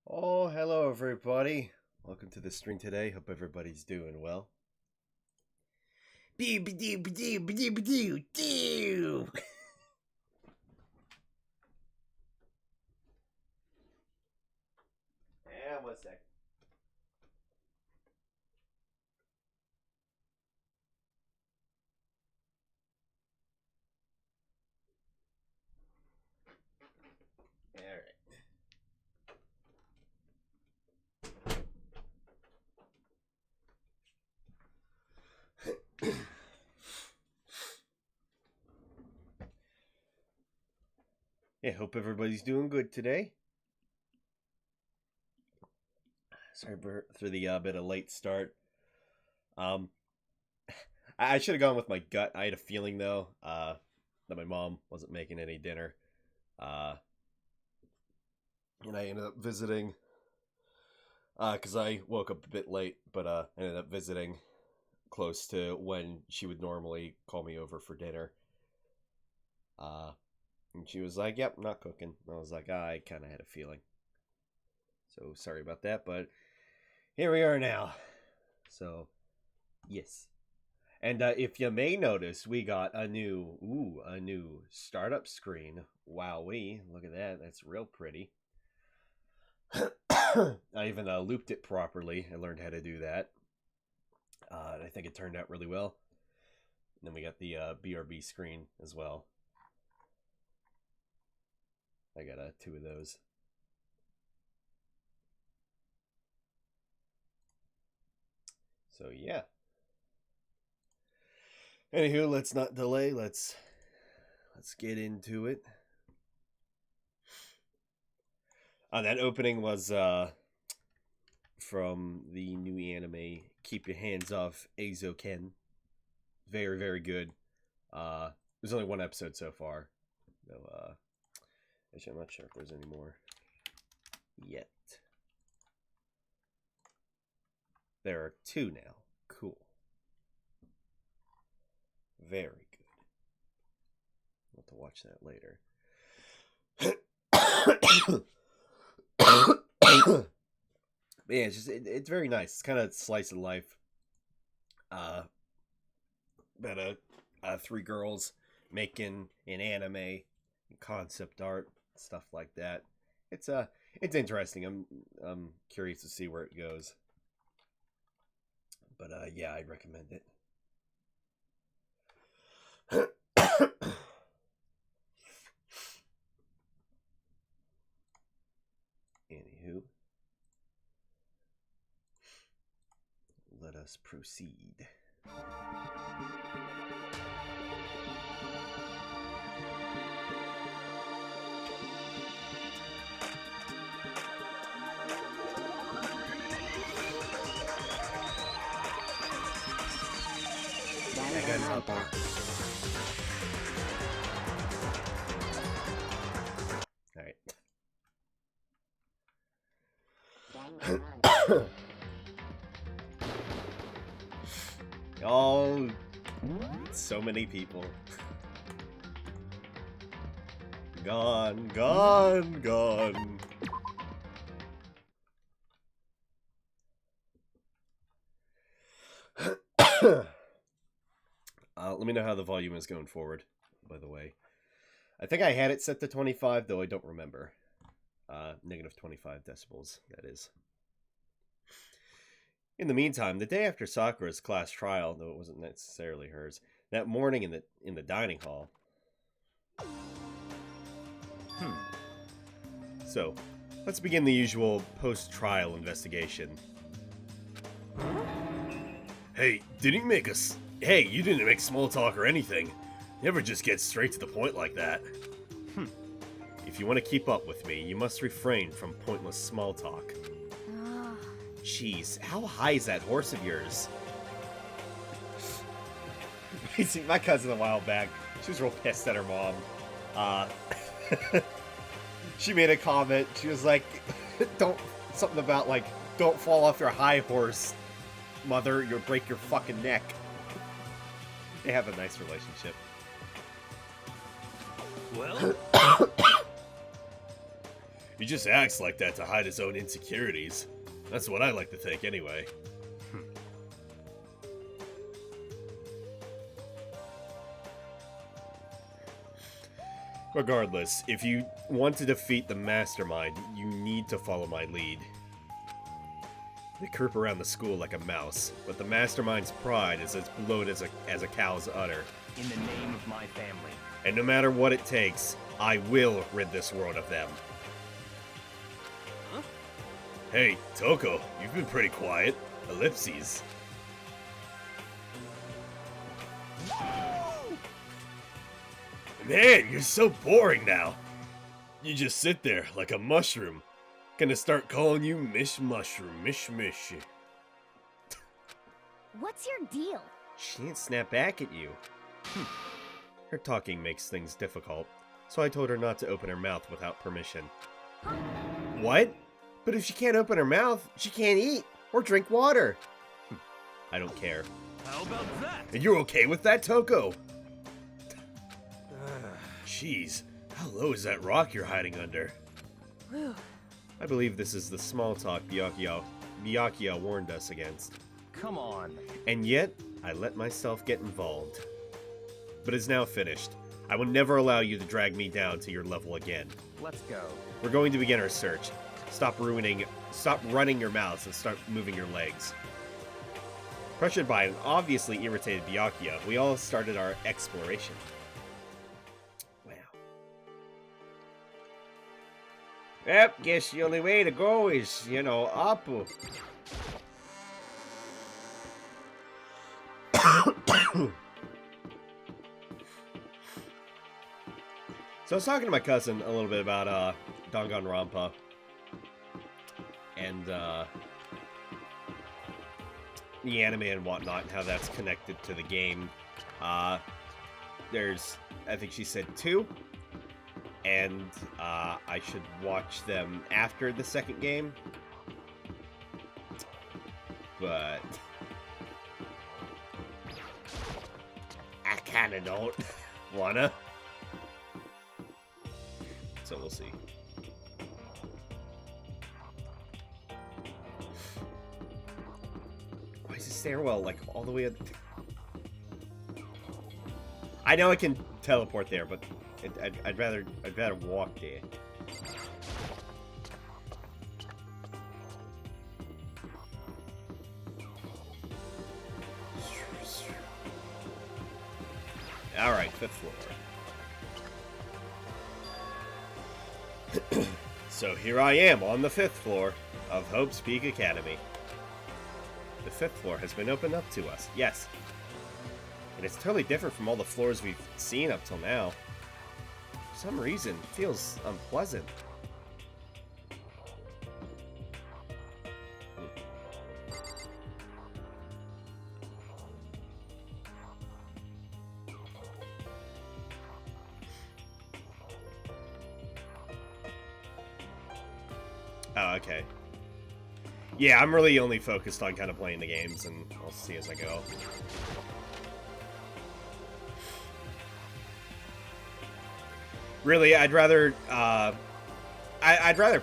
Oh, hello everybody. Welcome to the stream today. Hope everybody's doing well. Yeah, one sec. Alright. Yeah, hope everybody's doing good today. Sorry for the bit of late start. Um, I should have gone with my gut. I had a feeling though, that my mom wasn't making any dinner. Uh, and I ended up visiting, because I woke up a bit late, but I ended up visiting close to when she would normally call me over for dinner. Uh, and she was like, "Yep, not cooking." And I was like, "I kind of had a feeling." So sorry about that, but here we are now. So yes, and if you may notice, we got a new startup screen. Wowee! Look at that. That's real pretty. I even looped it properly. I learned how to do that. I think it turned out really well. And then we got the BRB screen as well. I got two of those. So yeah. Anywho, let's not delay. Let's get into it. That opening was from the new anime Keep Your Hands Off Ken. Very, very good. There's only one episode so far. So, actually, I'm not sure if there's any more yet. There are two now. Cool. Very good. I'll have to watch that later. But yeah, it's very nice. It's kind of slice of life. About three girls making an anime, concept art, stuff like that. It's interesting. I'm curious to see where it goes. But yeah, I'd recommend it. Anywho, let us proceed. Danganronpa. Alright. Oh, so many people. Gone, gone, gone. Let me know how the volume is going forward, by the way. I think I had it set to 25, though I don't remember. Negative 25 decibels, that is. In the meantime, the day after Sakura's class trial, though it wasn't necessarily hers, that morning in the dining hall. So, let's begin the usual post-trial investigation. Hey, you didn't make small talk or anything. Never just get straight to the point like that. If you want to keep up with me, you must refrain from pointless small talk. Jeez, how high is that horse of yours? See, my cousin a while back, she was real pissed at her mom. She made a comment. She was like, something about like, don't fall off your high horse, mother, you'll break your fucking neck. They have a nice relationship. Well, He just acts like that to hide his own insecurities. That's what I like to think, anyway. Regardless, if you want to defeat the mastermind, you need to follow my lead. They creep around the school like a mouse, but the mastermind's pride is as bloated as a cow's udder. In the name of my family. And no matter what it takes, I will rid this world of them. Huh? Hey, Toko, you've been pretty quiet. Ellipses. Man, you're so boring now. You just sit there like a mushroom. Gonna start calling you Mish Mushroom, Mish Mish. What's your deal? She didn't snap back at you. Her talking makes things difficult, so I told her not to open her mouth without permission. What? But if she can't open her mouth, she can't eat or drink water. I don't care. How about that? And you're okay with that, Toko? Jeez, how low is that rock you're hiding under? I believe this is the small talk Byakuya warned us against. Come on. And yet, I let myself get involved. But it's now finished. I will never allow you to drag me down to your level again. Let's go. We're going to begin our search. Stop running your mouths and start moving your legs. Pressured by an obviously irritated Byakuya, we all started our exploration. Yep, guess the only way to go is, up. So I was talking to my cousin a little bit about Danganronpa and the anime and whatnot and how that's connected to the game. There's, I think she said 2. And I should watch them after the second game. But I kinda don't wanna. So we'll see. Why is the stairwell like all the way up? I know I can teleport there, but I'd rather walk there. All right, 5th floor. So here I am on the 5th floor of Hope's Peak Academy. The 5th floor has been opened up to us. Yes. And it's totally different from all the floors we've seen up till now. For some reason, it feels unpleasant. Oh, okay. Yeah, I'm really only focused on kind of playing the games, and I'll see as I go. Really, I'd rather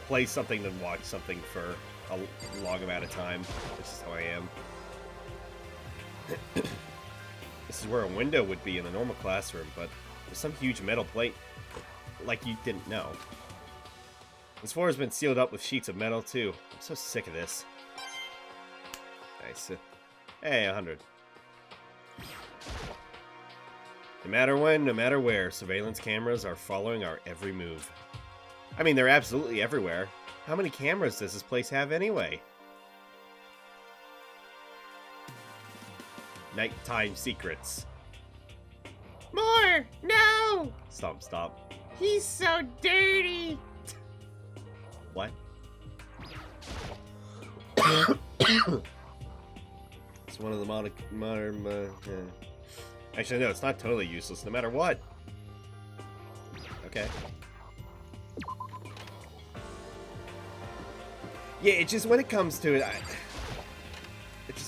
play something than watch something for a long amount of time. This is how I am. This is where a window would be in a normal classroom, but there's some huge metal plate, like you didn't know. This floor has been sealed up with sheets of metal, too. I'm so sick of this. Nice. Hey, 100. No matter when, no matter where, surveillance cameras are following our every move. I mean, they're absolutely everywhere. How many cameras does this place have anyway? Nighttime secrets. More! No! Stop. He's so dirty! What? It's one of the modern Actually, no, it's not totally useless, no matter what. Okay. Yeah, it just, when it comes to it,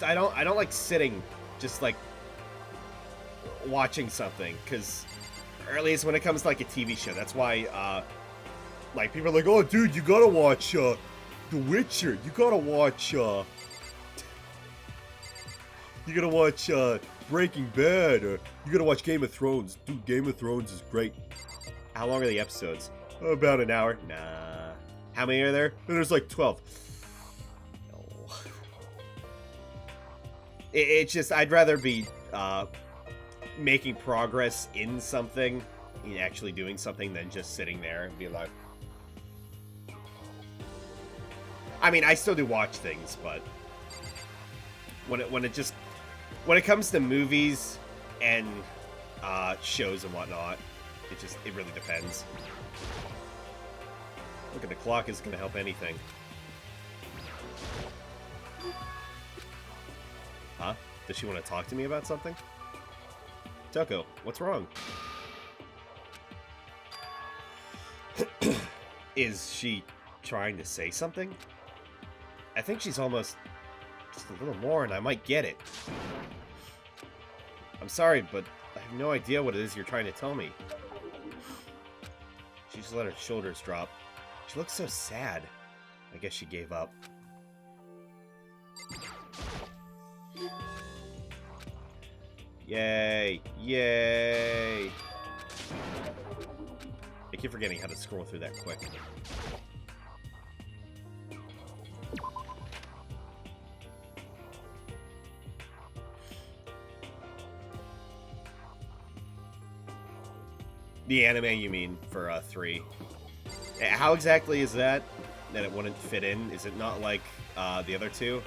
I don't like sitting, just like, watching something, because, or at least when it comes to like a TV show, that's why, like, people are like, oh, dude, you gotta watch, The Witcher. You gotta watch, Breaking Bad. Or you gotta watch Game of Thrones. Dude, Game of Thrones is great. How long are the episodes? About an hour. Nah. How many are there? There's like 12. No. It's just, I'd rather be, making progress in something, in actually doing something, than just sitting there and be like... I mean, I still do watch things, but when it comes to movies and shows and whatnot, it really depends. Look at the clock isn't going to help anything. Huh? Does she want to talk to me about something? Toko, what's wrong? Is she trying to say something? I think she's almost just a little more and I might get it. I'm sorry, but I have no idea what it is you're trying to tell me. She just let her shoulders drop. She looks so sad. I guess she gave up. Yay! Yay! I keep forgetting how to scroll through that quick. The anime, you mean, for 3. How exactly is that it wouldn't fit in? Is it not like the other 2?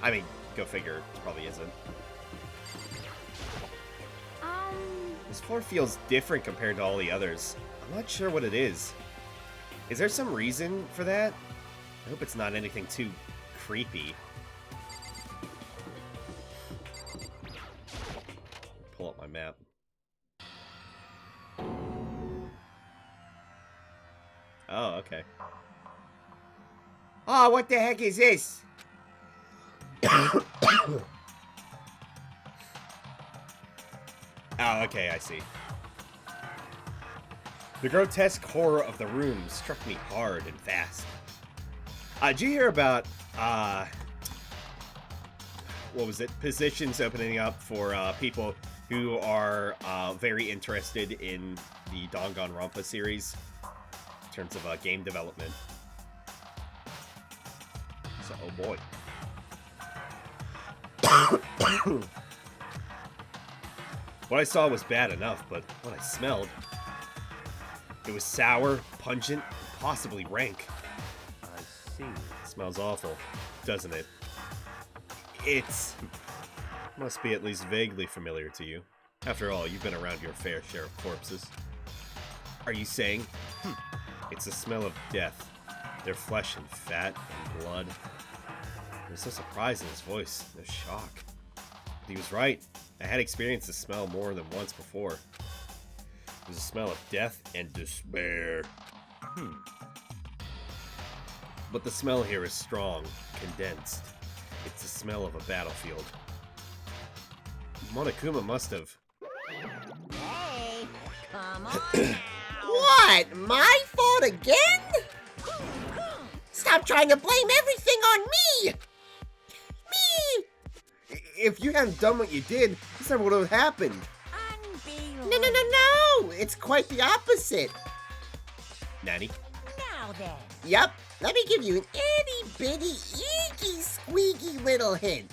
I mean, go figure. It probably isn't. This floor feels different compared to all the others. I'm not sure what it is. Is there some reason for that? I hope it's not anything too creepy. Pull up my map. Oh, okay. Oh, what the heck is this? Oh, okay, I see. The grotesque horror of the room struck me hard and fast. Did you hear about, what was it? Positions opening up for people who are very interested in the Danganronpa series in terms of game development. So, oh boy. What I saw was bad enough, but what I smelled... It was sour, pungent, possibly rank. I see. It smells awful, doesn't it? Must be at least vaguely familiar to you. After all, you've been around your fair share of corpses. Are you saying? It's the smell of death. Their flesh and fat and blood. There's no surprise in his voice, no shock. He was right. I had experienced the smell more than once before. It was a smell of death and despair. But the smell here is strong, condensed. It's the smell of a battlefield. Monokuma must have... Hey, come on. What? My fault again? Stop trying to blame everything on me! Me! If you hadn't done what you did, this never would have happened. No! It's quite the opposite. Nanny? Now then. Yep. Let me give you an itty-bitty, eeky, squeaky little hint.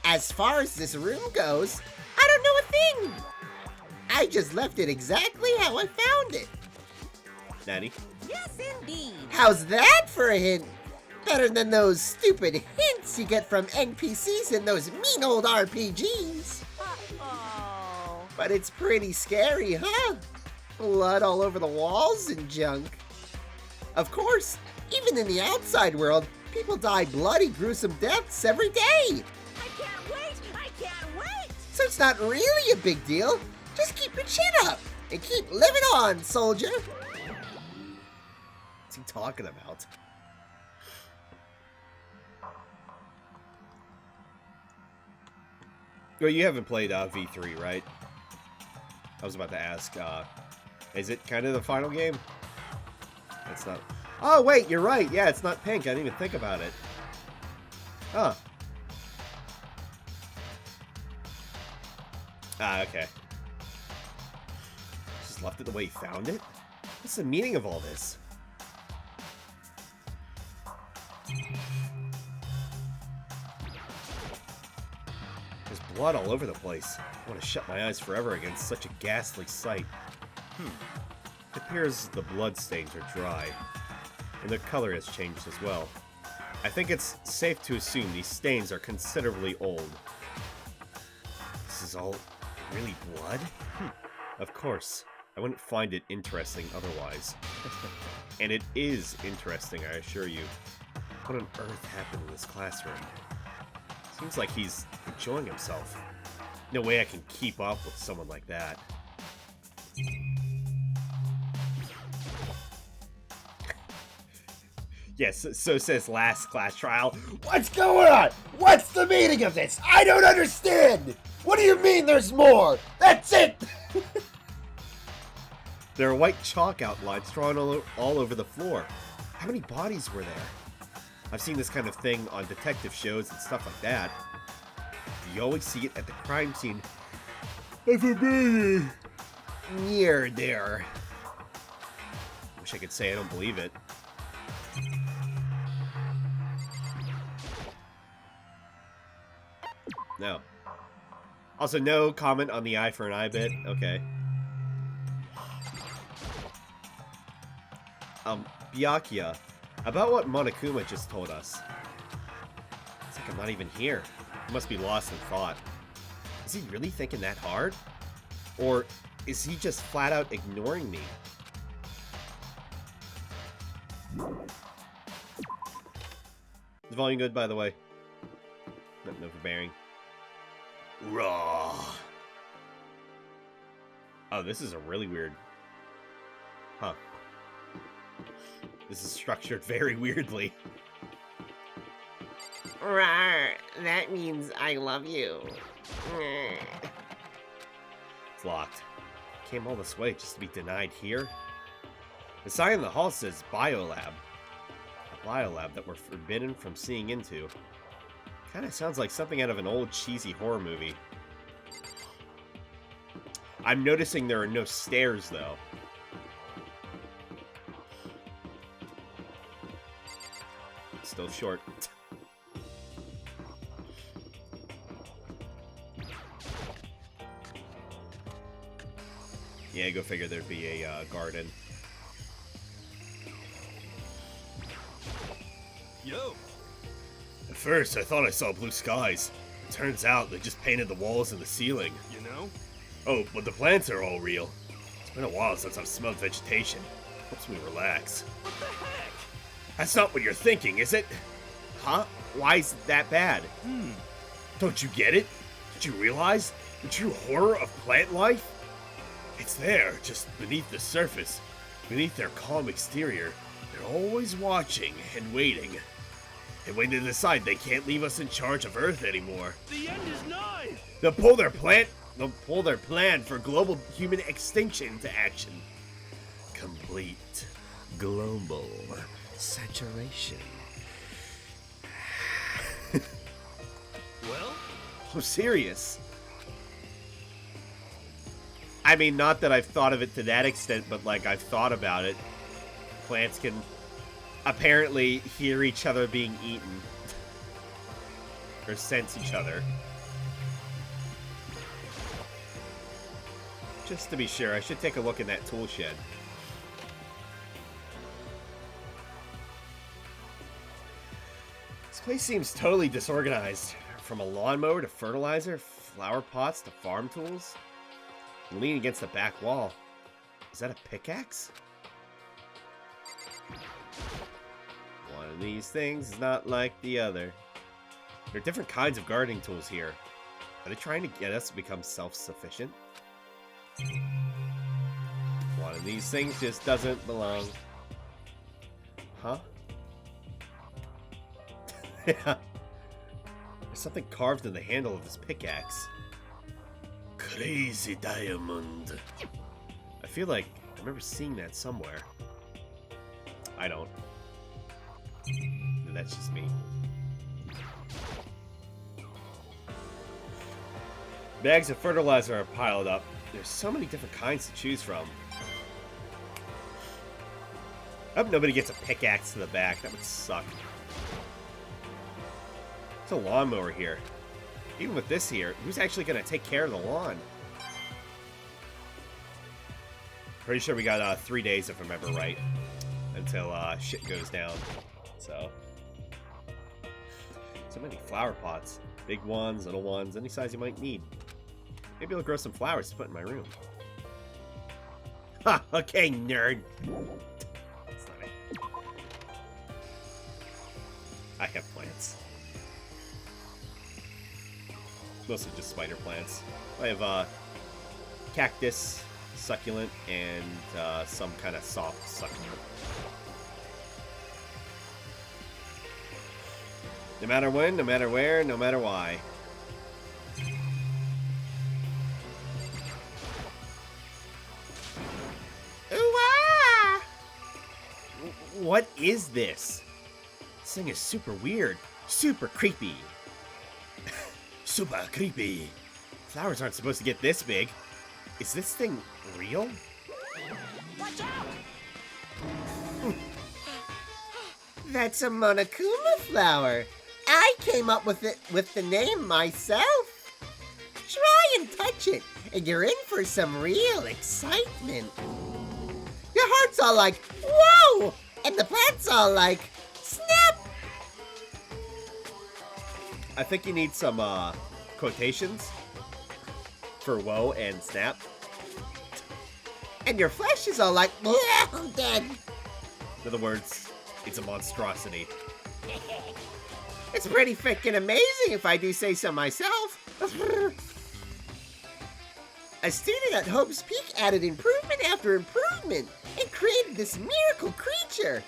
As far as this room goes, I don't know a thing. I just left it exactly how I found it. Nanny? Yes, indeed. How's that for a hint? Better than those stupid hints you get from NPCs in those mean old RPGs. Uh-oh. But it's pretty scary, huh? Blood all over the walls and junk. Of course, even in the outside world, people die bloody, gruesome deaths every day. I can't wait! I can't wait! So it's not really a big deal. Just keep your chin up and keep living on, soldier. What's he talking about? Well, you haven't played V3, right? I was about to ask, is it kind of the final game? It's not... Oh, wait, you're right. Yeah, it's not pink. I didn't even think about it. Huh. Ah, okay. Just left it the way he found it? What's the meaning of all this? There's blood all over the place. I want to shut my eyes forever against such a ghastly sight. It appears the blood stains are dry, and their color has changed as well. I think it's safe to assume these stains are considerably old. This is all really blood? Of course. I wouldn't find it interesting otherwise. And it is interesting, I assure you. What on earth happened in this classroom? Seems like he's enjoying himself. No way I can keep up with someone like that. Yes, so says last class trial. What's going on? What's the meaning of this? I don't understand! What do you mean there's more? That's it! There are white chalk outlines drawn all over the floor. How many bodies were there? I've seen this kind of thing on detective shows and stuff like that. You always see it at the crime scene. Of a murder. Near there. Wish I could say I don't believe it. No. Also, no comment on the eye for an eye bit. Okay. Byakuya, about what Monokuma just told us. It's like I'm not even here. He must be lost in thought. Is he really thinking that hard? Or is he just flat out ignoring me? Is volume good, by the way? No forbearing. Raw. Oh, this is a really weird... Huh. This is structured very weirdly. Rawr, that means I love you. It's locked. Came all this way just to be denied here? The sign in the hall says Biolab. A biolab that we're forbidden from seeing into. Kinda sounds like something out of an old cheesy horror movie. I'm noticing there are no stairs though. Still short. Yeah, go figure there'd be a garden. Yo! At first, I thought I saw blue skies. It turns out they just painted the walls and the ceiling. You know? Oh, but the plants are all real. It's been a while since I've smelled vegetation. Helps me relax. What the heck? That's not what you're thinking, is it? Huh? Why is it that bad? Don't you get it? Did you realize the true horror of plant life? It's there, just beneath the surface. Beneath their calm exterior, they're always watching and waiting. And when they decide they can't leave us in charge of Earth anymore, The end is nigh! they'll pull their plan for global human extinction into action. Complete global saturation. Well? I'm serious. I mean, not that I've thought of it to that extent, but like I've thought about it. Plants can apparently hear each other being eaten. Or sense each other. Just to be sure, I should take a look in that tool shed. This place seems totally disorganized. From a lawnmower to fertilizer, flower pots to farm tools. I'm leaning against the back wall. Is that a pickaxe? One of these things is not like the other. There are different kinds of gardening tools here. Are they trying to get us to become self-sufficient? One of these things just doesn't belong. Huh? Yeah. There's something carved in the handle of this pickaxe. Crazy diamond. I feel like I remember seeing that somewhere. I don't. That's just me. Bags of fertilizer are piled up. There's so many different kinds to choose from. I hope nobody gets a pickaxe to the back. That would suck. There's a lawnmower here. Even with this here, who's actually going to take care of the lawn? Pretty sure we got 3 days, if I remember right, until shit goes down. So many flower pots. Big ones, little ones, any size you might need. Maybe I'll grow some flowers to put in my room. Ha! Okay, nerd! That's not it. I have plants. Mostly just spider plants. I have cactus, succulent, and some kind of soft succulent. No matter when, no matter where, no matter why. Ooh-ah! What is this? This thing is super weird. Super creepy. Super creepy. Flowers aren't supposed to get this big. Is this thing real? Watch out! That's a Monokuma flower. I came up with it with the name myself. Try and touch it, and you're in for some real excitement. Your heart's all like, whoa! And the plant's all like, snap! I think you need some quotations for whoa and snap. And your flesh is all like, I'm dead. In other words, it's a monstrosity. It's pretty freaking amazing if I do say so myself. A student at Hope's Peak added improvement after improvement and created this miracle creature.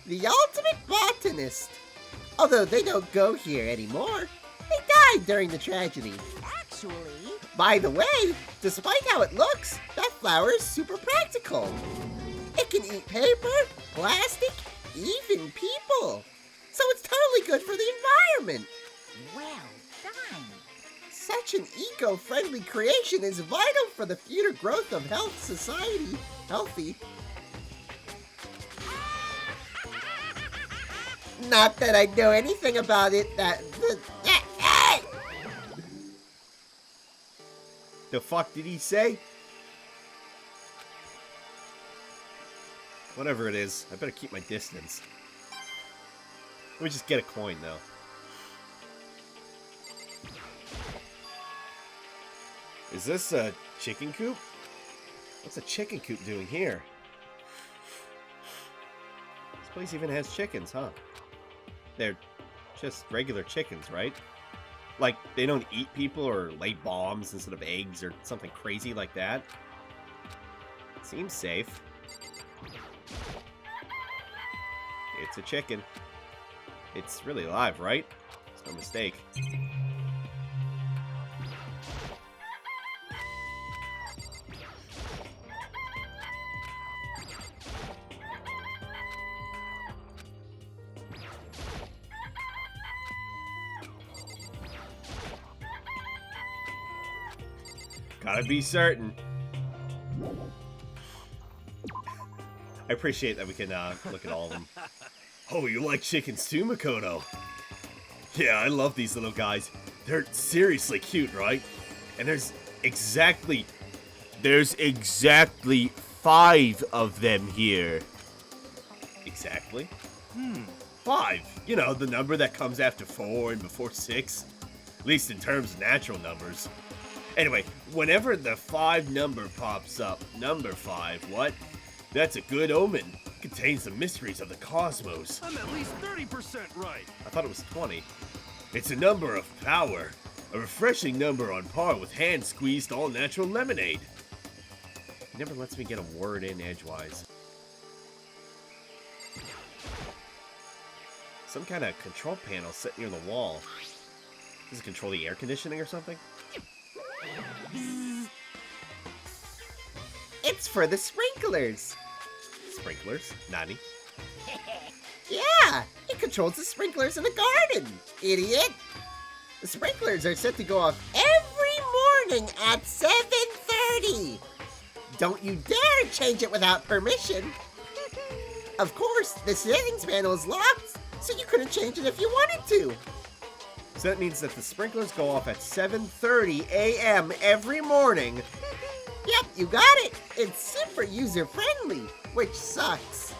The ultimate botanist. Although they don't go here anymore. They died during the tragedy. Actually, By the way, despite how it looks, that flower is super practical. It can eat paper, plastic, even people. So it's totally good for the environment. well done. Such an eco-friendly creation is vital for the future growth of healthy. Not that I know anything about it The fuck did he say? Whatever it is, I better keep my distance. Let me just get a coin, though. Is this a chicken coop? What's a chicken coop doing here? This place even has chickens, huh? They're just regular chickens, right? Like, they don't eat people or lay bombs instead of eggs or something crazy like that. Seems safe. It's a chicken. It's really alive, right? It's no mistake. Gotta be certain. I appreciate that we can look at all of them. Oh, you like chickens too, Makoto? Yeah, I love these little guys. They're seriously cute, right? And there's exactly 5 of them here. Exactly? 5. You know, the number that comes after 4 and before 6. At least in terms of natural numbers. Anyway, whenever the 5 number pops up, number 5, what? That's a good omen. Contains the mysteries of the cosmos. I'm at least 30% right. I thought it was 20. It's a number of power. A refreshing number on par with hand-squeezed all-natural lemonade. It never lets me get a word in edgewise. Some kind of control panel set near the wall. Does it control the air conditioning or something? It's for the sprinklers. Sprinklers? Nani? Yeah, it controls the sprinklers in the garden, idiot. The sprinklers are set to go off every morning at 7:30. Don't you dare change it without permission. Of course, the settings panel is locked, so you couldn't change it if you wanted to. So that means that the sprinklers go off at 7:30 a.m. every morning. Yep, you got it. It's super user-friendly, which sucks.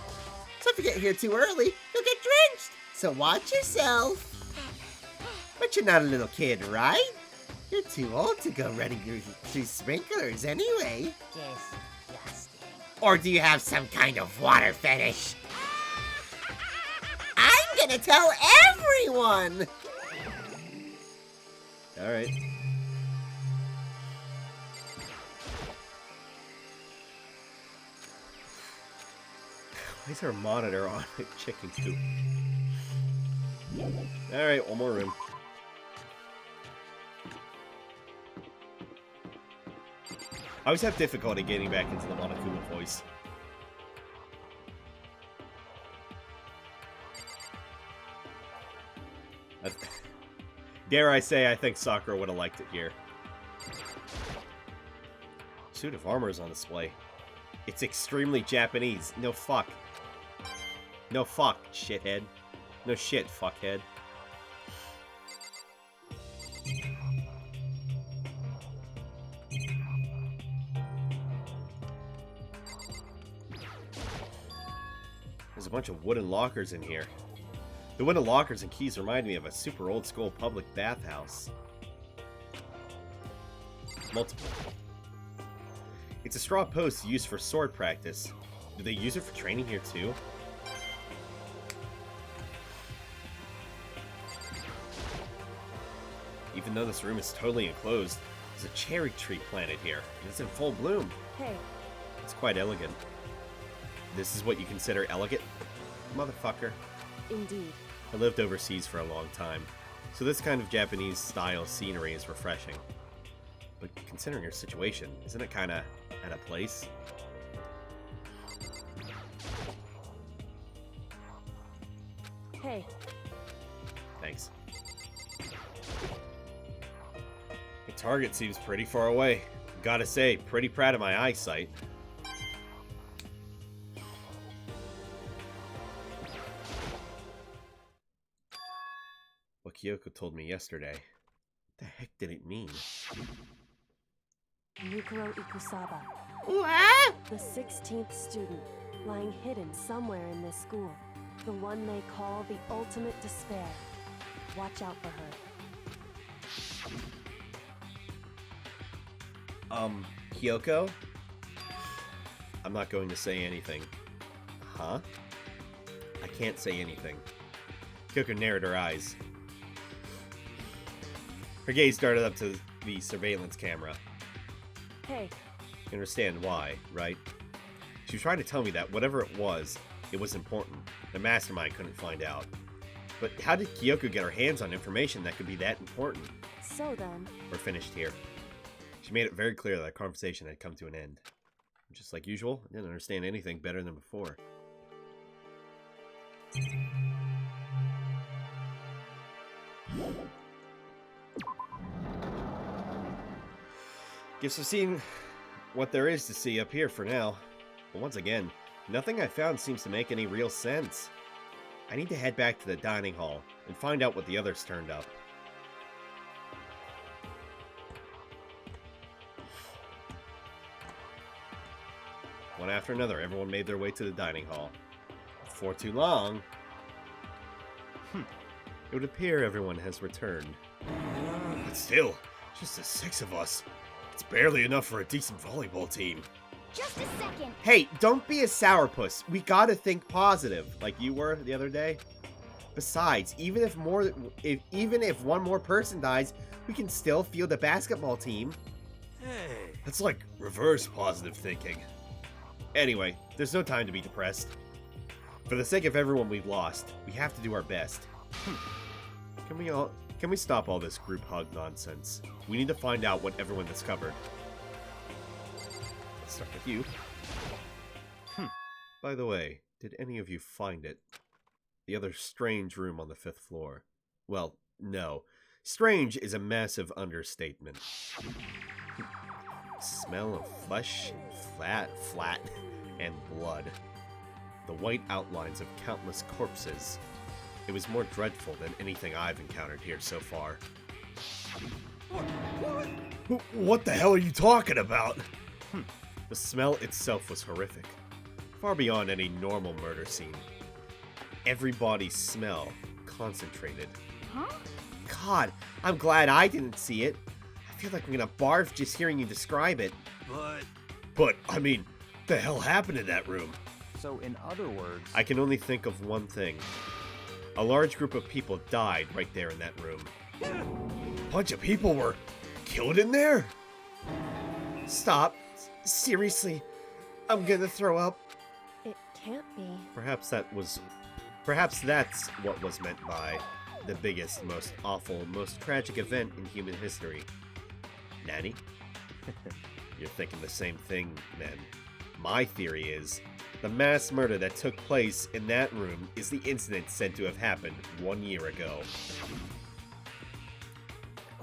So if you get here too early, you'll get drenched. So watch yourself. But you're not a little kid, right? You're too old to go running through sprinklers anyway. Disgusting. Or do you have some kind of water fetish? I'm gonna tell everyone! Alright. Why is there a monitor on a chicken coop? Alright, one more room. I always have difficulty getting back into the Monokuma voice. Dare I say, I think Sakura would have liked it here. Suit of armor is on display. It's extremely Japanese. No fuck. No fuck, shithead. No shit, fuckhead. There's a bunch of wooden lockers in here. The wooden lockers and keys remind me of a super old school public bathhouse. Multiple. It's a straw post used for sword practice. Do they use it for training here too? Even though this room is totally enclosed, there's a cherry tree planted here, and it's in full bloom. Hey. It's quite elegant. This is what you consider elegant? Motherfucker. Indeed. I lived overseas for a long time, so this kind of Japanese-style scenery is refreshing. But considering your situation, isn't it kinda out of place? Hey. Thanks. The target seems pretty far away. Gotta say, pretty proud of my eyesight. What Kyoko told me yesterday. What the heck did it mean? Mikuro Ikusaba. What? The 16th student, lying hidden somewhere in this school. The one they call the ultimate despair. Watch out for her. Kyoko? I'm not going to say anything. Huh? I can't say anything. Kyoko narrowed her eyes. Her gaze darted up to the surveillance camera. Hey. You understand why, right? She was trying to tell me that whatever it was important. The mastermind couldn't find out. But how did Kyoko get her hands on information that could be that important? So then... We're finished here. She made it very clear that our conversation had come to an end. Just like usual, I didn't understand anything better than before. Guess I've seen what there is to see up here for now. But once again, nothing I found seems to make any real sense. I need to head back to the dining hall and find out what the others turned up. One after another, everyone made their way to the dining hall. Before too long, it would appear everyone has returned. But still, just the 6 of us. It's barely enough for a decent volleyball team. Just a second. Hey, don't be a sourpuss. We gotta think positive, like you were the other day. Besides, even if one more person dies, we can still field the basketball team. Hey. That's like reverse positive thinking. Anyway, there's no time to be depressed. For the sake of everyone we've lost, we have to do our best. Can we stop all this group hug nonsense? We need to find out what everyone discovered. Let's start with you. By the way, did any of you find it? The other strange room on the 5th floor. Well, no. Strange is a massive understatement. Smell of flesh and flat, and blood. The white outlines of countless corpses. It was more dreadful than anything I've encountered here so far. What the hell are you talking about? The smell itself was horrific. Far beyond any normal murder scene. Every body's smell concentrated. Huh? God, I'm glad I didn't see it. I feel like I'm gonna barf just hearing you describe it. But, I mean, the hell happened in that room? So, in other words... I can only think of one thing. A large group of people died right there in that room. A bunch of people were killed in there? Stop. Seriously, I'm gonna throw up. It can't be. Perhaps that's what was meant by the biggest, most awful, most tragic event in human history. Nanny? You're thinking the same thing, then. My theory is, the mass murder that took place in that room is the incident said to have happened 1 year ago.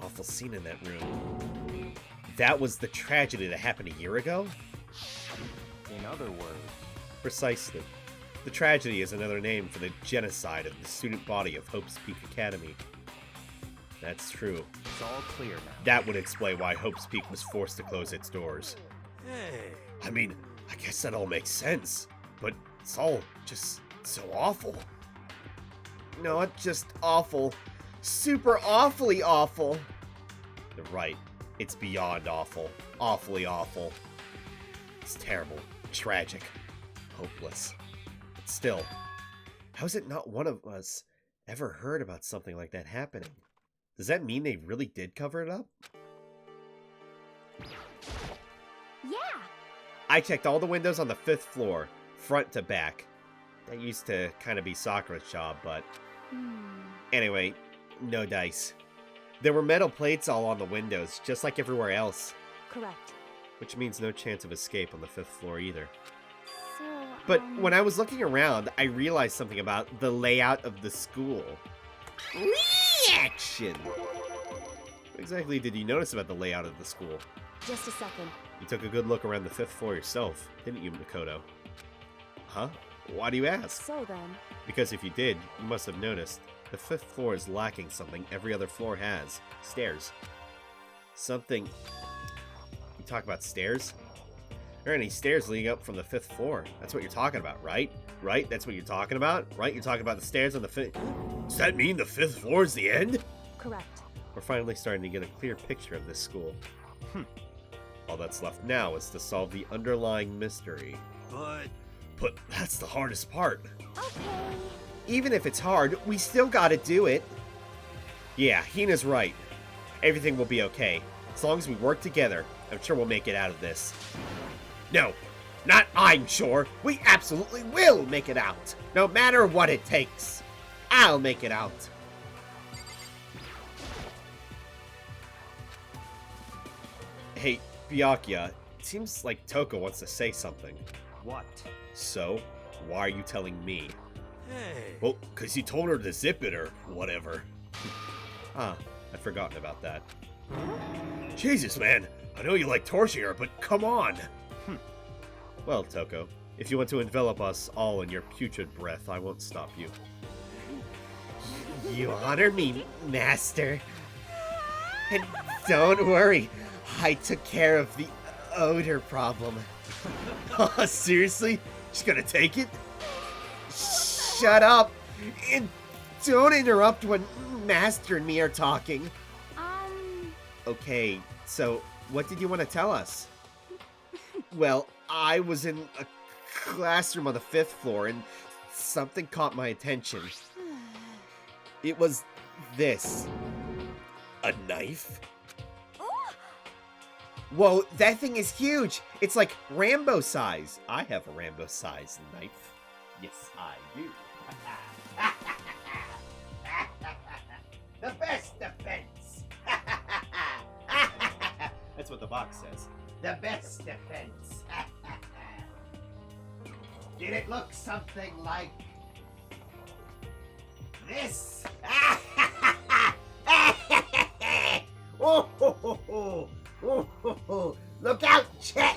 Awful scene in that room. That was the tragedy that happened a year ago? In other words... Precisely. The tragedy is another name for the genocide of the student body of Hope's Peak Academy. That's true. It's all clear now. That would explain why Hope's Peak was forced to close its doors. Hey. I mean, I guess that all makes sense, but it's all just so awful. Not just awful. Super awfully awful. You're right. It's beyond awful. Awfully awful. It's terrible. Tragic. Hopeless. But still, how's it not one of us ever heard about something like that happening? Does that mean they really did cover it up? Yeah! I checked all the windows on the 5th floor, front to back. That used to kind of be Sakura's job, but... Anyway, no dice. There were metal plates all on the windows, just like everywhere else. Correct. Which means no chance of escape on the 5th floor either. So, But when I was looking around, I realized something about the layout of the school. Reaction! What exactly did you notice about the layout of the school? Just a second. You took a good look around the 5th floor yourself, didn't you, Makoto? Huh? Why do you ask? So then, Because if you did, you must have noticed. The 5th floor is lacking something every other floor has. Stairs. Something... You talk about stairs? There aren't any stairs leading up from the 5th floor. That's what you're talking about, right? Right? That's what you're talking about? Right? You're talking about the stairs on the 5th... Does that mean the 5th floor is the end? correct. We're finally starting to get a clear picture of this school. All that's left now is to solve the underlying mystery. But that's the hardest part. Okay. Even if it's hard, we still gotta do it. Yeah, Hina's right. Everything will be okay. As long as we work together, I'm sure we'll make it out of this. No, not I'm sure. We absolutely will make it out. No matter what it takes. I'll make it out. Hey, Byakuya, it seems like Toko wants to say something. What? So, why are you telling me? Hey. Well, 'cause you told her to zip it or whatever. Ah, I'd forgotten about that. Jesus, man. I know you like torturing her, but come on. Well, Toko, if you want to envelop us all in your putrid breath, I won't stop you. You honor me, Master. And don't worry, I took care of the odor problem. Seriously? She's gonna take it? Shut up! And don't interrupt when Master and me are talking. Okay, so what did you want to tell us? Well, I was in a classroom on the 5th floor and something caught my attention. It was this. A knife? Whoa, that thing is huge! It's like Rambo size. I have a Rambo sized knife. Yes, I do. The best defense! That's what the box says. The best defense! Did it look something like this? Oh, ho, ho, ho. Oh, ho, ho. Look out, Chet!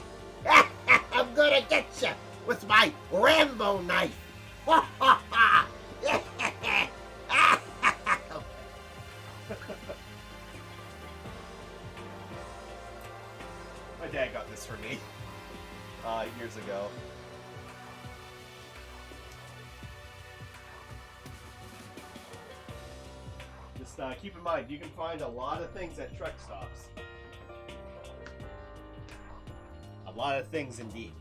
I'm gonna get you with my Rambo knife! Ha, ha, ha. My dad got this for me years ago. Just keep in mind, you can find a lot of things at truck stops. A lot of things indeed.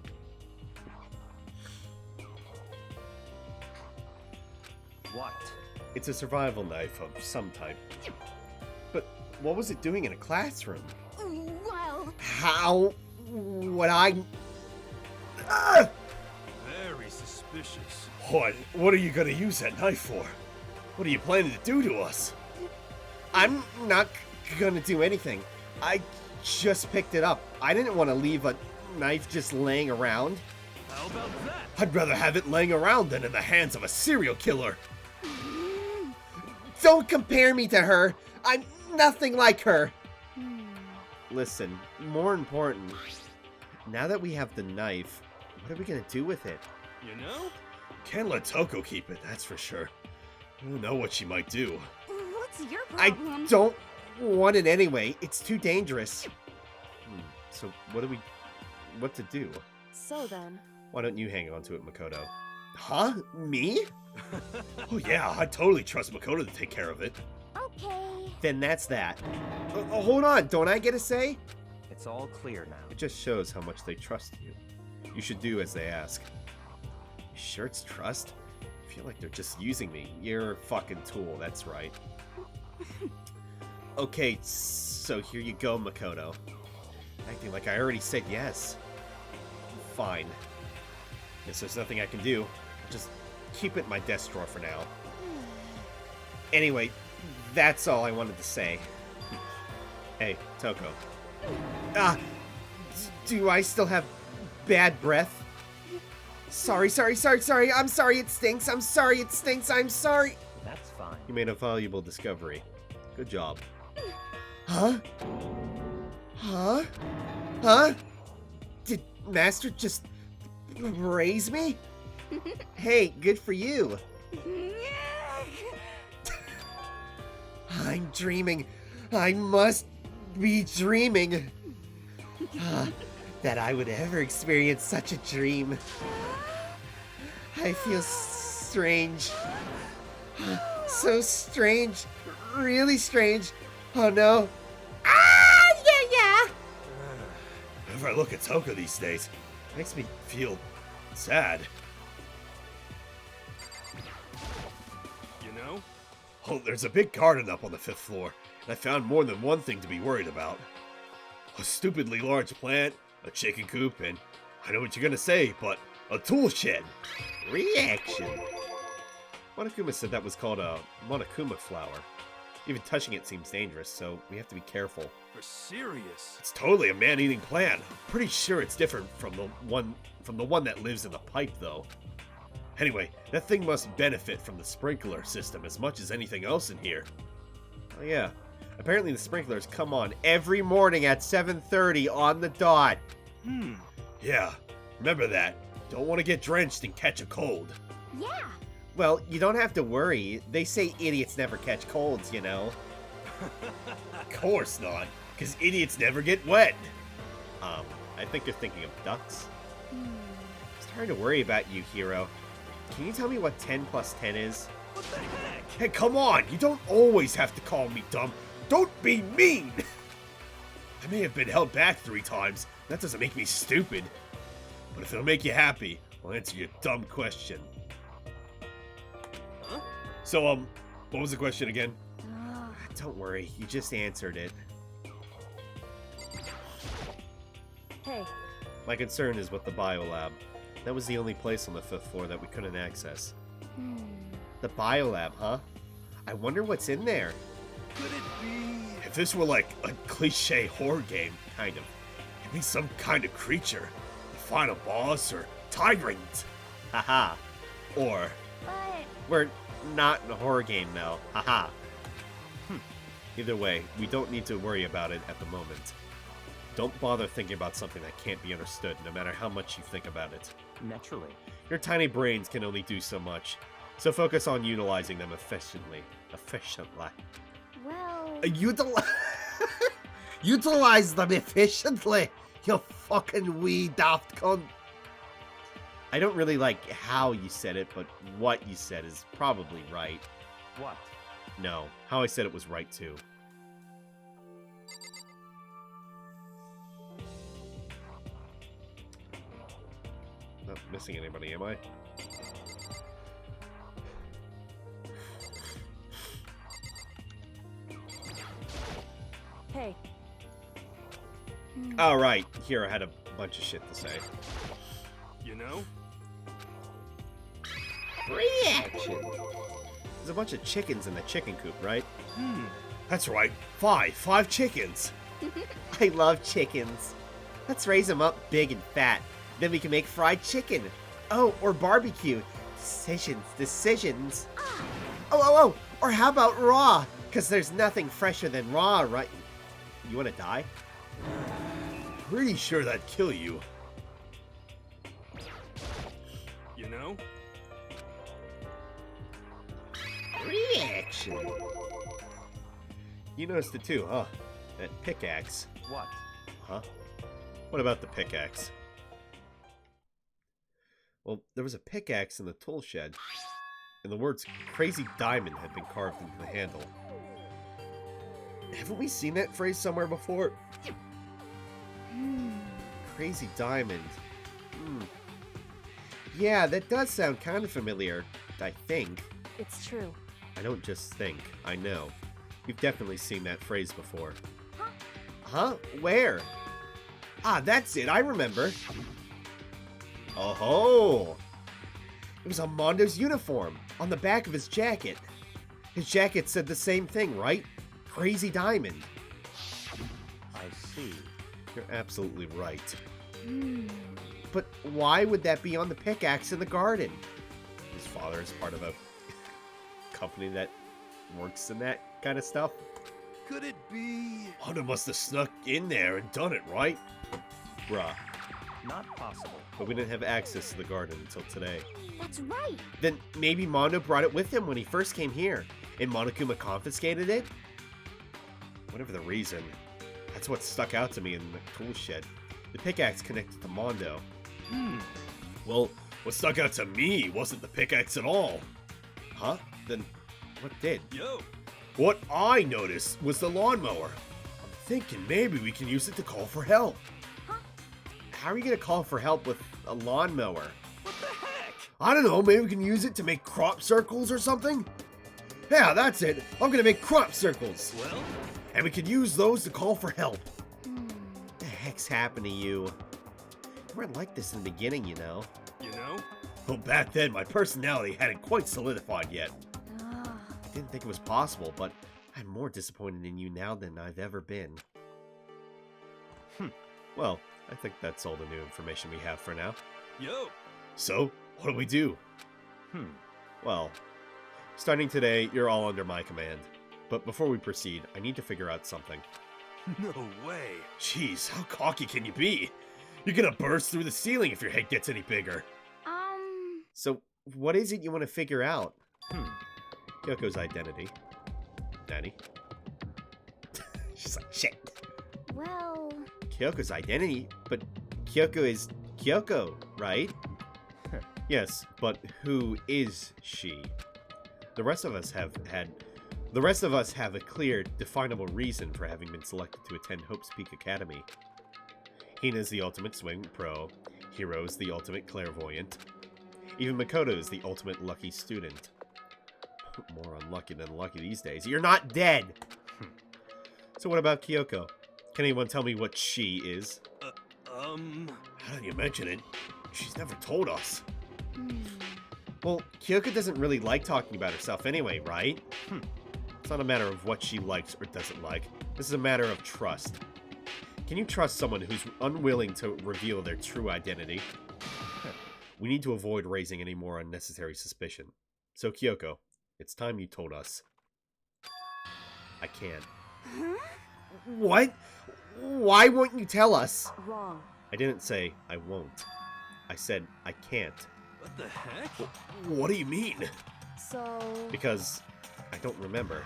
What? It's a survival knife of some type. But what was it doing in a classroom? Well, How would I... Ah! Very suspicious. What are you gonna use that knife for? What are you planning to do to us? I'm not gonna do anything. I just picked it up. I didn't want to leave a knife just laying around. How about that? I'd rather have it laying around than in the hands of a serial killer. Don't compare me to her. I'm nothing like her. Listen, more important, now that we have the knife, what are we gonna do with it? You know? Can't let Toko keep it, that's for sure. I don't know what she might do. what's your I problem? don't want it anyway. It's too dangerous. So what to do? So then, Why don't you hang on to it, Makoto? Huh? Me? Oh yeah, I totally trust Makoto to take care of it. okay. Then that's that. Hold on, don't I get a say? It's all clear now. It just shows how much they trust you. You should do as they ask. You sure it's trust? I feel like they're just using me. You're a fucking tool, that's right. Okay, so here you go, Makoto. Acting like I already said yes. Fine. Guess there's nothing I can do. Just keep it in my desk drawer for now. Anyway, that's all I wanted to say. Hey, Toko. Do I still have bad breath? Sorry. I'm sorry it stinks. I'm sorry it stinks. I'm sorry. That's fine. You made a valuable discovery. Good job. Huh? Huh? Huh? Did Master just raise me? Hey, good for you. I'm dreaming. I must be dreaming. That I would ever experience such a dream. I feel strange. So strange. Really strange. Oh no. Yeah. Whenever I look at Toko these days, it makes me feel sad. You know? Oh, there's a big garden up on the 5th floor, and I found more than one thing to be worried about. A stupidly large plant, a chicken coop, and I know what you're gonna say, but a tool shed. Reaction. Monokuma said that was called a Monokuma flower. Even touching it seems dangerous, so we have to be careful. For serious. It's totally a man-eating plant. I'm pretty sure it's different from the one that lives in the pipe, though. Anyway, that thing must benefit from the sprinkler system as much as anything else in here. Oh yeah, apparently the sprinklers come on every morning at 7:30 on the dot. Yeah, remember that. Don't want to get drenched and catch a cold. Yeah. Well, you don't have to worry. They say idiots never catch colds, you know. Of course not, because idiots never get wet. I think you're thinking of ducks. I'm starting to worry about you, Hiro. Can you tell me what 10 plus 10 is? What the heck? Hey, come on! You don't always have to call me dumb. Don't be mean! I may have been held back 3 times. That doesn't make me stupid. But if it'll make you happy, I'll answer your dumb question. Huh? So, what was the question again? Don't worry, you just answered it. Hey, My concern is with the biolab. That was the only place on the 5th floor that we couldn't access. The biolab, huh? I wonder what's in there. Could it be? If this were like a cliche horror game, it'd be some kind of creature. The final boss or tyrant. Haha. Or, But we're not in a horror game now. Haha. Either way, we don't need to worry about it at the moment. Don't bother thinking about something that can't be understood, no matter how much you think about it. Naturally. Your tiny brains can only do so much, so focus on utilizing them efficiently. well, Utilize them efficiently, you fucking wee daft cunt. I don't really like how you said it, but what you said is probably right. What? No, how I said it was right too. Not missing anybody, am I? Hey, Alright, here I had a bunch of shit to say. You know? Reaction. There's a bunch of chickens in the chicken coop, right? Hmm. That's right, five chickens. I love chickens. Let's raise them up big and fat. Then we can make fried chicken. Oh, or barbecue. Decisions. Oh. Or how about raw? Because there's nothing fresher than raw, right? You want to die? Pretty sure that'd kill you. You know? Reaction. You noticed it too, huh? That pickaxe. What? Huh? What about the pickaxe? Well, there was a pickaxe in the tool shed, and the words Crazy Diamond had been carved into the handle. Haven't we seen that phrase somewhere before? Crazy Diamond. Yeah, that does sound kind of familiar, I think. it's true. I don't just think, I know. We've definitely seen that phrase before. Huh? Where? Ah, that's it, I remember. Oh-ho! It was on Mondo's uniform, on the back of his jacket. His jacket said the same thing, right? Crazy Diamond. I see. You're absolutely right. But why would that be on the pickaxe in the garden? His father is part of a company that works in that kind of stuff. Could it be? Hunter must have snuck in there and done it, right? Bruh. Not possible. But we didn't have access to the garden until today. that's right. Then maybe Mondo brought it with him when he first came here, and Monokuma confiscated it? Whatever the reason, that's what stuck out to me in the tool shed. The pickaxe connected to Mondo. Well, what stuck out to me wasn't the pickaxe at all. Huh? Then what did? Yo! What I noticed was the lawnmower. I'm thinking maybe we can use it to call for help. How are you going to call for help with a lawnmower? What the heck? I don't know, maybe we can use it to make crop circles or something? Yeah, that's it. I'm going to make crop circles. Well? And we could use those to call for help. What the heck's happened to you? You weren't like this in the beginning, you know. You know? Well, back then, my personality hadn't quite solidified yet. Ah, I didn't think it was possible, but I'm more disappointed in you now than I've ever been. Well, I think that's all the new information we have for now. Yo! So, what do we do? Well, starting today, you're all under my command. But before we proceed, I need to figure out something. No way! Jeez, how cocky can you be? You're gonna burst through the ceiling if your head gets any bigger. So, what is it you want to figure out? Kyoko's identity. Nanny. She's like, shit. Well, Kyoko's identity? But Kyoko is Kyoko, right? Yes, but who is she? The rest of us have a clear, definable reason for having been selected to attend Hope's Peak Academy. Hina's the ultimate swing pro. Hiro's the ultimate clairvoyant. Even Makoto's the ultimate lucky student. More unlucky than lucky these days. You're not dead! So what about Kyoko? Can anyone tell me what she is? How do you mention it? She's never told us. Well, Kyoko doesn't really like talking about herself anyway, right? It's not a matter of what she likes or doesn't like. This is a matter of trust. Can you trust someone who's unwilling to reveal their true identity? We need to avoid raising any more unnecessary suspicion. So, Kyoko, it's time you told us. I can't. What? Why won't you tell us? Wrong. I didn't say I won't. I said I can't. What the heck? What do you mean? So... Because I don't remember.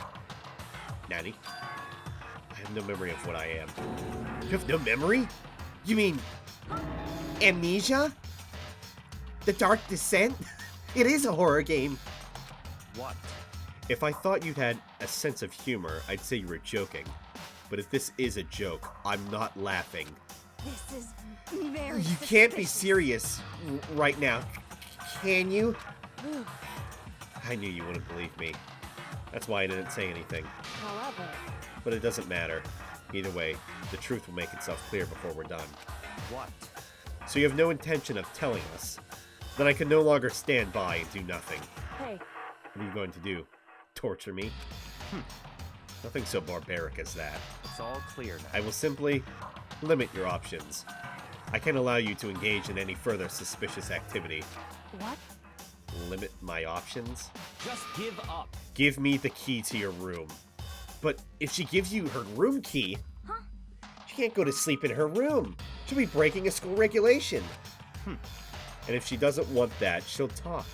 Nanny? I have no memory of what I am. You have no memory? You mean amnesia? The Dark Descent? It is a horror game. What? If I thought you had a sense of humor, I'd say you were joking. But if this is a joke, I'm not laughing. This is very You can't be suspicious. serious right now, can you? I knew you wouldn't believe me. That's why I didn't say anything. However, But it doesn't matter. Either way, the truth will make itself clear before we're done. What? So you have no intention of telling us? Then I can no longer stand by and do nothing. hey, What are you going to do? Torture me? Nothing so barbaric as that. It's all clear now. I will simply limit your options. I can't allow you to engage in any further suspicious activity. what? Limit my options? Just give up. Give me the key to your room. But if she gives you her room key, she can't go to sleep in her room. She'll be breaking a school regulation. And if she doesn't want that, she'll talk.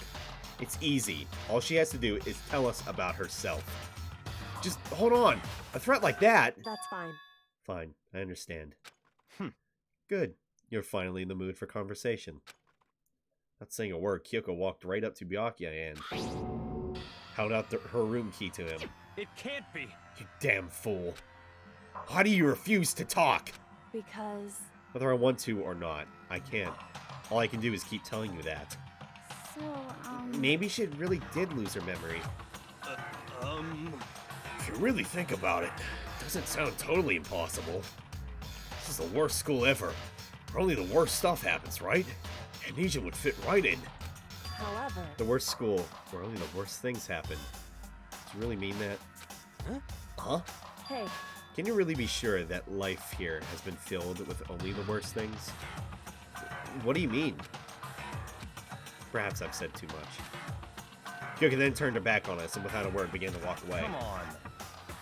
It's easy. All she has to do is tell us about herself. Just hold on. A threat like that. That's fine. Fine, I understand. Good. You're finally in the mood for conversation. Not saying a word, Kyoko walked right up to Byakuya and held out her room key to him. It can't be. You damn fool. Why do you refuse to talk? Because... Whether I want to or not, I can't. All I can do is keep telling you that. So, Maybe she really did lose her memory. If you really think about it, it doesn't sound totally impossible. This is the worst school ever, where only the worst stuff happens, right? Amnesia would fit right in. However... The worst school, where only the worst things happen. Do you really mean that? Huh? Hey, Can you really be sure that life here has been filled with only the worst things? What do you mean? Perhaps I've said too much. Kyoko then turned her back on us and without a word began to walk away. Come on.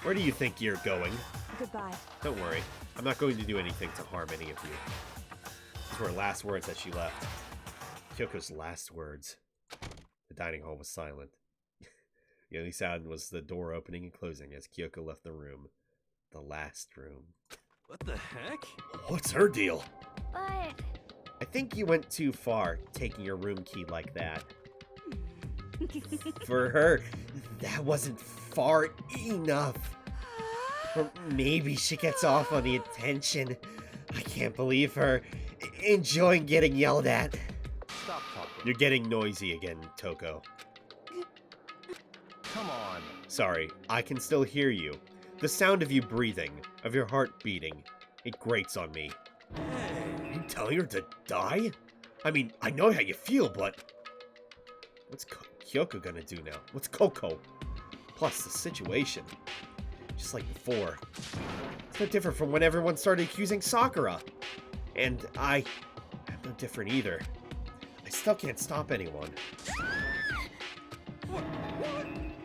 Where do you think you're going? goodbye. Don't worry. I'm not going to do anything to harm any of you. These were her last words as she left. Kyoko's last words. The dining hall was silent. The only sound was the door opening and closing as Kyoko left the room. The last room. What the heck? What's her deal? but I think you went too far, taking your room key like that. For her, that wasn't far enough. Or maybe she gets off on the attention. I can't believe her. Enjoying getting yelled at. Stop talking. You're getting noisy again, Toko. Come on. Sorry, I can still hear you. The sound of you breathing, of your heart beating, it grates on me. Are you telling her to die? I mean, I know how you feel, but... What's Kyoko gonna do now? What's Coco? Plus, the situation. Just like before. It's no different from when everyone started accusing Sakura. And I'm no different either. I still can't stop anyone.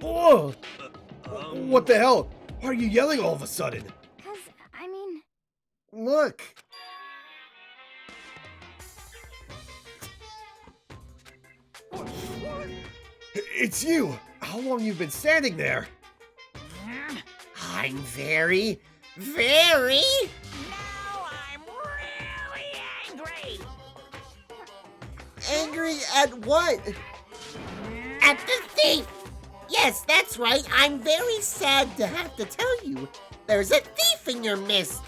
Oh! What the hell? Why are you yelling all of a sudden? because I mean, Look! It's you! How long you been standing there? I'm very, very... Now I'm really angry. angry at what? At the thief! Yes, that's right. I'm very sad to have to tell you. There's a thief in your midst.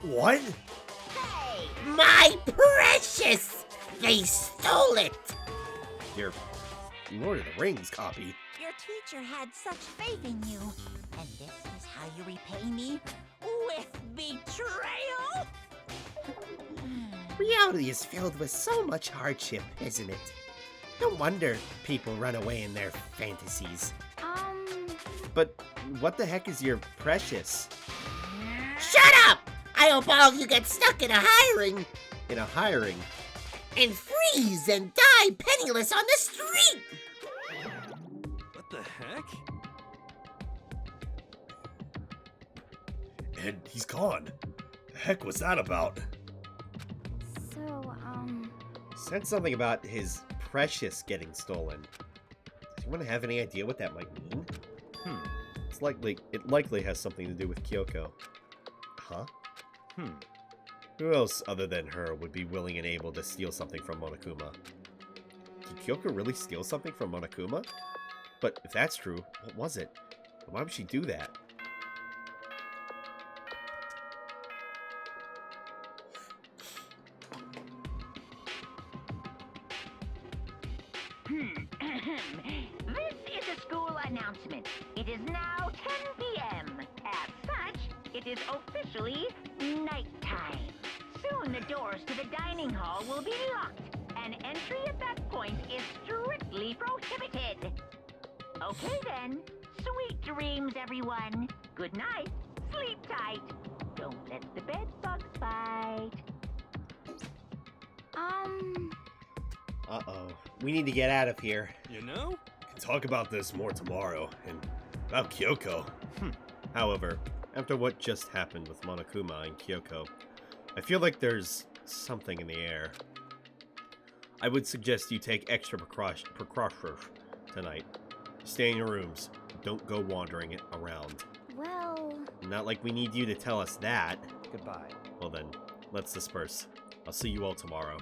What? Hey, My precious! They stole it! Your Lord of the Rings copy. Your teacher had such faith in you. And this is how you repay me? with betrayal? Reality is filled with so much hardship, isn't it? No wonder people run away in their fantasies. But what the heck is your precious? Shut up! I hope all of you get stuck in a hiring In a hiring? and free freeze and die penniless on the street! What the heck? And he's gone. The heck was that about? So, Said something about his precious getting stolen. Does anyone have any idea what that might mean? It likely has something to do with Kyoko. Huh? Who else other than her would be willing and able to steal something from Monokuma? Did Kyoko really steal something from Monokuma? But if that's true, what was it? And why would she do that? This is a school announcement. It is now 10 p.m. As such, it is officially nighttime. Soon the doors to the dining hall will be locked, and entry at that point is strictly prohibited. Okay then. Sweet dreams, everyone. Good night. Sleep tight. Don't let the bed bugs bite. Uh-oh. We need to get out of here. You know? Can talk about this more tomorrow, and about Kyoko. However, after what just happened with Monokuma and Kyoko, I feel like there's something in the air. I would suggest you take extra precautions tonight. Stay in your rooms. Don't go wandering it around. well, Not like we need you to tell us that. Goodbye. Well then, let's disperse. I'll see you all tomorrow.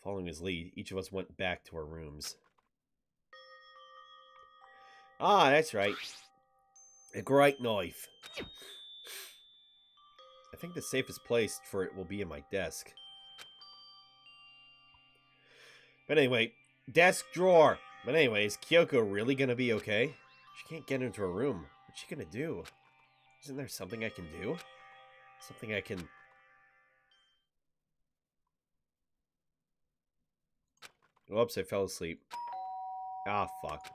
Following his lead, each of us went back to our rooms. Ah, that's right. A great knife. I think the safest place for it will be in my desk. But anyway, desk drawer. But anyways, Kyoko really gonna be okay? She can't get into her room. What's she gonna do? Isn't there something I can do? Something I can... Whoops, I fell asleep. Ah, fuck.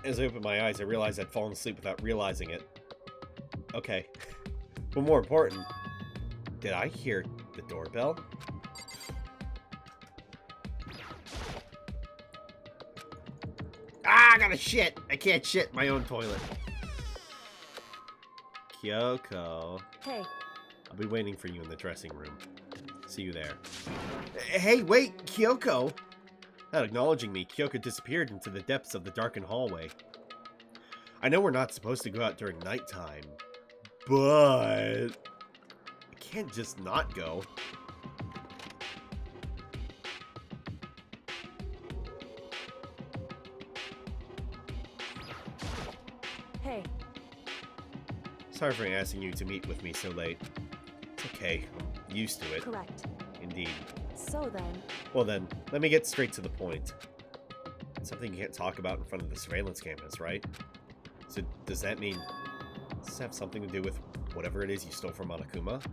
As I opened my eyes, I realized I'd fallen asleep without realizing it. Okay. But more important, did I hear the doorbell? Ah, I gotta shit! I can't shit in my own toilet. Kyoko. Hey, I'll be waiting for you in the dressing room. See you there. Hey, wait, Kyoko! Without acknowledging me, Kyoko disappeared into the depths of the darkened hallway. I know we're not supposed to go out during nighttime, but... I can't just not go. hey, Sorry for asking you to meet with me so late. It's okay. I'm used to it. correct. Indeed. So then, Well then, let me get straight to the point. It's something you can't talk about in front of the surveillance cameras, right? So does that mean... Does this have something to do with whatever it is you stole from Monokuma?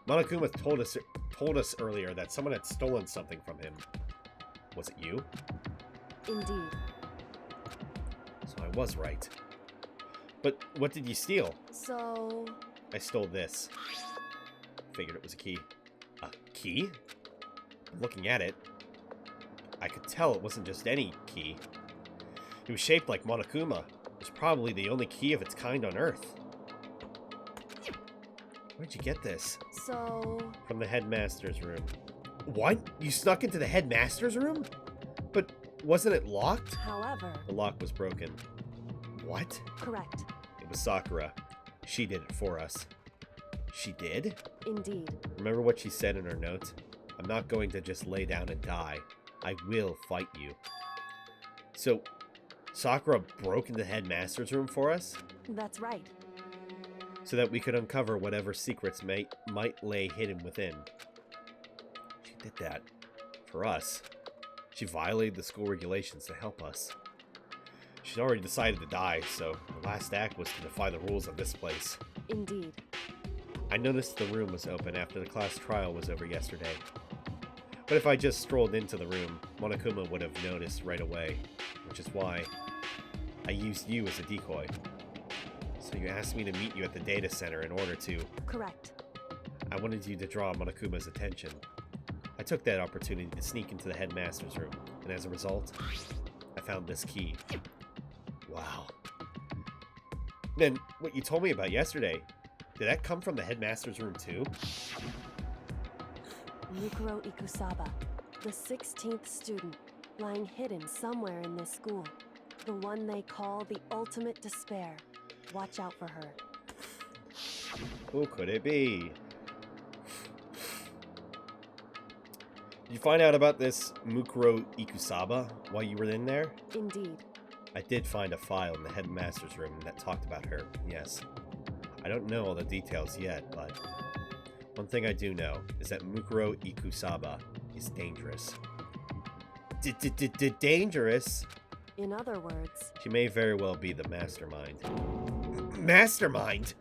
Monokuma told us earlier that someone had stolen something from him. Was it you? indeed. So I was right. But what did you steal? So, I stole this. Figured it was a key. A key? Looking at it, I could tell it wasn't just any key. It was shaped like Monokuma. It was probably the only key of its kind on Earth. Where'd you get this? so, From the headmaster's room. What? You snuck into the headmaster's room? But wasn't it locked? however, The lock was broken. What? correct. It was Sakura. She did it for us. She did? Indeed. Remember what she said in her note? I'm not going to just lay down and die. I will fight you. So, Sakura broke into the headmaster's room for us? That's right. So that we could uncover whatever secrets might lay hidden within. She did that. For us. She violated the school regulations to help us. She'd already decided to die, so her last act was to defy the rules of this place. Indeed. I noticed the room was open after the class trial was over yesterday. But if I just strolled into the room, Monokuma would have noticed right away, which is why I used you as a decoy. So you asked me to meet you at the data center in order to... Correct. I wanted you to draw Monokuma's attention. I took that opportunity to sneak into the headmaster's room, and as a result, I found this key. Wow. Then, what you told me about yesterday, did that come from the headmaster's room too? Mukuro Ikusaba, the 16th student, lying hidden somewhere in this school. The one they call the ultimate despair. Watch out for her. Who could it be? Did you find out about this Mukuro Ikusaba while you were in there? Indeed. I did find a file in the headmaster's room that talked about her, yes. I don't know all the details yet, but one thing I do know is that Mukuro Ikusaba is dangerous. Dangerous? In other words, She may very well be the mastermind. Mastermind?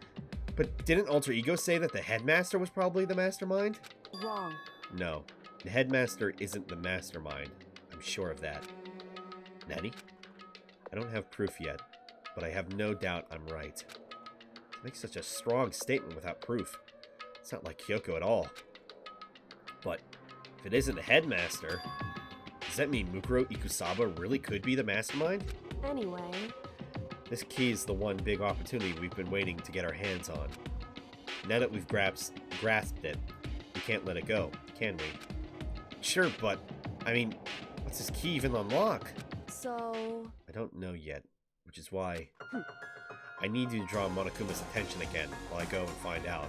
But didn't Alter Ego say that the headmaster was probably the mastermind? wrong. No, the headmaster isn't the mastermind. I'm sure of that. Nanny? I don't have proof yet, but I have no doubt I'm right. To make such a strong statement without proof, it's not like Kyoko at all. But if it isn't the headmaster, does that mean Mukuro Ikusaba really could be the mastermind? Anyway, This key is the one big opportunity we've been waiting to get our hands on. Now that we've grasped it, we can't let it go, can we? Sure, but, I mean, what's this key even unlock? so... I don't know yet, which is why I need you to draw Monokuma's attention again while I go and find out.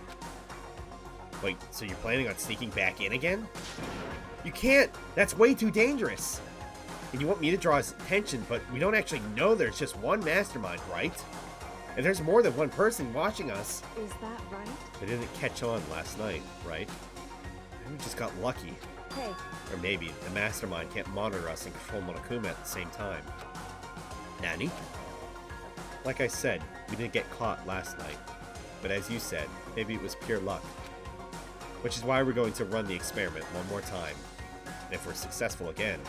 Wait, so you're planning on sneaking back in again? You can't! That's way too dangerous! And you want me to draw his attention, but we don't actually know there's just one mastermind, right? And there's more than one person watching us. Is that right? They didn't catch on last night, right? Maybe we just got lucky. Hey, Or maybe the mastermind can't monitor us and control Monokuma at the same time. Nani? Like I said, we didn't get caught last night. But as you said, maybe it was pure luck. Which is why we're going to run the experiment one more time. And if we're successful again,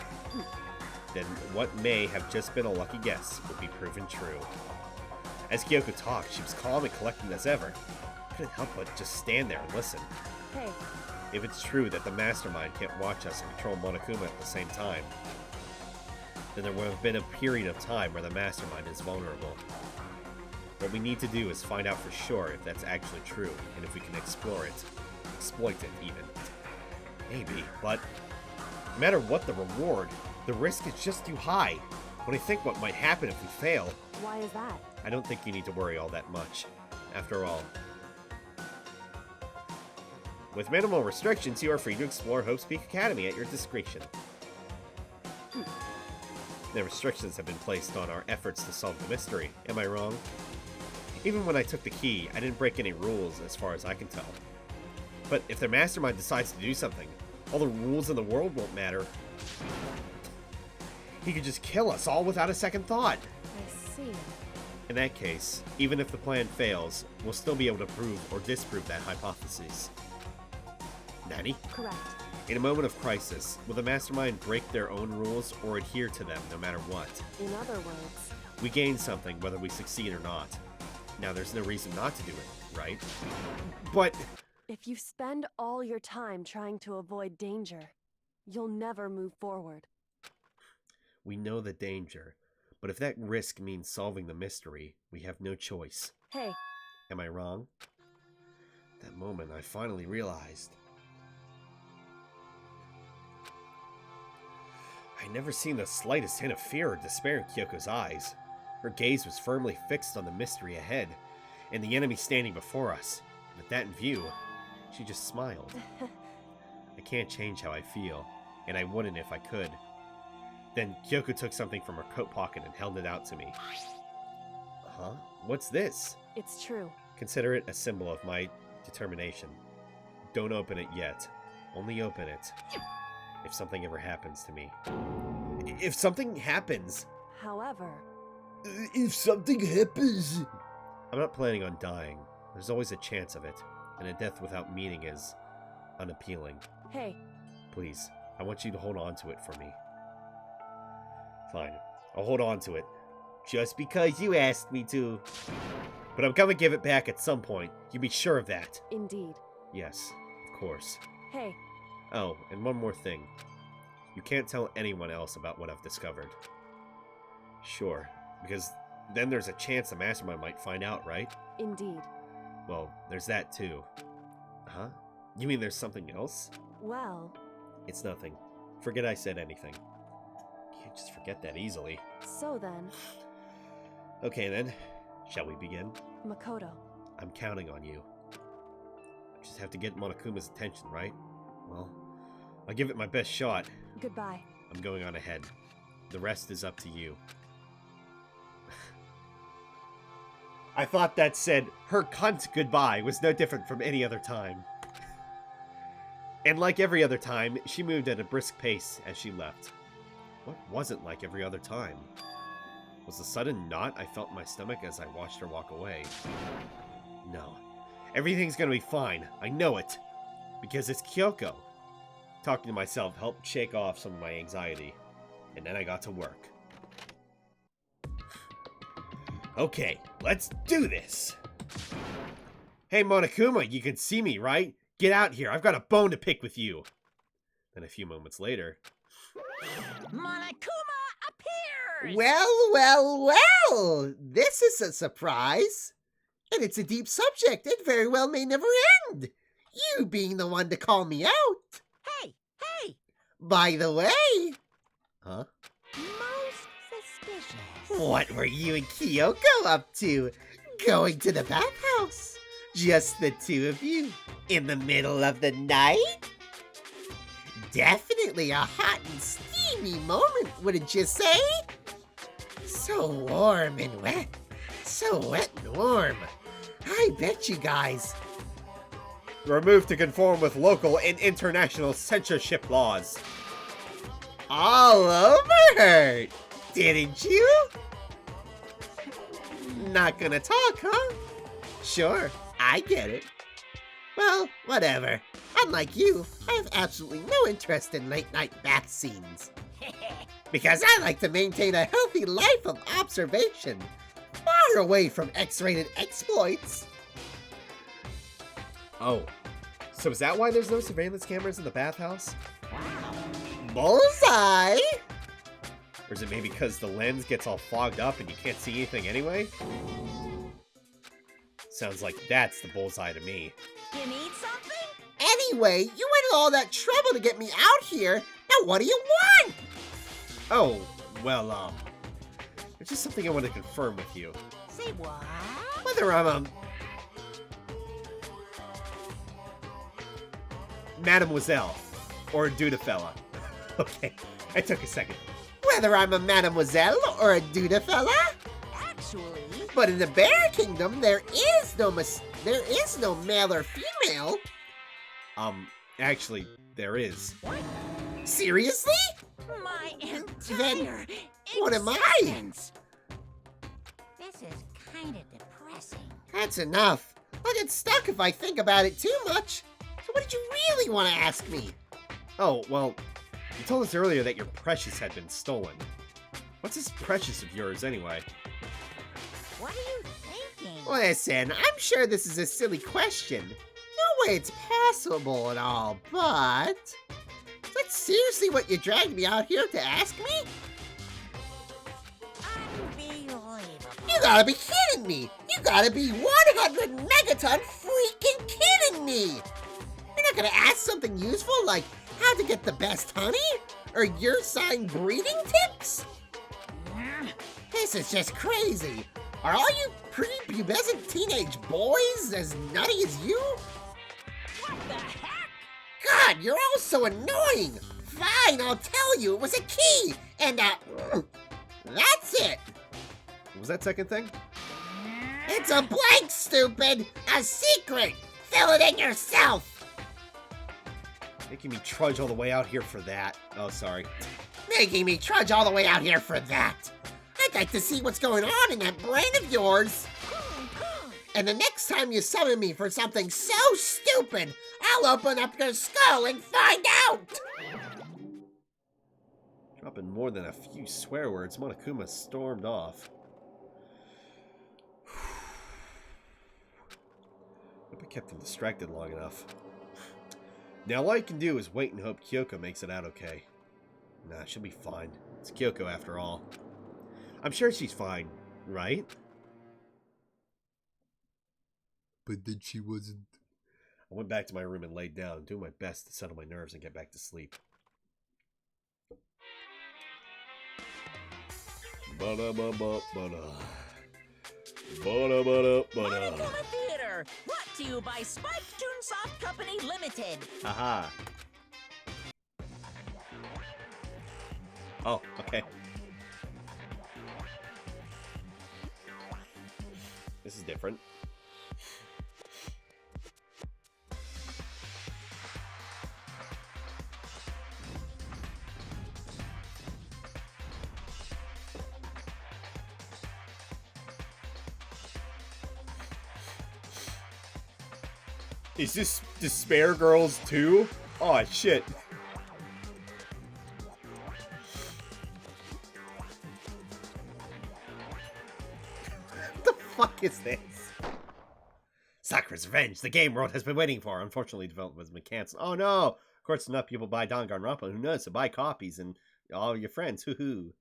then what may have just been a lucky guess will be proven true. As Kyoko talked, she was calm and collected as ever. I couldn't help but just stand there and listen. hey, If it's true that the mastermind can't watch us and control Monokuma at the same time, then there will have been a period of time where the mastermind is vulnerable. What we need to do is find out for sure if that's actually true, and if we can explore it. Exploit it, even. Maybe, but no matter what the reward, the risk is just too high. When I think what might happen if we fail, why is that? I don't think you need to worry all that much. After all, with minimal restrictions, you are free to explore Hope's Peak Academy at your discretion. The restrictions have been placed on our efforts to solve the mystery. Am I wrong? Even when I took the key, I didn't break any rules as far as I can tell. But if the mastermind decides to do something, all the rules in the world won't matter. He could just kill us all without a second thought. I see. In that case, even if the plan fails, we'll still be able to prove or disprove that hypothesis. Nani? Correct. In a moment of crisis, will the mastermind break their own rules or adhere to them no matter what? In other words, We gain something whether we succeed or not. Now there's no reason not to do it, right? But if you spend all your time trying to avoid danger, you'll never move forward. we know the danger. But if that risk means solving the mystery, we have no choice. Hey, Am I wrong? At that moment, I finally realized. I'd never seen the slightest hint of fear or despair in Kyoko's eyes. Her gaze was firmly fixed on the mystery ahead, and the enemy standing before us. With that in view, she just smiled. I can't change how I feel, and I wouldn't if I could. Then Kyoko took something from her coat pocket and held it out to me. Huh? What's this? it's true. Consider it a symbol of my determination. Don't open it yet. Only open it if something ever happens to me. If something happens! However, If something happens! I'm not planning on dying. There's always a chance of it, and a death without meaning is unappealing. hey, Please, I want you to hold on to it for me. Fine, I'll hold on to it. Just because you asked me to. But I'm gonna give it back at some point. You be sure of that. Indeed. Yes, of course. Hey, Oh, and one more thing. You can't tell anyone else about what I've discovered. Sure, because then there's a chance the mastermind might find out, right? indeed. Well, there's that too. Huh? You mean there's something else? Well, It's nothing. Forget I said anything. Can't just forget that easily. so then, Okay then, shall we begin? Makoto. I'm counting on you. I just have to get Monokuma's attention, right? Well, I'll give it my best shot. Goodbye. I'm going on ahead. The rest is up to you. I thought that said, her cunt goodbye was no different from any other time. And like every other time, she moved at a brisk pace as she left. What wasn't like every other time? Was the sudden knot I felt in my stomach as I watched her walk away? No. Everything's gonna be fine. I know it. Because it's Kyoko. Talking to myself helped shake off some of my anxiety. And then I got to work. Okay, let's do this! Hey Monokuma, you can see me, right? Get out here, I've got a bone to pick with you! Then a few moments later... Monokuma appears! Well! This is a surprise. And it's a deep subject and very well may never end. You being the one to call me out. Hey! By the way... Huh? Most suspicious. What were you and Kyoko up to? Going to the bathhouse? Just the two of you? In the middle of the night? Definitely a hot and steamy moment, wouldn't you say? So warm and wet. So wet and warm. I bet you guys. Removed to conform with local and international censorship laws. All over her, didn't you? Not gonna talk, huh? Sure, I get it. Well, whatever. Unlike you, I have absolutely no interest in late-night bath scenes. Because I like to maintain a healthy life of observation, far away from X-rated exploits. Oh, so is that why there's no surveillance cameras in the bathhouse? Bullseye! Or is it maybe because the lens gets all fogged up and you can't see anything anyway? Sounds like that's the bullseye to me. You need something? Anyway, you went all that trouble to get me out here. Now what do you want? Oh, well, it's just something I want to confirm with you. Say what? Whether I'm a Mademoiselle, or a duda fella. Okay, I took a second. Whether I'm a mademoiselle or a duda fella? Actually, But in the Bear Kingdom, there is no male or female. Actually, there is. Seriously? my entire what am I? existence. This is kind of depressing. That's enough. I'll get stuck if I think about it too much. So what did you really want to ask me? Oh, well, you told us earlier that your precious had been stolen. What's this precious of yours, anyway? What are you thinking? Listen, I'm sure this is a silly question. No way it's possible at all, but... Is that seriously what you dragged me out here to ask me? Unbelievable. You gotta be kidding me! You gotta be 100 megaton freaking kidding me! You're not gonna ask something useful like how to get the best honey? Or your sign breeding tips? This is just crazy. Are all you prepubescent teenage boys as nutty as you? What the heck? God, you're all so annoying! Fine, I'll tell you, it was a key! And, that's it! What was that second thing? It's a blank, stupid! A secret! Fill it in yourself! Making me trudge all the way out here for that. Oh, sorry. Making me trudge all the way out here for that! I'd like to see what's going on in that brain of yours! And the next time you summon me for something so stupid, I'll open up your skull and find out! Dropping more than a few swear words, Monokuma stormed off. Hope I kept him distracted long enough. Now all I can do is wait and hope Kyoko makes it out okay. Nah, she'll be fine. It's Kyoko after all. I'm sure she's fine, right? But then she wasn't. I went back to my room and laid down, doing my best to settle my nerves and get back to sleep. Welcome to Theater, brought to you by Spike Toonsoft Company Limited. Haha. Oh, okay. This is different. Is this Despair Girls 2? Oh shit. What the fuck is this? Sakura's Revenge, the game world has been waiting for. Unfortunately, development has been canceled. Oh no! Of course, enough people buy Danganronpa. Who knows? So buy copies and all your friends. Hoo hoo.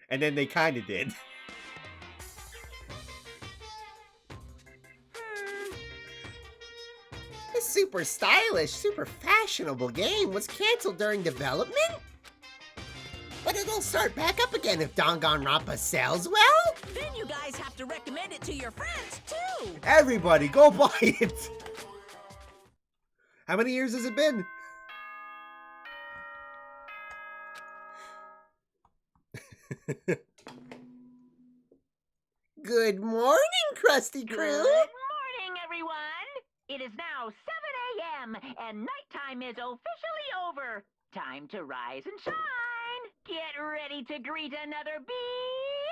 And then they kind of did. This super stylish, super fashionable game was canceled during development? But it'll start back up again if Danganronpa sells well? Then you guys have to recommend it to your friends, too. Everybody, go buy it! How many years has it been? Good morning, Krusty Crew! Good morning, everyone! It is now 7 a.m. and nighttime is officially over. Time to rise and shine. Get ready to greet another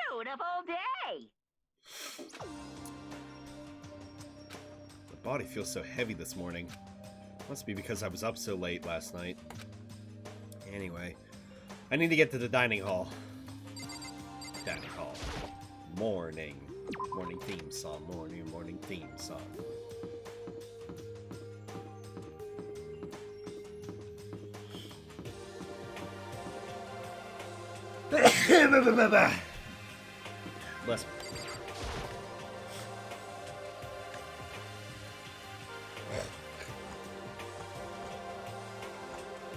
beautiful day. My body feels so heavy this morning. Must be because I was up so late last night. Anyway, I need to get to the dining hall. Dining hall. Morning. Morning theme song. Morning theme song. Bless me.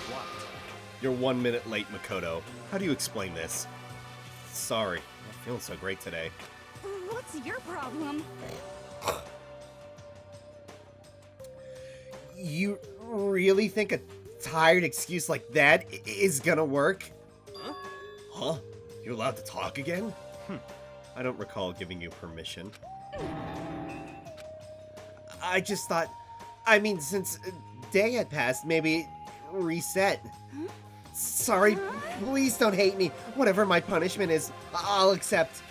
What? You're 1 minute late, Makoto. How do you explain this? Sorry, I'm not feeling so great today. What's your problem? You really think a tired excuse like that is gonna work? Huh? You allowed to talk again? I don't recall giving you permission. I just thought, I mean, since a day had passed, maybe reset. Sorry, please don't hate me. Whatever my punishment is, I'll accept.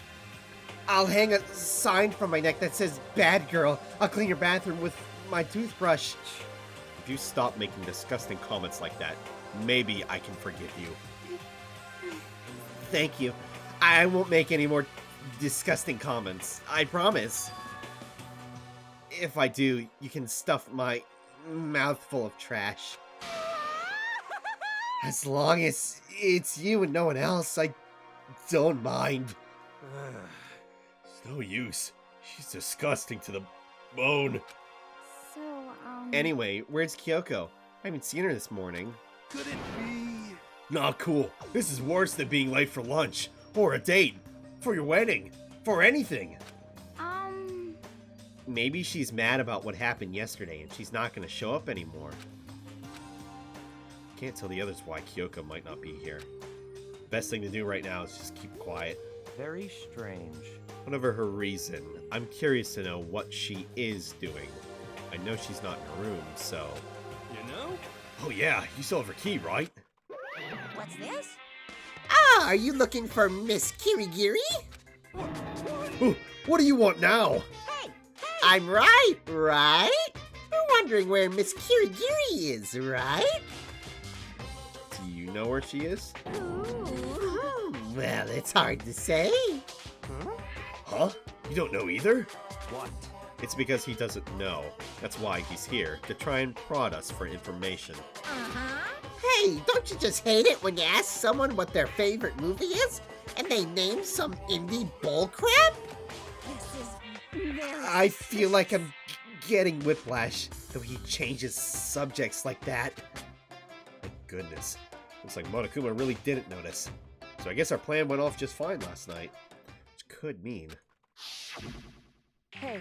I'll hang a sign from my neck that says, "Bad girl." I'll clean your bathroom with my toothbrush. If you stop making disgusting comments like that, maybe I can forgive you. Thank you. I won't make any more disgusting comments. I promise. If I do, you can stuff my mouth full of trash. As long as it's you and no one else, I don't mind. It's no use. She's disgusting to the bone. So, Anyway, where's Kyoko? I haven't seen her this morning. Could it be? Nah, cool. This is worse than being late for lunch, or a date, for your wedding, for anything. Maybe she's mad about what happened yesterday and she's not going to show up anymore. Can't tell the others why Kyoko might not be here. Best thing to do right now is just keep quiet. Very strange. Whatever her reason, I'm curious to know what she is doing. I know she's not in her room, so... You know? Oh yeah, you still have her key, right? What's this? Ah, are you looking for Miss Kirigiri? What do you want now? Hey! I'm right? You're wondering where Miss Kirigiri is, right? Do you know where she is? Well, it's hard to say. Huh? You don't know either? What? It's because he doesn't know. That's why he's here, to try and prod us for information. Hey, don't you just hate it when you ask someone what their favorite movie is, and they name some indie bullcrap? This is very I feel like I'm getting whiplash, though he changes subjects like that. My goodness. Looks like Monokuma really didn't notice. So I guess our plan went off just fine last night. Which could mean... Hey,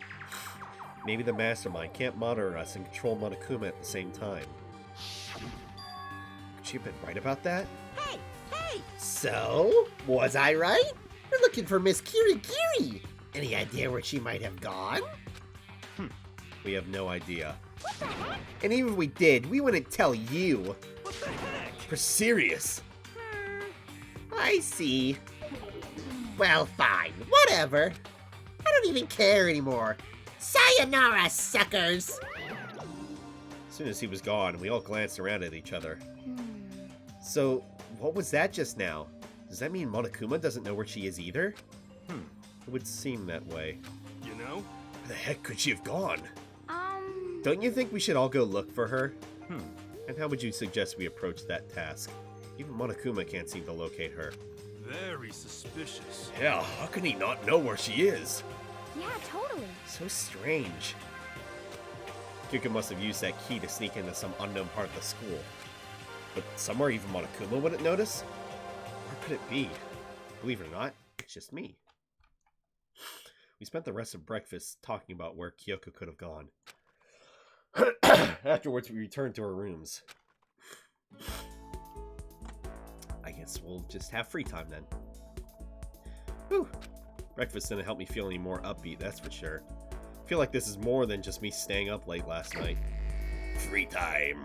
maybe the mastermind can't monitor us and control Monokuma at the same time. Could she have been right about that? Hey, hey! So, was I right? We're looking for Miss Kirigiri. Any idea where she might have gone? We have no idea. And even if we did, we wouldn't tell you. What the heck? For serious. I see. Well, fine. Whatever. I don't even care anymore. Sayonara, suckers! As soon as he was gone, we all glanced around at each other. So, what was that just now? Does that mean Monokuma doesn't know where she is either? It would seem that way. You know? Where the heck could she have gone? Don't you think we should all go look for her? And how would you suggest we approach that task? Even Monokuma can't seem to locate her. Very suspicious. Yeah, how can he not know where she is? Yeah, totally. So strange. Kyuka must have used that key to sneak into some unknown part of the school. But somewhere even Monokuma wouldn't notice? Where could it be? Believe it or not, it's just me. We spent the rest of breakfast talking about where Kyoko could have gone. Afterwards, we returned to our rooms. I guess we'll just have free time then. Whew. Breakfast didn't help me feel any more upbeat, that's for sure. I feel like this is more than just me staying up late last night. Free time.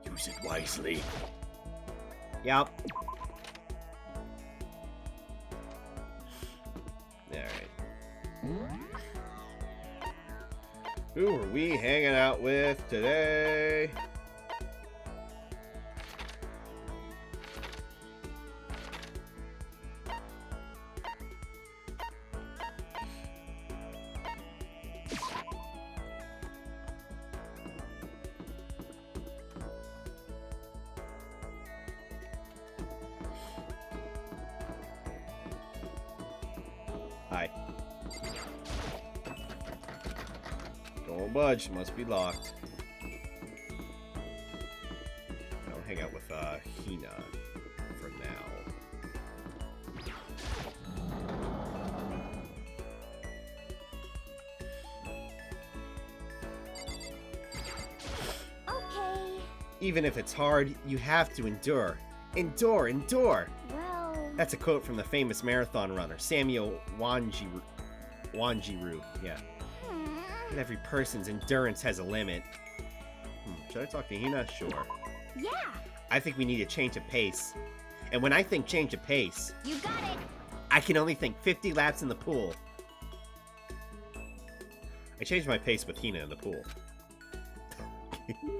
Use it wisely. Yup. Alright. Who are we hanging out with today? Hi. Don't budge, must be locked. I'll hang out with Hina for now. Okay. Even if it's hard, you have to endure. Endure, endure! Well, That's a quote from the famous marathon runner, Samuel Wanjiru. Yeah. And every person's endurance has a limit. Should I talk to Hina? Sure. yeah. I think we need a change of pace. And when I think change of pace, You got it. I can only think 50 laps in the pool. I changed my pace with Hina in the pool. Hina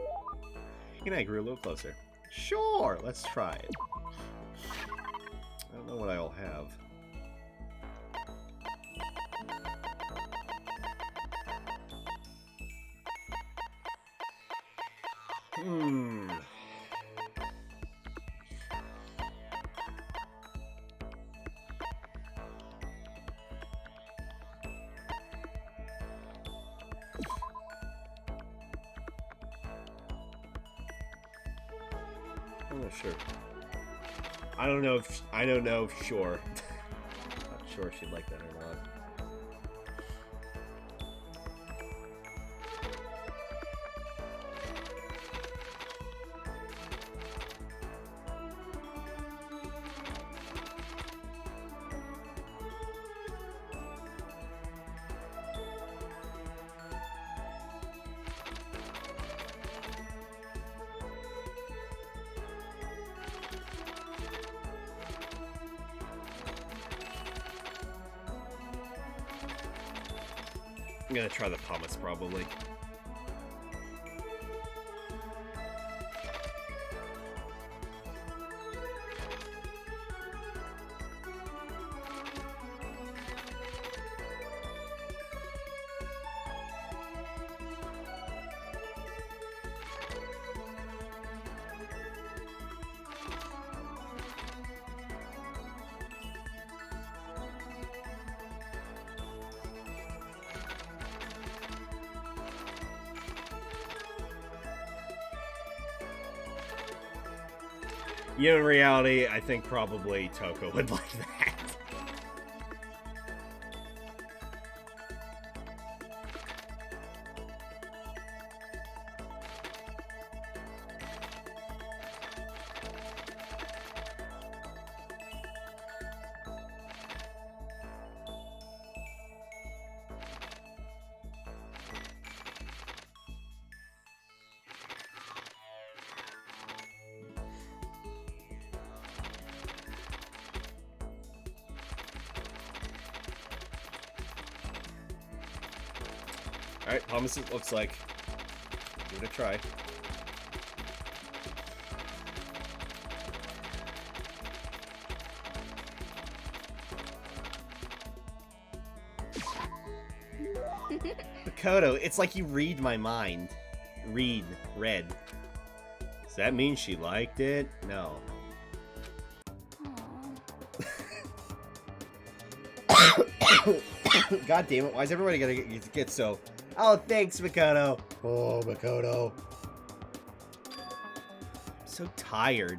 and I grew a little closer. Sure, let's try it. I don't know what I'll have. I'm not sure. I don't know if sure. Not sure if she'd like that or not. I'm gonna try the pumice probably. You know, in reality, I think probably Toko would like that. Alright, Thomas, it looks like. Give it a try. Makoto, it's like you read my mind. Read. Does that mean she liked it? No. God damn it, why is everybody gonna get so... Oh, thanks, Makoto. Oh, Makoto. I'm so tired.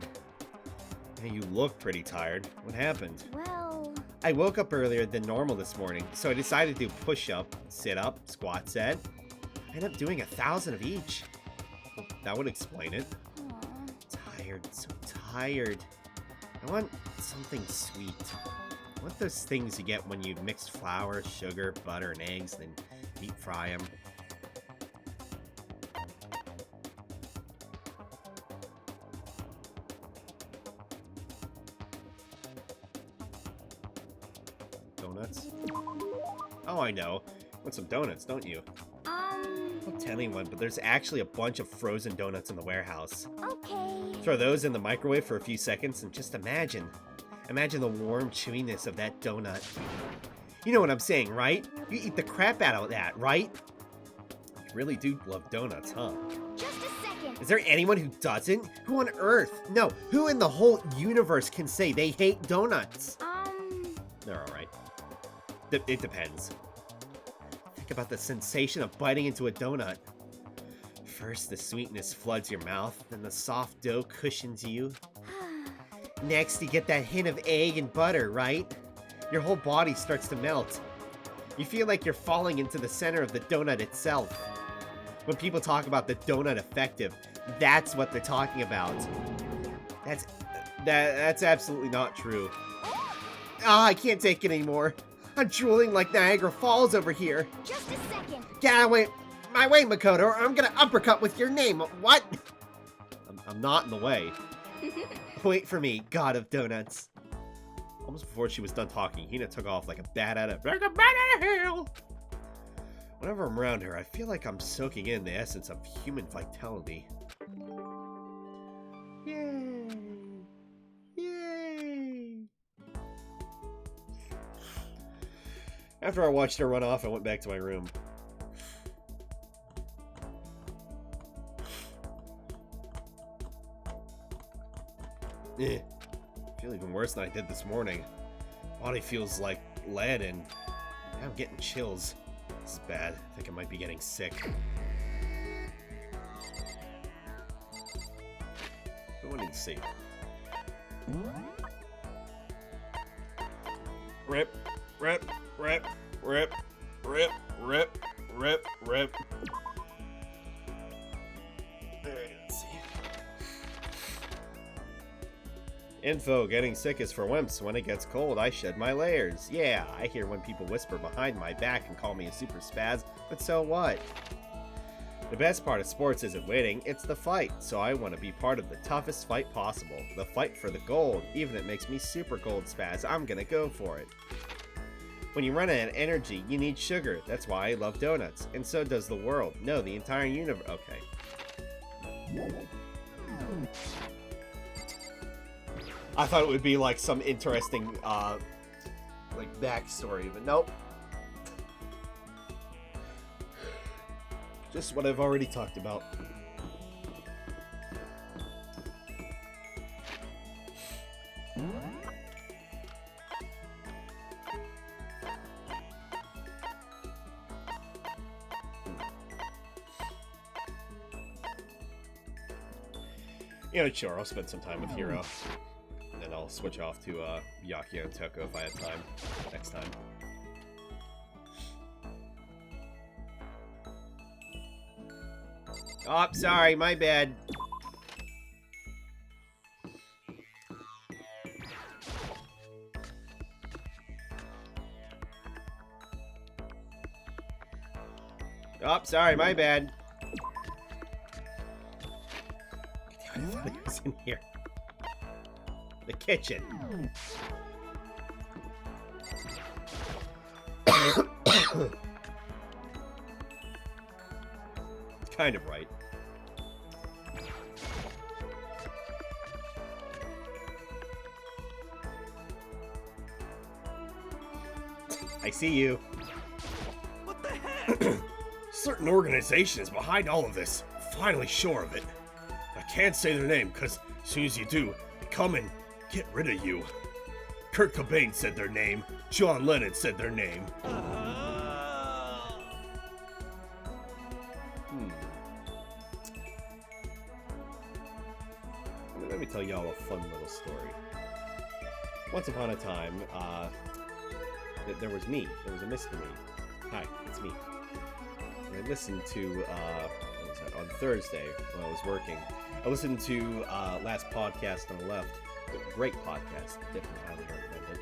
Hey, you look pretty tired. What happened? Well... I woke up earlier than normal this morning, so I decided to do push-up, sit-up, squat set. I ended up doing 1,000 of each. Well, that would explain it. Tired, so tired. I want something sweet. I want those things you get when you mix flour, sugar, butter, and eggs, then deep fry them. Donuts? Oh, I know. Want some donuts, don't you? Don't tell anyone, but there's actually a bunch of frozen donuts in the warehouse. Okay. Throw those in the microwave for a few seconds and just imagine. Imagine the warm chewiness of that donut. You know what I'm saying, right? You eat the crap out of that, right? You really do love donuts, huh? Just a second. Is there anyone who doesn't? Who on earth? No, who in the whole universe can say they hate donuts? They're alright. It depends. Think about the sensation of biting into a donut. First, the sweetness floods your mouth, then the soft dough cushions you. Next, you get that hint of egg and butter, right? Your whole body starts to melt. You feel like you're falling into the center of the donut itself. When people talk about the donut effective, that's what they're talking about. That's absolutely not true. Ah, I can't take it anymore. I'm drooling like Niagara Falls over here. Just a second. Get out of my way, Makoto, or I'm gonna uppercut with your name. What? I'm not in the way. Wait for me, god of donuts. Almost before she was done talking, Hina took off like a bat out of hell. Whenever I'm around her, I feel like I'm soaking in the essence of human vitality. Yay! Yay! After I watched her run off, I went back to my room. I feel even worse than I did this morning. Body feels like lead and now I'm getting chills. This is bad. I think I might be getting sick. What do I need to see? Rip, rip, rip, rip, rip, rip, rip, rip. Alright, let's see. Info, getting sick is for wimps. When it gets cold, I shed my layers. Yeah, I hear when people whisper behind my back and call me a super spaz, but so what? The best part of sports isn't waiting, it's the fight, so I want to be part of the toughest fight possible. The fight for the gold. Even if it makes me super gold spaz, I'm gonna go for it. When you run out of energy, you need sugar. That's why I love donuts. And so does the world. No, the entire universe. Okay. I thought it would be like some interesting, like backstory, but nope. Just what I've already talked about. You know, sure, I'll spend some time with Hiro. And then I'll switch off to Byakuya and Toko if I have time next time. Oh, sorry, my bad. Oh, sorry, my bad. I thought he was in here. The kitchen. Kind of right. I see you. What the heck? Certain organization is behind all of this. Finally sure of it. I can't say their name, because as soon as you do, they come and get rid of you. Kurt Cobain said their name. John Lennon said their name. Let me tell y'all a fun little story. Once upon a time, there was me. There was a Mr. Me. Hi, it's me. And I listened to, what was that, on Thursday when I was working. I listened to last podcast on the left. Great podcast. Definitely highly recommend it.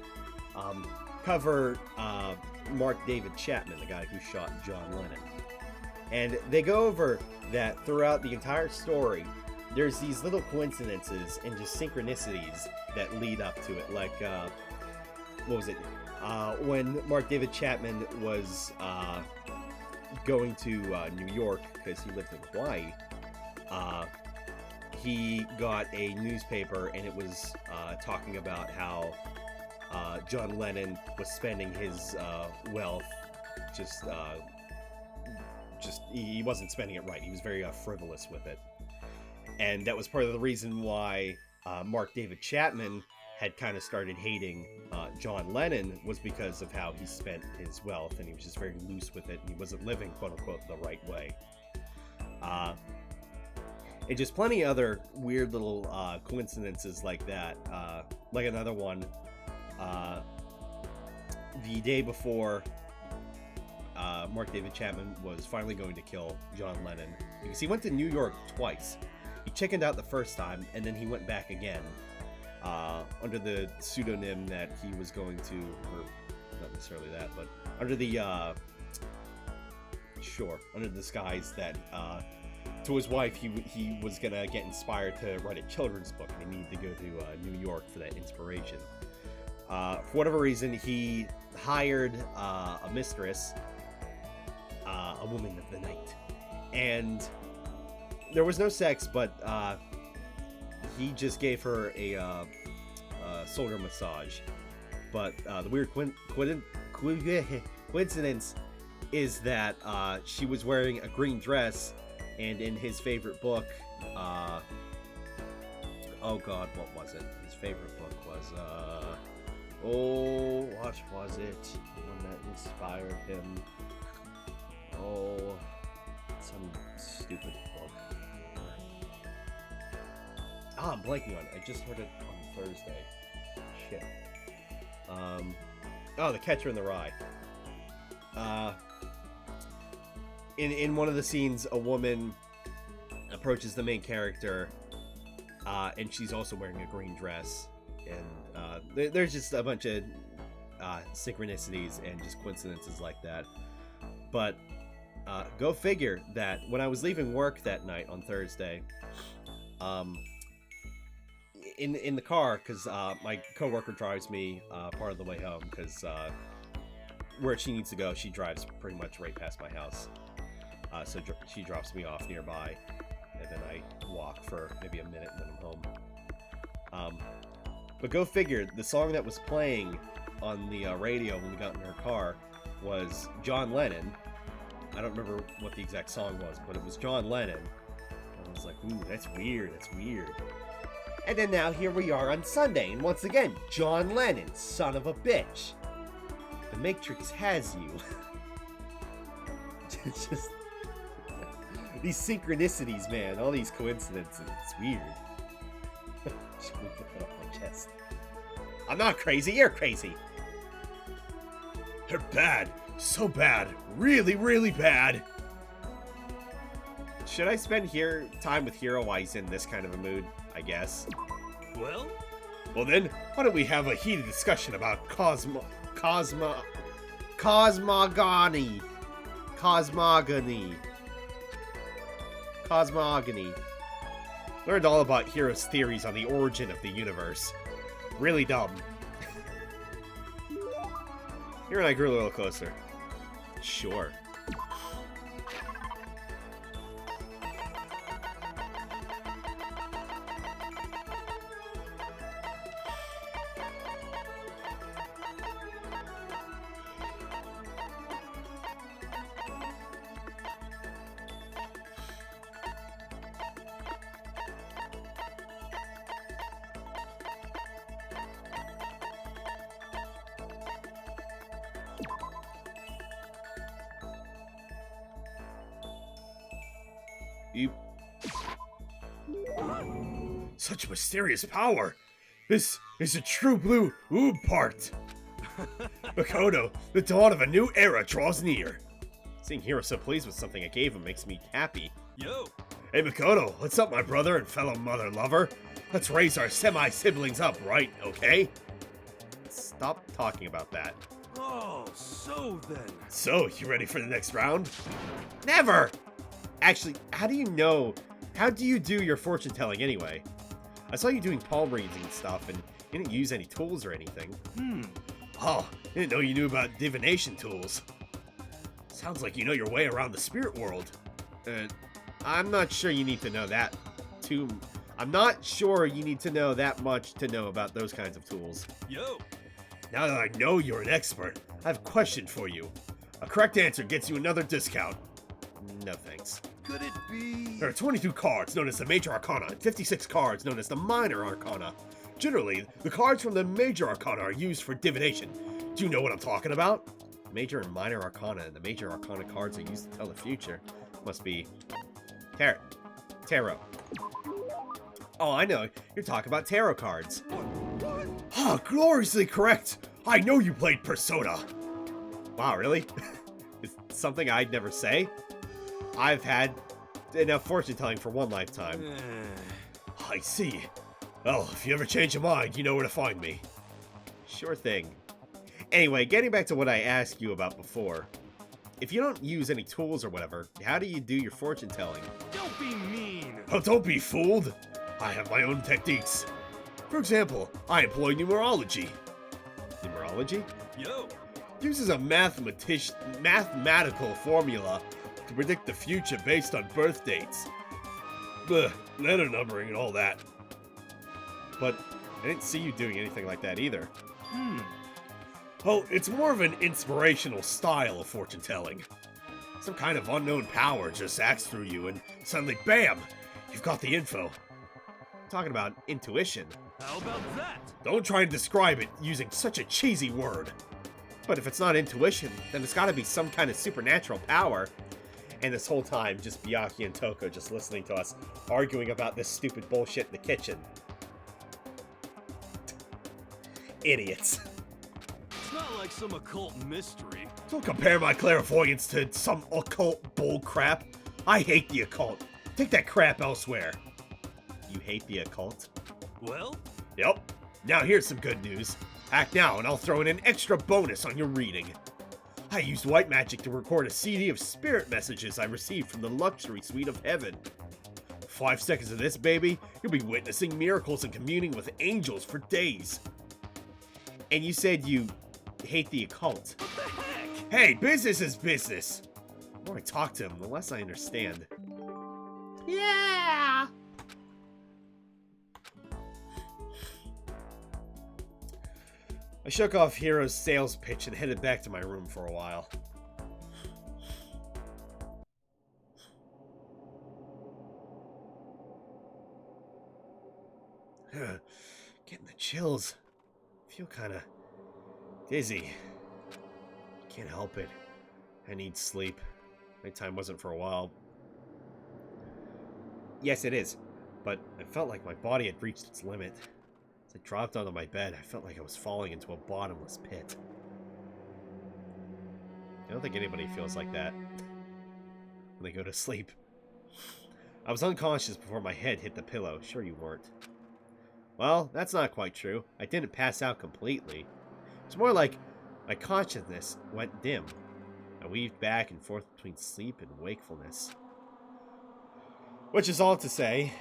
Cover Mark David Chapman, the guy who shot John Lennon. And they go over that throughout the entire story, there's these little coincidences and just synchronicities that lead up to it. Like, what was it? When Mark David Chapman was going to New York because he lived in Hawaii, he got a newspaper and it was talking about how John Lennon was spending his wealth just he wasn't spending it right. He was very frivolous with it. And that was part of the reason why Mark David Chapman had kind of started hating John Lennon, was because of how he spent his wealth, and he was just very loose with it, and he wasn't living, quote-unquote, the right way. And just plenty of other weird little coincidences like that. Like another one, the day before Mark David Chapman was finally going to kill John Lennon, because he went to New York twice. He chickened out the first time, and then he went back again, under the pseudonym that he was going to, or not necessarily that, but under the, under the disguise that, to his wife, he was gonna get inspired to write a children's book, and he needed to go to New York for that inspiration. For whatever reason, he hired a mistress, a woman of the night, and there was no sex, but he just gave her a shoulder massage. But the weird coincidence is that she was wearing a green dress, and in his favorite book, oh god, what was it? His favorite book was, what was it? The one that inspired him. Oh, some stupid book. I'm blanking on it. I just heard it on Thursday. Shit. Oh, The Catcher in the Rye. In one of the scenes, a woman approaches the main character, and she's also wearing a green dress. And there's just a bunch of synchronicities and just coincidences like that. But go figure that when I was leaving work that night on Thursday, in the car, because my coworker drives me part of the way home, because where she needs to go, she drives pretty much right past my house. So she drops me off nearby, and then I walk for maybe a minute, and then I'm home. But go figure, the song that was playing on the radio when we got in her car was John Lennon. I don't remember what the exact song was, but it was John Lennon. And I was like, ooh, that's weird, that's weird. And then now here we are on Sunday, and once again, John Lennon, son of a bitch. The Matrix has you. It's just these synchronicities, man, all these coincidences, it's weird. Should we put that up my chest? I'm not crazy, you're crazy. They're bad. So bad. Really, really bad. Should I spend time with Hiro while he's in this kind of a mood? I guess. Well then, why don't we have a heated discussion about Cosmogony. Learned all about Hiro's theories on the origin of the universe. Really dumb. Hiro and I grew a little closer. Sure. such mysterious power? This is a true blue oob part. Makoto, the dawn of a new era draws near. Seeing Hiro so pleased with something I gave him makes me happy. Yo! Hey Makoto, what's up my brother and fellow mother lover? Let's raise our semi-siblings up, right, okay? Stop talking about that. Oh, so then. So, you ready for the next round? Never! Actually, how do you know? How do you do your fortune telling anyway? I saw you doing palm readings and stuff, and you didn't use any tools or anything. Oh, didn't know you knew about divination tools. Sounds like you know your way around the spirit world. I'm not sure you need to know that I'm not sure you need to know that much to know about those kinds of tools. Yo! Now that I know you're an expert, I have a question for you. A correct answer gets you another discount. No thanks. Could it be? There are 22 cards known as the Major Arcana and 56 cards known as the Minor Arcana. Generally, the cards from the Major Arcana are used for divination. Do you know what I'm talking about? Major and Minor Arcana, and the Major Arcana cards are used to tell the future. Must be... Tarot. Oh, I know. You're talking about tarot cards. Ah, gloriously correct! I know you played Persona! Wow, really? It's something I'd never say. I've had enough fortune telling for one lifetime. I see. Well, if you ever change your mind, you know where to find me. Sure thing. Anyway, getting back to what I asked you about before. If you don't use any tools or whatever, how do you do your fortune telling? Don't be mean! Oh, don't be fooled! I have my own techniques. For example, I employ numerology. Numerology? Yo! Uses a mathematical formula to predict the future based on birth dates. Letter numbering and all that. But I didn't see you doing anything like that either. Oh, it's more of an inspirational style of fortune telling. Some kind of unknown power just acts through you and suddenly, bam! You've got the info. I'm talking about intuition. How about that? Don't try and describe it using such a cheesy word. But if it's not intuition, then it's gotta be some kind of supernatural power. And this whole time, just Byakuya and Toko just listening to us arguing about this stupid bullshit in the kitchen. Idiots. It's not like some occult mystery. Don't compare my clairvoyance to some occult bullcrap. I hate the occult. Take that crap elsewhere. You hate the occult? Well? Yep. Now here's some good news. Act now and I'll throw in an extra bonus on your reading. I used white magic to record a CD of spirit messages I received from the luxury suite of heaven. 5 seconds of this, baby, you'll be witnessing miracles and communing with angels for days. And you said you hate the occult. What the heck? Hey, business is business. The more I talk to him, the less I understand. Yeah! I shook off Hiro's sales pitch and headed back to my room for a while. Getting the chills. Feel kinda dizzy. Can't help it. I need sleep. Nighttime wasn't for a while. Yes, it is. but I felt like my body had reached its limit. As I dropped onto my bed, I felt like I was falling into a bottomless pit. I don't think anybody feels like that when they go to sleep. I was unconscious before my head hit the pillow. Sure you weren't. Well, that's not quite true. I didn't pass out completely. It's more like my consciousness went dim. I weaved back and forth between sleep and wakefulness. Which is all to say,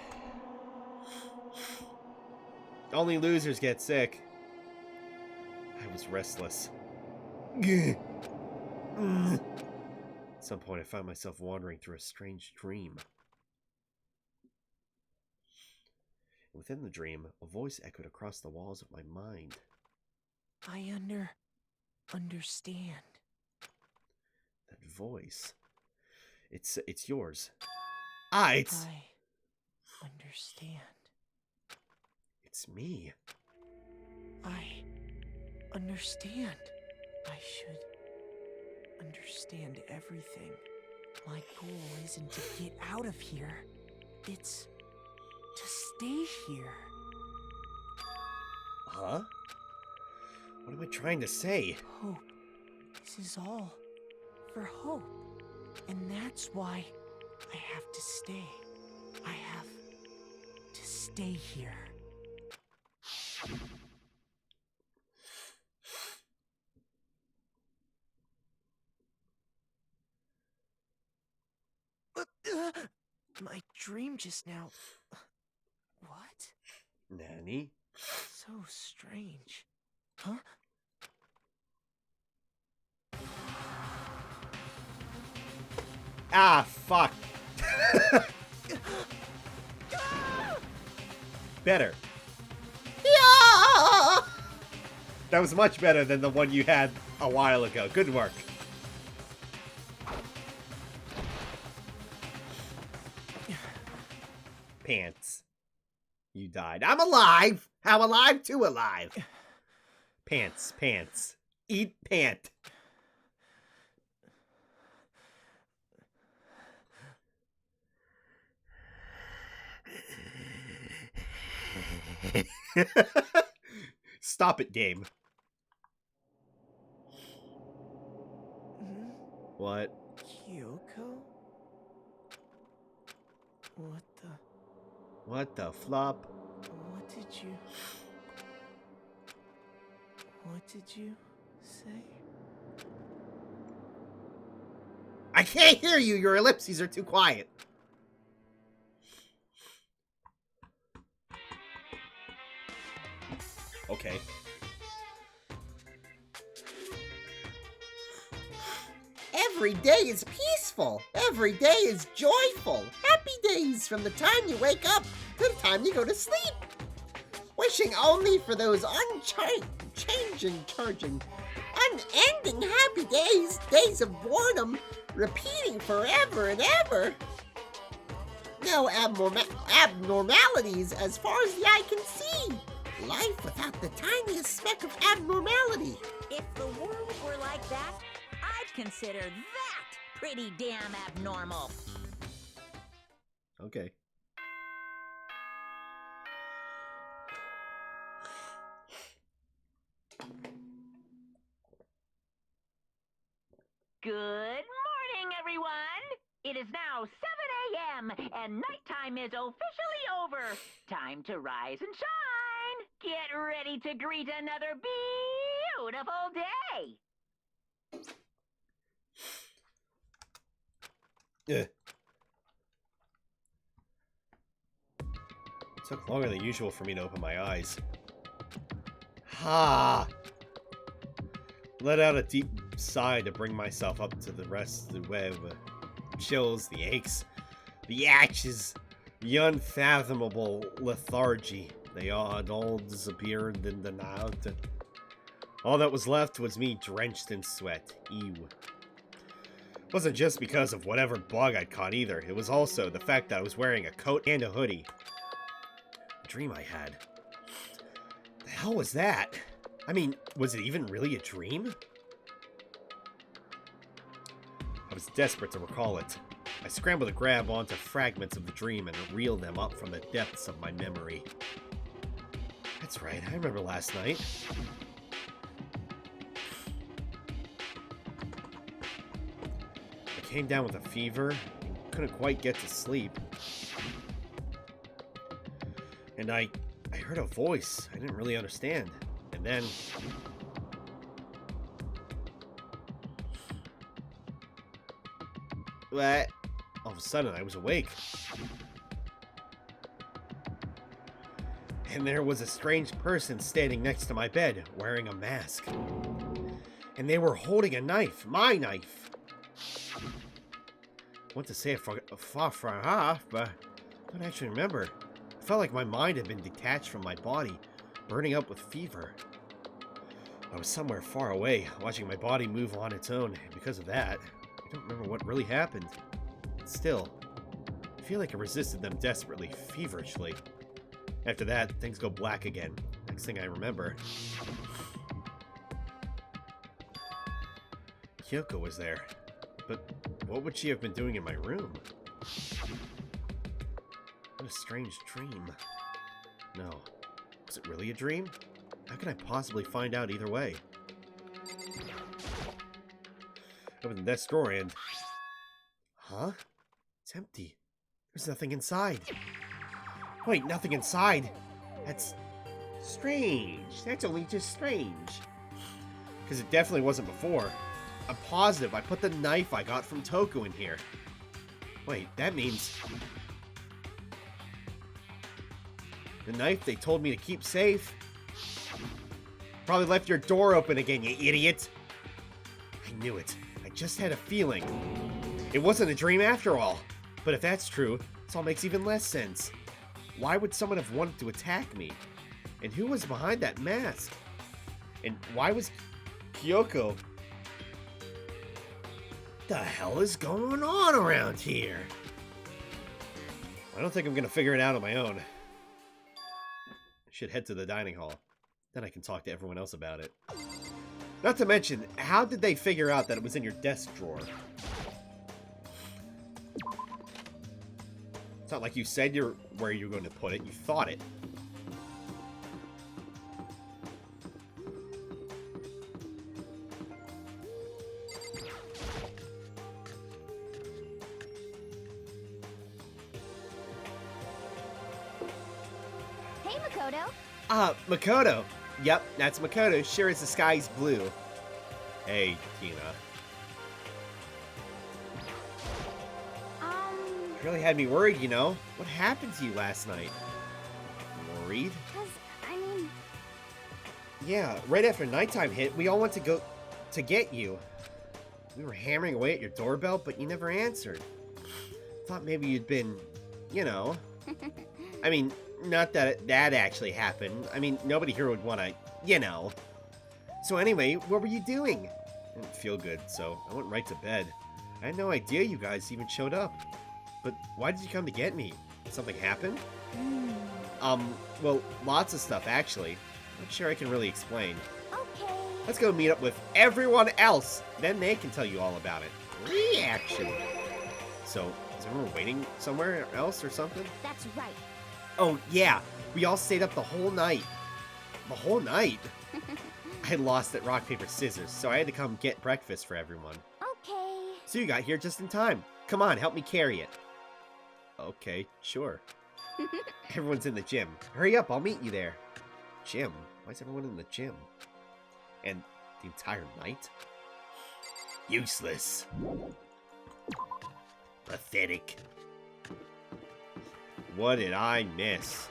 only losers get sick. I was restless. At some point, I found myself wandering through a strange dream. Within the dream, a voice echoed across the walls of my mind. I understand. That voice. It's yours. It's... I understand. It's me. I understand. I should understand everything. My goal isn't to get out of here. It's to stay here. Huh? What am I trying to say? Hope. This is all for hope. And that's why I have to stay. I have to stay here. My dream just now. What? Nanny? So strange. Huh? Ah, fuck. Better. Yeah! That was much better than the one you had a while ago. Good work. Pants. You died. I'm alive. How alive to alive. Pants, pants. Eat pant. Stop it, game. What? Kyoko? What the flop? What did you say? I can't hear you. Your ellipses are too quiet. Okay. Every day is peaceful. Every day is joyful. Happy days from the time you wake up to the time you go to sleep. Wishing only for those unending happy days, days of boredom, repeating forever and ever. No abnormalities as far as the eye can see. Life without the tiniest speck of abnormality. If the world were like that, I'd consider that pretty damn abnormal. Okay. Good morning, everyone! It is now 7 a.m. and nighttime is officially over. Time to rise and shine. Get ready to greet another beautiful day. It took longer than usual for me to open my eyes. Ha! Let out a deep sigh to bring myself up to the rest of the web. Chills, the aches, the ashes, the unfathomable lethargy. They all disappeared in the night. All that was left was me drenched in sweat. Ew. It wasn't just because of whatever bug I'd caught either. It was also the fact that I was wearing a coat and a hoodie. The dream I had. The hell was that? I mean, was it even really a dream? I was desperate to recall it. I scramble to grab onto fragments of the dream and reel them up from the depths of my memory. That's right, I remember last night. I came down with a fever and couldn't quite get to sleep. And I heard a voice I didn't really understand. And then... What? All of a sudden, I was awake. And there was a strange person standing next to my bed, wearing a mask. And they were holding a knife, my knife. I want to say it but I don't actually remember. I felt like my mind had been detached from my body, burning up with fever. I was somewhere far away, watching my body move on its own, and because of that, I don't remember what really happened. Still, I feel like I resisted them desperately, feverishly. After that, things go black again. Next thing I remember, Kyoko was there. But what would she have been doing in my room? What a strange dream. No. Was it really a dream? How could I possibly find out either way? I opened the desk drawer and... Huh? It's empty. There's nothing inside. Wait, nothing inside? That's... strange. That's only just strange. Because it definitely wasn't before. I'm positive I put the knife I got from Toku in here. Wait, that means... the knife they told me to keep safe? Probably left your door open again, you idiot! I knew it. I just had a feeling. It wasn't a dream after all. But if that's true, this all makes even less sense. Why would someone have wanted to attack me? And who was behind that mask? And why was Kyoko... the hell is going on around here? I don't think I'm gonna figure it out on my own. I should head to the dining hall. Then I can talk to everyone else about it. Not to mention, how did they figure out that it was in your desk drawer? It's not like you said where you were going to put it. You thought it. Hey, Makoto. Makoto. Yep, that's Makoto. Sure as the sky's blue. Hey, Tina. Really had me worried, you know. What happened to you last night? Worried? I mean... Yeah, right after nighttime hit, we all went to go to get you. We were hammering away at your doorbell, but you never answered. Thought maybe you'd been, you know. I mean, not that that actually happened. I mean, nobody here would want to, you know. So anyway, what were you doing? I didn't feel good, so I went right to bed. I had no idea you guys even showed up. But why did you come to get me? Did something happen? Well, lots of stuff, actually. Not sure I can really explain. Okay. Let's go meet up with everyone else. Then they can tell you all about it. Reaction. So, is everyone waiting somewhere else or something? That's right. Oh, yeah. We all stayed up the whole night. The whole night? I lost at rock, paper, scissors, so I had to come get breakfast for everyone. Okay. So you got here just in time. Come on, help me carry it. Okay, sure. Everyone's in the gym. Hurry up, I'll meet you there. Gym? Why is everyone in the gym? And the entire night? Useless. Pathetic. What did I miss?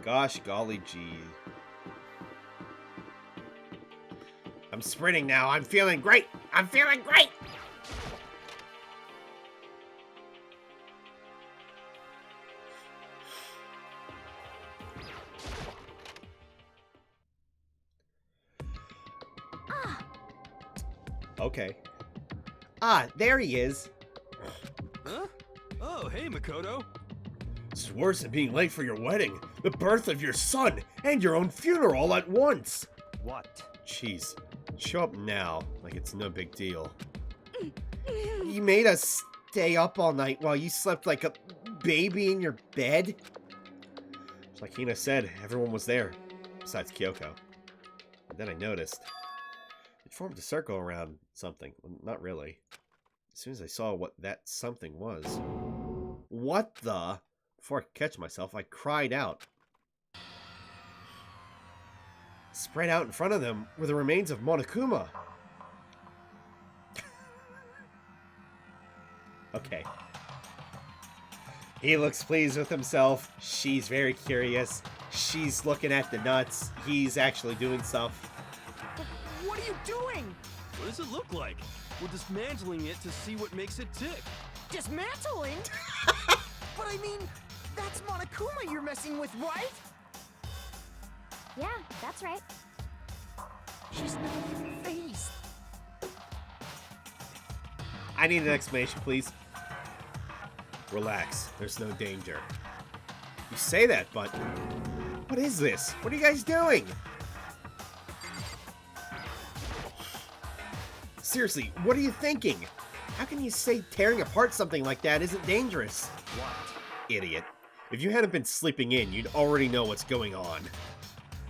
Gosh golly gee. I'm sprinting now. I'm feeling great. I'm feeling great. Okay. There he is. Huh? Oh, hey, Makoto. This is worse than being late for your wedding, the birth of your son, and your own funeral all at once. What? Jeez. Show up now, like it's no big deal. You made us stay up all night while you slept like a baby in your bed? Like Hina said, everyone was there, besides Kyoko. And then I noticed. It formed a circle around something. Well, not really. As soon as I saw what that something was. What the? Before I could catch myself, I cried out. Spread out in front of them were the remains of Monokuma. Okay. He looks pleased with himself. She's very curious. She's looking at the nuts. He's actually doing stuff. But what are you doing? What does it look like? We're dismantling it to see what makes it tick. Dismantling? But I mean, that's Monokuma you're messing with, right? Yeah, that's right. She's not phased. I need an explanation, please. Relax. There's no danger. You say that, but... What is this? What are you guys doing? Seriously, what are you thinking? How can you say tearing apart something like that isn't dangerous? What? Idiot. If you hadn't been sleeping in, you'd already know what's going on.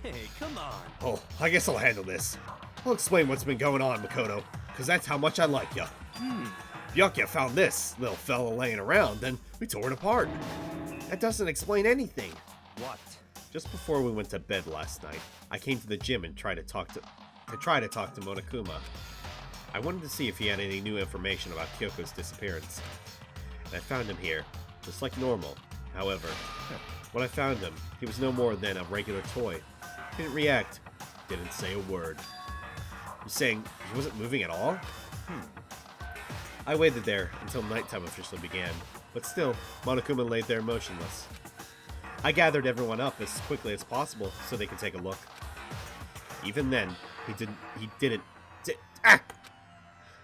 Hey, come on. Oh, I guess I'll handle this. I'll explain what's been going on, Makoto, because that's how much I like ya. Byakuya found this little fella laying around, then we tore it apart. That doesn't explain anything. What? Just before we went to bed last night, I came to the gym and tried to talk to Monokuma. I wanted to see if he had any new information about Kyoko's disappearance. And I found him here, just like normal. However, when I found him, he was no more than a regular toy. Didn't react, didn't say a word. You saying he wasn't moving at all? I waited there until nighttime officially began, but still, Monokuma laid there motionless. I gathered everyone up as quickly as possible so they could take a look. Even then, he didn't.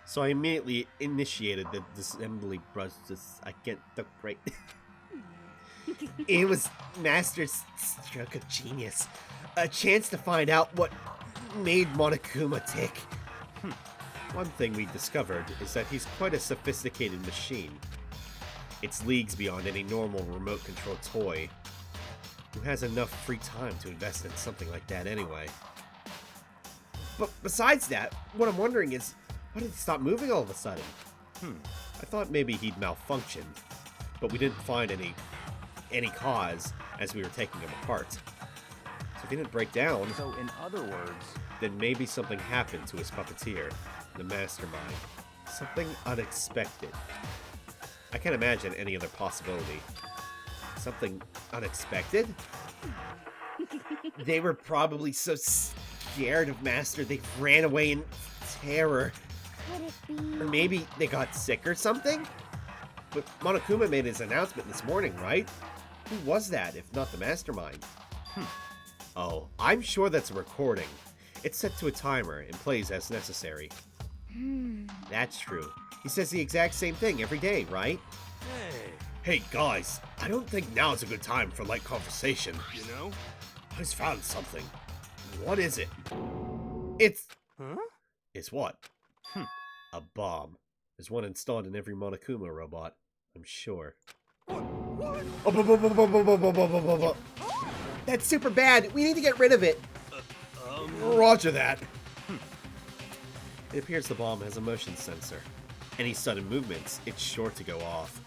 So I immediately initiated the assembly process. I can't talk right. It was Master's stroke of genius. A chance to find out what made Monokuma tick. One thing we discovered is that he's quite a sophisticated machine. It's leagues beyond any normal remote-controlled toy. Who has enough free time to invest in something like that anyway? But besides that, what I'm wondering is, why did he stop moving all of a sudden? I thought maybe he'd malfunctioned, but we didn't find any cause as we were taking him apart. So if he didn't break down, So, in other words, then maybe something happened to his puppeteer, the mastermind. Something unexpected. I can't imagine any other possibility. Something unexpected? They were probably so scared of Master they ran away in terror. Could it be? Or maybe they got sick or something? But Monokuma made his announcement this morning, right? Who was that, if not the mastermind? Oh, I'm sure that's a recording. It's set to a timer and plays as necessary. That's true. He says the exact same thing every day, right? hey, Hey guys, I don't think now's a good time for light conversation. you know? I just found something. What is it? It's... Huh? It's what? A bomb. There's one installed in every Monokuma robot, I'm sure. That's super bad. We need to get rid of it. Roger that. It appears the bomb has a motion sensor. Any sudden movements, it's sure to go off.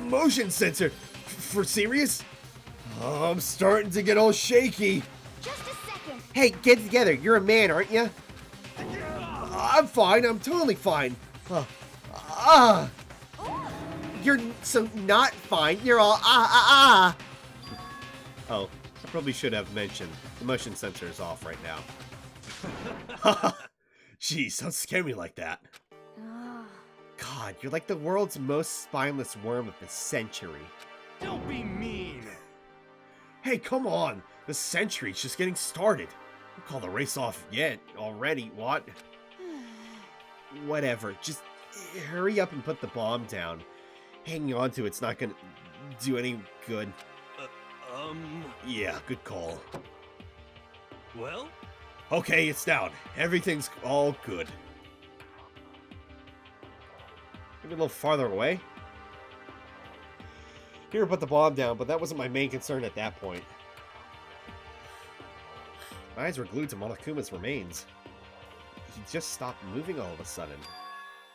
Motion sensor? For serious? I'm starting to get all shaky. Just a second. Hey, get it together. You're a man, aren't you? I'm fine. I'm totally fine. You're so not fine. You're all Oh, I probably should have mentioned the motion sensor is off right now. Jeez, don't scare me like that. God, you're like the world's most spineless worm of the century. Don't be mean. Hey, come on. The century's just getting started. Don't call the race off yet. Already, what? Whatever, just hurry up and put the bomb down. Hanging on to it's not gonna do any good. Yeah, good call. Well, Okay, it's down. Everything's all good. Maybe a little farther away? Here, put the bomb down, but that wasn't my main concern at that point. My eyes were glued to Monokuma's remains. He just stopped moving all of a sudden.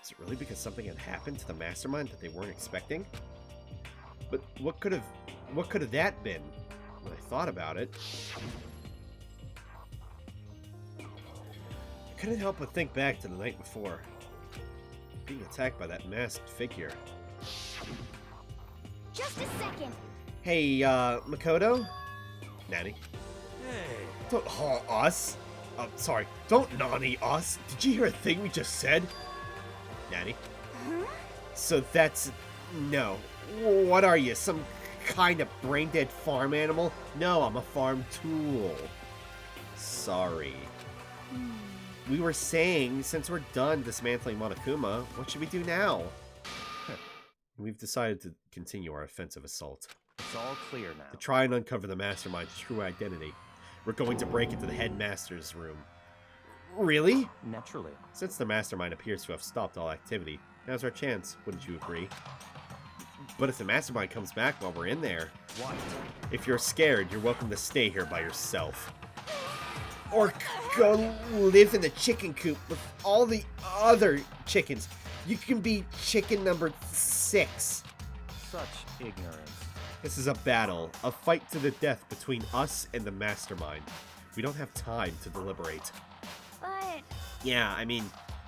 Is it really because something had happened to the mastermind that they weren't expecting? But what could have that been? When I thought about it, I couldn't help but think back to the night before, being attacked by that masked figure. Just a second. Hey, Makoto? Nanny? Hey. Don't haul us. Sorry, don't nanny us. Did you hear a thing we just said? Nanny? Huh? So that's... No. What are you, some kind of brain-dead farm animal? No, I'm a farm tool. Sorry. We were saying, since we're done dismantling Monokuma, what should we do now? We've decided to continue our offensive assault. It's all clear now. To try and uncover the mastermind's true identity, we're going to break into the headmaster's room. Really? Naturally. Since the mastermind appears to have stopped all activity, now's our chance, wouldn't you agree? But if the mastermind comes back while we're in there... What? If you're scared, you're welcome to stay here by yourself. Or go live in the chicken coop with all the other chickens. You can be chicken number 6. Such ignorance. This is a battle, a fight to the death between us and the mastermind. We don't have time to deliberate. But Yeah, I mean,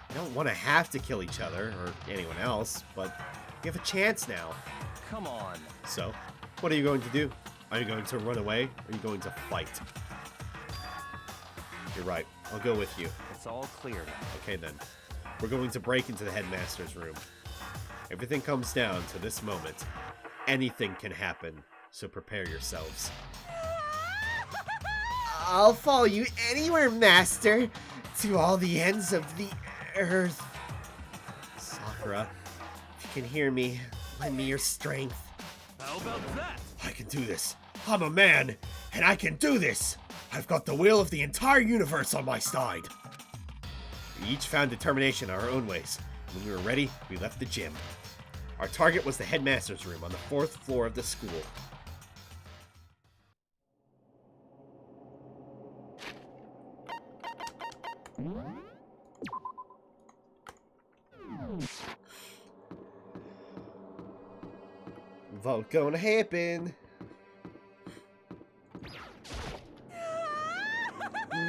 I don't want to have to kill each other, or anyone else, but we have a chance now. Come on. So, what are you going to do? Are you going to run away, or are you going to fight? You're right, I'll go with you. It's all clear now. Okay then, we're going to break into the headmaster's room. Everything comes down to this moment. Anything can happen, so prepare yourselves. I'll follow you anywhere, Master. To all the ends of the earth. Sakura, if you can hear me, lend me your strength. How about that? I can do this. I'm a man, and I can do this. I've got the will of the entire universe on my side. We each found determination in our own ways. When we were ready, we left the gym. Our target was the headmaster's room on the 4th floor of the school. What's gonna happen?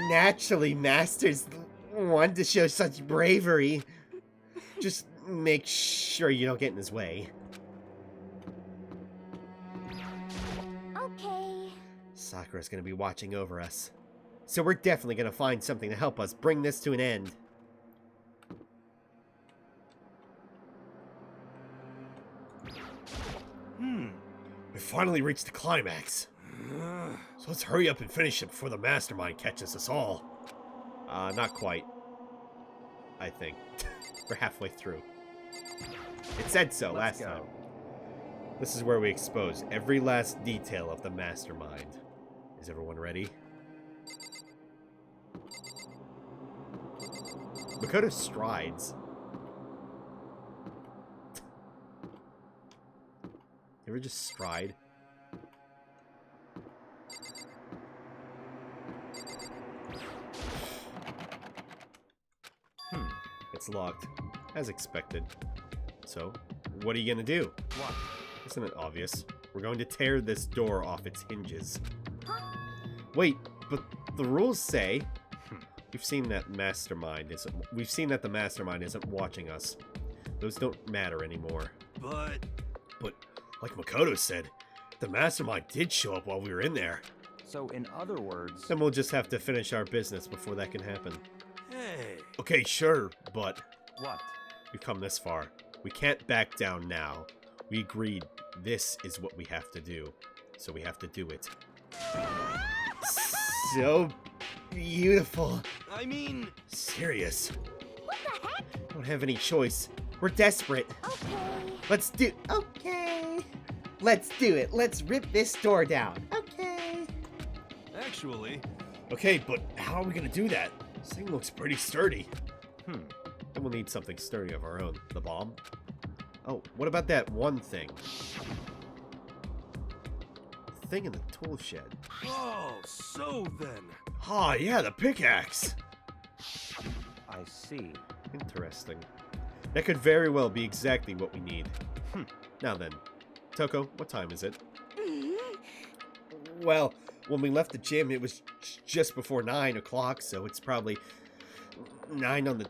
Naturally, Masters want to show such bravery. Just make sure you don't get in his way. okay. Sakura's gonna be watching over us. So we're definitely gonna find something to help us bring this to an end. We finally reached the climax. So let's hurry up and finish it before the mastermind catches us all. Not quite. I think. We're halfway through. It said so last time. This is where we expose every last detail of the mastermind. Is everyone ready? Makoto strides. You ever just stride? It's locked, as expected. So, what are you gonna do? What? Isn't it obvious? We're going to tear this door off its hinges. Wait, but the rules say we've seen that the mastermind isn't watching us. Those don't matter anymore. But like Makoto said, the mastermind did show up while we were in there. So, in other words... Then we'll just have to finish our business before that can happen. Hey. Okay, sure, but What? We've come this far. We can't back down now. We agreed this is what we have to do. So we have to do it. So beautiful. I mean... Serious. What the heck? Don't have any choice. We're desperate. Okay. Let's do... Okay. Let's do it. Let's rip this door down. Okay. Actually, Okay, but how are we gonna do that? This thing looks pretty sturdy. Then we'll need something sturdy of our own. The bomb? Oh, what about that one thing? The thing in the tool shed. Oh, so then. Ah, yeah, the pickaxe. I see. Interesting. That could very well be exactly what we need. Now then, Toko, what time is it? Well, when we left the gym, it was just before 9 o'clock, so it's probably 9 on the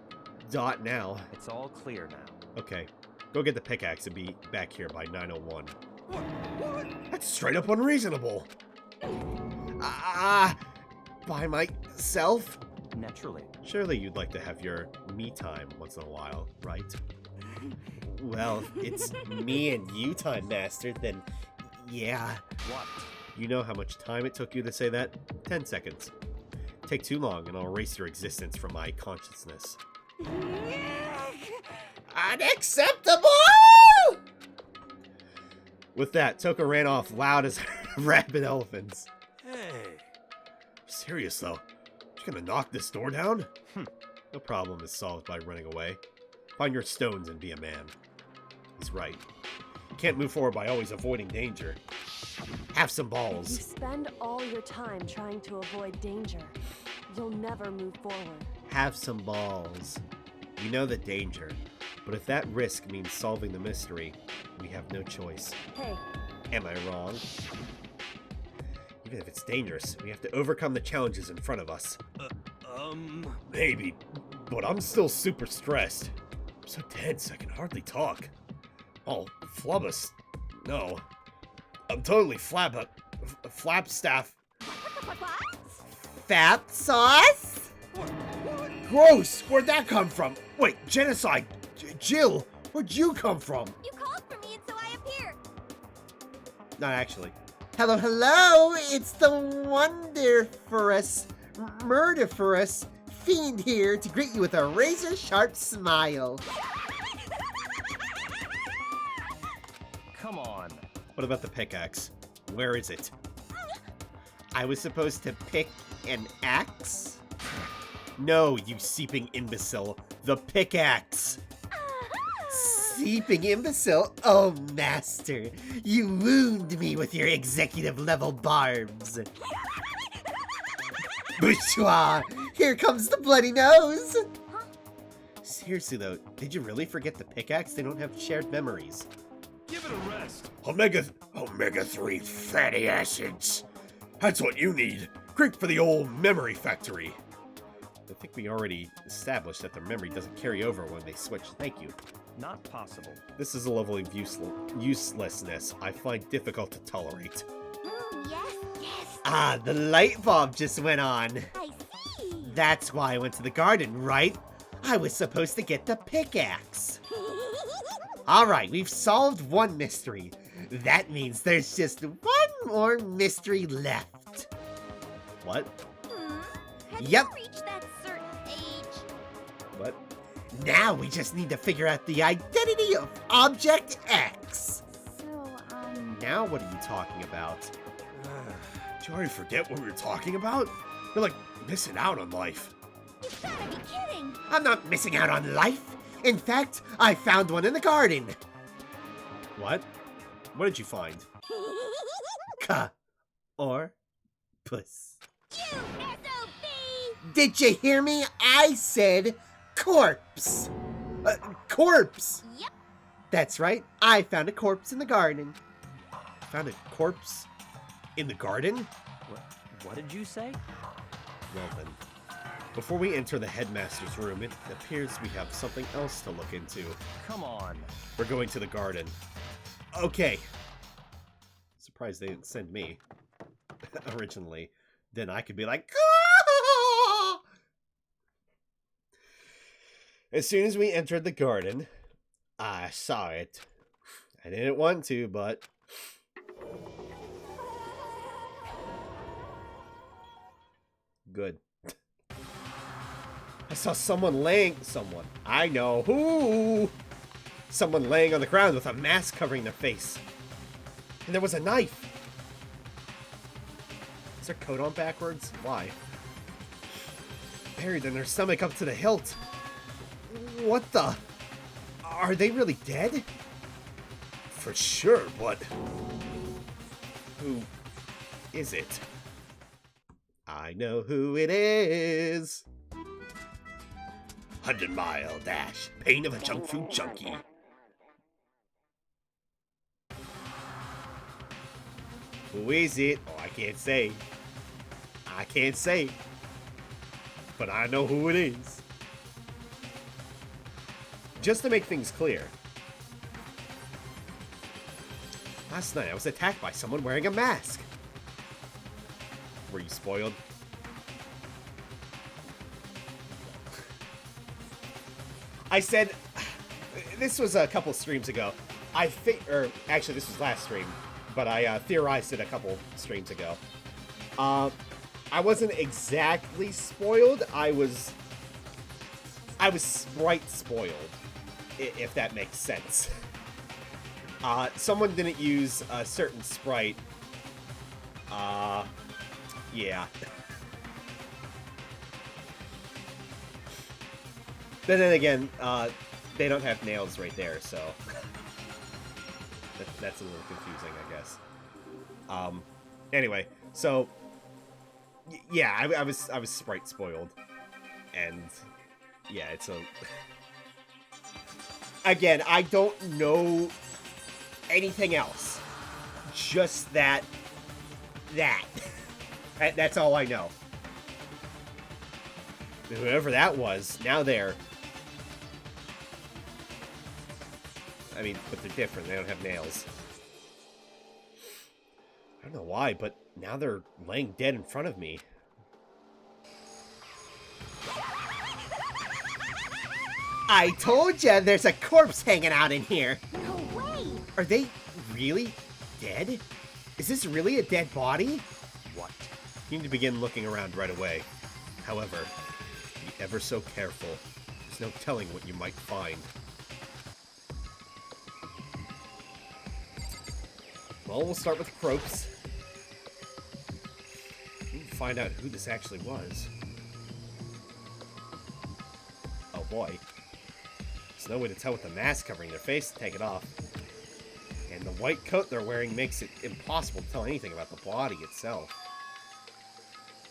dot now. It's all clear now. Okay, go get the pickaxe and be back here by 9:01. What? That's straight up unreasonable. By myself? Naturally. Surely you'd like to have your me time once in a while, right? Well, if it's me and you time, Master, then yeah. What? You know how much time it took you to say that? 10 seconds. Take too long and I'll erase your existence from my consciousness. Unacceptable! With that, Toko ran off loud as rabid elephants. Hey. Serious though. You gonna knock this door down? No problem is solved by running away. Find your stones and be a man. He's right. You can't move forward by always avoiding danger. Have some If you balls. spend all your time trying to avoid danger, you'll never move forward. Have some balls. We know the danger, but if that risk means solving the mystery, we have no choice. Hey, Am I wrong? Even if it's dangerous, we have to overcome the challenges in front of us. Maybe, but I'm still super stressed. I'm so tense I can hardly talk. Oh, Flubbus. No. I'm totally Flapstaff. Fat sauce? Gross! Where'd that come from? Wait, genocide! Jill, where'd you come from? You called for me and so I appeared. Not actually. Hello, hello! It's the wonderful-us, murderous fiend here to greet you with a razor-sharp smile. Come on. What about the pickaxe? Where is it? I was supposed to pick an axe? No, you seeping imbecile. The pickaxe! Seeping imbecile? Oh, master, you wound me with your executive-level barbs. Bourgeois, here comes the bloody nose. Seriously though, did you really forget the pickaxe? They don't have shared memories. Give it a rest. Omega-3 fatty acids. That's what you need. Great for the old memory factory. I think we already established that their memory doesn't carry over when they switch. Thank you. Not possible. This is a level of uselessness I find difficult to tolerate. Yes, yes. Ah, the light bulb just went on. I see. That's why I went to the garden, right? I was supposed to get the pickaxe. Alright, we've solved one mystery. That means there's just one more mystery left. What? Have Yep. you reached that certain age? What? Now we just need to figure out the identity of Object X. So, Now what are you talking about? Did you already forget what we were talking about? You're like missing out on life. you've gotta be kidding. I'm not missing out on life. In fact, I found one in the garden. What? What did you find? Ka or puss. You SOB! Did you hear me? I said corpse. Corpse. Yep. That's right. I found a corpse in the garden. Found a corpse in the garden? What did you say? Well then, before we enter the headmaster's room, it appears we have something else to look into. Come on. We're going to the garden. Okay. Surprised they didn't send me originally. Then I could be like, "Ah!" As soon as we entered the garden, I saw it. I didn't want to, but good. I saw someone I know who. Someone laying on the ground with a mask covering their face. And there was a knife. Is their coat on backwards? Why? buried in their stomach up to the hilt. What the? Are they really dead? For sure, but who is it? I know who it is. 100-mile dash. Pain of a junk food junkie. Who is it? Oh, I can't say. I can't say. But I know who it is. Just to make things clear, last night I was attacked by someone wearing a mask. Were you spoiled? I said, this was a couple streams ago. Or actually this was last stream, but I theorized it a couple streams ago. I wasn't exactly spoiled. I was Sprite spoiled, if that makes sense. Someone didn't use a certain Sprite. Yeah. But then again, they don't have nails right there, so that's a little confusing, I guess. Anyway, so yeah, I was Sprite spoiled, and yeah, it's a. Again, I don't know anything else. Just that. That's all I know. Whoever that was, now they're. I mean, but they're different. They don't have nails. I don't know why, but now they're laying dead in front of me. I told ya there's a corpse hanging out in here. No way! Are they really dead? Is this really a dead body? What? You need to begin looking around right away. However, be ever so careful. There's no telling what you might find. Well, we'll start with Croaks. We need to find out who this actually was. Oh boy. There's no way to tell with the mask covering their face to take it off. And the white coat they're wearing makes it impossible to tell anything about the body itself.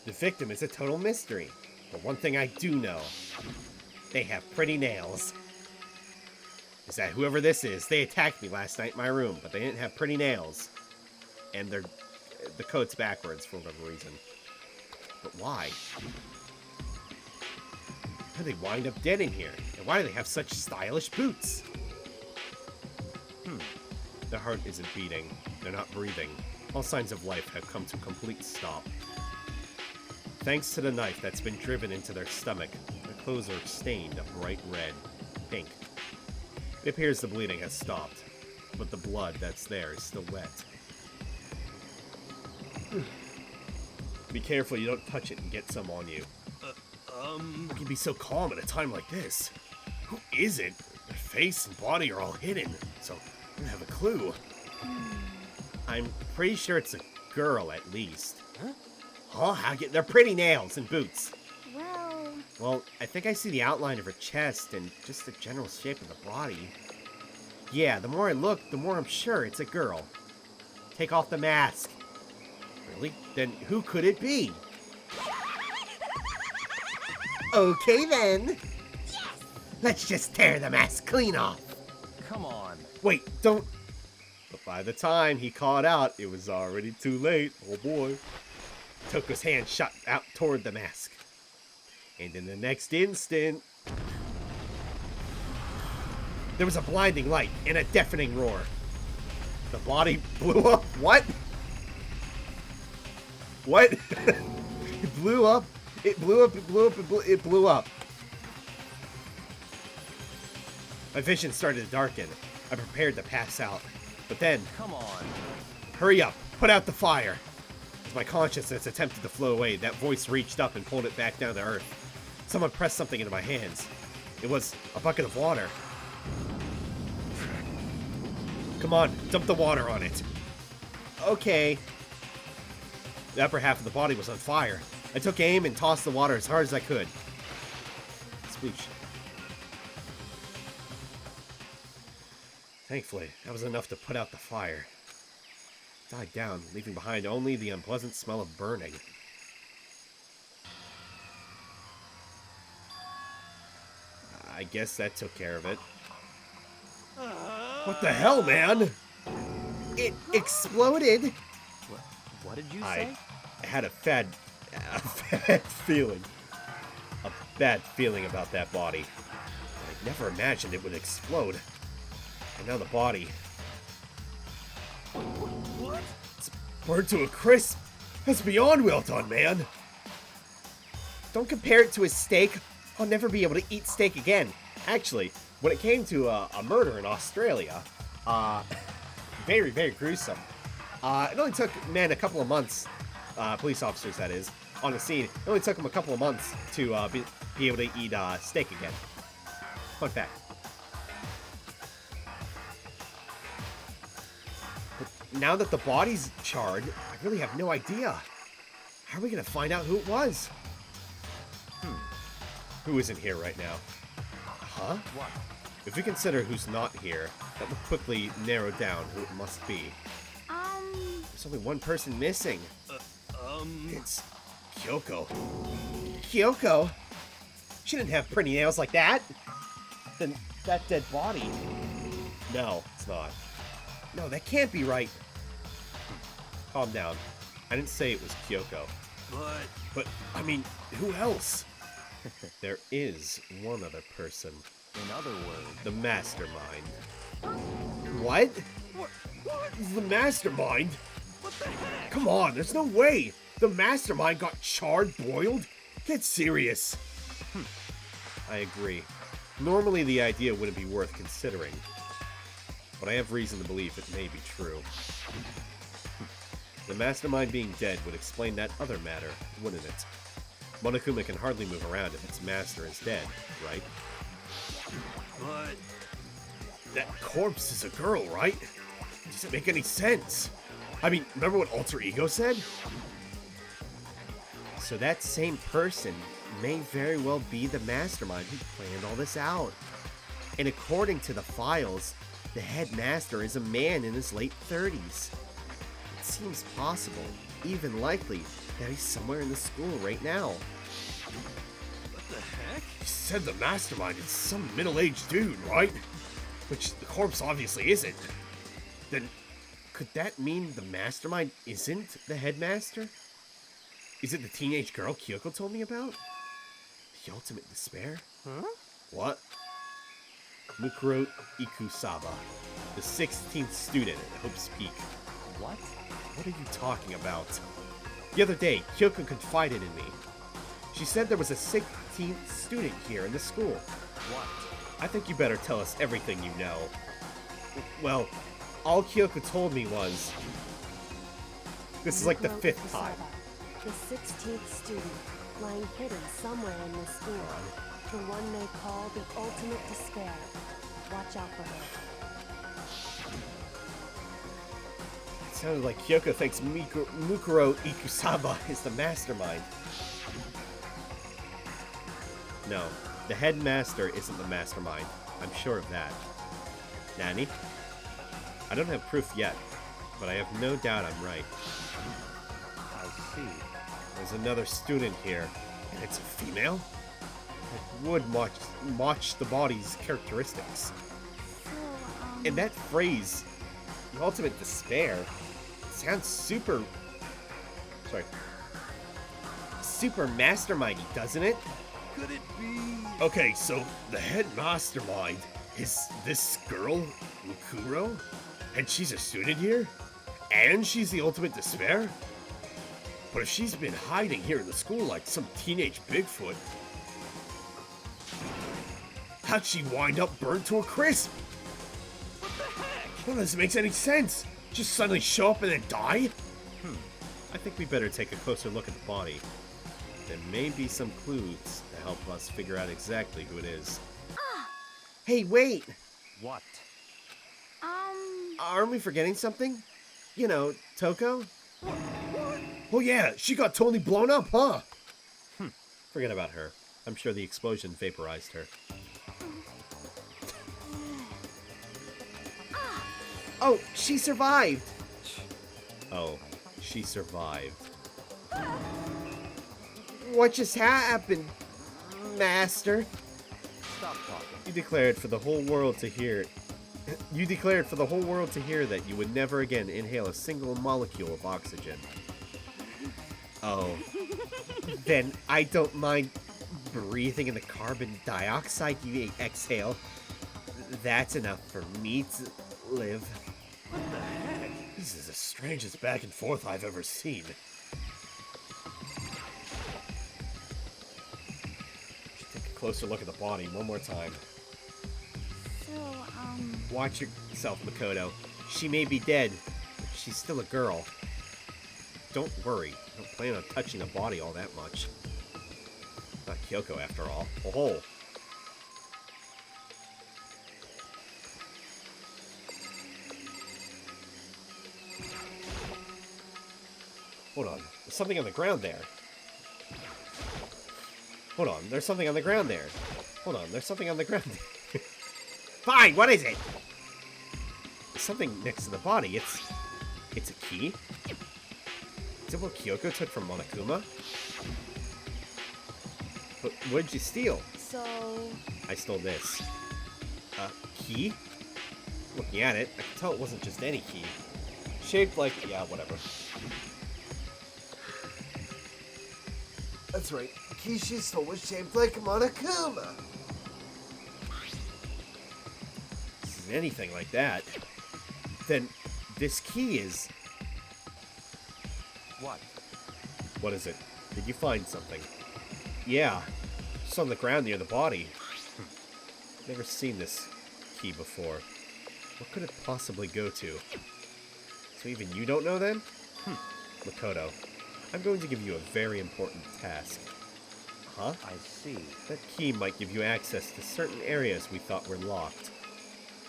The victim is a total mystery. But one thing I do know, they have pretty nails. Is that whoever this is, they attacked me last night in my room, but they didn't have pretty nails. And the coat's backwards for whatever reason. But why? How did they wind up dead in here? And why do they have such stylish boots? Their heart isn't beating. They're not breathing. All signs of life have come to a complete stop. Thanks to the knife that's been driven into their stomach, their clothes are stained a bright red. Pink. It appears the bleeding has stopped, but the blood that's there is still wet. Be careful you don't touch it and get some on you. Who can be so calm at a time like this? Who is it? Their face and body are all hidden, so I don't have a clue. I'm pretty sure it's a girl, at least. Huh? Huh? They're pretty nails and boots. Well... Well, I think I see the outline of her chest and just the general shape of the body. Yeah, the more I look, the more I'm sure it's a girl. Take off the mask. Really? Then who could it be? Okay then. Yes! Let's just tear the mask clean off. Come on. Wait, don't... But by the time he called out, it was already too late. Oh boy. Toko's hand shot out toward the mask. And in the next instant... there was a blinding light and a deafening roar. The body blew up. What? What? It blew up. It blew up. It blew up. It blew up. My vision started to darken. I prepared to pass out. But then... Come on. Hurry up. Put out the fire. As my consciousness attempted to flow away, that voice reached up and pulled it back down to earth. Someone pressed something into my hands. It was a bucket of water. Come on, dump the water on it. Okay. The upper half of the body was on fire. I took aim and tossed the water as hard as I could. sploosh. Thankfully, that was enough to put out the fire. It died down, leaving behind only the unpleasant smell of burning. I guess that took care of it. What the hell, man? It exploded. What did you say? I had a bad feeling. A bad feeling about that body. I never imagined it would explode. And now the body. What? It's burned to a crisp. That's beyond well done, man. Don't compare it to a steak. I'll never be able to eat steak again. Actually, when it came to a murder in Australia, very, very gruesome. It only took men a couple of months, police officers that is, on the scene. It only took them a couple of months to be able to eat steak again. Fun fact. But now that the body's charred, I really have no idea. How are we going to find out who it was? Who isn't here right now? Huh? What? If we consider who's not here, that will quickly narrow down who it must be. There's only one person missing. It's Kyoko. Kyoko? She didn't have pretty nails like that. Then that dead body. No, it's not. No, that can't be right. Calm down. I didn't say it was Kyoko. But, I mean, who else? There is one other person. In other words, The mastermind. What? The mastermind? What the heck? Come on, there's no way. The mastermind got charred, boiled? Get serious. I agree. Normally the idea wouldn't be worth considering. But I have reason to believe it may be true. The mastermind being dead would explain that other matter, wouldn't it? Monokuma can hardly move around if its master is dead, right? But that corpse is a girl, right? Doesn't make any sense. I mean, remember what Alter Ego said? So that same person may very well be the mastermind who planned all this out. And according to the files, the headmaster is a man in his late 30s. It seems possible, even likely, that he's somewhere in the school right now. What the heck? You said the mastermind is some middle-aged dude, right? Which the corpse obviously isn't. Then, Could that mean the mastermind isn't the headmaster? Is it the teenage girl Kyoko told me about? The ultimate despair? huh? What? Mukuro Ikusaba, the 16th student at Hope's Peak. What? What are you talking about? The other day, Kyoko confided in me. She said there was a 16th student here in the school. What? I think you better tell us everything you know. Well, all Kyoko told me was... This is like the 5th time. The 16th student, lying hidden somewhere in this school. The one they call the ultimate despair. Watch out for her. It sounded like Kyoko thinks Mukuro Ikusaba is the mastermind. No, the headmaster isn't the mastermind. I'm sure of that. Nani? I don't have proof yet, but I have no doubt I'm right. I see. There's another student here, and it's a female? It would match the body's characteristics. And that phrase, the ultimate despair, sounds super mastermindy, doesn't it? Could it be? okay, so the head mastermind is this girl, Mukuro? And she's a student here? And she's the ultimate despair? But if she's been hiding here in the school like some teenage Bigfoot, how'd she wind up burnt to a crisp? What the heck? None of this makes any sense. Just suddenly show up and then die? I think we better take a closer look at the body. There may be some clues to help us figure out exactly who it is. Hey, wait! What? Aren't we forgetting something? You know, Toko? Oh yeah, she got totally blown up, huh? Forget about her. I'm sure the explosion vaporized her. Oh, she survived! Oh, she survived. What just happened, Master? Stop talking. You declared for the whole world to hear. You declared for the whole world to hear that you would never again inhale a single molecule of oxygen. Oh. Then I don't mind breathing in the carbon dioxide you exhale. That's enough for me to live. What the heck? This is the strangest back and forth I've ever seen. Should take a closer look at the body one more time. So, Watch yourself, Makoto. She may be dead, but she's still a girl. Don't worry. I don't plan on touching the body all that much. Not Kyoko, after all. Oh. Hold on. There's something on the ground there. Hold on. There's something on the ground there. Hold on. There's something on the ground there. Fine. What is it? There's something next to the body. It's a key? Is it what Kyoko took from Monokuma? But what did you steal? So, I stole this. Key? Looking at it, I could tell it wasn't just any key. Shaped like... yeah, whatever. That's right. Kishi's soul was shaped like Monokuma. This is anything like that. Then this key is... What? What is it? Did you find something? Yeah. It's on the ground near the body. Never seen this key before. What could it possibly go to? So even you don't know then? Makoto, I'm going to give you a very important task. Huh? I see. That key might give you access to certain areas we thought were locked.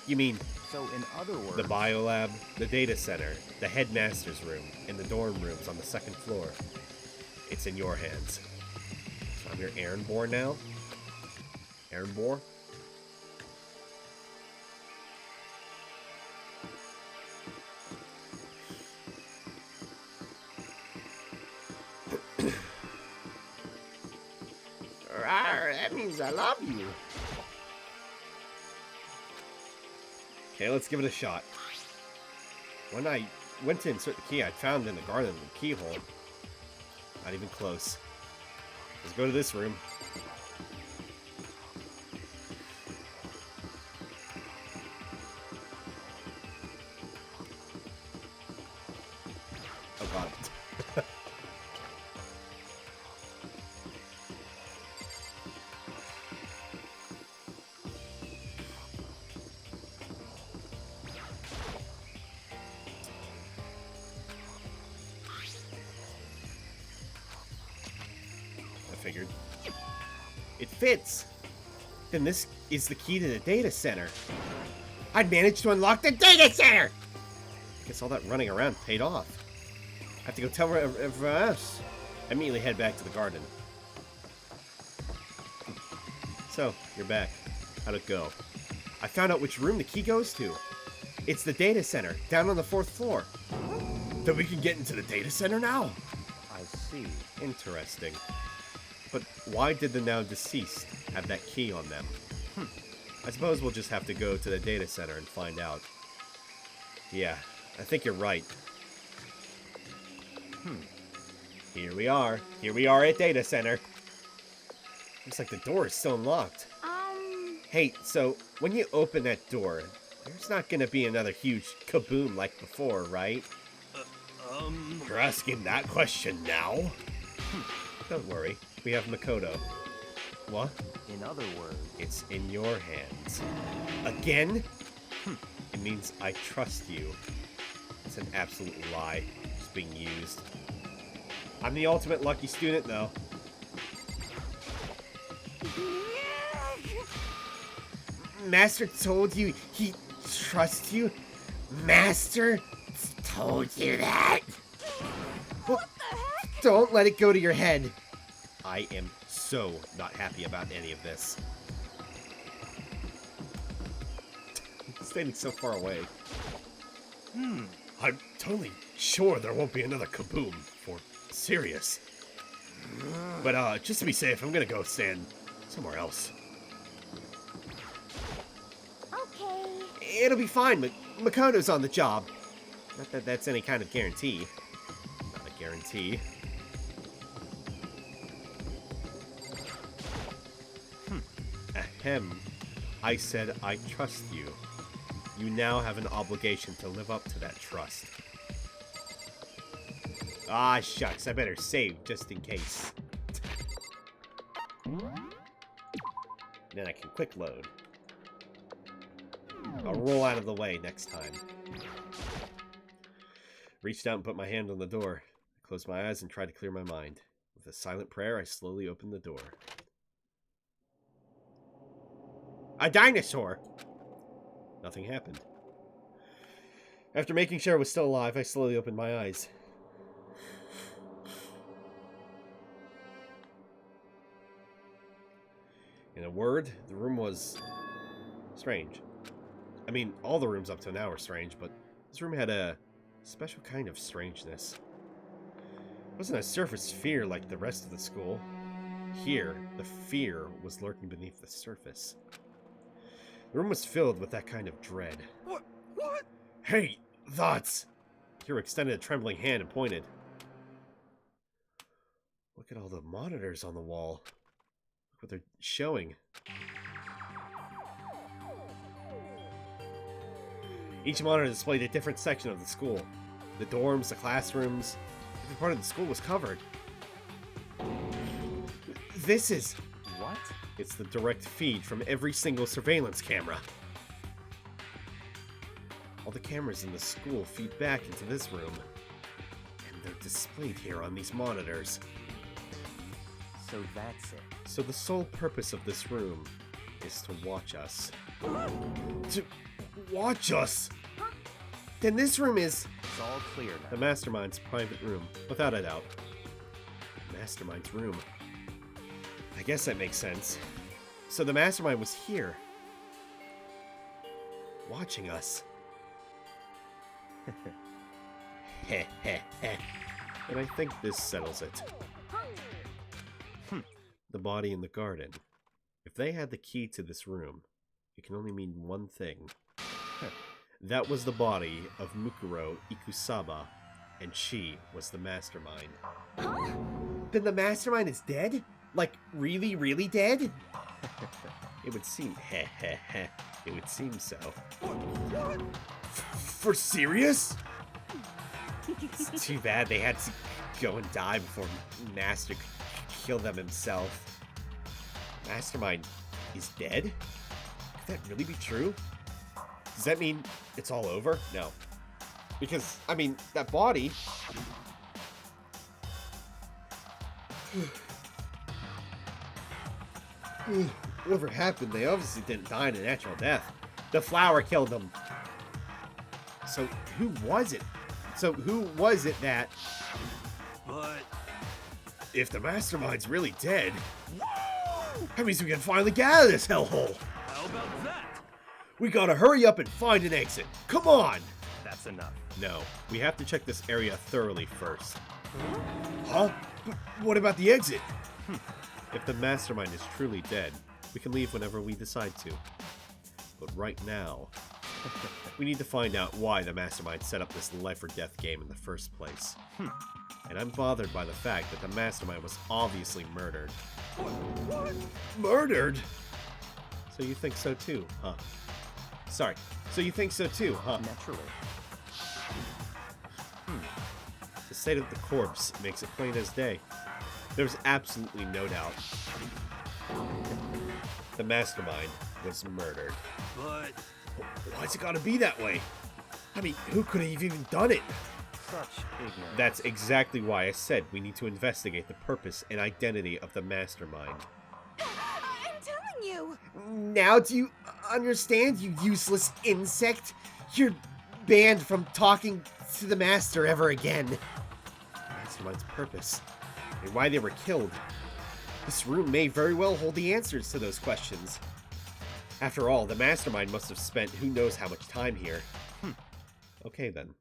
You mean So in other words... the biolab, the data center, the headmaster's room, and the dorm rooms on the second floor. It's in your hands. So I'm your errand boy now? Errand boy? That means I love you. Okay, let's give it a shot. When I went to insert the key, I found in the garden the keyhole. Not even close. Let's go to this room. Oh god. Figured. It fits! Then this is the key to the data center. I managed to unlock the data center! Guess all that running around paid off. I have to go tell everyone else. I immediately head back to the garden. So, you're back. How'd it go? I found out which room the key goes to. It's the data center, down on the 4th floor. Then we can get into the data center now? I see. Interesting. But why did the now deceased have that key on them? I suppose we'll just have to go to the data center and find out. Yeah, I think you're right. Here we are. Here we are at data center. Looks like the door is still unlocked. Hey, so when you open that door, there's not gonna be another huge kaboom like before, right? You're asking that question now? Don't worry. We have Makoto. What? In other words... It's in your hands. Again? It means I trust you. It's an absolute lie. It's being used. I'm the ultimate lucky student, though. Master told you he trusts you? Master told you that? Well, don't let it go to your head. I am so not happy about any of this. Standing so far away. I'm totally sure there won't be another kaboom for Sirius. But just to be safe, I'm gonna go stand somewhere else. Okay. It'll be fine, Makoto's on the job. Not that that's any kind of guarantee. Not a guarantee. Ahem. I said I trust you. You now have an obligation to live up to that trust. Ah, shucks. I better save just in case. Then I can quick load. I'll roll out of the way next time. Reached out and put my hand on the door. I closed my eyes and tried to clear my mind. With a silent prayer, I slowly opened the door. A dinosaur! Nothing happened. After making sure I was still alive, I slowly opened my eyes. In a word, the room was strange. I mean, all the rooms up to now were strange, but this room had a special kind of strangeness. It wasn't a surface fear like the rest of the school. Here, the fear was lurking beneath the surface. The room was filled with that kind of dread. What? Hey, thoughts! Hero extended a trembling hand and pointed. Look at all the monitors on the wall. Look what they're showing. Each monitor displayed a different section of the school. The dorms, the classrooms, every part of the school was covered. This is... What? It's the direct feed from every single surveillance camera. All the cameras in the school feed back into this room. And they're displayed here on these monitors. So that's it. So the sole purpose of this room is to watch us. To watch us? Then this room is... It's all clear now. The Mastermind's private room, without a doubt. Mastermind's room. I guess that makes sense. So the Mastermind was here. Watching us. Heh heh heh. And I think this settles it. The body in the garden. If they had the key to this room, it can only mean one thing. That was the body of Mukuro Ikusaba, and she was the Mastermind. Huh? Then the Mastermind is dead? Like, really, really dead? It would seem, heh heh heh, it would seem so. What? For Sirius? It's too bad they had to go and die before Master could kill them himself. Mastermind is dead? Could that really be true? Does that mean it's all over? No. Because, I mean, that body... Whatever happened, they obviously didn't die in a natural death. The flower killed them. So, who was it? That... But... If the Mastermind's really dead, that means we can finally get out of this hellhole. How about that? We gotta hurry up and find an exit. Come on! That's enough. No, we have to check this area thoroughly first. Huh? But what about the exit? If the Mastermind is truly dead, we can leave whenever we decide to. But right now, we need to find out why the Mastermind set up this life or death game in the first place. And I'm bothered by the fact that the Mastermind was obviously murdered. What? Murdered? So you think so too, huh? Sorry, so you think so too, huh? Naturally. The state of the corpse makes it plain as day. There's absolutely no doubt. The Mastermind was murdered. But... Why's it gotta be that way? I mean, who could have even done it? Such ignorance. That's exactly why I said we need to investigate the purpose and identity of the Mastermind. I'm telling you! Now do you understand, you useless insect? You're banned from talking to the Master ever again. Mastermind's purpose, and why they were killed. This room may very well hold the answers to those questions. After all, the mastermind must have spent who knows how much time here. Okay then,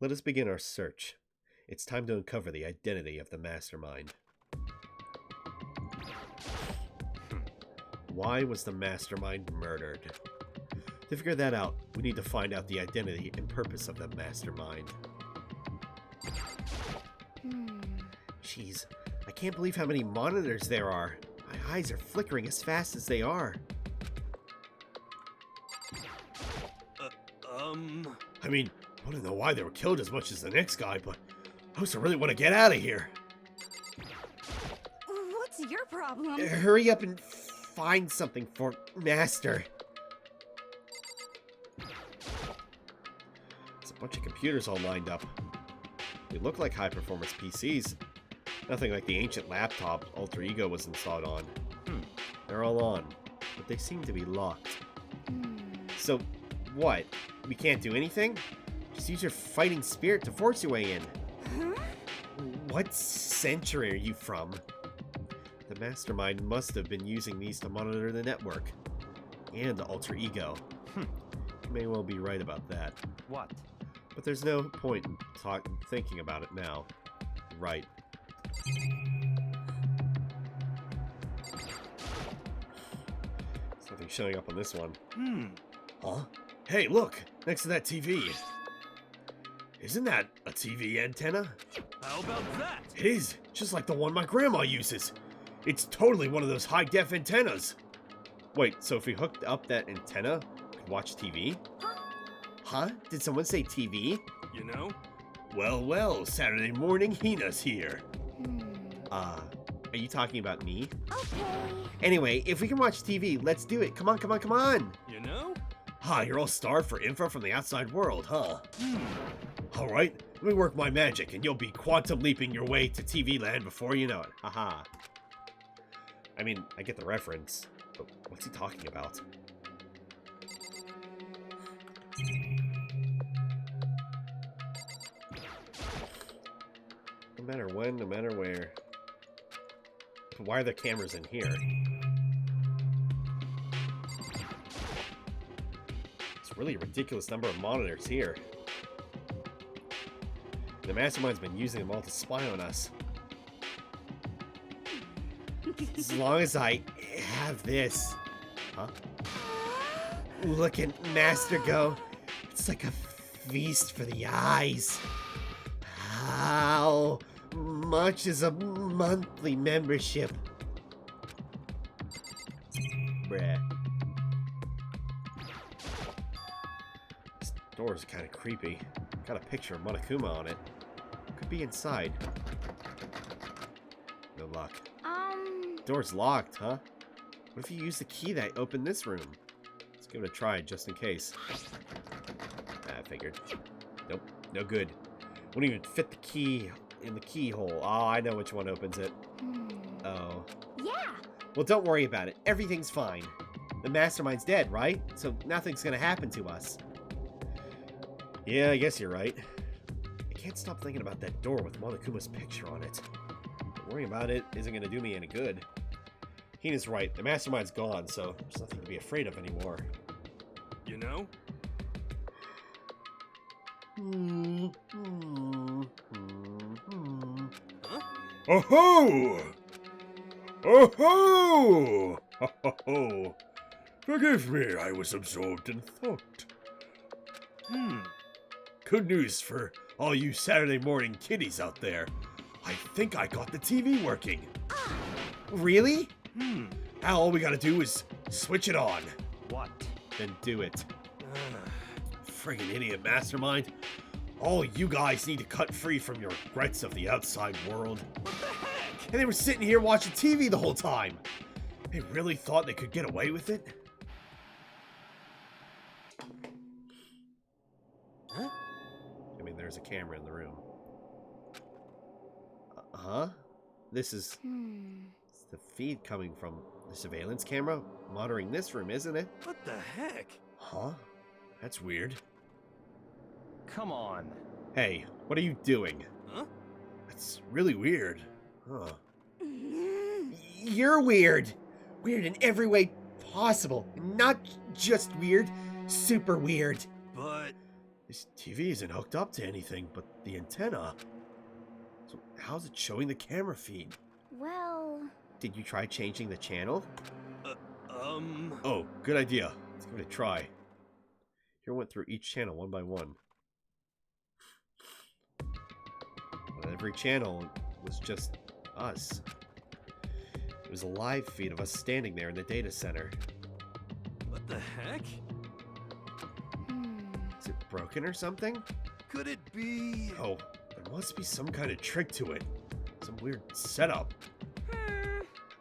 let us begin our search. It's time to uncover the identity of the mastermind. Why was the mastermind murdered? To figure that out, we need to find out the identity and purpose of the mastermind. Jeez, I can't believe how many monitors there are. My eyes are flickering as fast as they are. I mean, I don't know why they were killed as much as the next guy, but I also really want to get out of here. What's your problem? Hurry up and find something for Master. There's a bunch of computers all lined up. They look like high-performance PCs. Nothing like the ancient laptop Alter Ego was installed on. They're all on, but they seem to be locked. So, what? We can't do anything? Just use your fighting spirit to force your way in. What century are you from? The mastermind must have been using these to monitor the network. And the Alter Ego. You may well be right about that. What? But there's no point in thinking about it now. Right. There's nothing showing up on this one. Huh? Hey, look! Next to that TV. Isn't that a TV antenna? How about that? It is, just like the one my grandma uses. It's totally one of those high-def antennas. Wait, so if we hooked up that antenna, we could watch TV? Huh? Did someone say TV? You know? Well, well, Saturday morning, Hina's here. Are you talking about me? Okay. Anyway, if we can watch TV, let's do it. Come on, come on, come on! You know? Hi, you're all starved for info from the outside world, huh? Alright, let me work my magic, and you'll be quantum leaping your way to TV land before you know it. Haha. I mean, I get the reference, but what's he talking about? No matter when, no matter where. But why are there cameras in here? It's really a ridiculous number of monitors here. The mastermind's been using them all to spy on us. As long as I have this. Huh? Look at Master go. It's like a feast for the eyes. How much is a monthly membership? Bruh. This door's kind of creepy. Got a picture of Monokuma on it. Could be inside. No luck. Door's locked, huh? What if you use the key that opened this room? Let's give it a try, just in case. I figured. Nope, no good. Won't even fit the key in the keyhole. Oh, I know which one opens it. Oh. Yeah. Well, don't worry about it. Everything's fine. The mastermind's dead, right? So nothing's gonna happen to us. Yeah, I guess you're right. I can't stop thinking about that door with Monokuma's picture on it. Worrying about it isn't going to do me any good. Hina's right. The mastermind's gone, so there's nothing to be afraid of anymore. You know? Huh? Oh-ho! Oh-ho! Ho-ho-ho! Forgive me, I was absorbed in thought. Good news for all you Saturday morning kiddies out there. I think I got the TV working. Really? Now all we gotta do is switch it on. What? Then do it. Friggin' idiot mastermind. All you guys need to cut free from your regrets of the outside world. What the heck? And they were sitting here watching TV the whole time. They really thought they could get away with it? Huh? I mean, there's a camera in the room. Huh? This is... It's the feed coming from the surveillance camera monitoring this room, isn't it? What the heck? Huh? That's weird. Come on. Hey, what are you doing? Huh? That's really weird. Huh. You're weird. Weird in every way possible. Not just weird, super weird. But This TV isn't hooked up to anything but the antenna. So how's it showing the camera feed? Well... Did you try changing the channel? Oh, good idea. Let's give it a try. Here went through each channel one by one. But every channel was just us. It was a live feed of us standing there in the data center. what the heck? Is it broken or something? Could it be? Oh, there must be some kind of trick to it. Some weird setup.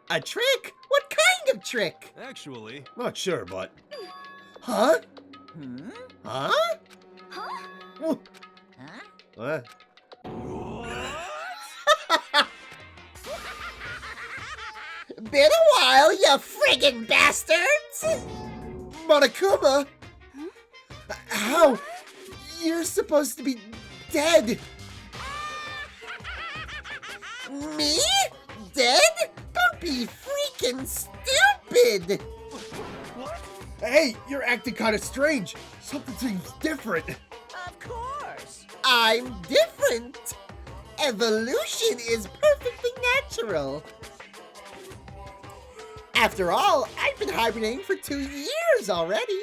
A trick? What kind of trick? Actually, Not sure, but Huh? Hmm? Huh? Huh? Whoa. What? Been a while, you friggin' bastards! Monokuma? How? You're supposed to be dead. Me? Dead? Don't be freaking stupid! hey, you're acting kind of strange. Something seems different. Of course. I'm different. Evolution is perfectly natural. After all, I've been hibernating for 2 years already.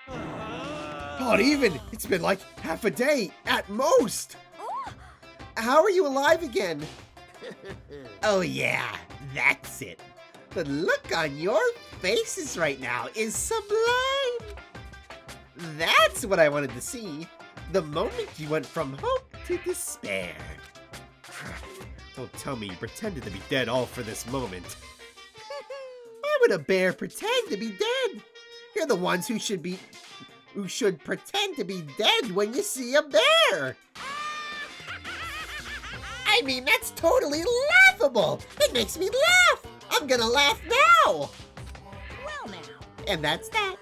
Not even. It's been like half a day at most. How are you alive again? Oh yeah, that's it. The look on your faces right now is sublime. That's what I wanted to see. The moment you went from hope to despair. Don't tell me you pretended to be dead all for this moment. Why would a bear pretend to be dead? You're the ones who should pretend to be dead when you see a bear. I mean, that's totally laughable. It makes me laugh. I'm gonna laugh now. Well now. And that's that.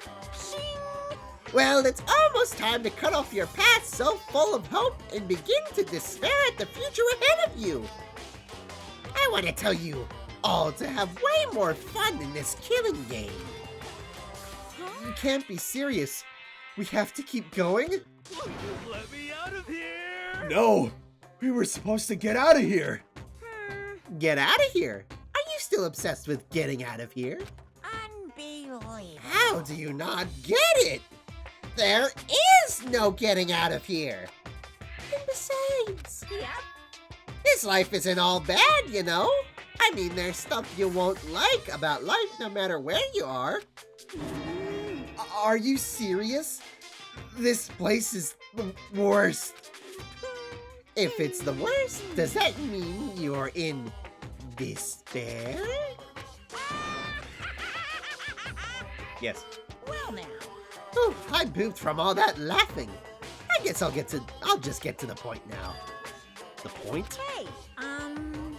Well, it's almost time to cut off your path so full of hope and begin to despair at the future ahead of you. I want to tell you all to have way more fun in this killing game. You can't be serious. We have to keep going? Let me out of here! No, we were supposed to get out of here. Get out of here? Are you still obsessed with getting out of here? Unbelievable. How do you not get it? There is no getting out of here. And besides, Yep. this life isn't all bad, you know? I mean, there's stuff you won't like about life no matter where you are. Are you serious? This place is the worst. If it's the worst, does that mean you're in despair? Yes. Well now. Oh, I pooped from all that laughing. I guess I'll just get to the point now. The point? Hey,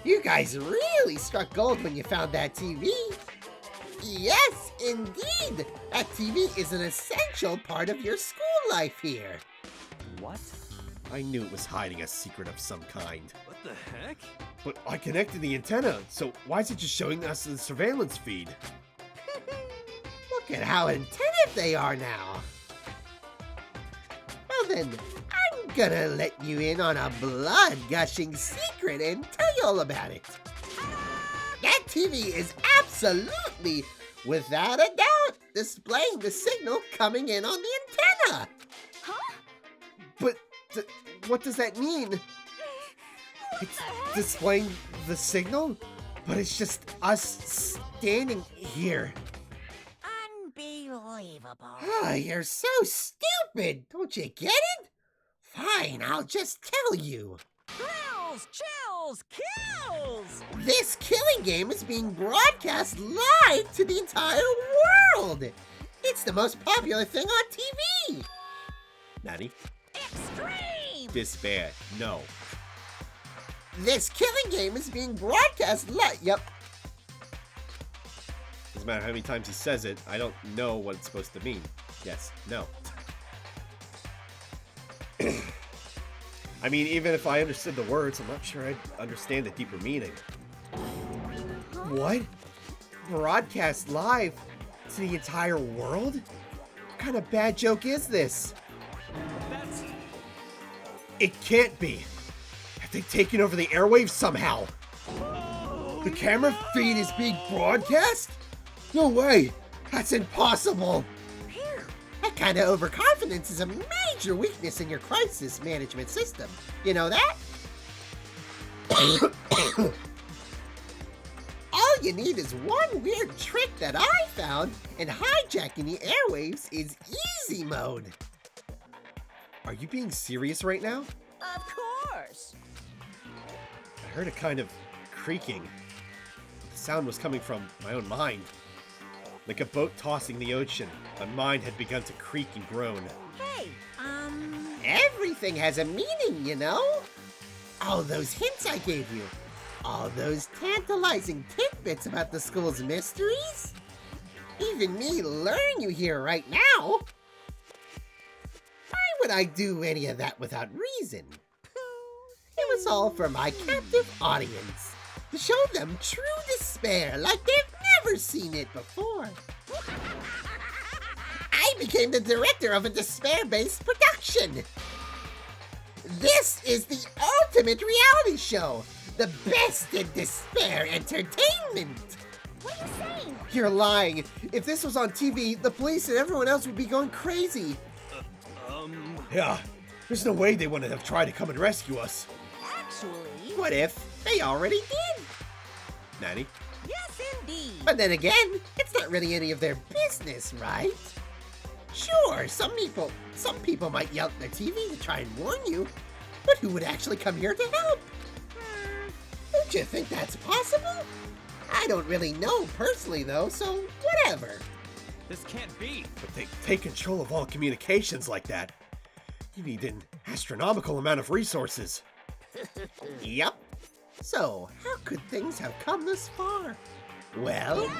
You guys really struck gold when you found that TV. Yes, indeed. That TV is an essential part of your school life here. What? I knew it was hiding a secret of some kind. What the heck? But I connected the antenna, so why is it just showing us the surveillance feed? Look at how attentive they are now. Well then, I'm gonna let you in on a blood-gushing secret and tell you all about it. That TV is absolutely, without a doubt, displaying the signal coming in on the antenna. Huh? But what does that mean? It's displaying the signal, but it's just us standing here. unbelievable. Ah, you're so stupid. Don't you get it? Fine, I'll just tell you. Thrills, chills, kills. This killing game is being broadcast live to the entire world. It's the most popular thing on TV. Nani? Extreme. Despair. No. This killing game is being broadcast live. Yep. Doesn't matter how many times he says it, I don't know what it's supposed to mean. Yes. No. I mean, even if I understood the words, I'm not sure I'd understand the deeper meaning. What? broadcast live to the entire world? What kind of bad joke is this? That's... It can't be. Have they taken over the airwaves somehow? The camera feed is being broadcast? No way. That's impossible. Phew. That kind of overconfidence is a major weakness in your crisis management system. You know that? All you need is one weird trick that I found, and hijacking the airwaves is easy mode. Are you being serious right now? Of course. I heard a kind of creaking. The sound was coming from my own mind. Like a boat tossing the ocean, my mind had begun to creak and groan. Hey, Everything has a meaning, you know? All those hints I gave you. All those tantalizing tidbits about the school's mysteries. Even me luring you here right now. Why would I do any of that without reason? It was all for my captive audience. To show them true despair like they've never seen it before. I became the director of a despair-based production. This is the ultimate reality show. The best in despair entertainment. What are you saying? You're lying. If this was on TV, the police and everyone else would be going crazy. Yeah, there's no way they wouldn't have tried to come and rescue us. actually, What if they already did? Maddie? yes indeed. But then again, it's not really any of their business, right? Sure, some people might yell at their TV to try and warn you, but who would actually come here to help? Don't you think that's possible? I don't really know personally though, so whatever. This can't be. But they take control of all communications like that. You need an astronomical amount of resources. Yep. So, how could things have come this far? Well,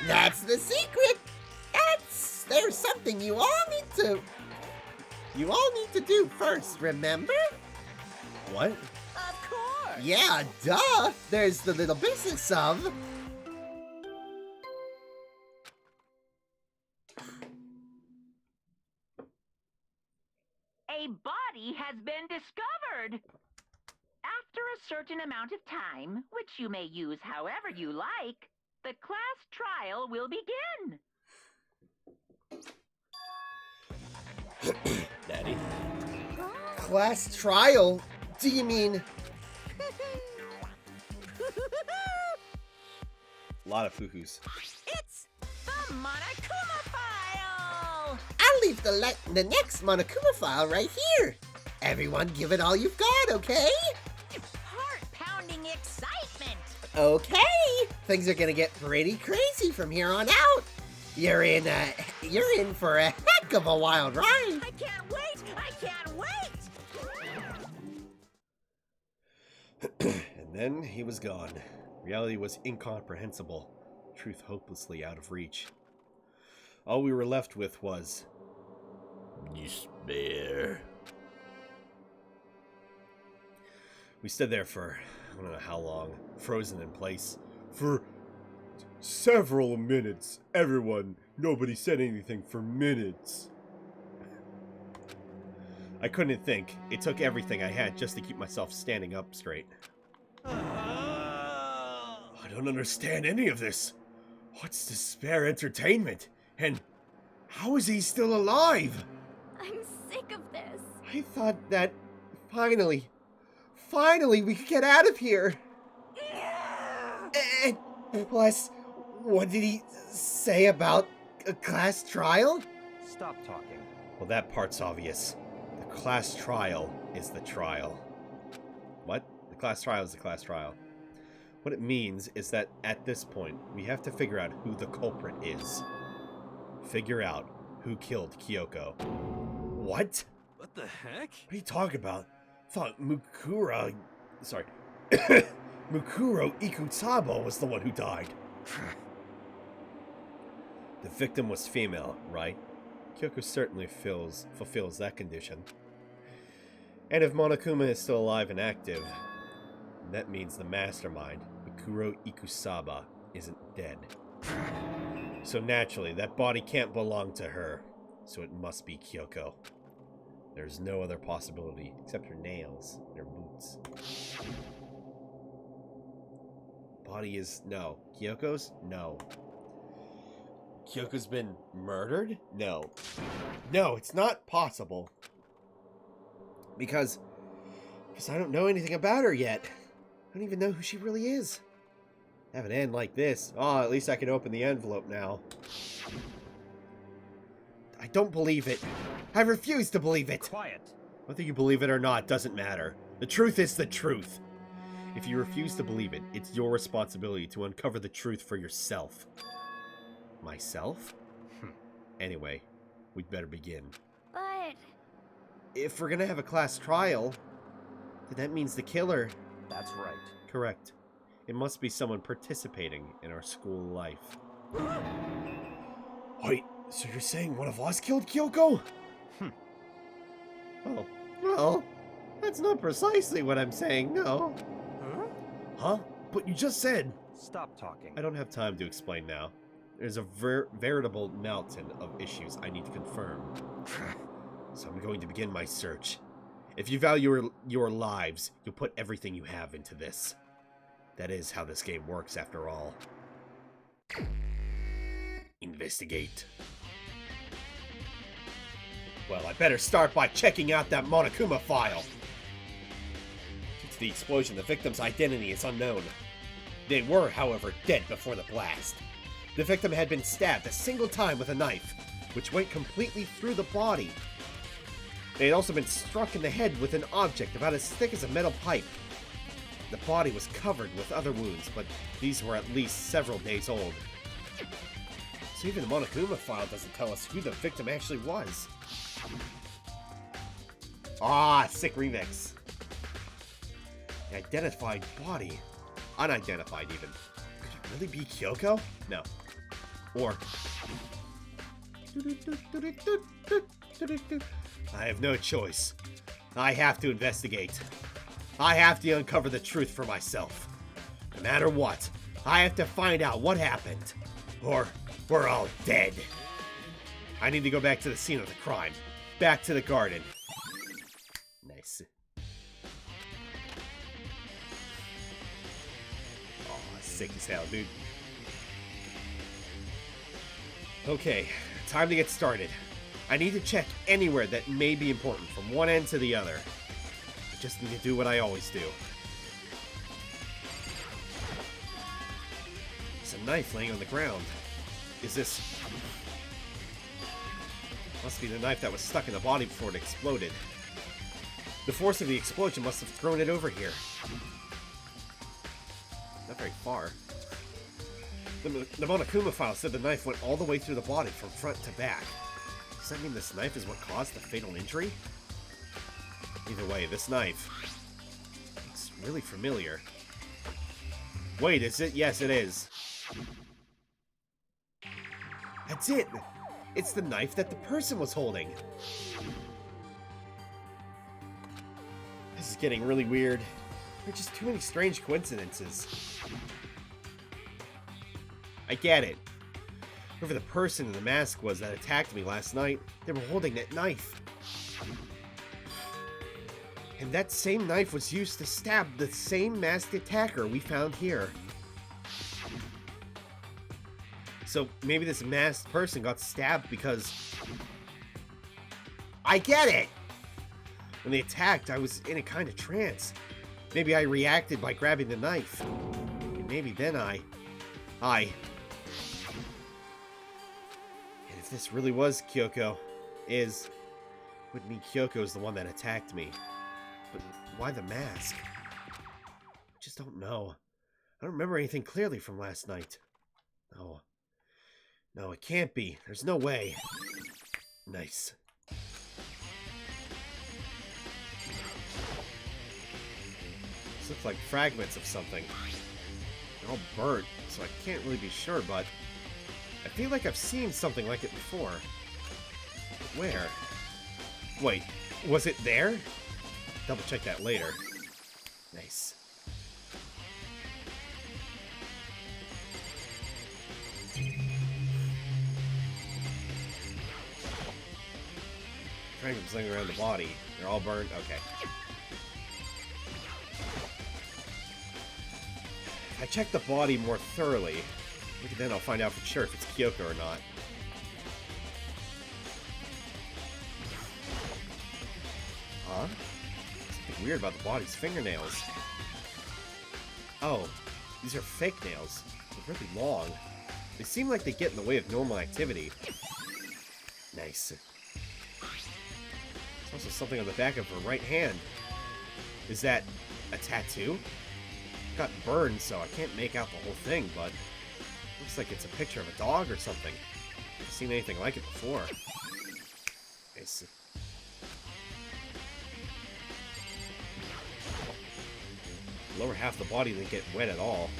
that's the secret. There's something you all need to do first, remember? What? Of course. Yeah, duh. There's the little business of A body has been discovered. After a certain amount of time, which you may use however you like, the class trial will begin. Daddy? class trial. Do you mean A lot of hoo-hoos. It's the Monokuma file! I'll leave the next Monokuma file right here. Everyone give it all you've got, okay? Heart-pounding excitement! Okay. Things are gonna get pretty crazy from here on out. You're in for a heck of a wild ride. I can't wait! I can't wait! And then he was gone. Reality was incomprehensible. Truth hopelessly out of reach. All we were left with was despair. We stood there for I don't know how long, frozen in place. For several minutes. Nobody said anything for minutes. I couldn't think. It took everything I had just to keep myself standing up straight. I don't understand any of this. What's Despair Entertainment? And how is he still alive? I'm sick of this. I thought that finally we could get out of here. And plus, what did he say about a class trial? Stop talking. Well, that part's obvious. The class trial is the trial. What? The class trial is the class trial. What it means is that at this point, we have to figure out who the culprit is. Figure out who killed Kyoko. What? What the heck? What are you talking about? I thought Mukuro Ikutsaba was the one who died. The victim was female, right? Kyoko certainly fulfills that condition. And if Monokuma is still alive and active, that means the mastermind, Mikuro Ikusaba, isn't dead. So naturally, that body can't belong to her. So it must be Kyoko. There's no other possibility except her nails and her boots. Body is no. Kyoko's? No. Kyoko's been murdered? No. No, it's not possible. Because I don't know anything about her yet. I don't even know who she really is. Have an end like this. Oh, at least I can open the envelope now. I don't believe it. I refuse to believe it. Quiet. Whether you believe it or not doesn't matter. The truth is the truth. If you refuse to believe it, it's your responsibility to uncover the truth for yourself. Myself? Anyway, we'd better begin. But... If we're gonna have a class trial, then that means the killer... That's right. Correct. It must be someone participating in our school life. Wait, so you're saying one of us killed Kyoko? Well, that's not precisely what I'm saying, no. Huh? But you just said... Stop talking. I don't have time to explain now. There's a veritable mountain of issues I need to confirm. So I'm going to begin my search. If you value your lives, you'll put everything you have into this. That is how this game works, after all. Investigate. Well, I better start by checking out that Monokuma file. Due to the explosion, the victim's identity is unknown. They were, however, dead before the blast. The victim had been stabbed a single time with a knife, which went completely through the body. They had also been struck in the head with an object about as thick as a metal pipe. The body was covered with other wounds, but these were at least several days old. So even the Monokuma file doesn't tell us who the victim actually was. Ah, sick remix. The identified body. Unidentified, even. Could it really be Kyoko? No. Or... I have no choice. I have to investigate. I have to uncover the truth for myself. No matter what, I have to find out what happened. Or we're all dead. I need to go back to the scene of the crime. Back to the garden. Nice. Oh, sick as hell, dude. Okay, time to get started. I need to check anywhere that may be important from one end to the other. I just need to do what I always do. There's a knife laying on the ground. Is this... Must be the knife that was stuck in the body before it exploded. The force of the explosion must have thrown it over here. Not very far. The Monokuma file said the knife went all the way through the body from front to back. Does that mean this knife is what caused the fatal injury? Either way, this knife looks really familiar. Wait, is it? Yes, it is. That's it! It's the knife that the person was holding. This is getting really weird. There are just too many strange coincidences. I get it. Whoever the person in the mask was that attacked me last night, they were holding that knife. And that same knife was used to stab the same masked attacker we found here. So maybe this masked person got stabbed because... I get it! When they attacked, I was in a kind of trance. Maybe I reacted by grabbing the knife. And maybe then And if this really was Kyoko, would mean Kyoko's the one that attacked me. But why the mask? I just don't know. I don't remember anything clearly from last night. No. No, it can't be. There's no way. Nice. This looks like fragments of something. They're all burnt, so I can't really be sure, but I feel like I've seen something like it before. Where? Wait, was it there? Double check that later. Nice. Fragments laying around the body. They're all burned. Okay. If I check the body more thoroughly, maybe then I'll find out for sure if it's Kyoko or not. Huh? Something weird about the body's fingernails. Oh, these are fake nails. They're really long. They seem like they get in the way of normal activity. Nice. There's also something on the back of her right hand. Is that a tattoo? It got burned, so I can't make out the whole thing, but looks like it's a picture of a dog or something. I haven't seen anything like it before. Nice. The lower half of the body didn't get wet at all.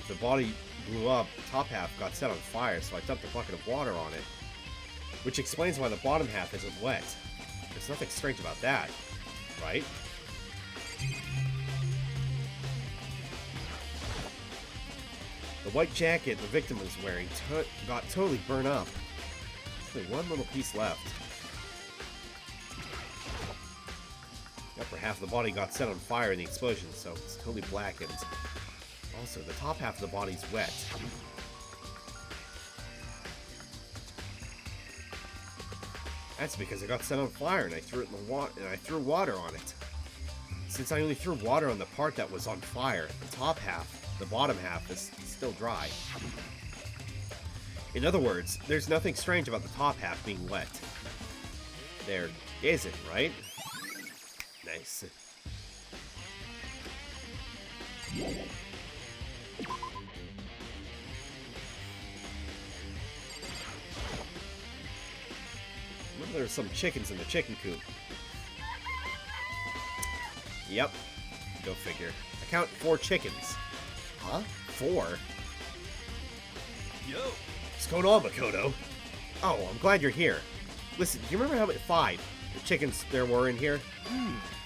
The body blew up, the top half got set on fire, so I dumped a bucket of water on it. Which explains why the bottom half isn't wet. There's nothing strange about that, right? The white jacket the victim was wearing got totally burned up. There's only one little piece left. The upper half of the body got set on fire in the explosion, so it's totally blackened. Also, the top half of the body's wet. That's because it got set on fire and I threw it in the water and I threw water on it. Since I only threw water on the part that was on fire, the top half, the bottom half, is still dry. In other words, there's nothing strange about the top half being wet. There isn't, right? Nice. Remember there's some chickens in the chicken coop. Yep. Go figure. I count 4 chickens. Huh? 4? Yo! What's going on, Makoto? Oh, I'm glad you're here. Listen, do you remember how many 5 the chickens there were in here?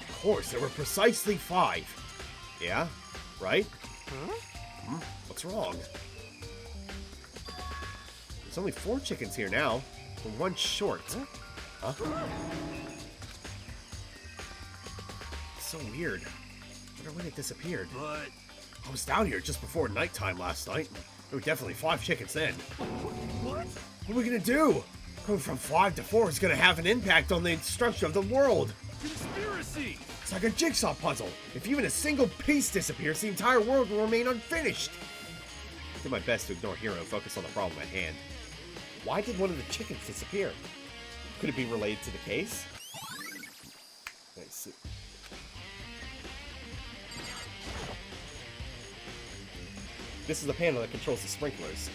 Of course, there were precisely 5. Yeah? Right? Huh? What's wrong? There's only 4 chickens here now. We're 1 short. Huh? It's so weird. I wonder when it disappeared. But I was down here just before nighttime last night. There were definitely 5 chickens then. what? What are we gonna do? Going from 5 to 4 is gonna have an impact on the structure of the world. Conspiracy! It's like a jigsaw puzzle. If even a single piece disappears, the entire world will remain unfinished. I did my best to ignore Hero and focus on the problem at hand. Why did one of the chickens disappear? Could it be related to the case? Nice. This is the panel that controls the sprinklers.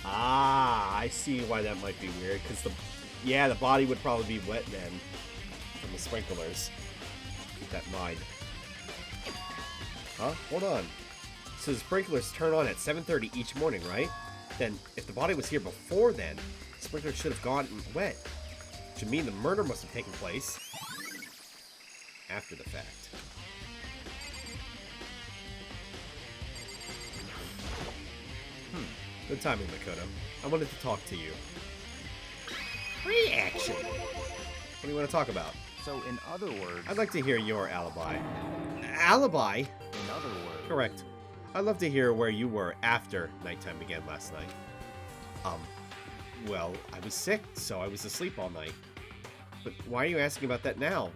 Ah, I see why that might be weird, because the body would probably be wet then from the sprinklers. Keep that in mind. Huh? Hold on. So the sprinklers turn on at 7:30 each morning, right? Then, if the body was here before then, the sprinklers should have gotten wet. Which would mean the murder must have taken place after the fact. Good timing, Makoto. I wanted to talk to you. Reaction! What do you want to talk about? So, in other words... I'd like to hear your alibi. Alibi? In other words... Correct. I'd love to hear where you were after nighttime began last night. Well, I was sick, so I was asleep all night. But why are you asking about that now?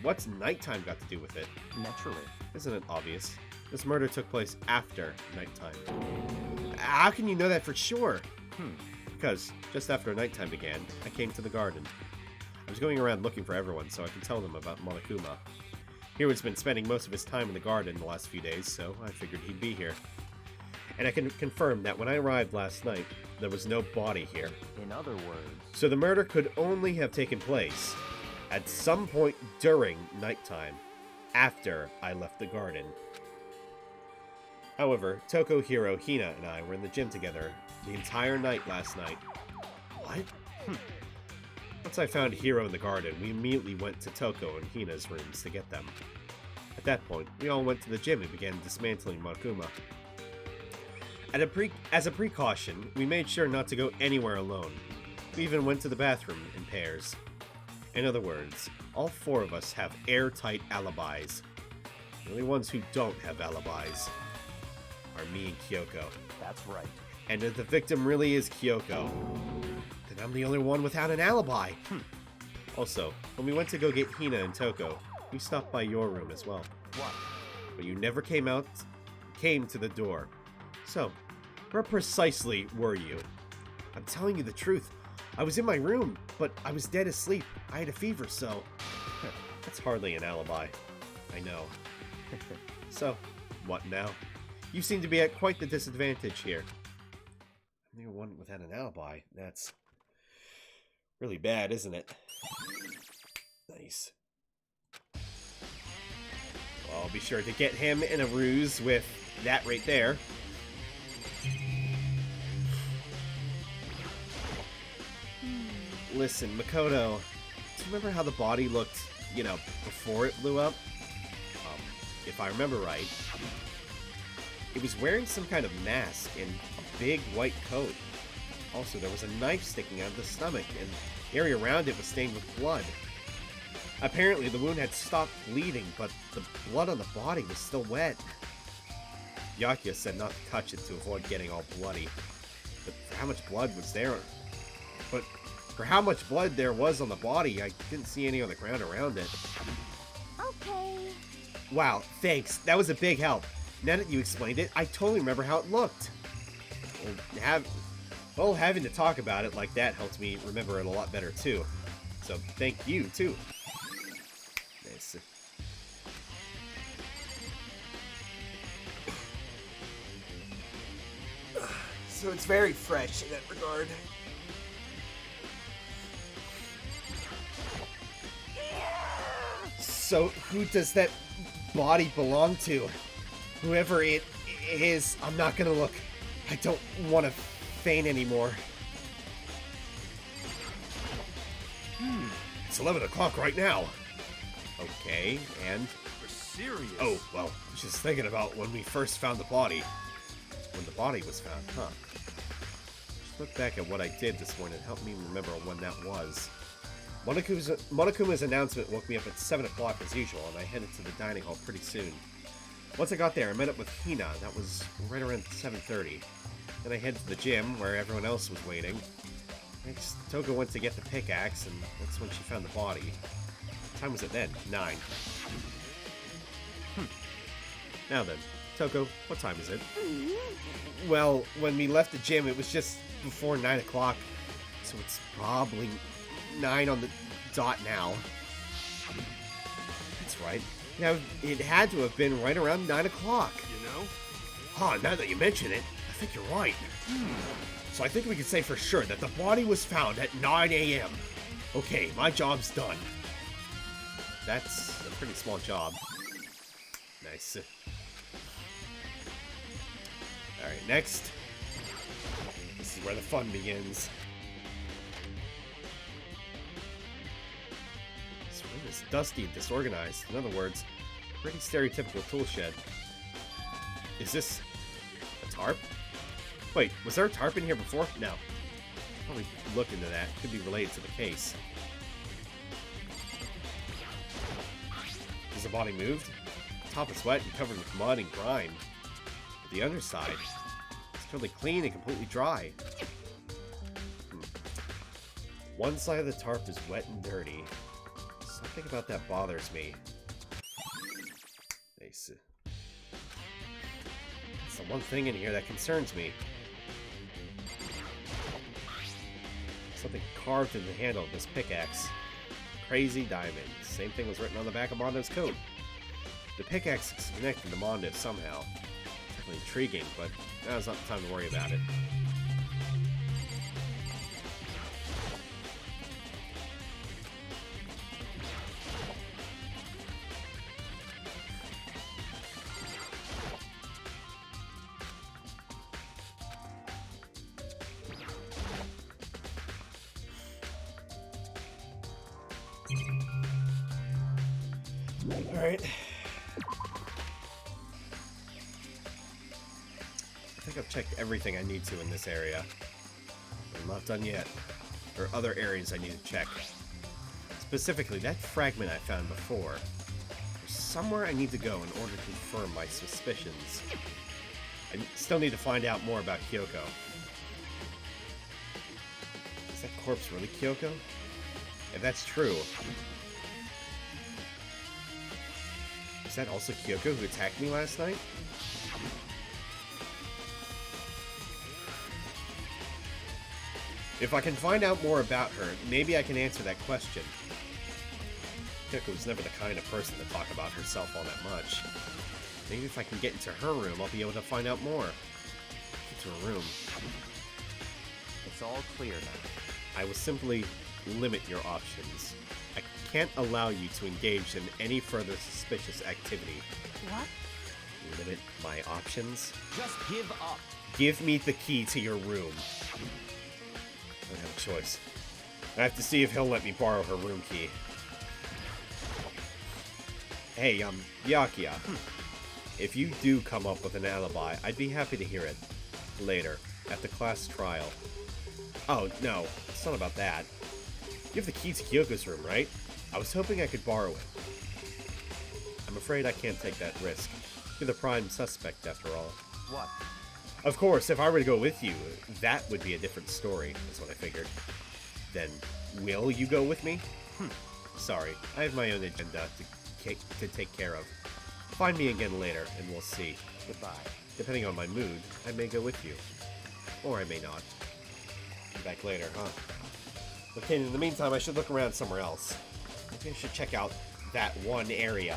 What's nighttime got to do with it? Naturally. Isn't it obvious? This murder took place after nighttime. How can you know that for sure? Because just after nighttime began, I came to the garden. I was going around looking for everyone so I can tell them about Monokuma. Hero's been spending most of his time in the garden the last few days, so I figured he'd be here. And I can confirm that when I arrived last night, there was no body here. In other words... So the murder could only have taken place at some point during nighttime, after I left the garden. However, Toko, Hiro, Hina, and I were in the gym together the entire night last night. What? Once I found Hiro in the garden, we immediately went to Toko and Hina's rooms to get them. At that point, we all went to the gym and began dismantling Monokuma. As a precaution, we made sure not to go anywhere alone. We even went to the bathroom in pairs. In other words, all four of us have airtight alibis. The only ones who don't have alibis are me and Kyoko. That's right. And if the victim really is Kyoko, then I'm the only one without an alibi. Also, when we went to go get Hina and Toko, we stopped by your room as well. What? But you never came to the door. So, where precisely were you? I'm telling you the truth. I was in my room, but I was dead asleep. I had a fever, so... That's hardly an alibi. I know. So, what now? You seem to be at quite the disadvantage here. I'm the one without an alibi. That's really bad, isn't it? Nice. Well, I'll be sure to get him in a ruse with that right there. Listen, Makoto, do you remember how the body looked, before it blew up? If I remember right, it was wearing some kind of mask and a big white coat. Also, there was a knife sticking out of the stomach, and the area around it was stained with blood. Apparently, the wound had stopped bleeding, but the blood on the body was still wet. Yakuya said not to touch it to avoid getting all bloody. But for how much blood was there? But for how much blood there was on the body, I didn't see any on the ground around it. Okay. Wow, thanks. That was a big help. Now that you explained it, I totally remember how it looked. Having to talk about it like that helped me remember it a lot better, too. So, thank you, too. Nice. So it's very fresh in that regard. So, who does that body belong to? Whoever it is, I'm not gonna look. I don't want to faint anymore. It's 11 o'clock right now. Okay, and? We're serious. Oh, well, just thinking about when we first found the body. When the body was found, huh? Just look back at what I did this morning and help me remember when that was. Monokuma's announcement woke me up at 7 o'clock as usual, and I headed to the dining hall pretty soon. Once I got there, I met up with Hina. That was right around 7:30. Then I headed to the gym, where everyone else was waiting. Next, Toko went to get the pickaxe, and that's when she found the body. What time was it then? 9. Now then, Toko, what time is it? Well, when we left the gym, it was just before 9 o'clock, so it's probably 9 on the dot now. That's right. Now, it had to have been right around 9 o'clock. You know? Huh, now that you mention it, I think you're right. So I think we can say for sure that the body was found at 9 a.m. Okay, my job's done. That's a pretty small job. Nice. Alright, next. This is where the fun begins. This room is dusty and disorganized. In other words, pretty stereotypical tool shed. Is this a tarp? Wait, was there a tarp in here before? No. Probably look into that. Could be related to the case. Is the body moved? The top is wet and covered with mud and grime. But the underside is totally clean and completely dry. One side of the tarp is wet and dirty. Something about that bothers me. Nice. That's the one thing in here that concerns me. Something carved in the handle of this pickaxe. Crazy diamond. Same thing was written on the back of Mondo's coat. The pickaxe is connected to Mondo somehow. Definitely intriguing, but now's not the time to worry about it. Alright. I think I've checked everything I need to in this area. I'm not done yet. There are other areas I need to check. Specifically, that fragment I found before. There's somewhere I need to go in order to confirm my suspicions. I still need to find out more about Kyoko. Is that corpse really Kyoko? If that's true, is that also Kyoko who attacked me last night? If I can find out more about her, maybe I can answer that question. Kyoko was never the kind of person to talk about herself all that much. Maybe if I can get into her room, I'll be able to find out more. Get to her room. It's all clear now. I will simply limit your options. I can't allow you to engage in any further suspicious activity. What? Limit my options? Just give up. Give me the key to your room. I don't have a choice. I have to see if he'll let me borrow her room key. Hey, Byakuya. If you do come up with an alibi, I'd be happy to hear it. Later, at the class trial. Oh, no, it's not about that. You have the key to Kyoko's room, right? I was hoping I could borrow it. I'm afraid I can't take that risk. You're the prime suspect, after all. What? Of course, if I were to go with you, that would be a different story, is what I figured. Then, will you go with me? Sorry, I have my own agenda to take care of. Find me again later, and we'll see. Goodbye. Depending on my mood, I may go with you. Or I may not. Be back later, huh? Okay, in the meantime, I should look around somewhere else. Maybe I should check out that one area.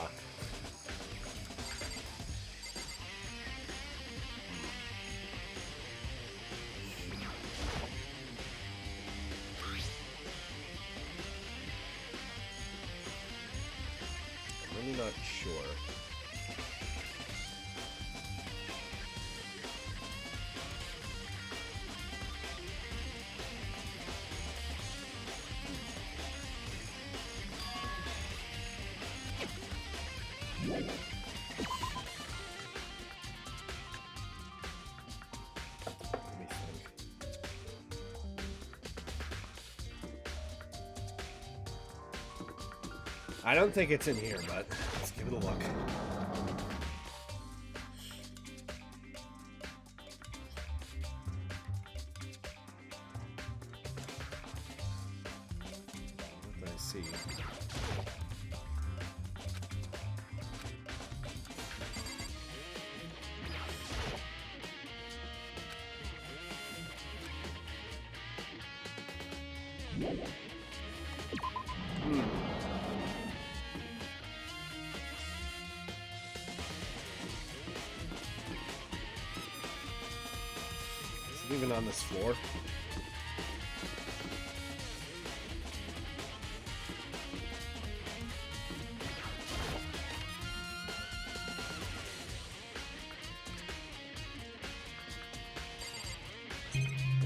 I'm really not sure. Let me think. I don't think it's in here, but let's give it a look. What did I see? Is it even on this floor?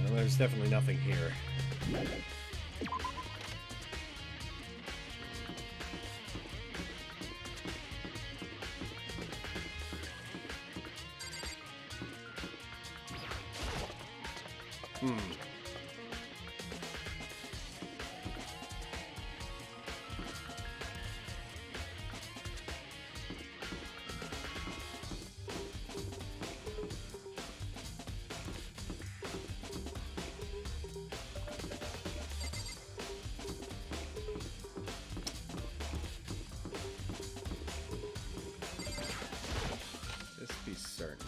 Well, there's definitely nothing here. Just be certain.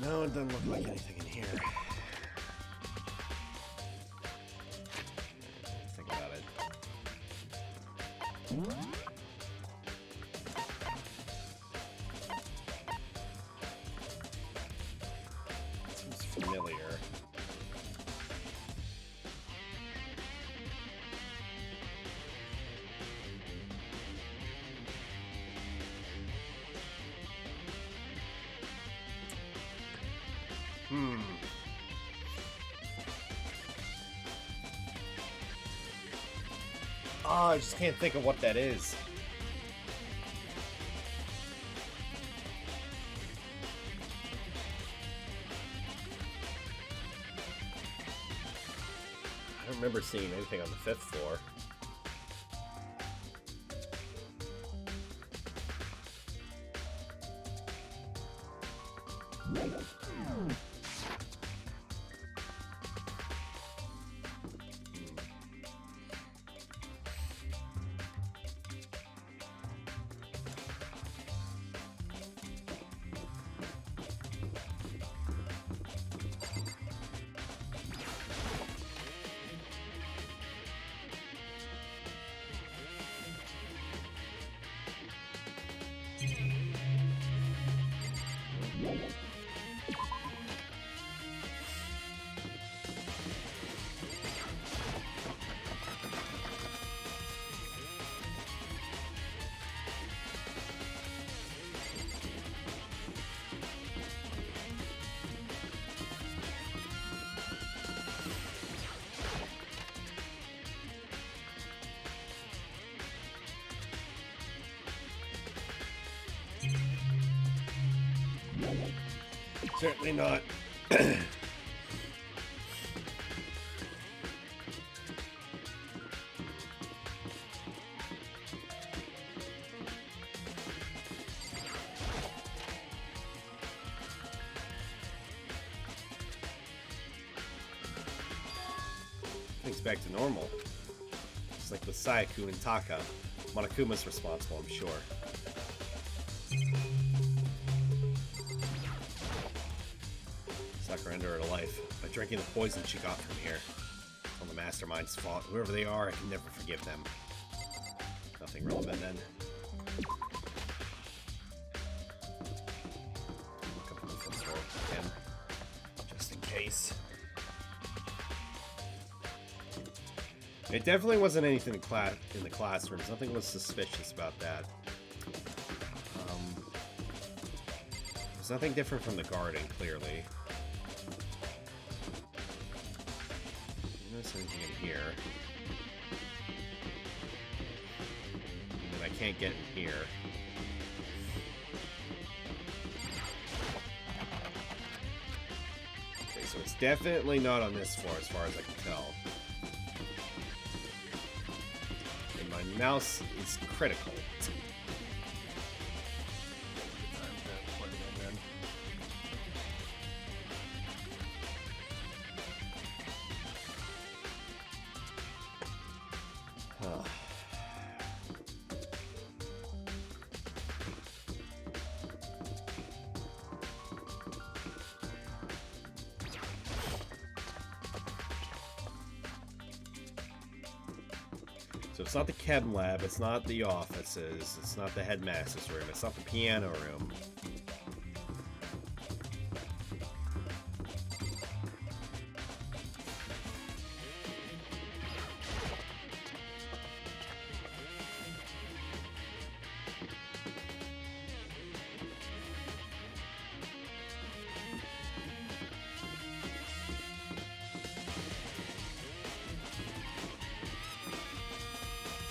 No, it doesn't look like anything in here. Think about it. Seems familiar. Oh, I just can't think of what that is. I don't remember seeing anything on the 5th floor. Certainly not. Things back to normal. Just like with Sayaku and Taka. Monokuma's responsible, I'm sure. Suck her into her life by drinking the poison she got from here. It's all the mastermind's fault. Whoever they are, I can never forgive them. Nothing relevant then. Look up on the 5th floor again, just in case. It definitely wasn't anything in the classrooms. Nothing was suspicious about that. There's nothing different from the garden, clearly. Notice anything in here. And I can't get in here. Okay, so it's definitely not on this floor as far as I can tell. And my mouse is critical. So it's not the chem lab, it's not the offices, it's not the headmaster's room, it's not the piano room.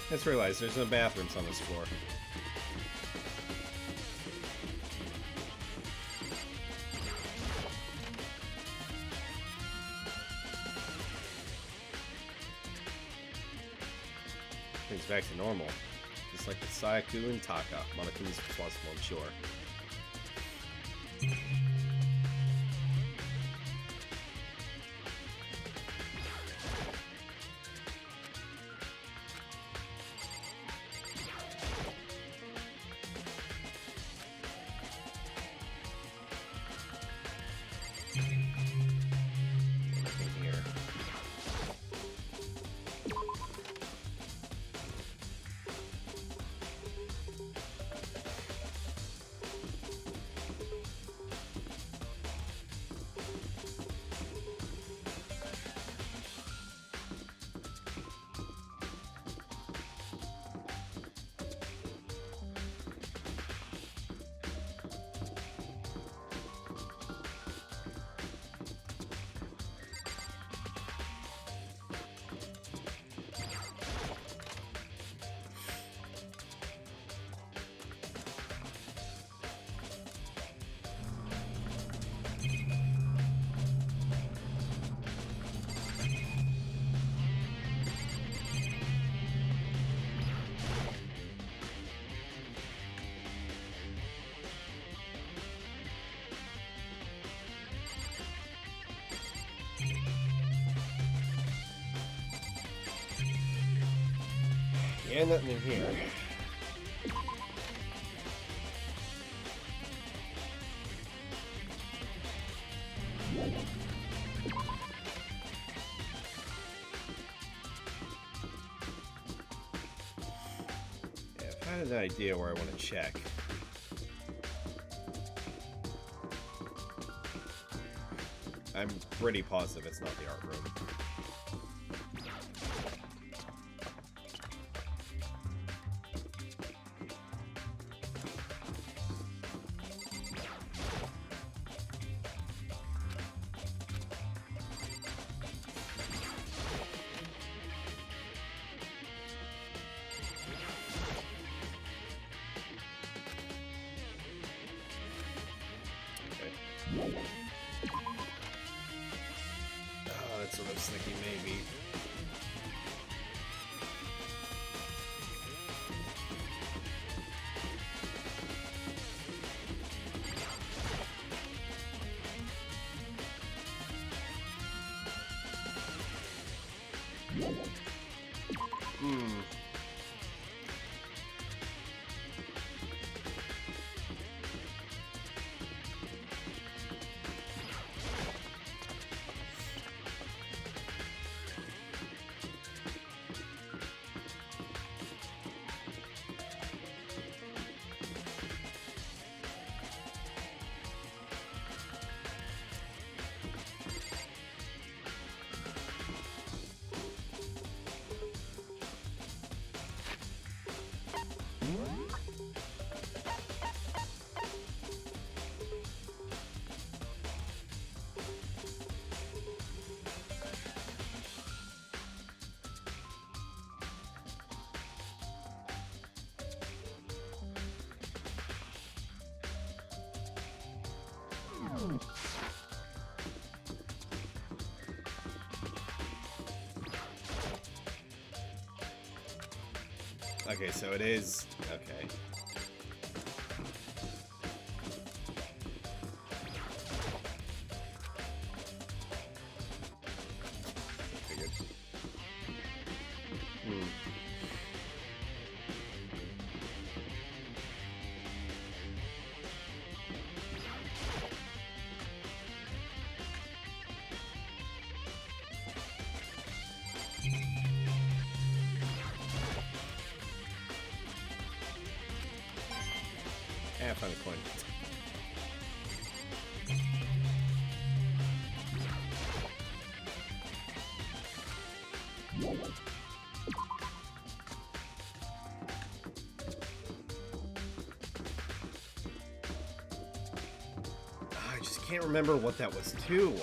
I just realized there's no bathrooms on this floor. Things back to normal. Just like with Sayaku and Taka. Monokuma's responsible, I'm sure. Yeah, nothing in here. Yeah, I've had an idea where I want to check. I'm pretty positive it's not the art room. Oh, that's what I was thinking, maybe. Okay, so it is... Okay. Figured. I found a coin. I just can't remember what that was to.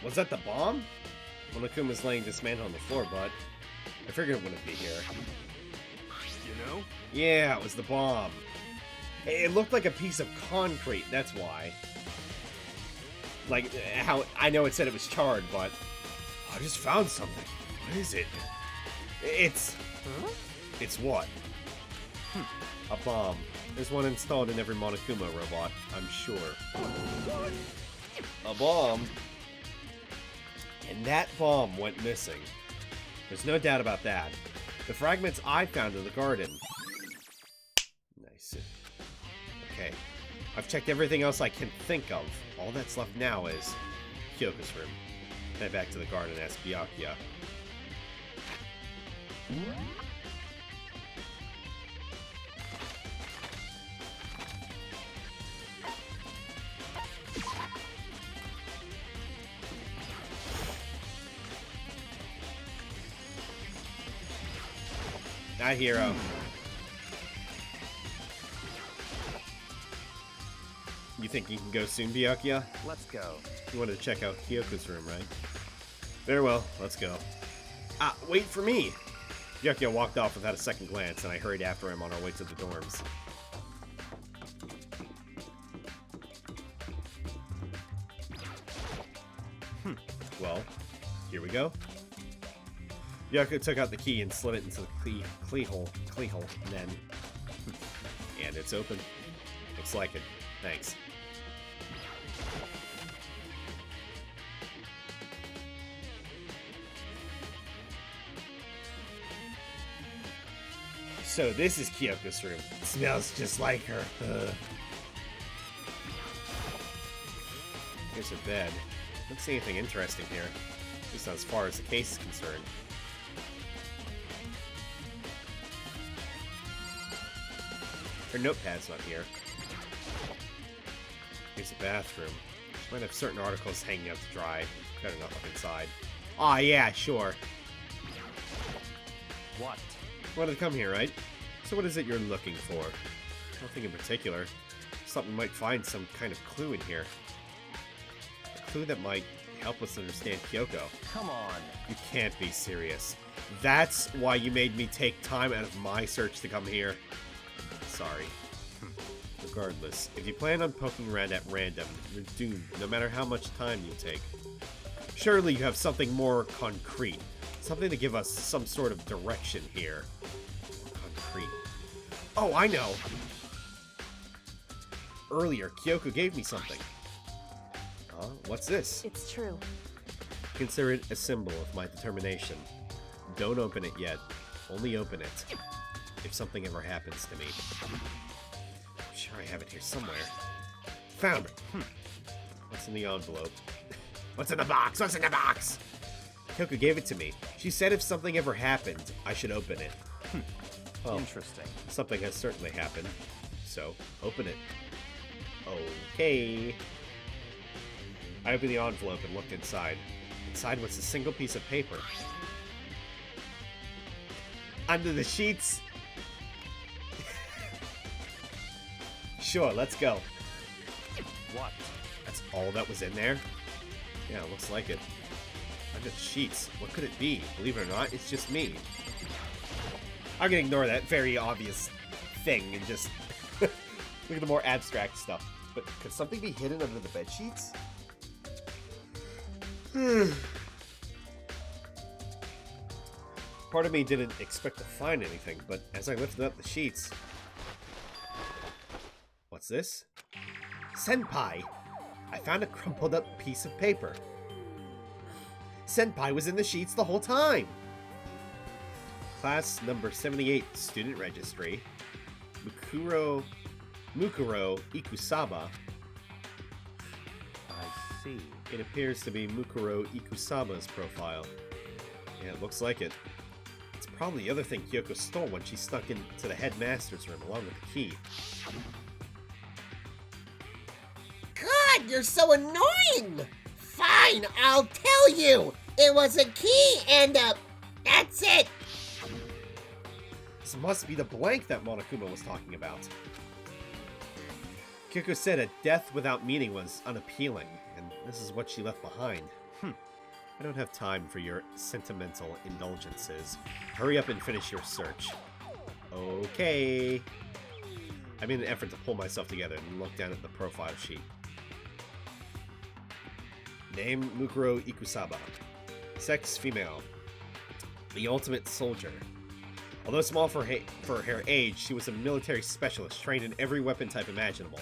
Was that the bomb? Monokuma's laying dismantled on the floor, but I figured it wouldn't be here. You know? Yeah, it was the bomb. It looked like a piece of concrete, that's why. Like, how I know it said it was charred, but I just found something. What is it? it's... Huh? It's what? A bomb. There's one installed in every Monokuma robot, I'm sure. A bomb? And that bomb went missing. There's no doubt about that. The fragments I found in the garden. Nice. Okay. I've checked everything else I can think of. All that's left now is Kyoko's room. Head back to the garden and ask Byakuya. Not hero. You think you can go soon, Byakuya? Let's go. You wanted to check out Kyoko's room, right? Very well, let's go. Ah, wait for me! Byakuya walked off without a second glance, and I hurried after him on our way to the dorms. Well, Here we go. Kyoko took out the key and slid it into the key hole, and then... and it's open. Looks like it. Thanks. So this is Kyoko's room. It smells just like her. Here's her bed. Don't see anything interesting here. At least not as far as the case is concerned. Her notepad's not here. Here's the bathroom. She might have certain articles hanging out to dry. Better not look inside. Aw, yeah, sure. What? You wanted to come here, right? So what is it you're looking for? Nothing in particular. Something might find some kind of clue in here. A clue that might help us understand Kyoko. Come on. You can't be serious. That's why you made me take time out of my search to come here. Sorry. Regardless, if you plan on poking around at random, you're doomed, no matter how much time you take. Surely you have something more concrete. Something to give us some sort of direction here. Concrete. Oh, I know! Earlier, Kyoko gave me something. What's this? It's true. Consider it a symbol of my determination. Don't open it yet. Only open it if something ever happens to me. I'm sure I have it here somewhere. Found it! What's in the envelope? What's in the box? What's in the box? Kyoko gave it to me. She said if something ever happened, I should open it. Well, interesting. Something has certainly happened. So, open it. Okay. I opened the envelope and looked inside. Inside was a single piece of paper. Under the sheets? Sure, let's go. What? That's all that was in there? Yeah, looks like it. Under the sheets. What could it be? Believe it or not, it's just me. I'm gonna ignore that very obvious thing and just look at the more abstract stuff. But could something be hidden under the bed sheets? Part of me didn't expect to find anything, but as I lifted up the sheets... What's this? Senpai! I found a crumpled up piece of paper. Senpai was in the sheets the whole time! Class number 78, student registry. Mukuro Ikusaba. I see. It appears to be Mukuro Ikusaba's profile. Yeah, it looks like it. It's probably the other thing Kyoko stole when she snuck into the headmaster's room along with the key. God, you're so annoying! Fine, I'll tell you! It was a key and, that's it! This must be the blank that Monokuma was talking about. Kyoko said a death without meaning was unappealing, and this is what she left behind. I don't have time for your sentimental indulgences. Hurry up and finish your search. Okay. I made an effort to pull myself together and look down at the profile sheet. Name Mukuro Ikusaba. Sex female. The ultimate soldier. Although small for her age, she was a military specialist trained in every weapon type imaginable.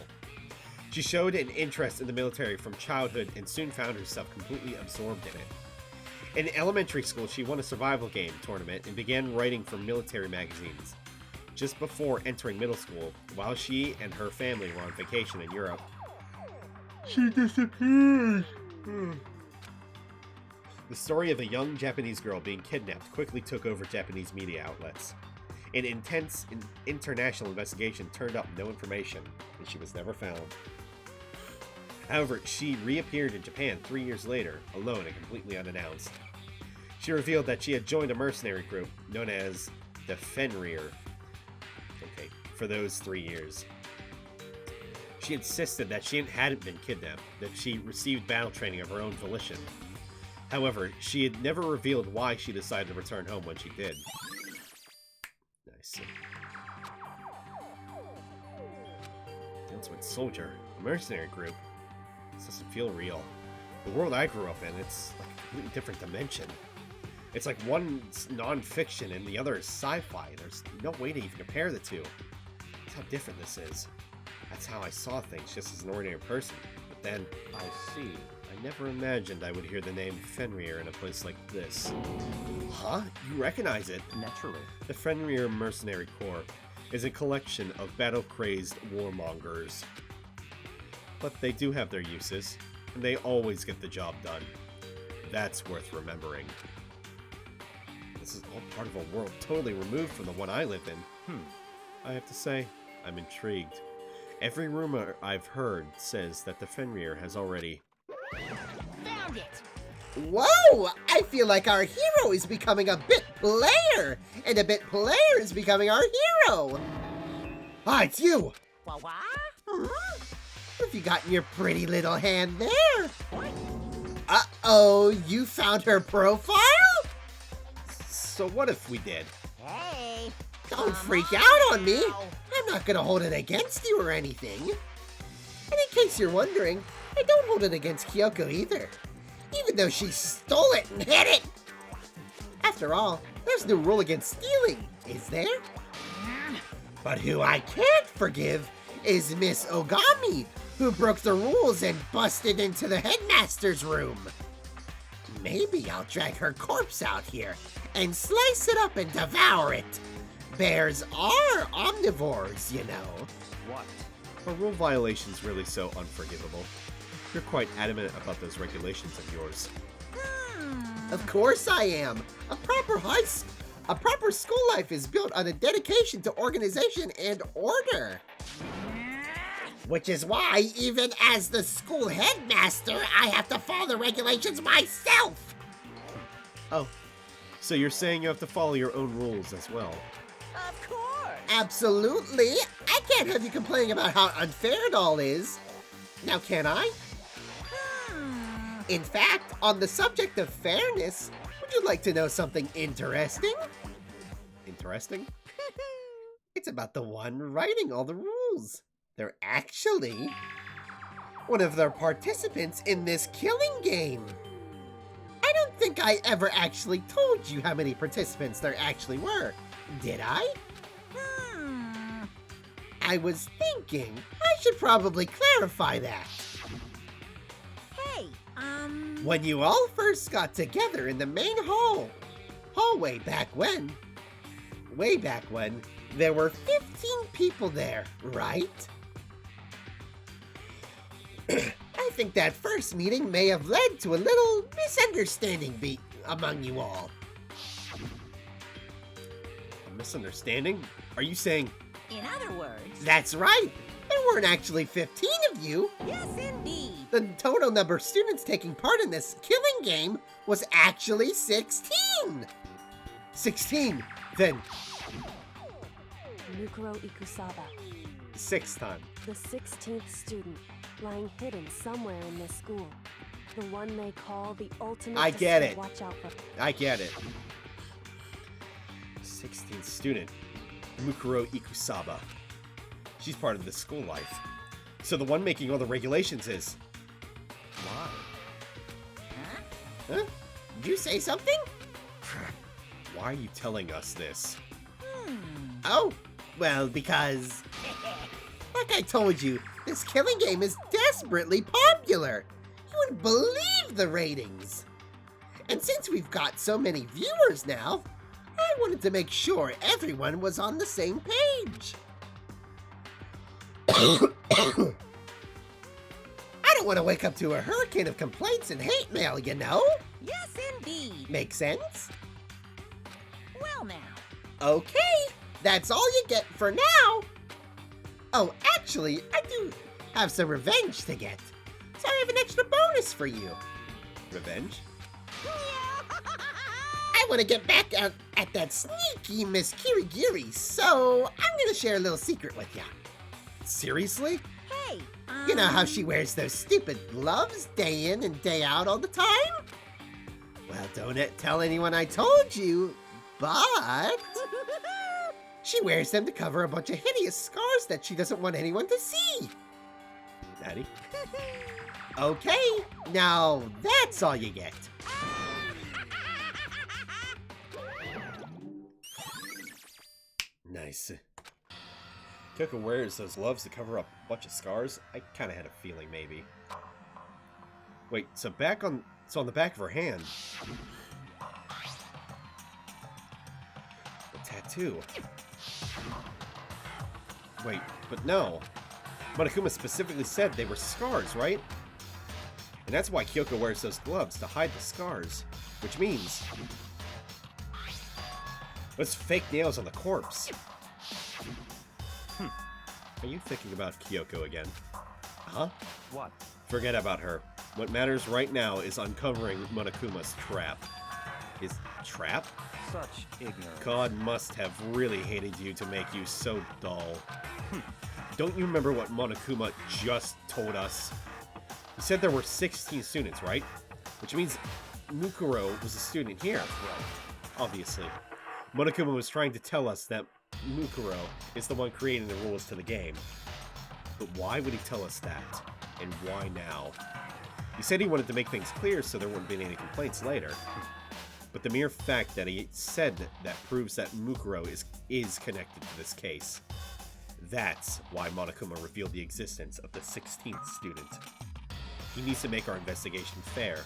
She showed an interest in the military from childhood and soon found herself completely absorbed in it. In elementary school, she won a survival game tournament and began writing for military magazines. Just before entering middle school, while she and her family were on vacation in Europe, she disappeared. The story of a young Japanese girl being kidnapped quickly took over Japanese media outlets. An intense international investigation turned up no information, and she was never found. However, she reappeared in Japan 3 years later, alone and completely unannounced. She revealed that she had joined a mercenary group known as the Fenrir. Okay, for those 3 years. She insisted that she hadn't been kidnapped, that she received battle training of her own volition. However, she had never revealed why she decided to return home when she did. Nice. That's what soldier, a mercenary group. This doesn't feel real. The world I grew up in, it's like a completely different dimension. It's like one's non-fiction and the other is sci-fi. There's no way to even compare the two. That's how different this is. That's how I saw things just as an ordinary person. But then, I see. I never imagined I would hear the name Fenrir in a place like this. Huh? You recognize it? Naturally. The Fenrir Mercenary Corps is a collection of battle-crazed warmongers. But they do have their uses, and they always get the job done. That's worth remembering. This is all part of a world totally removed from the one I live in. I have to say, I'm intrigued. Every rumor I've heard says that the Fenrir has already... Found it! Whoa! I feel like our hero is becoming a bit player, and a bit player is becoming our hero. Ah, it's you! What? What have you got in your pretty little hand there? Uh-oh, you found her profile? So what if we did? Hey! Don't freak out on me. I'm not gonna hold it against you or anything. And in case you're wondering, I don't hold it against Kyoko either. Even though she stole it and hid it. After all, there's no rule against stealing, is there? But who I can't forgive is Miss Ogami, who broke the rules and busted into the headmaster's room. Maybe I'll drag her corpse out here and slice it up and devour it. Bears are omnivores, you know. What? Are rule violations really so unforgivable? You're quite adamant about those regulations of yours. Of course I am. A proper school life is built on a dedication to organization and order. Which is why, even as the school headmaster, I have to follow the regulations myself. Oh, so you're saying you have to follow your own rules as well? Of course! Absolutely. I can't have you complaining about how unfair it all is. Now, can I? In fact, on the subject of fairness, would you like to know something interesting? Interesting? It's about the one writing all the rules. They're actually one of the participants in this killing game. I don't think I ever actually told you how many participants there actually were, did I? I was thinking I should probably clarify that. Hey, When you all first got together in the main hallway way back when, there were 15 people there, right? I think that first meeting may have led to a little misunderstanding among you all. A misunderstanding? Are you saying... in other words... That's right! There weren't actually 15 of you! Yes, indeed! The total number of students taking part in this killing game was actually 16! 16! Then... Mukuro Ikusaba, sixth time. the 16th student, lying hidden somewhere in this school. The one they call the ultimate... I get it. Watch out for... I get it. 16th student, Mukuro Ikusaba. She's part of the school life. So the one making all the regulations is... Why? Huh? Did you say something? Why are you telling us this? Oh, well, because... like I told you, this killing game is desperately popular. You wouldn't believe the ratings. And since we've got so many viewers now, I wanted to make sure everyone was on the same page. I don't want to wake up to a hurricane of complaints and hate mail, you know? Yes, indeed! Make sense? Well now. Okay, that's all you get for now. Oh, actually, I do have some revenge to get. So I have an extra bonus for you. Revenge? I want to get back at that sneaky Miss Kirigiri, so I'm going to share a little secret with ya. Seriously? Hey, You know how she wears those stupid gloves day in and day out all the time? Well, don't tell anyone I told you, but... she wears them to cover a bunch of hideous scars that she doesn't want anyone to see. Daddy? Okay, now that's all you get. Nice. Kyoko wears those gloves to cover up a bunch of scars? I kind of had a feeling, maybe. Wait, so on the back of her hand. A tattoo. Wait, but no. Monokuma specifically said they were scars, right? And that's why Kyoko wears those gloves, to hide the scars. Which means... Those fake nails on the corpse. Are you thinking about Kyoko again? Huh? What? Forget about her. What matters right now is uncovering Monokuma's trap. His trap? Such ignorance. God must have really hated you to make you so dull. Don't you remember what Monokuma just told us? He said there were 16 students, right? Which means Mukuro was a student here. Right. Obviously. Monokuma was trying to tell us that Mukuro is the one creating the rules to the game. But why would he tell us that? And why now? He said he wanted to make things clear so there wouldn't be any complaints later. But the mere fact that he said that proves that Mukuro is connected to this case. That's why Monokuma revealed the existence of the 16th student. He needs to make our investigation fair.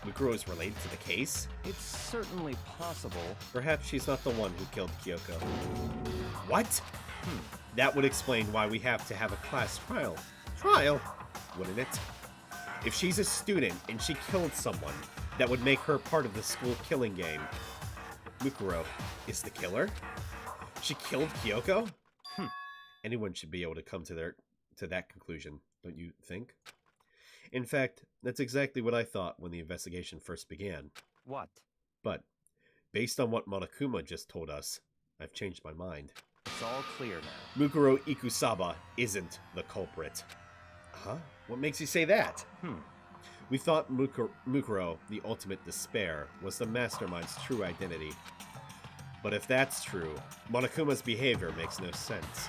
Mukuro is related to the case? It's certainly possible. Perhaps she's not the one who killed Kyoko. What? That would explain why we have to have a class trial. Trial? Wouldn't it? If she's a student and she killed someone, that would make her part of the school killing game. Mukuro is the killer? She killed Kyoko? Anyone should be able to come to that conclusion, don't you think? In fact, that's exactly what I thought when the investigation first began. What? But, based on what Monokuma just told us, I've changed my mind. It's all clear now. Mukuro Ikusaba isn't the culprit. Huh? What makes you say that? We thought Mukuro, the ultimate despair, was the mastermind's true identity. But if that's true, Monokuma's behavior makes no sense.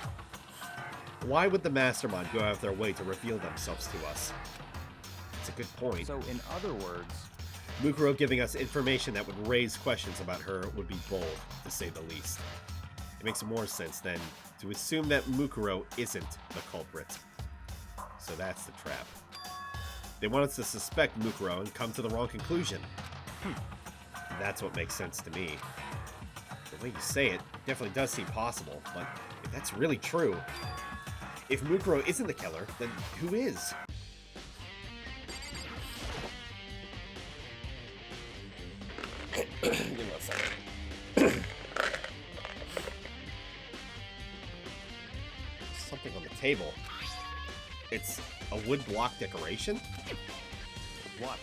Why would the mastermind go out of their way to reveal themselves to us? It's a good point. So, in other words... Mukuro giving us information that would raise questions about her would be bold, to say the least. It makes more sense, then, to assume that Mukuro isn't the culprit. So that's the trap. They want us to suspect Mukuro and come to the wrong conclusion. That's what makes sense to me. The way you say it definitely does seem possible, but if that's really true, if Mukuro isn't the killer, then who is? Give me a second. Something on the table. It's a wood block decoration? What?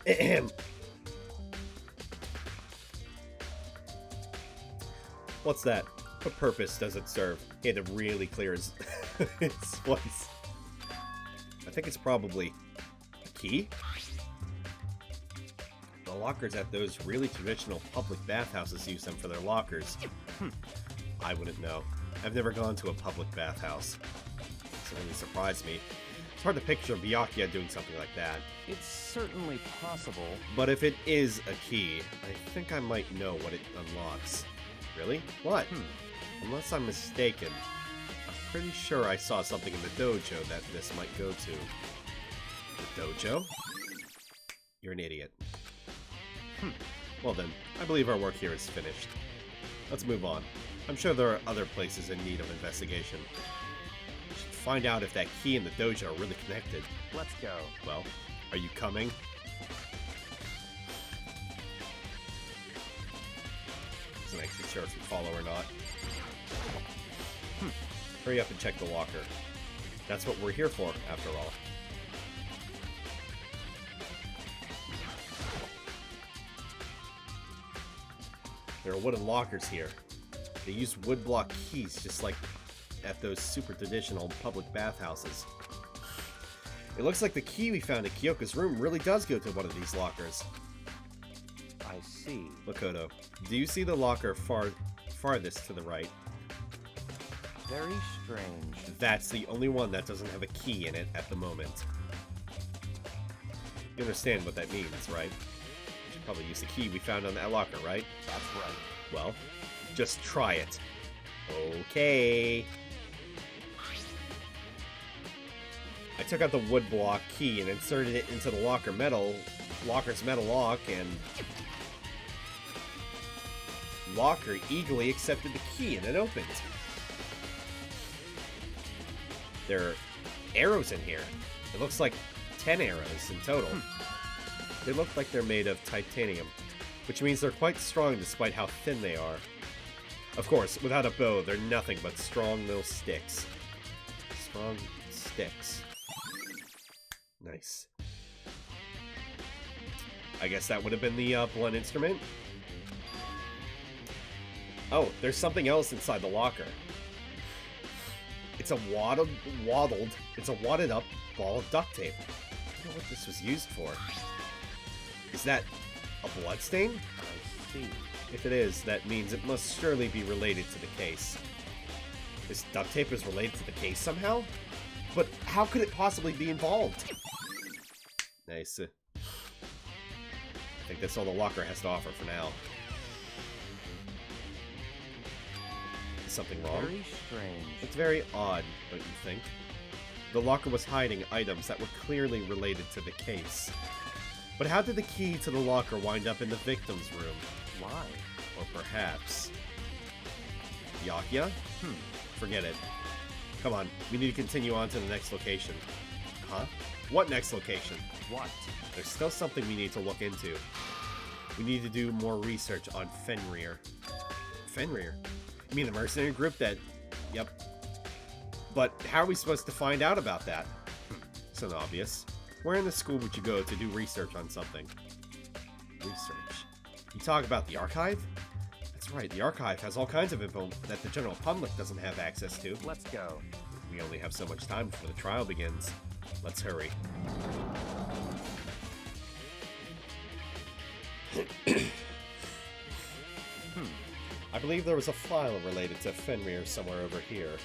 Ahem. What's that? What purpose does it serve? He had to really clear his, his voice. I think it's probably a key? The lockers at those really traditional public bathhouses use them for their lockers. I wouldn't know. I've never gone to a public bathhouse. It really surprised me. It's hard to picture Byakuya doing something like that. It's certainly possible. But if it is a key, I think I might know what it unlocks. Really? What? Unless I'm mistaken, I'm pretty sure I saw something in the dojo that this might go to. The dojo? You're an idiot. Well then, I believe our work here is finished. Let's move on. I'm sure there are other places in need of investigation. We should find out if that key and the dojo are really connected. Let's go. Well, are you coming? Isn't actually sure if you follow or not. Hurry up and check the locker. That's what we're here for, after all. There are wooden lockers here. They use wood block keys just like at those super traditional public bathhouses. It looks like the key we found in Kyoko's room really does go to one of these lockers. I see. Makoto, do you see the locker farthest to the right? Very strange. That's the only one that doesn't have a key in it at the moment. You understand what that means, right? You should probably use the key we found on that locker, right? That's right. Well, just try it. Okay. I took out the wood block key and inserted it into the locker's metal lock, and locker eagerly accepted the key and it opened. There are arrows in here. It looks like 10 arrows in total. They look like they're made of titanium, which means they're quite strong despite how thin they are. Of course, without a bow, they're nothing but strong little sticks. Strong sticks. Nice. I guess that would have been the blunt instrument. Oh, there's something else inside the locker. It's a wadded up ball of duct tape. I don't know what this was used for. Is that a bloodstain? I see. If it is, that means it must surely be related to the case. This duct tape is related to the case somehow? But how could it possibly be involved? Nice. I think that's all the locker has to offer for now. Is something wrong? Very strange. It's very odd, don't you think? The locker was hiding items that were clearly related to the case. But how did the key to the locker wind up in the victim's room? Why? Or perhaps... Yakuya? Forget it. Come on, we need to continue on to the next location. Huh? What next location? What? There's still something we need to look into. We need to do more research on Fenrir. Fenrir? You mean the mercenary group that... Yep. But how are we supposed to find out about that? It's not obvious. Where in the school would you go to do research on something? Research? You talk about the archive? That's right, the archive has all kinds of info that the general public doesn't have access to. Let's go. We only have so much time before the trial begins. Let's hurry. I believe there was a file related to Fenrir somewhere over here.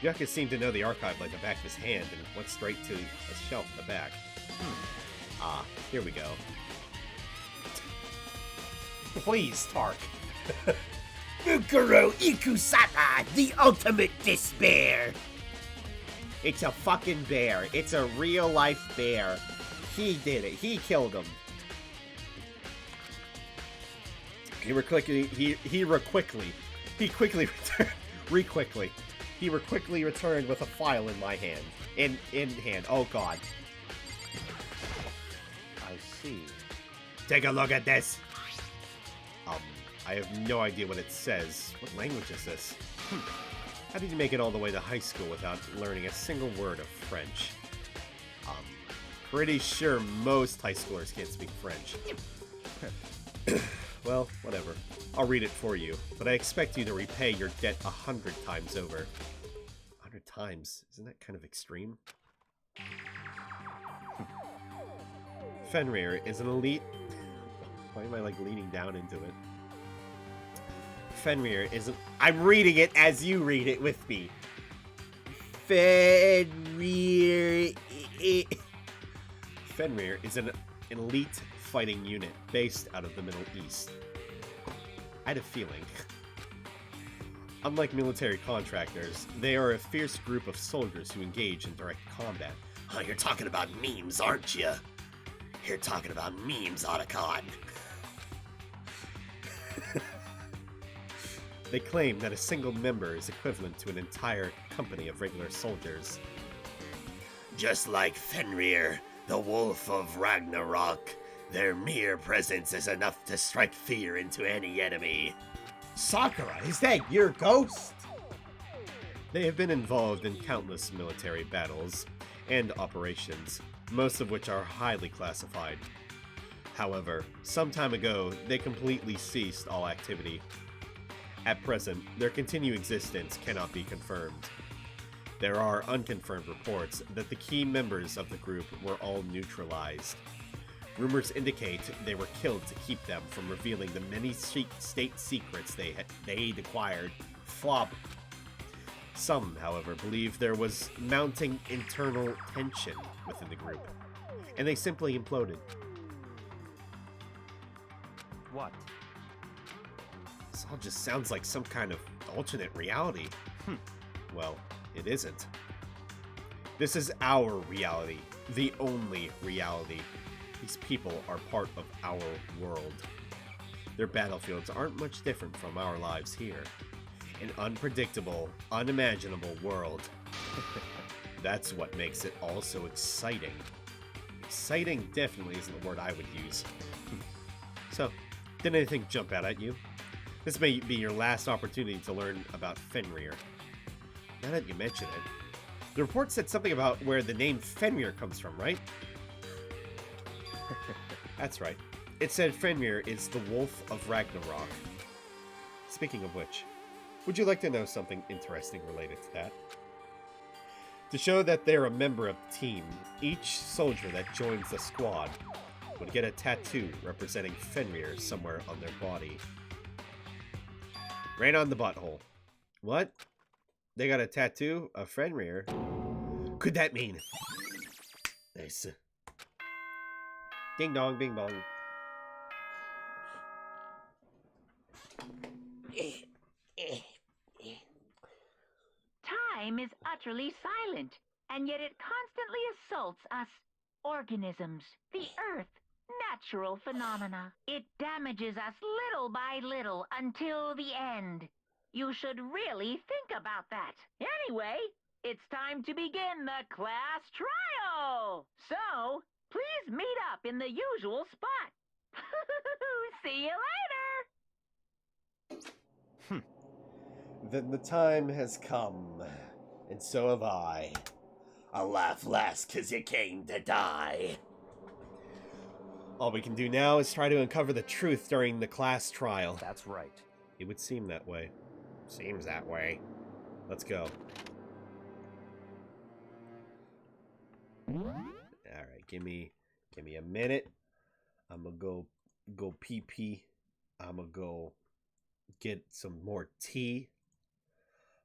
Yucca seemed to know the archive like the back of his hand and went straight to a shelf in the back. Ah, here we go. Please, Tark. Mukuro Ikusaba, the ultimate despair. It's a fucking bear. It's a real-life bear. He did it. He killed him. He quickly returned with a file in my hand. In hand. Oh god. I see. Take a look at this. I have no idea what it says. What language is this? How did you make it all the way to high school without learning a single word of French? Pretty sure most high schoolers can't speak French. Well, whatever. I'll read it for you, but I expect you to repay your debt 100 times over. 100 times? Isn't that kind of extreme? Fenrir is an elite... Why am I, like, leaning down into it? Fenrir is an... I'm reading it as you read it with me. Fenrir is an elite fighting unit based out of the Middle East. I had a feeling. Unlike military contractors, they are a fierce group of soldiers who engage in direct combat. Oh, you're talking about memes, aren't you? You're talking about memes, Otacon. They claim that a single member is equivalent to an entire company of regular soldiers. Just like Fenrir, the wolf of Ragnarok, their mere presence is enough to strike fear into any enemy. Sakura, is that your ghost? They have been involved in countless military battles and operations, most of which are highly classified. However, some time ago, they completely ceased all activity. At present, their continued existence cannot be confirmed. There are unconfirmed reports that the key members of the group were all neutralized. Rumors indicate they were killed to keep them from revealing the many state secrets they'd acquired. Flop. Some, however, believe there was mounting internal tension within the group, and they simply imploded. What? This all just sounds like some kind of alternate reality. Well, it isn't. This is our reality, the only reality. These people are part of our world. Their battlefields aren't much different from our lives here. An unpredictable, unimaginable world. That's what makes it all so exciting. Exciting definitely isn't the word I would use. So, did anything jump out at you? This may be your last opportunity to learn about Fenrir. Now that you mention it, the report said something about where the name Fenrir comes from, right? That's right. It said Fenrir is the wolf of Ragnarok. Speaking of which, would you like to know something interesting related to that? To show that they're a member of the team, each soldier that joins the squad would get a tattoo representing Fenrir somewhere on their body. Right on the butthole. What? They got a tattoo of Fenrir? Could that mean? Nice. Ding dong, bing bong. Time is utterly silent, and yet it constantly assaults us organisms, the Earth, natural phenomena. It damages us little by little until the end. You should really think about that. Anyway, it's time to begin the class trial. So, please meet up in the usual spot. See you later. Then the time has come, and so have I. I'll laugh less 'cause you came to die. All we can do now is try to uncover the truth during the class trial. That's right. It would seem that way. Seems that way. Let's go. Alright, give me a minute. I'm gonna go pee pee. I'm gonna go get some more tea.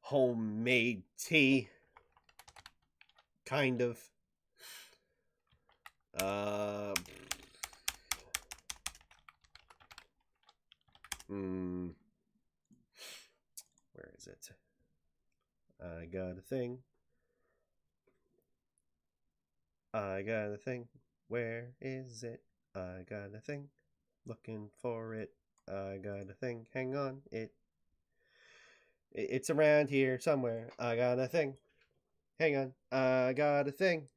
Homemade tea. Kind of. Where is it? I got a thing. I got a thing. Where is it? I got a thing. Looking for it. I got a thing. Hang on. It's around here somewhere. I got a thing. Hang on. I got a thing.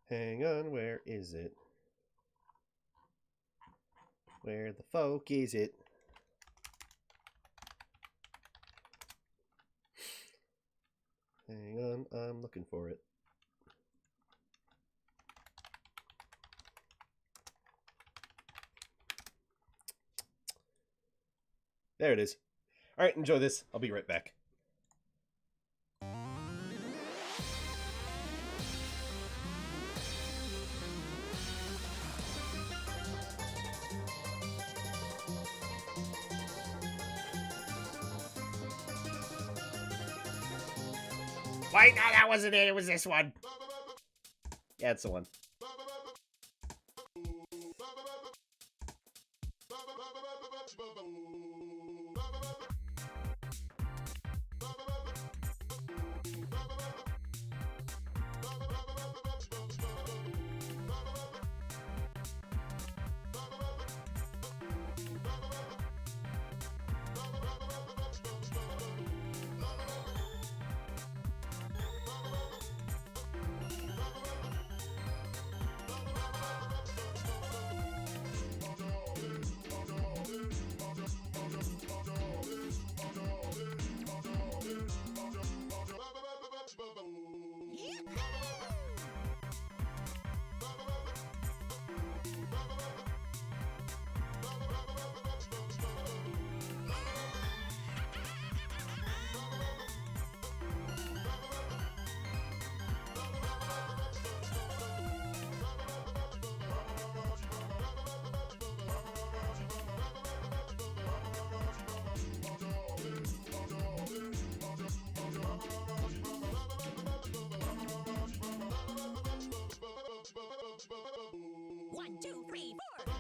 Hang on, where is it? Where the folk is it? Hang on, I'm looking for it. There it is. Alright, enjoy this. I'll be right back. Wait, no, that wasn't it. It was this one. Yeah, it's the one. 1, 2, 3, 4.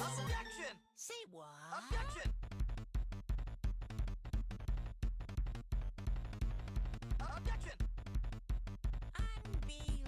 Objection! Say what? Objection! Objection! Unbelievable.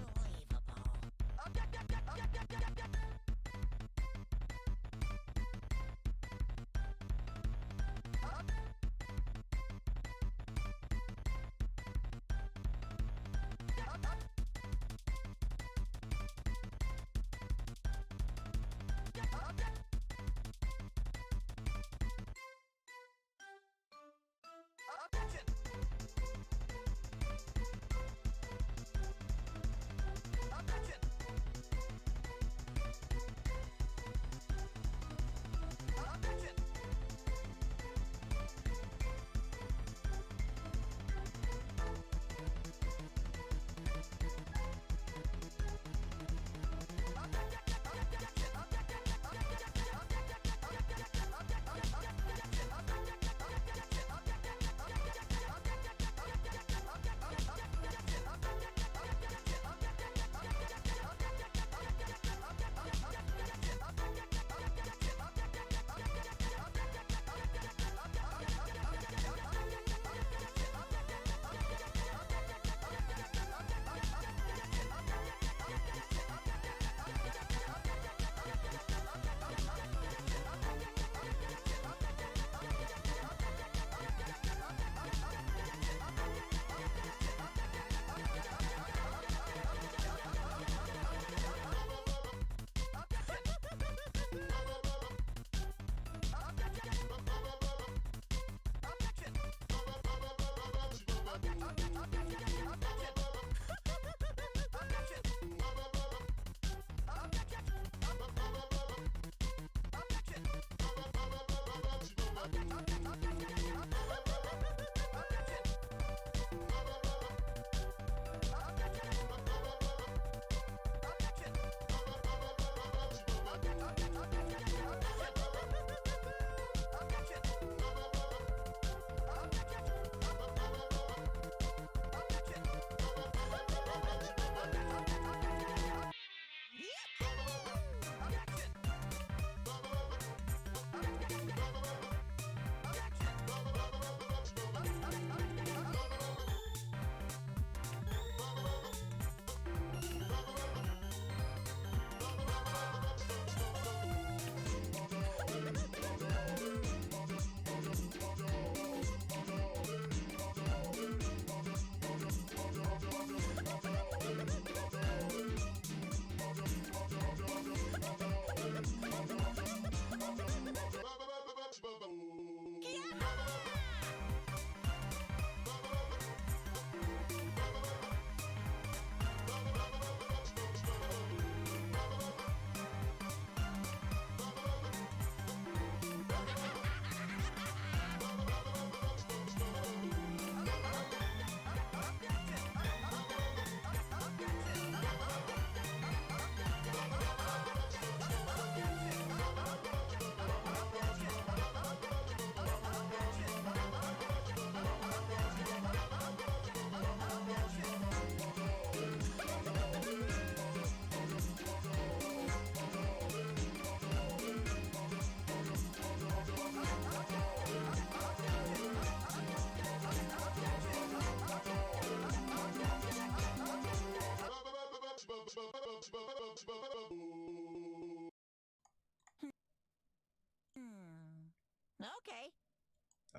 Okay.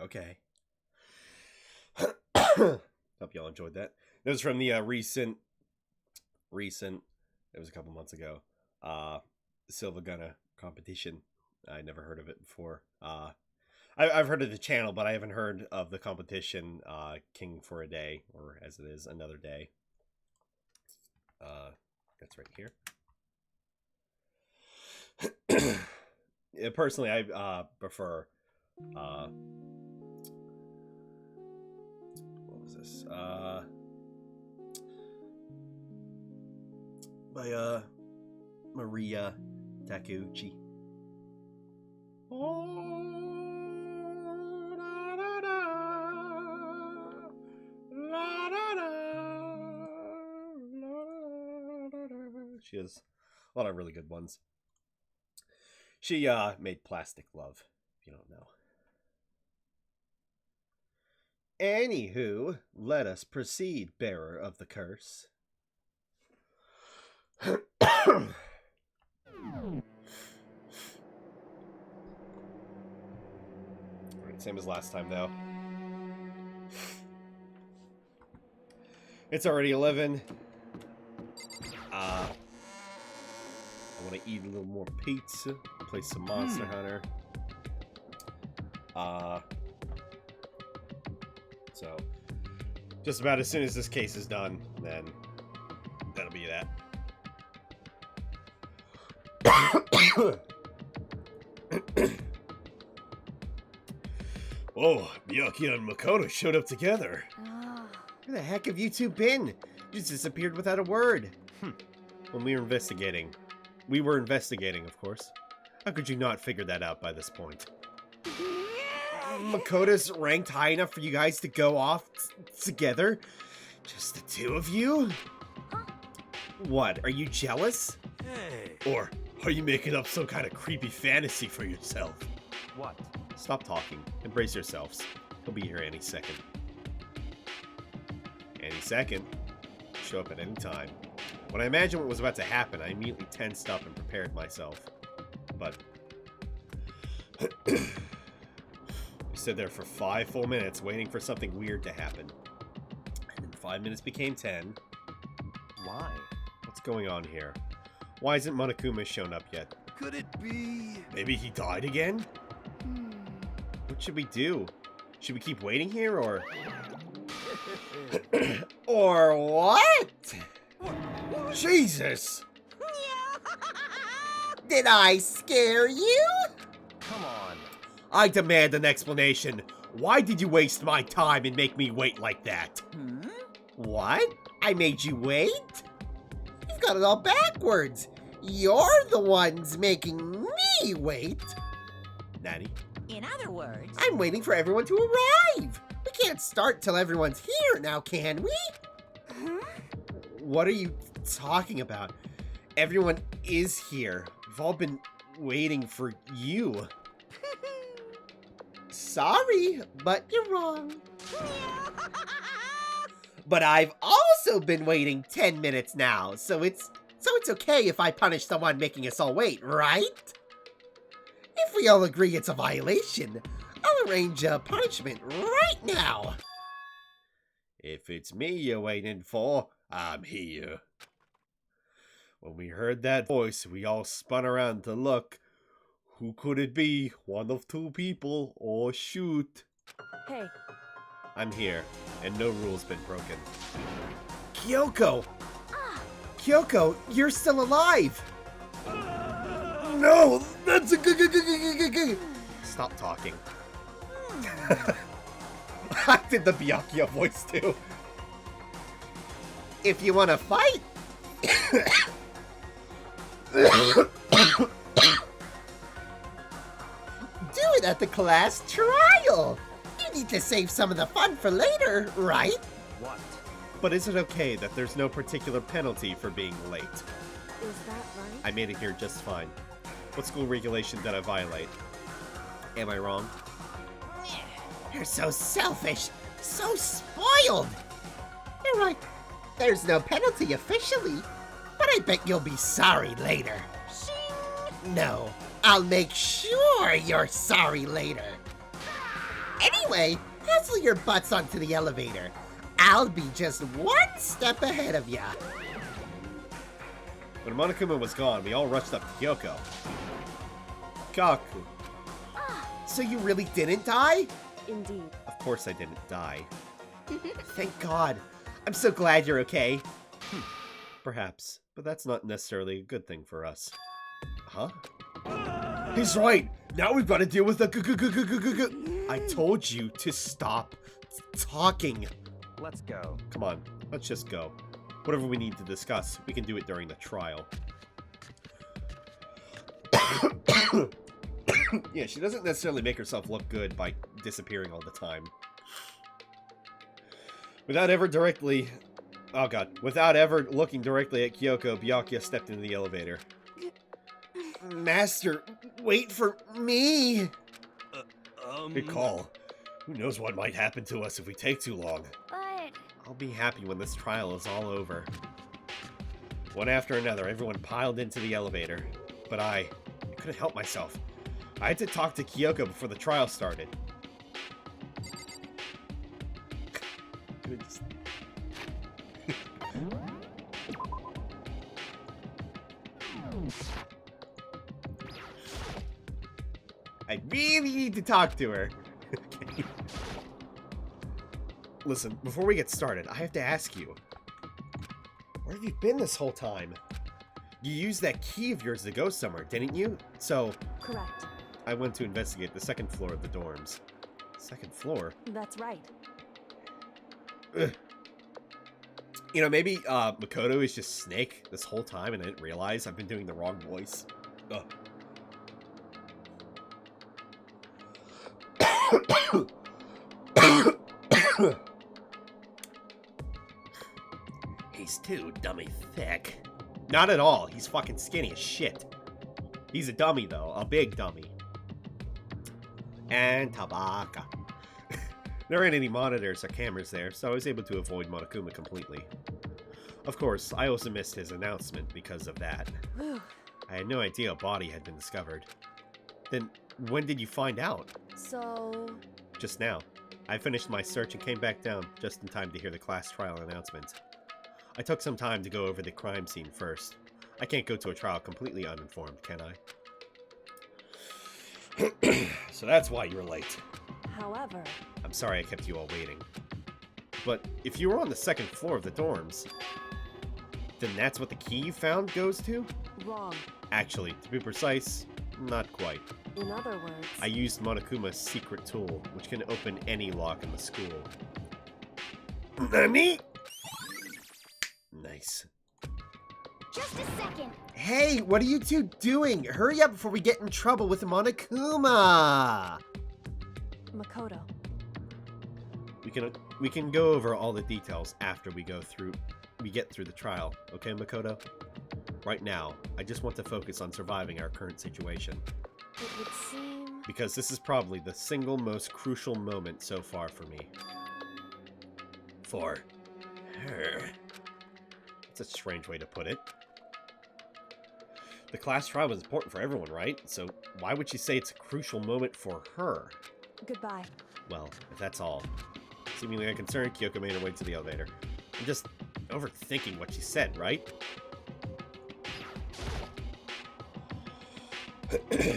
Okay. Hope y'all enjoyed that. It was from the recent It was a couple months ago. Silva Gunna competition. I never heard of it before. I've heard of the channel, but I haven't heard of the competition, King for a Day, or as it is, Another Day. That's right here. Yeah, personally, I prefer, what was this? By, Maria Takeuchi. She has a lot of really good ones. She made Plastic Love, if you don't know. Anywho, let us proceed, bearer of the curse. Alright, same as last time, though. It's already 11. I want to eat a little more pizza, play some Monster Hunter. So, just about as soon as this case is done, then that'll be that. Oh, Miyaki and Makoto showed up together. Where the heck have you two been? You just disappeared without a word. When we were investigating. We were investigating, of course. How could you not figure that out by this point? Makoto's ranked high enough for you guys to go off together? Just the two of you? What, are you jealous? Hey. Or are you making up some kind of creepy fantasy for yourself? What? Stop talking. Embrace yourselves. He'll be here any second. Any second. Show up at any time. When I imagined what was about to happen, I immediately tensed up and prepared myself. But we stood there for 5 full minutes waiting for something weird to happen. And then 5 minutes became 10. Why? What's going on here? Why isn't Monokuma shown up yet? Could it be? Maybe he died again? What should we do? Should we keep waiting here, or... Or what? Jesus! Did I scare you? Come on. I demand an explanation. Why did you waste my time and make me wait like that? What? I made you wait? You've got it all backwards. You're the ones making me wait. Natty? In other words, I'm waiting for everyone to arrive. We can't start till everyone's here now, can we? What are you talking about? Everyone is here. We've all been waiting for you. Sorry, but you're wrong. But I've also been waiting 10 minutes now, so it's okay if I punish the one making us all wait, right? If we all agree it's a violation, I'll arrange a punishment right now. If it's me you're waiting for, I'm here. When we heard that voice, we all spun around to look. Who could it be? One of two people, or shoot. Hey, I'm here, and no rule's been broken. Kyoko! Kyoko, you're still alive! No! That's a good. Stop talking. I did the Byakuya voice too. If you want to fight... Do it at the class trial! You need to save some of the fun for later, right? What? But is it okay that there's no particular penalty for being late? is that right? I made it here just fine. What school regulation did I violate? Am I wrong? You're so selfish, so spoiled. You're right. There's no penalty officially, but I bet you'll be sorry later. No, I'll make sure you're sorry later. Anyway, hustle your butts onto the elevator. I'll be just one step ahead of ya. When Monokuma was gone, we all rushed up to Kyoko. Kaku. So you really didn't die? Indeed. Of course I didn't die. Thank God. I'm so glad you're okay. Perhaps, but that's not necessarily a good thing for us. Huh? He's right. Now we've got to deal with the I told you to stop talking. Let's go. Come on, let's just go. Whatever we need to discuss, we can do it during the trial. Yeah, she doesn't necessarily make herself look good by disappearing all the time. Without ever looking directly at Kyoko, Byakuya stepped into the elevator. Master, wait for me. Good call. Who knows what might happen to us if we take too long? But I'll be happy when this trial is all over. One after another, everyone piled into the elevator. But I couldn't help myself. I had to talk to Kyoko before the trial started. I really need to talk to her. Okay. Listen, before we get started, I have to ask you. Where have you been this whole time? You used that key of yours to go somewhere, didn't you? So, Correct. I went to investigate the second floor of the dorms. Second floor? That's right. Ugh. You know, maybe Makoto is just Snake this whole time and I didn't realize I've been doing the wrong voice. Ugh. He's too dummy thick. Not at all. He's fucking skinny as shit. He's a dummy, though. A big dummy. And Tabaka. There aren't any monitors or cameras there, so I was able to avoid Monokuma completely. Of course, I also missed his announcement because of that. Whew. I had no idea a body had been discovered. Then, when did you find out? So, Just now. I finished my search and came back down just in time to hear the class trial announcement. I took some time to go over the crime scene first. I can't go to a trial completely uninformed, can I? So that's why you were late. however, I'm sorry I kept you all waiting. But if you were on the second floor of the dorms, then that's what the key you found goes to? wrong. Actually, to be precise, not quite. In other words, I used Monokuma's secret tool, which can open any lock in the school. Nani? Nice. just a second. Hey, what are you two doing? Hurry up before we get in trouble with Monokuma. Makoto. We can go over all the details after we get through the trial, okay, Makoto? Right now, I just want to focus on surviving our current situation, It would seem... because this is probably the single most crucial moment so far for me. For her. It's a strange way to put it. The class trial was important for everyone, right? So why would she say it's a crucial moment for her? Goodbye. Well, if that's all. Seemingly unconcerned, Kyoko made her way to the elevator. I'm just overthinking what she said, right?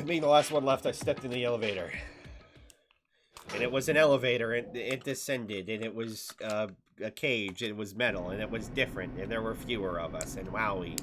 Being the last one left, I stepped in the elevator. And it was an elevator, and it descended, and it was a cage, it was metal, and it was different, and there were fewer of us, and wowie.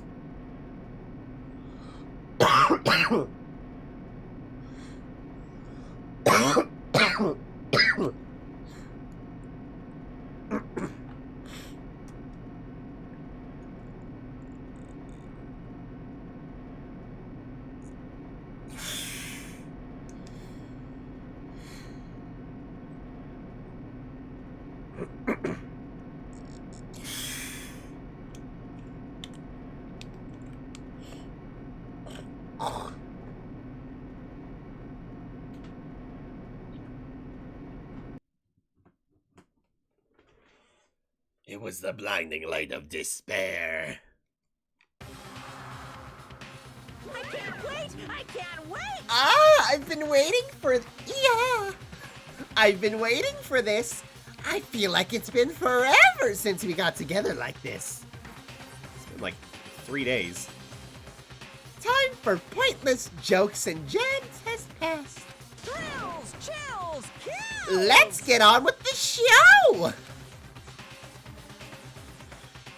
It was the blinding light of despair. I can't wait! I can't wait! I've been waiting for... Yeah! I've been waiting for this. I feel like it's been forever since we got together like this. It's been like 3 days. time for pointless jokes and jabs has passed. Thrills, chills, kills! Let's get on with the show!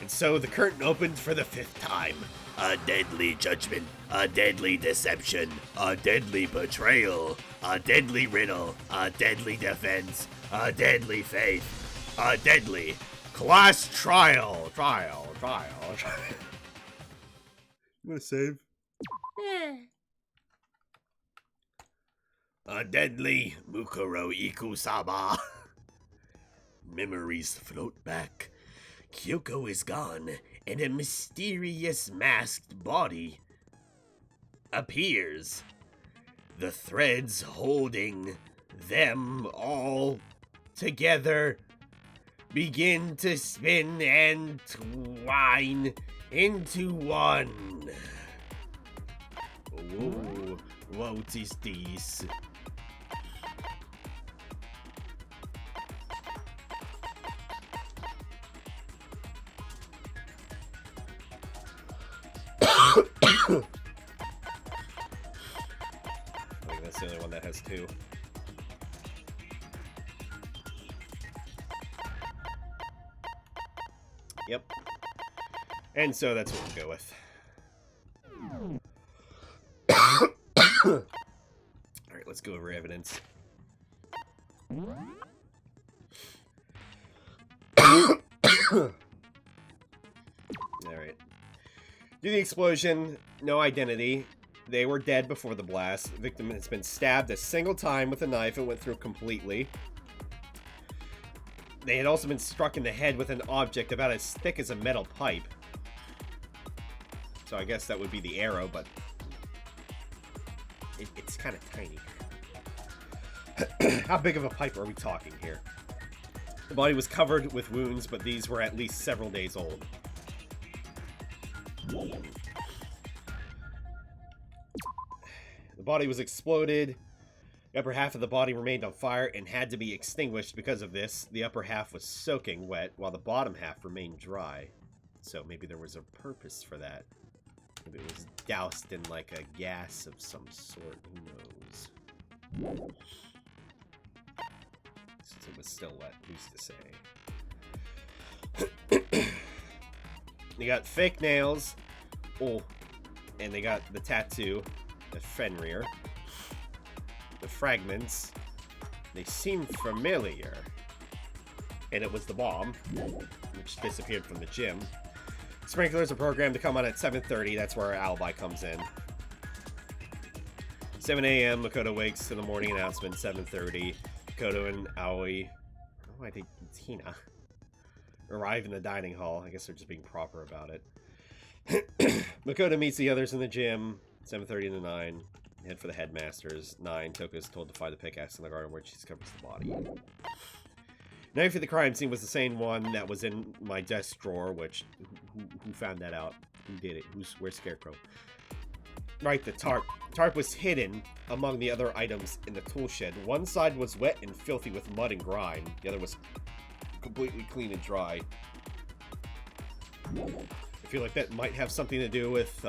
And so the curtain opens for the 5th time. A deadly judgment, a deadly deception, a deadly betrayal, a deadly riddle, a deadly defense, a deadly faith, a deadly class trial. Trial. You wanna save? A deadly Mukuro Ikusaba. Memories float back. Kyoko is gone, and a mysterious masked body appears. The threads holding them all together begin to spin and twine into one. Oh, what is this? I think that's the only one that has 2. Yep. And so that's what we'll go with. Alright, let's go over evidence. Alright. Due to the explosion, no identity. They were dead before the blast. The victim has been stabbed a single time with a knife and went through completely. They had also been struck in the head with an object about as thick as a metal pipe. So I guess that would be the arrow, but it's kind of tiny. How big of a pipe are we talking here? The body was covered with wounds, but these were at least several days old. The body was exploded. The upper half of the body remained on fire and had to be extinguished because of this. The upper half was soaking wet, while the bottom half remained dry. So maybe there was a purpose for that. Maybe it was doused in like a gas of some sort. Who knows? Since it was still wet, who's to say? They got fake nails. Oh, and they got the tattoo, the Fenrir. The fragments, they seem familiar. And it was the bomb, which disappeared from the gym. Sprinklers are programmed to come on at 7:30. That's where our alibi comes in. 7 a.m. Makoto wakes to the morning announcement. 7:30. Makoto and Aoi, oh, I think Tina, arrive in the dining hall. I guess they're just being proper about it. Makoto meets the others in the gym. 7:30 to 9. Head for the headmasters. 9. Toko is told to find the pickaxe in the garden where she discovers the body. Knife at the crime scene was the same one that was in my desk drawer, which... Who found that out? Who did it? Where's Scarecrow? Right, the tarp. Tarp was hidden among the other items in the tool shed. One side was wet and filthy with mud and grime. The other was completely clean and dry. I feel like that might have something to do with,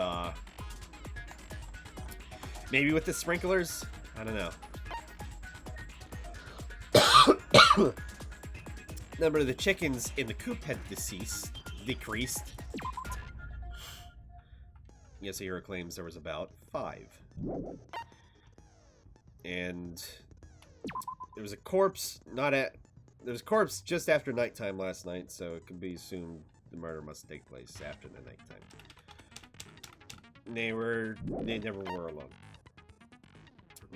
maybe with the sprinklers? I don't know. Number of the chickens in the coop had decreased. Yes, Hero claims there was about 5. And there was a corpse there was a corpse just after nighttime last night, so it can be assumed the murder must take place after the nighttime. They never were alone.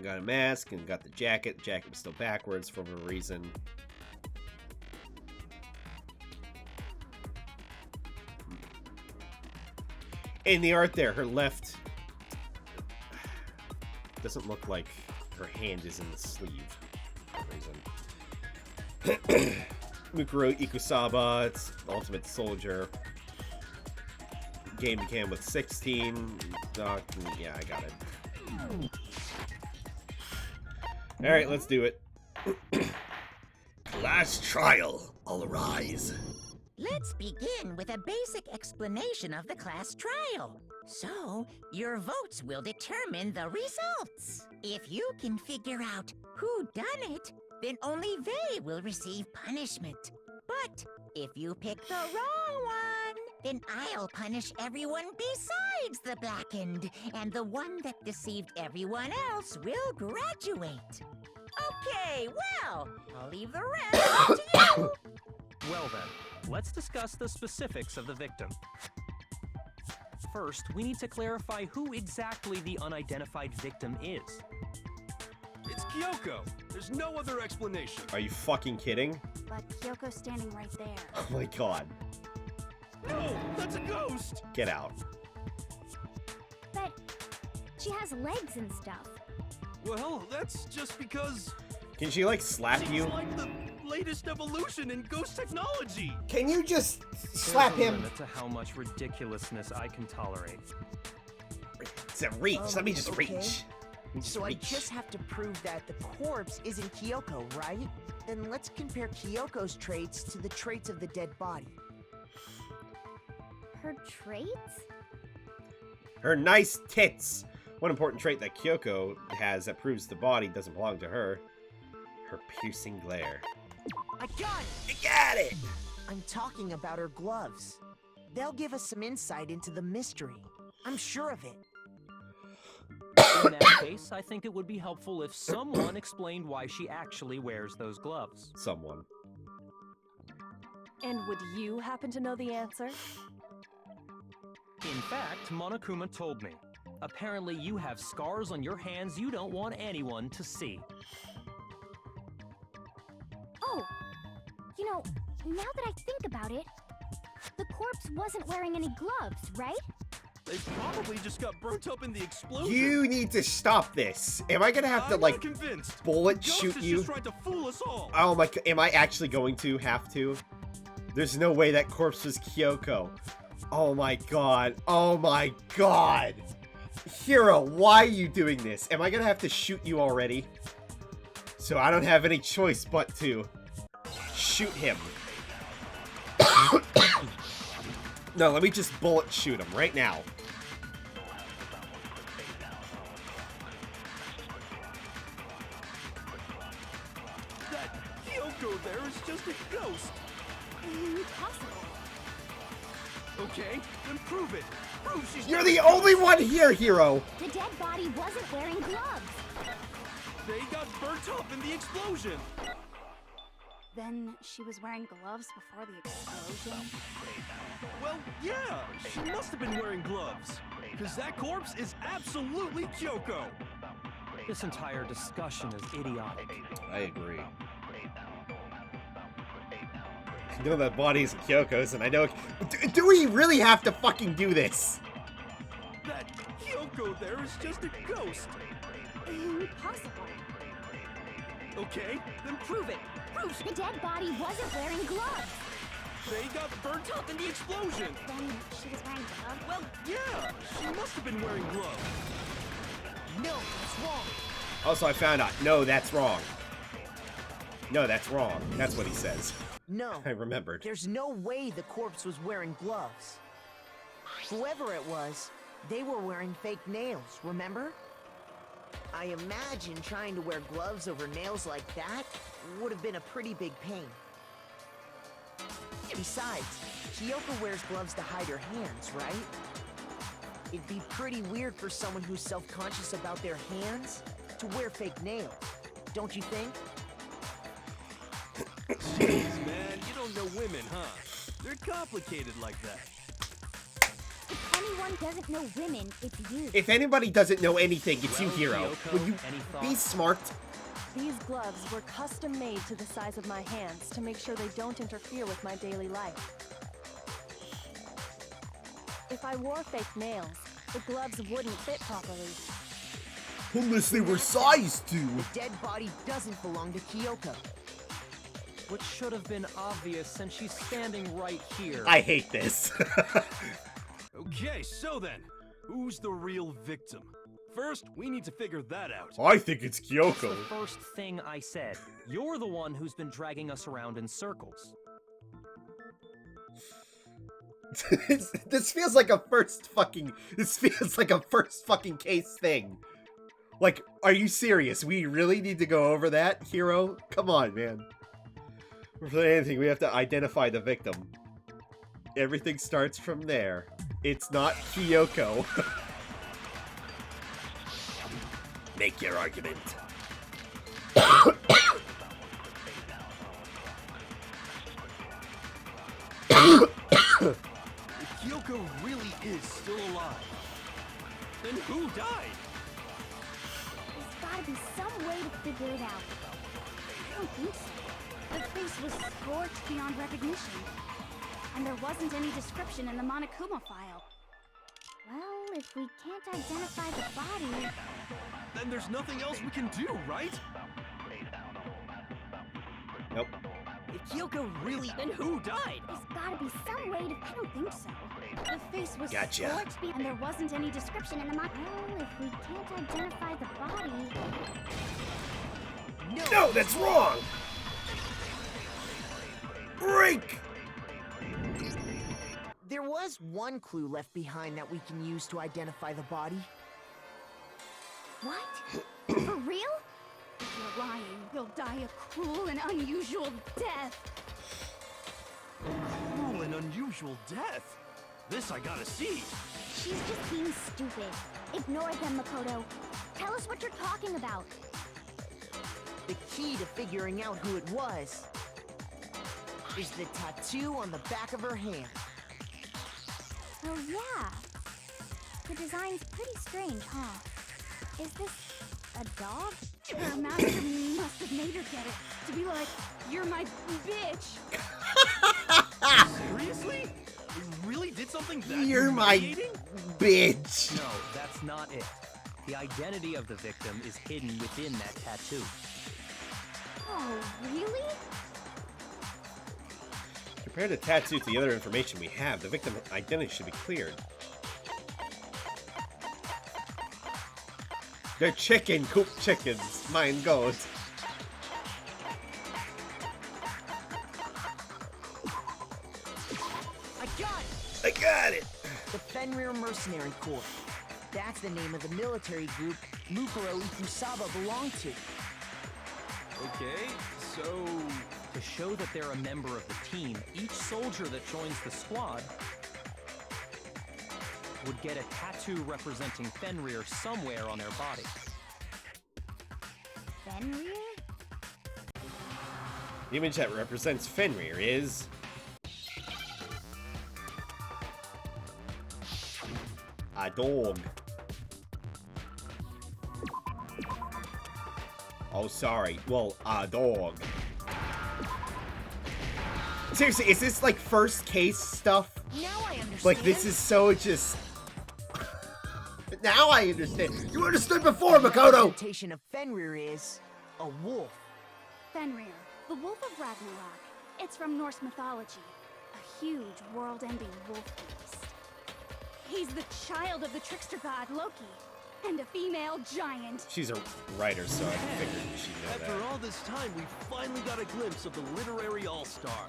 Got a mask and got the jacket. The jacket was still backwards for a reason. In the art there, her left doesn't look like her hand is in the sleeve for some reason. Mukuro Ikusaba, it's the ultimate soldier. Game began with 16. Yeah, I got it. Alright, let's do it. Class trial, all rise. Let's begin with a basic explanation of the class trial. So, your votes will determine the results. If you can figure out who done it, then only they will receive punishment. But if you pick the wrong one, then I'll punish everyone besides the blackened, and the one that deceived everyone else will graduate. Okay, well, I'll leave the rest up to you. Well then, let's discuss the specifics of the victim. First, we need to clarify who exactly the unidentified victim is. It's Kyoko. There's no other explanation. Are you fucking kidding? But Kyoko's standing right there. Oh my god. No, that's a ghost. Get out. But she has legs and stuff. Well, that's just because Can she, like, slap she's you? like the latest evolution in ghost technology. Can you just slap There's a him? limit to how much ridiculousness I can tolerate. It's a reach. Let me just okay. reach. Let me just So I reach. just have to prove that the corpse isn't Kyoko, right? Then let's compare Kyoko's traits to the traits of the dead body. Her traits? Her nice tits. One important trait that Kyoko has that proves the body doesn't belong to her. Her piercing glare. I got it! I got it! I'm talking about her gloves. They'll give us some insight into the mystery. I'm sure of it. In that case, I think it would be helpful if someone explained why she actually wears those gloves. Someone. And would you happen to know the answer? In fact, Monokuma told me. Apparently you have scars on your hands you don't want anyone to see. Oh, you know, now that I think about it, the corpse wasn't wearing any gloves, right? They probably just got burnt up in the explosion. You need to stop this. Am I gonna have to, I'm like, not convinced. bullet Ghost shoot is you? just trying to fool us all. Oh my, am I actually going to have to? There's no way that corpse was Kyoko. Oh my god. Oh my god. Hiro, why are you doing this? Am I gonna have to shoot you already? So I don't have any choice but to shoot him. No, let me just bullet shoot him right now. That Kyoko there is just a ghost. Impossible. Okay, then prove it. Prove she's You're not the a ghost. only one here, Hiro! The dead body wasn't wearing gloves. They got burnt up in the explosion. Then she was wearing gloves before the explosion. Well, yeah, she must have been wearing gloves. Because that corpse is absolutely Kyoko. This entire discussion is idiotic. I agree. I know that body is Kyoko's, and I know... Do we really have to fucking do this? That Kyoko there is just a ghost. Impossible. Okay, then prove it. Prove she... The dead body wasn't wearing gloves. They got burnt up in the explosion. Then she was wearing gloves. Well, yeah, she must have been wearing gloves. No, that's wrong. Also, I found out. No, that's wrong. No, that's wrong. That's what he says. No. I remembered. There's no way the corpse was wearing gloves. Whoever it was, they were wearing fake nails, remember? I imagine trying to wear gloves over nails like that would have been a pretty big pain. Besides, Kyoko wears gloves to hide her hands, right? It'd be pretty weird for someone who's self-conscious about their hands to wear fake nails, don't you think? Jeez, man, you don't know women, huh? They're complicated like that. If anyone doesn't know women, it's you. If anybody doesn't know anything, it's you, Well, Hiro. Kyoko, Will you any be thoughts? smart? These gloves were custom made to the size of my hands to make sure they don't interfere with my daily life. If I wore fake nails, the gloves wouldn't fit properly. Unless they were sized to. The dead body doesn't belong to Kyoko. Which should have been obvious since she's standing right here. I hate this. Okay, so then, who's the real victim? First, we need to figure that out. I think it's That's the Kyoko. first thing I said. You're the one who's been dragging us around in circles. This feels like a first fucking case thing. Like, are you serious? We really need to go over that, Hero? Come on, man. For anything, we have to identify the victim. Everything starts from there. It's not Kyoko. Make your argument. If Kyoko really is still alive, then who died? There's gotta be some way to figure it out. I don't think so. The face was scorched beyond recognition. And there wasn't any description in the Monokuma file. Well, if we can't identify the body... Then there's nothing else we can do, right? Nope. If Kyoko really... Then who died? There's gotta be some way to... I don't think so. The face was Gotcha. scorched and there wasn't any description in the Well, if we can't identify the body... No, that's wrong! Break! There was one clue left behind that we can use to identify the body. What? For real? If you're lying, you'll die a cruel and unusual death. Cruel and unusual death? This I gotta see. She's just being stupid. Ignore them, Makoto. Tell us what you're talking about. The key to figuring out who it was is the tattoo on the back of her hand. Oh, yeah. The design's pretty strange, huh? Is this a dog? Her master must have made her get it. To be like, you're my bitch. Seriously? You really did something that You're my humiliating? bitch. No, that's not it. The identity of the victim is hidden within that tattoo. Oh, really? Compare the tattoo to the other information we have. The victim identity should be cleared. They're chicken, coop chickens. Mine goes. I got it! I got it. The Fenrir Mercenary Corps. That's the name of the military group Mukuro Ikusaba belonged to. Okay, so... To show that they're a member of the team, each soldier that joins the squad would get a tattoo representing Fenrir somewhere on their body. Fenrir? The image that represents Fenrir is... a dog. Oh, sorry. Well, a dog. Seriously, is this like first case stuff? Now I understand. Like, this is so just... Now I understand. You understood before, The Makoto! representation of Fenrir is a wolf. Fenrir, the wolf of Ragnarok. It's from Norse mythology. A huge, world-ending wolf beast. He's the child of the trickster god Loki, and a female giant. She's a writer, so I figured she'd know After that. all this time, we finally got a glimpse of the literary all-star.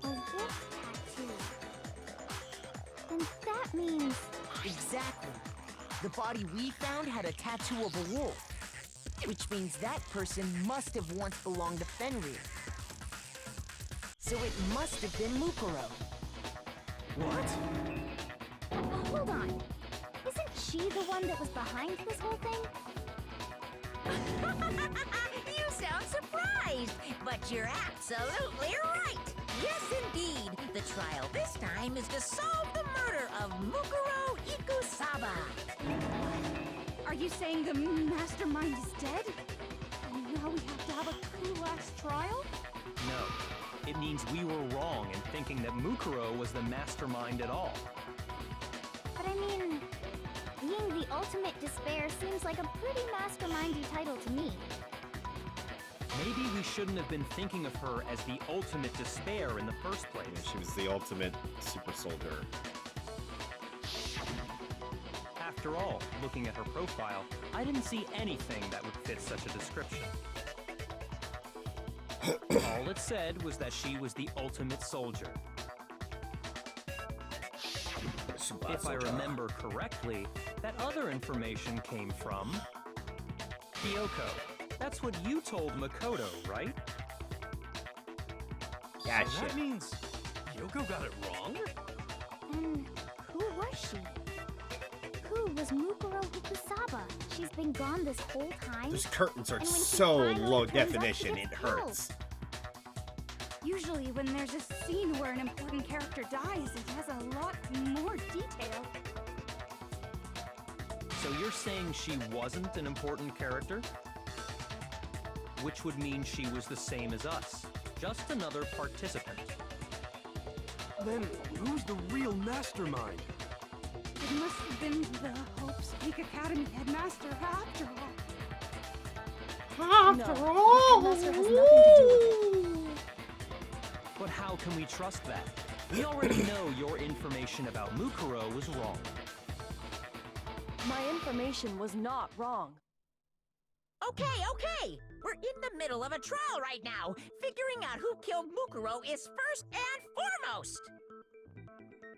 A wolf tattoo. And that means... Exactly. The body we found had a tattoo of a wolf, which means that person must have once belonged to Fenrir. So it must have been Mukuro. What? Hold on. Isn't she the one that was behind this whole thing? You sound surprised, but you're absolutely right. Yes, indeed. The trial this time is to solve the murder of Mukuro Ikusaba. Are you saying the mastermind is dead? And now we have to have a coup-last trial? No. It means we were wrong in thinking that Mukuro was the mastermind at all. But I mean, being the ultimate despair seems like a pretty mastermindy title to me. Maybe we shouldn't have been thinking of her as the ultimate despair in the first place. Yeah, she was the ultimate super soldier. After all, looking at her profile, I didn't see anything that would fit such a description. All it said was that she was the ultimate soldier. If I remember correctly, that other information came from Kyoko. That's what you told Makoto, right? Gotcha. So that means Kyoko got it wrong? And who was she? Who was Mukuro Fukusaba? She's been gone this whole time. Those curtains are And when she so finally low turns up, she definition, gets it hurts. Usually when there's a scene where an important character dies, it has a lot more detail. So you're saying she wasn't an important character? Which would mean she was the same as us. Just another participant. Then who's the real mastermind? It must have been the Hope's Peak Academy headmaster after all. No, the headmaster has nothing to do with it. But how can we trust that? We already know your information about Mukuro was wrong. My information was not wrong. Okay. We're in the middle of a trial right now. Figuring out who killed Mukuro is first and foremost.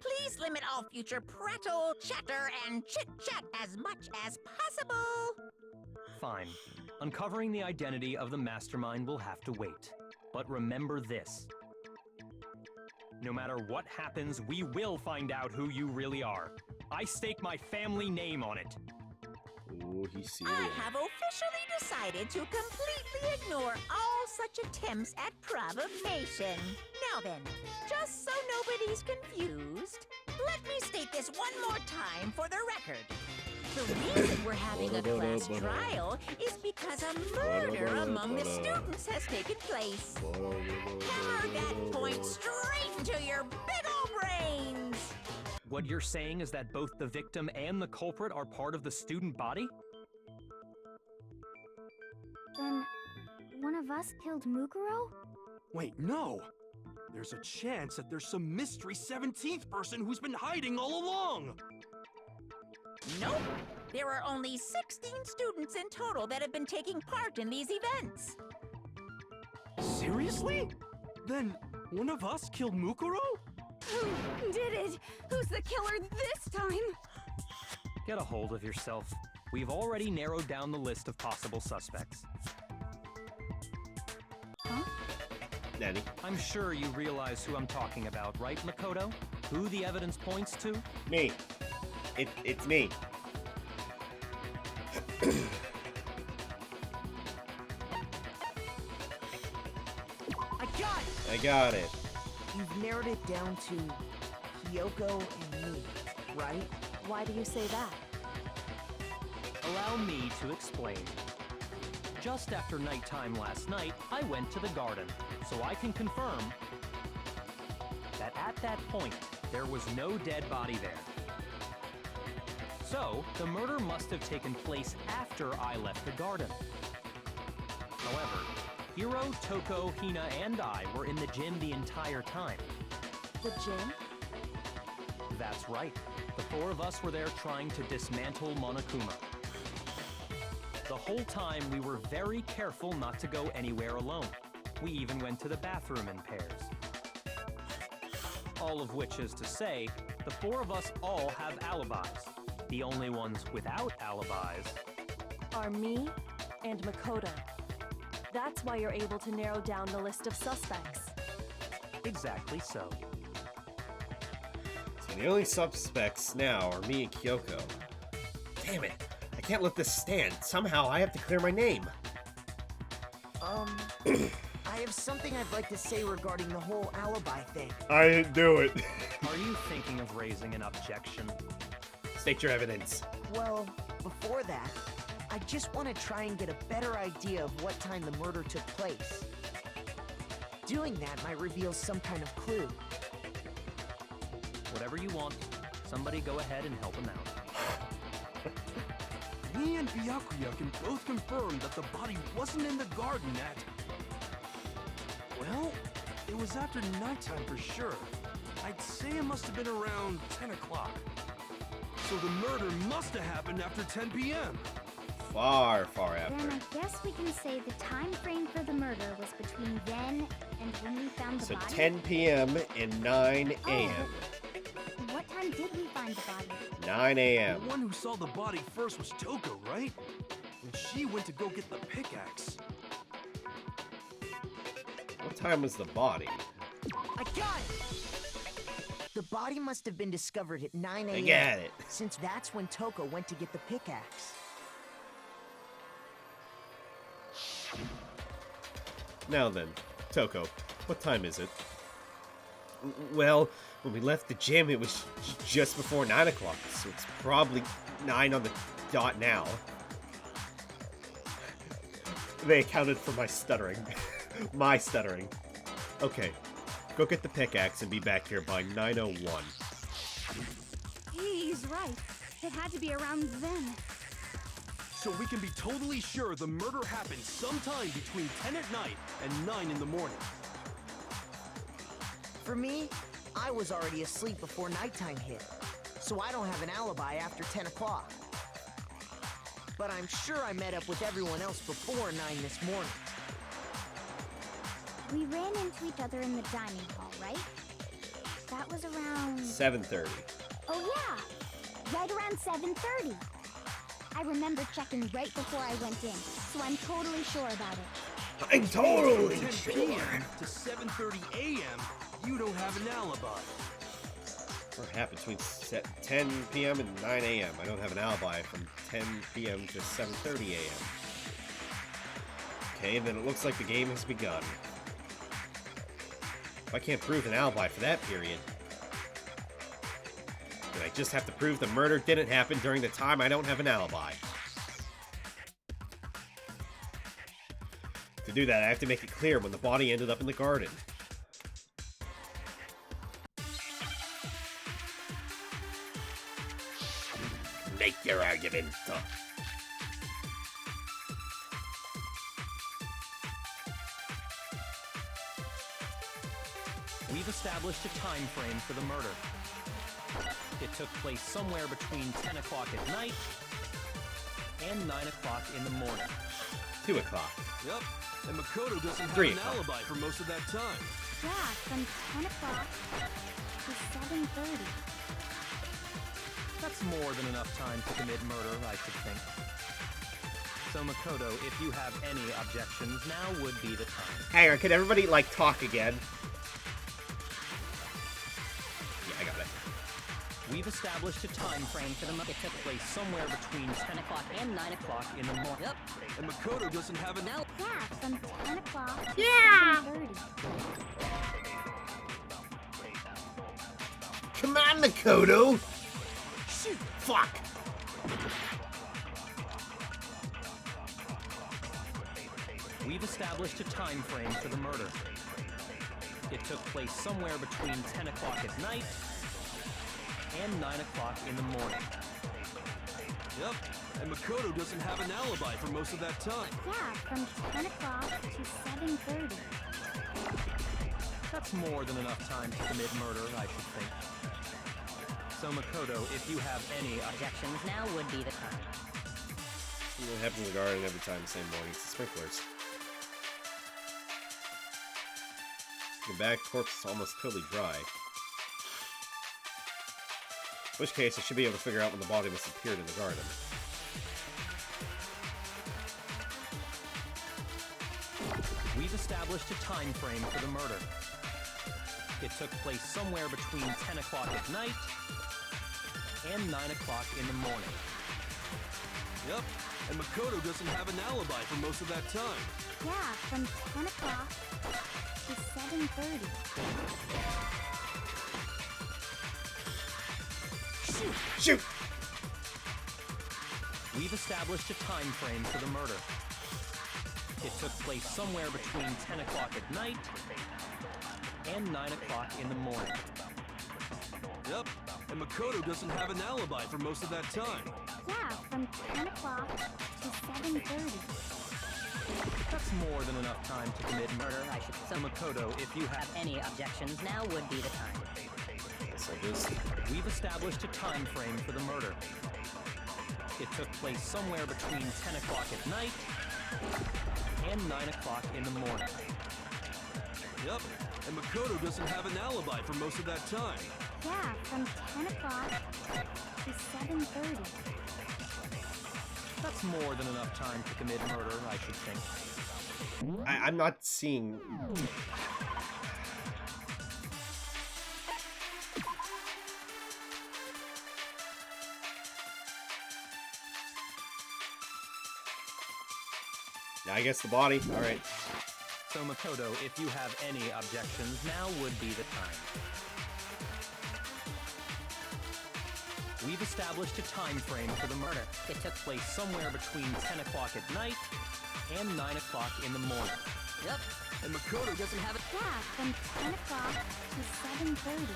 Please limit all future prattle, chatter, and chit-chat as much as possible. Fine. Uncovering the identity of the mastermind will have to wait. But remember this. No matter what happens, we will find out who you really are. I stake my family name on it. Ooh, he's I serious. have officially decided to completely ignore all such attempts at provocation. Now then, just so nobody's confused, let me state this one more time for the record. The reason we're having a class trial is because a murder among the students has taken place. Hammer that point straight into your big ol' brains! What you're saying is that both the victim and the culprit are part of the student body? Then, one of us killed Mukuro? Wait, no! There's a chance that there's some mystery 17th person who's been hiding all along! Nope. There are only 16 students in total that have been taking part in these events. Seriously? Then one of us killed Mukuro? Who did it? Who's the killer this time? Get a hold of yourself. We've already narrowed down the list of possible suspects. Huh? Nanny. I'm sure you realize who I'm talking about, right, Makoto? Who the evidence points to? Me. It's me. I got it. You've narrowed it down to Kyoko and me, right? Why do you say that? Allow me to explain. Just after nighttime last night, I went to the garden, so I can confirm that at that point, there was no dead body there. So, the murder must have taken place after I left the garden. However, Hiro, Toko, Hina, and I were in the gym the entire time. The gym? That's right. The four of us were there trying to dismantle Monokuma. The whole time, we were very careful not to go anywhere alone. We even went to the bathroom in pairs. All of which is to say, the four of us all have alibis. The only ones without alibis Are me and Makoto. That's why you're able to narrow down the list of suspects. exactly so. So the only suspects now are me and Kyoko. Damn it. I can't let this stand. Somehow I have to clear my name. I have something I'd like to say regarding the whole alibi thing. I didn't do it. Are you thinking of raising an objection? State your evidence. Well, before that, I just want to try and get a better idea of what time the murder took place. Doing that might reveal some kind of clue. Whatever you want. Somebody go ahead and help him out. Me and Byakuya can both confirm that the body wasn't in the garden at... Well, it was after nighttime for sure. I'd say it must have been around 10 o'clock. So the murder must have happened after 10 p.m. Far after. Then I guess we can say the time frame for the murder was between then and when we found the So body. 10 p.m. and 9 a.m. What time time did we find the body? 9 a.m. The one who saw the body first was Toko, right? And she went to go get the pickaxe. What time was the body? I got it! The body must have been discovered at 9 a.m. I got it. Since that's when Toko went to get the pickaxe. Now then, Toko, what time is it? Well, when we left the gym, it was just before 9 o'clock, so it's probably 9 on the dot now. They accounted for my stuttering. My stuttering. Okay, go get the pickaxe and be back here by 9:01. He's right. It had to be around then. So we can be totally sure the murder happened sometime between 10 at night and 9 in the morning. For me, I was already asleep before nighttime hit, so I don't have an alibi after 10 o'clock. But I'm sure I met up with everyone else before 9 this morning. We ran into each other in the dining hall, right? That was around... 7:30. Oh yeah! Right around 7:30. I remember checking right before I went in, so I'm totally sure about it. I'm totally 10 sure. p.m. to 7:30 a.m., you don't have an alibi. What happened between 10 p.m. and 9 a.m.? I don't have an alibi from 10 p.m. to 7:30 a.m. Okay, then it looks like the game has begun. If I can't prove an alibi for that period, then I just have to prove the murder didn't happen during the time I don't have an alibi. To do that, I have to make it clear when the body ended up in the garden. Make your argument. We've established a time frame for the murder. It took place somewhere between 10 o'clock at night and 9 o'clock in the morning. 2 o'clock. Yep, and Makoto doesn't have 3 an o'clock. alibi for most of that time. Yeah, from 10 o'clock to 7:30. That's more than enough time to commit murder, I should think. So Makoto, if you have any objections, now would be the time. Hang on, can everybody, like, talk again? Yeah, I got it. We've established a time frame for the murder. It took place somewhere between 10 o'clock and 9 o'clock in the morning. Yep. And Makoto doesn't have an alibi. Yeah, from 10 o'clock to 7:30. Come on, Makoto! Shoot! Fuck! We've established a time frame for the murder. It took place somewhere between 10 o'clock at night and 9 o'clock in the morning. Yep, and Makoto doesn't have an alibi for most of that time. Yeah, from 10 o'clock to 7:30. That's more than enough time to commit murder, I should think. So Makoto, if you have any objections, now would be the time. What happens in the garden every time the same morning? It's the sprinklers. The back corpse is almost totally dry. In which case, I should be able to figure out when the body must have appeared in the garden. We've established a time frame for the murder. It took place somewhere between 10 o'clock at night and 9 o'clock in the morning. Yep, and Makoto doesn't have an alibi for most of that time. Yeah, from 10 o'clock to 7:30. Shoot! We've established a time frame for the murder. It took place somewhere between 10 o'clock at night and 9 o'clock in the morning. Yep, and Makoto doesn't have an alibi for most of that time. Yeah, from 10 o'clock to 7:30. That's more than enough time to commit murder, I should say. So Makoto, if you have any objections, now would be the time. So this, We've established a time frame for the murder. It took place somewhere between 10 o'clock at night and 9 o'clock in the morning. Yep, and Makoto doesn't have an alibi for most of that time. Yeah, from 10 o'clock to 7:30. That's more than enough time to commit murder, I should think. I'm not seeing... I guess the body. All right. So Makoto, if you have any objections, now would be the time. We've established a time frame for the murder. It took place somewhere between 10 o'clock at night and 9 o'clock in the morning. Yep. And Makoto doesn't have it. Yeah, from 10 o'clock to 7:30.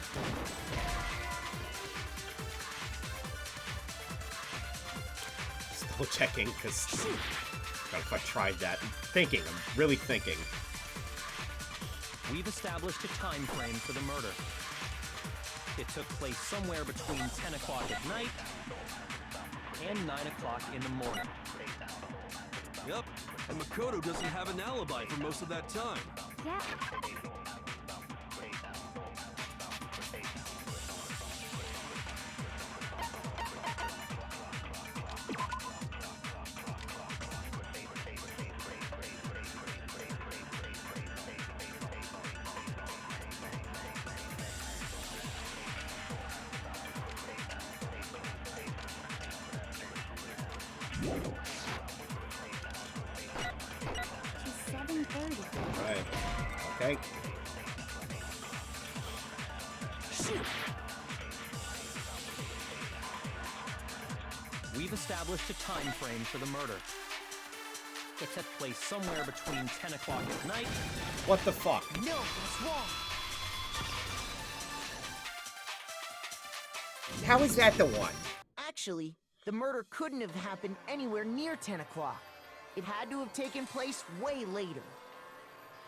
Still checking, because if I tried that. I'm really thinking. We've established a time frame for the murder. It took place somewhere between 10 o'clock at night and 9 o'clock in the morning. Yep. And Makoto doesn't have an alibi for most of that time. Yeah. To 7:30. Right. Okay. We've established a time frame for the murder. It took place somewhere between 10 o'clock at night. What the fuck? No, that's wrong. How is that the one? Actually, the murder couldn't have happened anywhere near 10 o'clock. It had to have taken place way later.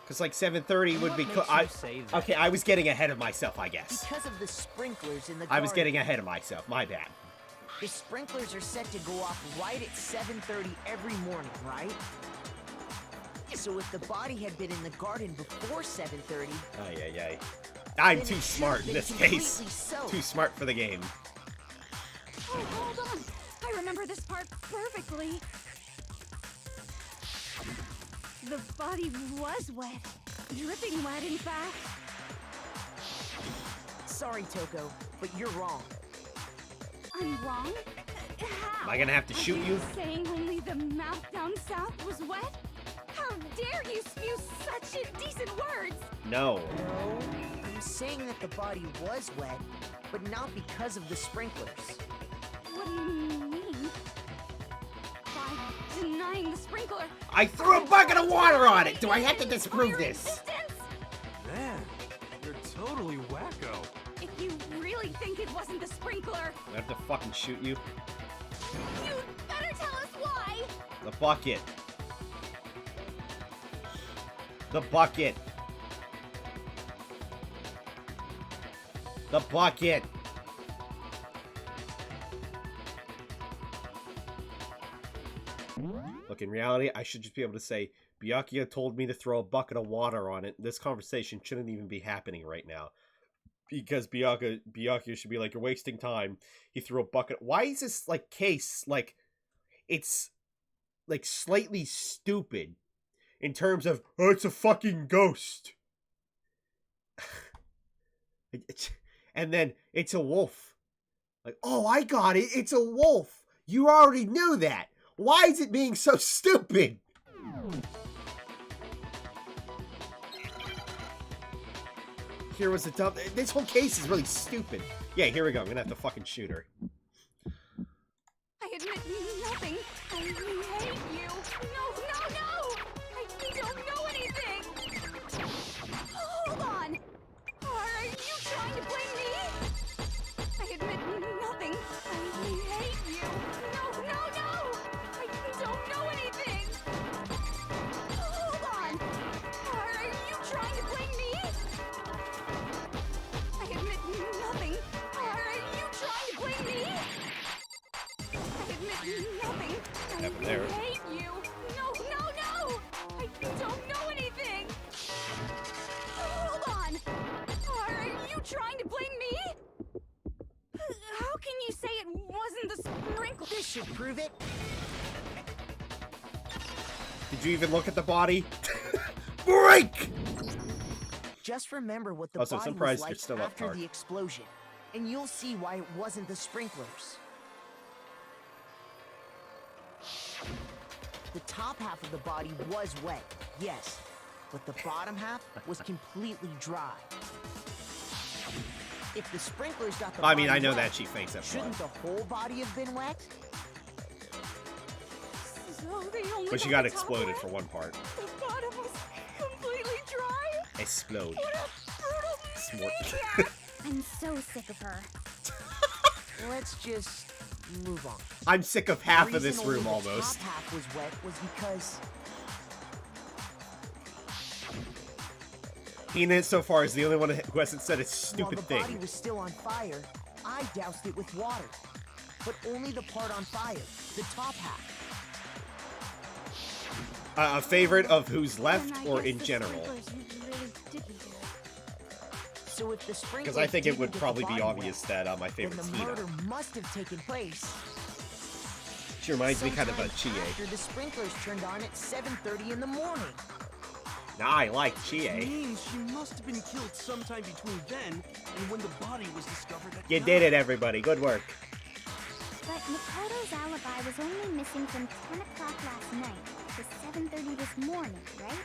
Because like 7:30 would be... Okay, I was getting ahead of myself, I guess. Because of the sprinklers in the I was garden. getting ahead of myself. My bad. The sprinklers are set to go off right at 7:30 every morning, right? So if the body had been in the garden before 7:30... Ay, ay, ay. I'm too smart in this case. Too smart for the game. Oh, hold on. I remember this part perfectly. The body was wet. Dripping wet, in fact. Sorry, Toko, but you're wrong. I'm wrong? How? Am I gonna have to shoot you? Saying only the mouth down south was wet? How dare you spew such indecent words? No. No, I'm saying that the body was wet, but not because of the sprinklers. What do you mean? By denying the sprinkler. I threw a bucket of water on it! Do I have to disprove this? Existence? Man, you're totally wacko. If you really think it wasn't the sprinkler, I have to fucking shoot you. you'd better tell us why! The bucket. The bucket. The bucket. Look, in reality, I should just be able to say, Byakuya told me to throw a bucket of water on it. This conversation shouldn't even be happening right now. Because Byakuya should be like, you're wasting time. He threw a bucket. Why is this, like, case, like, it's, like, slightly stupid in terms of, oh, it's a fucking ghost. And then, it's a wolf. Like, oh, I got it. It's a wolf. You already knew that. Why is it being so stupid? Here was a dumb... This whole case is really stupid. Yeah, here we go. I'm gonna have to fucking shoot her. I admit nothing. I hate you. No, no, no! I don't know anything! Hold on! Are you trying to blame me? I admit nothing. I hate you. No, no, no! I don't know anything! Hold on! Are you trying to blame me? I admit nothing. Are you trying to blame me? I admit nothing. Happened there. I hate you. No, no, no! I don't know anything. Hold on. Are you trying to blame me? should prove it. Did you even look at the body? Break! Just remember what the Also, body surprised was you're like still up, after Tart. the explosion, and you'll see why it wasn't the sprinklers. The top half of the body was wet, yes, but the bottom half was completely dry. If the sprinklers got the I mean, body I know wet, that she fakes that shouldn't blood. the whole body have been wet? So they only But she got got the top exploded wet? for one part. The bottom was completely dry? Explode. What a brutal Smort. maniac! I'm so sick of her. Let's just move on. I'm sick of half The of this reason only room the almost. Top half was wet was because Hina, so far, is the only one who hasn't said a while stupid the body thing. was still on fire, I doused it with water. But only the part on fire, the top half. A favorite of who's left And I or guess in the general? sprinklers really didn't do it. So if the sprinklers Because I think it didn't would get the probably be body obvious wet, that my then favorite's the Hina. murder must have taken place. She reminds me kind of a sometime Chie. after the sprinklers turned on at 7:30 in the morning. Nah, I like Which Chie. means she must have been killed sometime between then and when the body was discovered at You night. did it, everybody. Good work. But Makoto's alibi was only missing from 10 o'clock last night to 7:30 this morning, right?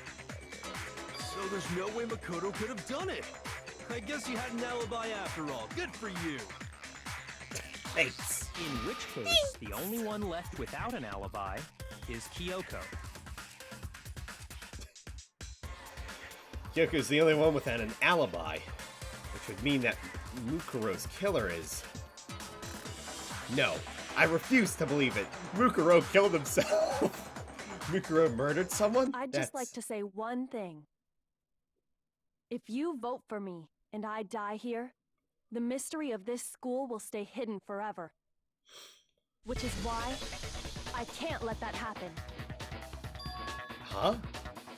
So there's no way Makoto could have done it. I guess you had an alibi after all. Good for you. Thanks. In which case, the only one left without an alibi is Kyoko. Kyoko's the only one without an alibi, which would mean that Mukuro's killer is... No, I refuse to believe it. Mukuro killed himself. Mukuro murdered someone? I'd just like to say one thing. If you vote for me and I die here, the mystery of this school will stay hidden forever. Which is why I can't let that happen. Huh?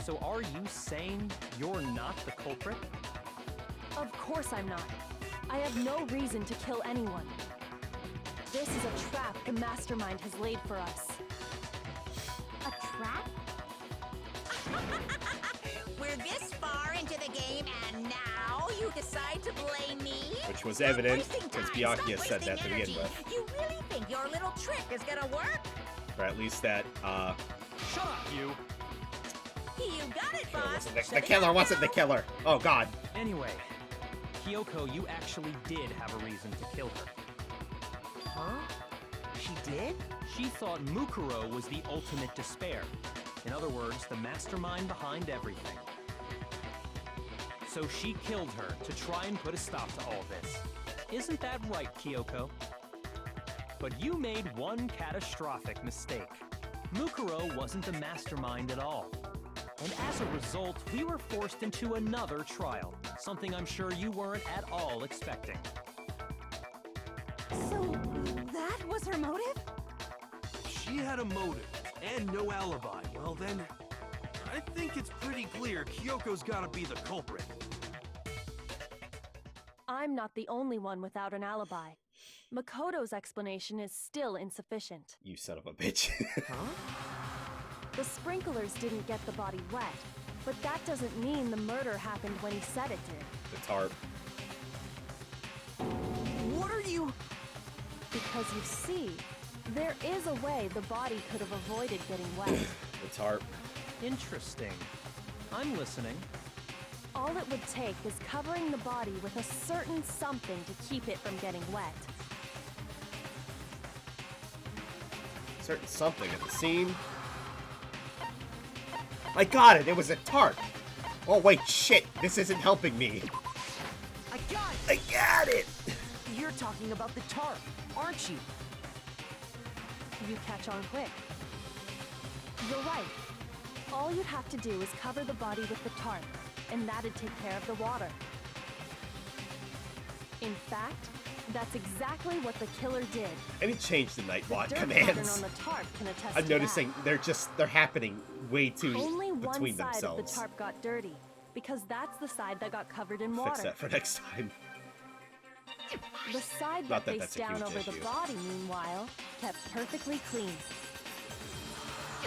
So are you saying you're not the culprit? Of course I'm not. I have no reason to kill anyone. This is a trap the mastermind has laid for us. A trap? We're this far into the game, and now you decide to blame me? Which was Stop evident, wasting because time, Byakuya stop said that wasting to begin energy. with. You really think your little trick is gonna work? Or at least that, Shut up, you! You got it, boss. the killer wasn't the killer. Oh, God. Anyway, Kyoko, you actually did have a reason to kill her. Huh? She did? She thought Mukuro was the ultimate despair. In other words, the mastermind behind everything. So she killed her to try and put a stop to all this. Isn't that right, Kyoko? But you made one catastrophic mistake. Mukuro wasn't the mastermind at all. And as a result, we were forced into another trial, something I'm sure you weren't at all expecting. So that was her motive? If she had a motive and no alibi, well then, I think it's pretty clear Kyoko's gotta be the culprit. I'm not the only one without an alibi. Makoto's explanation is still insufficient. You son of a bitch. Huh? The sprinklers didn't get the body wet, but that doesn't mean the murder happened when he said it did. The tarp. What are you... Because you see, there is a way the body could have avoided getting wet. The tarp. Interesting. I'm listening. All it would take is covering the body with a certain something to keep it from getting wet. Certain something at the scene. I got it! It was a tarp! Oh, wait, shit! This isn't helping me. I got it! I got it! You're talking about the tarp, aren't you? You catch on quick. You're right. All you'd have to do is cover the body with the tarp, and that'd take care of the water. In fact, that's exactly what the killer did. I need to change the Nightbot The dirt pattern commands. on the tarp can attest I'm to noticing they're happening way too Only one between side of themselves. the tarp got dirty, because that's the side that got covered in water. Fix that for next time. The side Not that that that's faced a down huge over the issue. body, meanwhile, kept perfectly clean.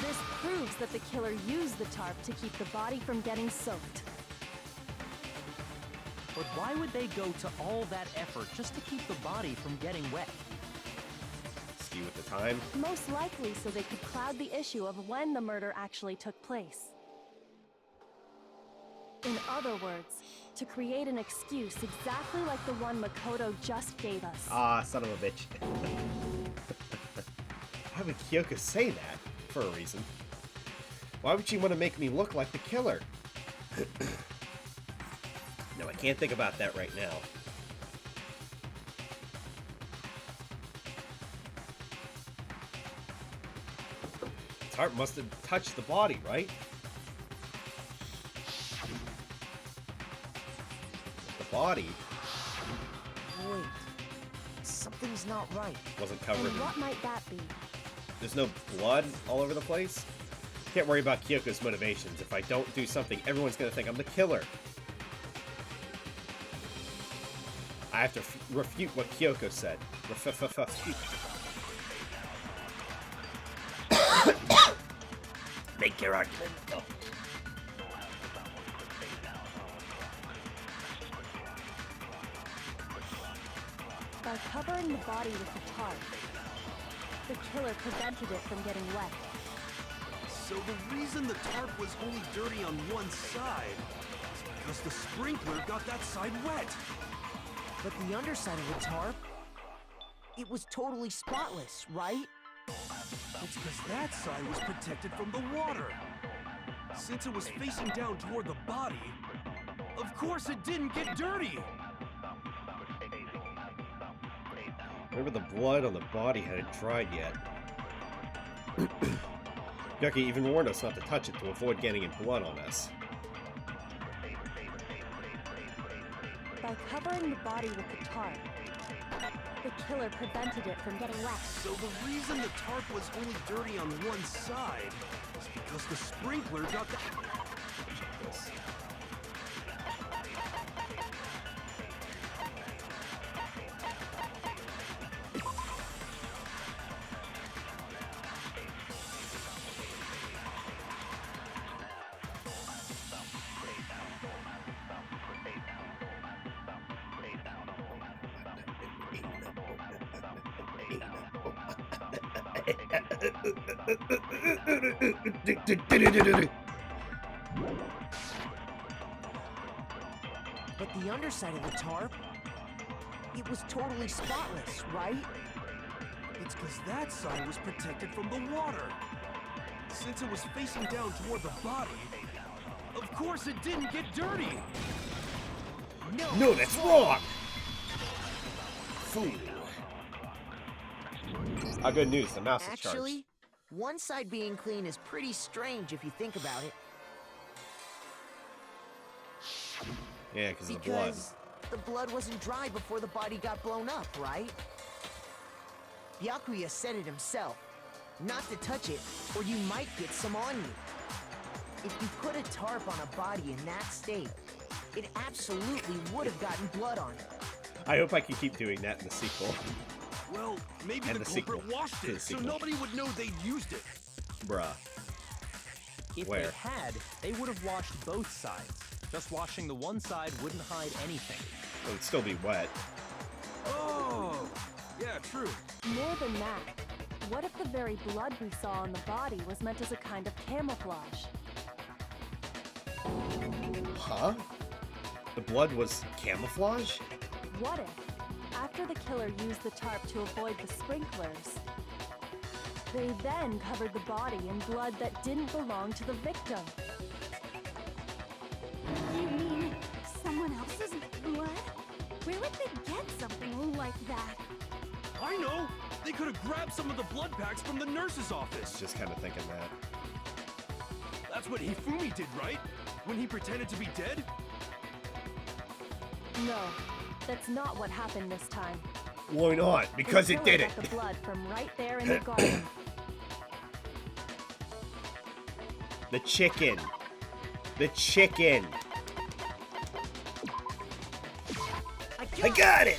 This proves that the killer used the tarp to keep the body from getting soaked. But why would they go to all that effort just to keep the body from getting wet? See with the time. Most likely so they could cloud the issue of when the murder actually took place. In other words, to create an excuse exactly like the one Makoto just gave us. Ah, son of a bitch. Why would Kyoko say that? For a reason. Why would she want to make me look like the killer? No, I can't think about that right now. Tarp must have touched the body, right? The body Wait. Something's not right. wasn't covered And in... what might that be? There's no blood all over the place? Can't worry about Kyoko's motivations. If I don't do something, everyone's gonna think I'm the killer. I have to refute what Kyoko said. Refute. Make your argument. Go. By covering the body with the tarp, the killer prevented it from getting wet. So the reason the tarp was only dirty on one side is because the sprinkler got that side wet. But the underside of the tarp, it was totally spotless, right? It's because that side was protected from the water. Since it was facing down toward the body, of course it didn't get dirty. Remember the blood on the body hadn't dried yet. Yuki even warned us not to touch it to avoid getting in blood on us. By covering the body with the tarp, the killer prevented it from getting wet. So the reason the tarp was only dirty on one side is because the sprinkler got the... But the underside of the tarp, it was totally spotless, right? It's because that side was protected from the water. Since it was facing down toward the body, of course it didn't get dirty. No, that's wrong! Fool. Good news, the mouse is charged. Actually, one side being clean is pretty strange if you think about it. Yeah, because of the blood. Because the blood wasn't dry before the body got blown up, right? Byakuya said it himself. Not to touch it, or you might get some on you. If you put a tarp on a body in that state, it absolutely would have gotten blood on it. I hope I can keep doing that in the sequel. Well, maybe And the the sequel culprit washed to the it, so sequel. nobody would know they'd used it. Bruh. If Where? they had, they would have washed both sides. Just washing the one side wouldn't hide anything. It would still be wet. Oh, yeah, true. More than that, what if the very blood we saw on the body was meant as a kind of camouflage? Huh? The blood was camouflage? What if, after the killer used the tarp to avoid the sprinklers, they then covered the body in blood that didn't belong to the victim? You mean someone else's blood? Where would they get something like that? I know! They could have grabbed some of the blood packs from the nurse's office. Just kind of thinking that. That's what Hifumi did, right? When he pretended to be dead? No, that's not what happened this time. Why not? Because The it killer didn't. got the blood from right there in the garden. The chicken. The chicken. I got it!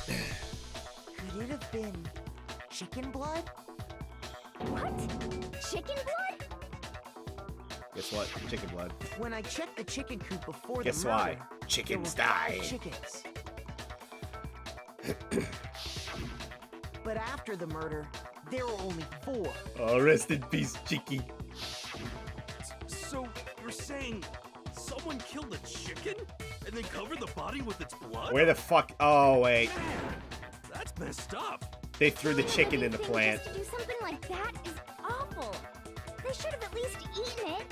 it have been chicken blood? What? Chicken blood? Guess what? Chicken blood. When I checked the chicken coop before Guess the murder, why? Chickens there were die. 5 chickens. But after the murder, there were only 4. Oh, rest in peace, Chicky. So, you're saying someone killed a chicken and then covered the body with its blood? Where the fuck? Oh, wait. Man, that's messed up. They threw the chicken in the Thing plant. just to do something like that is awful. They should have at least eaten it.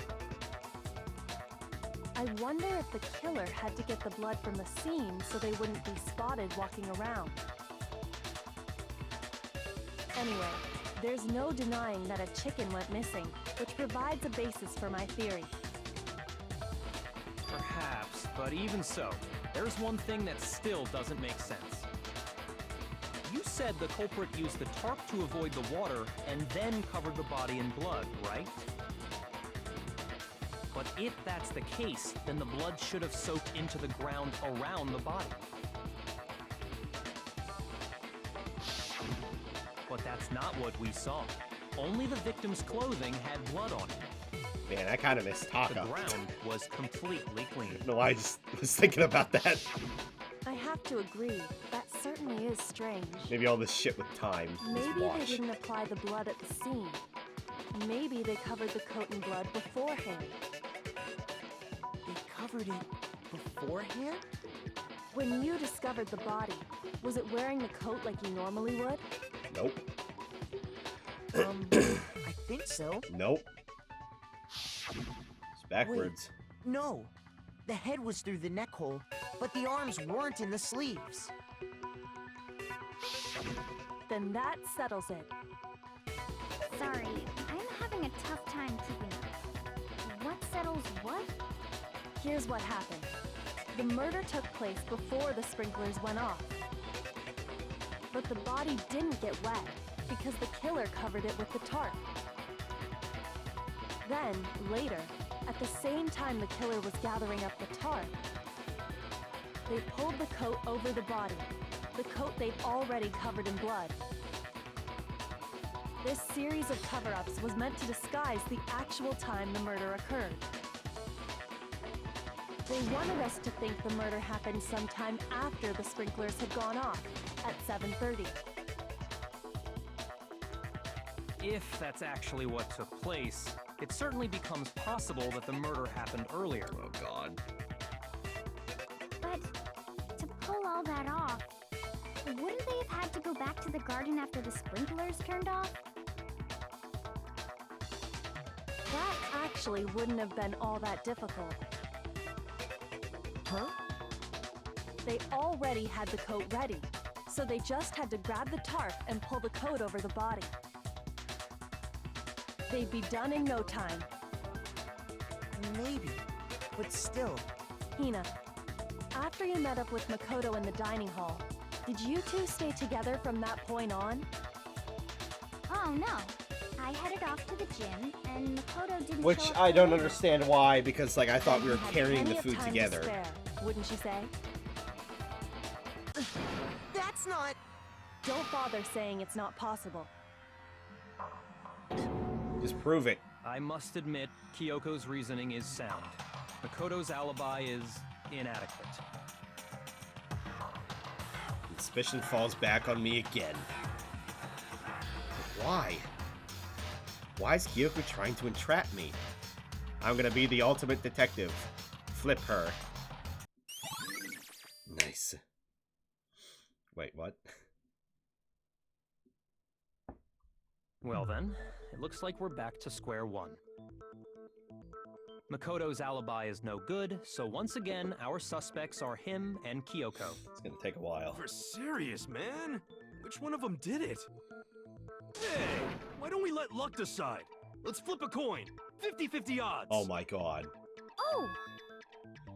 I wonder if the killer had to get the blood from the scene so they wouldn't be spotted walking around. Anyway, there's no denying that a chicken went missing, which provides a basis for my theory. Perhaps, but even so, there's one thing that still doesn't make sense. You said the culprit used the tarp to avoid the water and then covered the body in blood, right? But if that's the case, then the blood should have soaked into the ground around the body. But that's not what we saw. Only the victim's clothing had blood on it. Man, I kind of missed The Taka. ground was completely clean. No, I just was thinking about that. I have to agree, that certainly is strange. Maybe all this shit with time. Just Maybe they wash. didn't apply the blood at the scene. Maybe they covered the coat in blood beforehand. They covered it beforehand? When you discovered the body, was it wearing the coat like you normally would? Nope. I think so. Nope. It's backwards. No. The head was through the neck hole, but the arms weren't in the sleeves. Then that settles it. Sorry, I'm having a tough time keeping up. What settles what? Here's what happened. The murder took place before the sprinklers went off. But the body didn't get wet because the killer covered it with the tarp. Then, later, at the same time the killer was gathering up the tarp, they pulled the coat over the body, the coat they'd already covered in blood. This series of cover-ups was meant to disguise the actual time the murder occurred. They wanted us to think the murder happened sometime after the sprinklers had gone off, at 7:30. If that's actually what took place, it certainly becomes possible that the murder happened earlier. Oh, God. But to pull all that off, wouldn't they have had to go back to the garden after the sprinklers turned off? That actually wouldn't have been all that difficult. Huh? They already had the coat ready, so they just had to grab the tarp and pull the coat over the body. They'd be done in no time. Maybe. But still. Hina, after you met up with Makoto in the dining hall, did you two stay together from that point on? Oh no. I headed off to the gym, and Makoto didn't Which show up I till don't later. understand why, because, like, I thought we were You had carrying the plenty of food time to together. spare, wouldn't you say? That's not... Don't bother saying it's not possible. Just prove it. I must admit, Kyoko's reasoning is sound. Makoto's alibi is inadequate. Suspicion falls back on me again. But why? Why is Kyoko trying to entrap me? I'm gonna be the ultimate detective. Flip her. Nice. Wait, what? Well then, it looks like we're back to square one. Makoto's alibi is no good, so once again, our suspects are him and Kyoko. It's gonna take a while. We're serious, man. Which one of them did it? Hey, why don't we let luck decide? Let's flip a coin. 50-50 odds. Oh my god. Oh!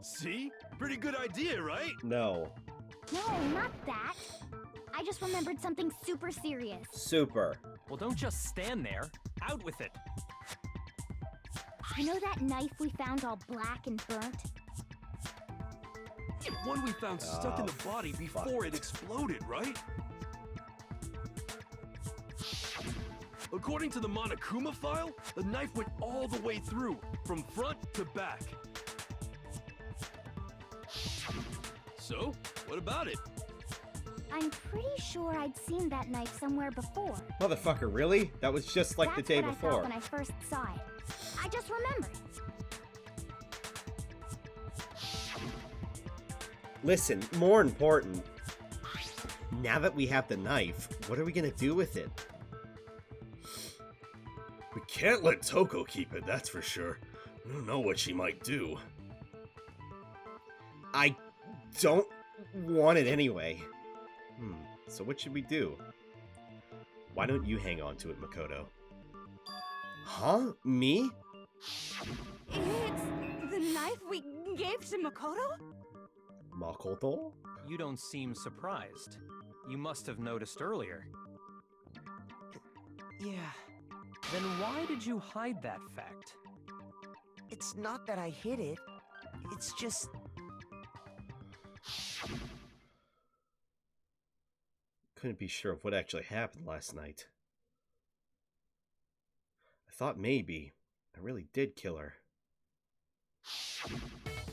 See? Pretty good idea, right? No. No, not that. I just remembered something super serious. Super. Well, don't just stand there. Out with it. You know that knife we found all black and burnt? One we found stuck in Oh, the body fuck. before it exploded, right? According to the Monokuma file, the knife went all the way through, from front to back. So, what about it? I'm pretty sure I'd seen that knife somewhere before. Motherfucker, really? That was just like the day That's what I before. thought when I first saw it. I just remembered. Listen, more important, now that we have the knife, what are we gonna do with it? We can't let Toko keep it, that's for sure. I don't know what she might do. I don't want it anyway. So what should we do? Why don't you hang on to it, Makoto? Huh? Me? It's the knife we gave to Makoto? Makoto? You don't seem surprised. You must have noticed earlier. Yeah, Then why did you hide that fact? it's not that I hid it. It's just... Couldn't be sure of what actually happened last night. I thought maybe I really did kill her.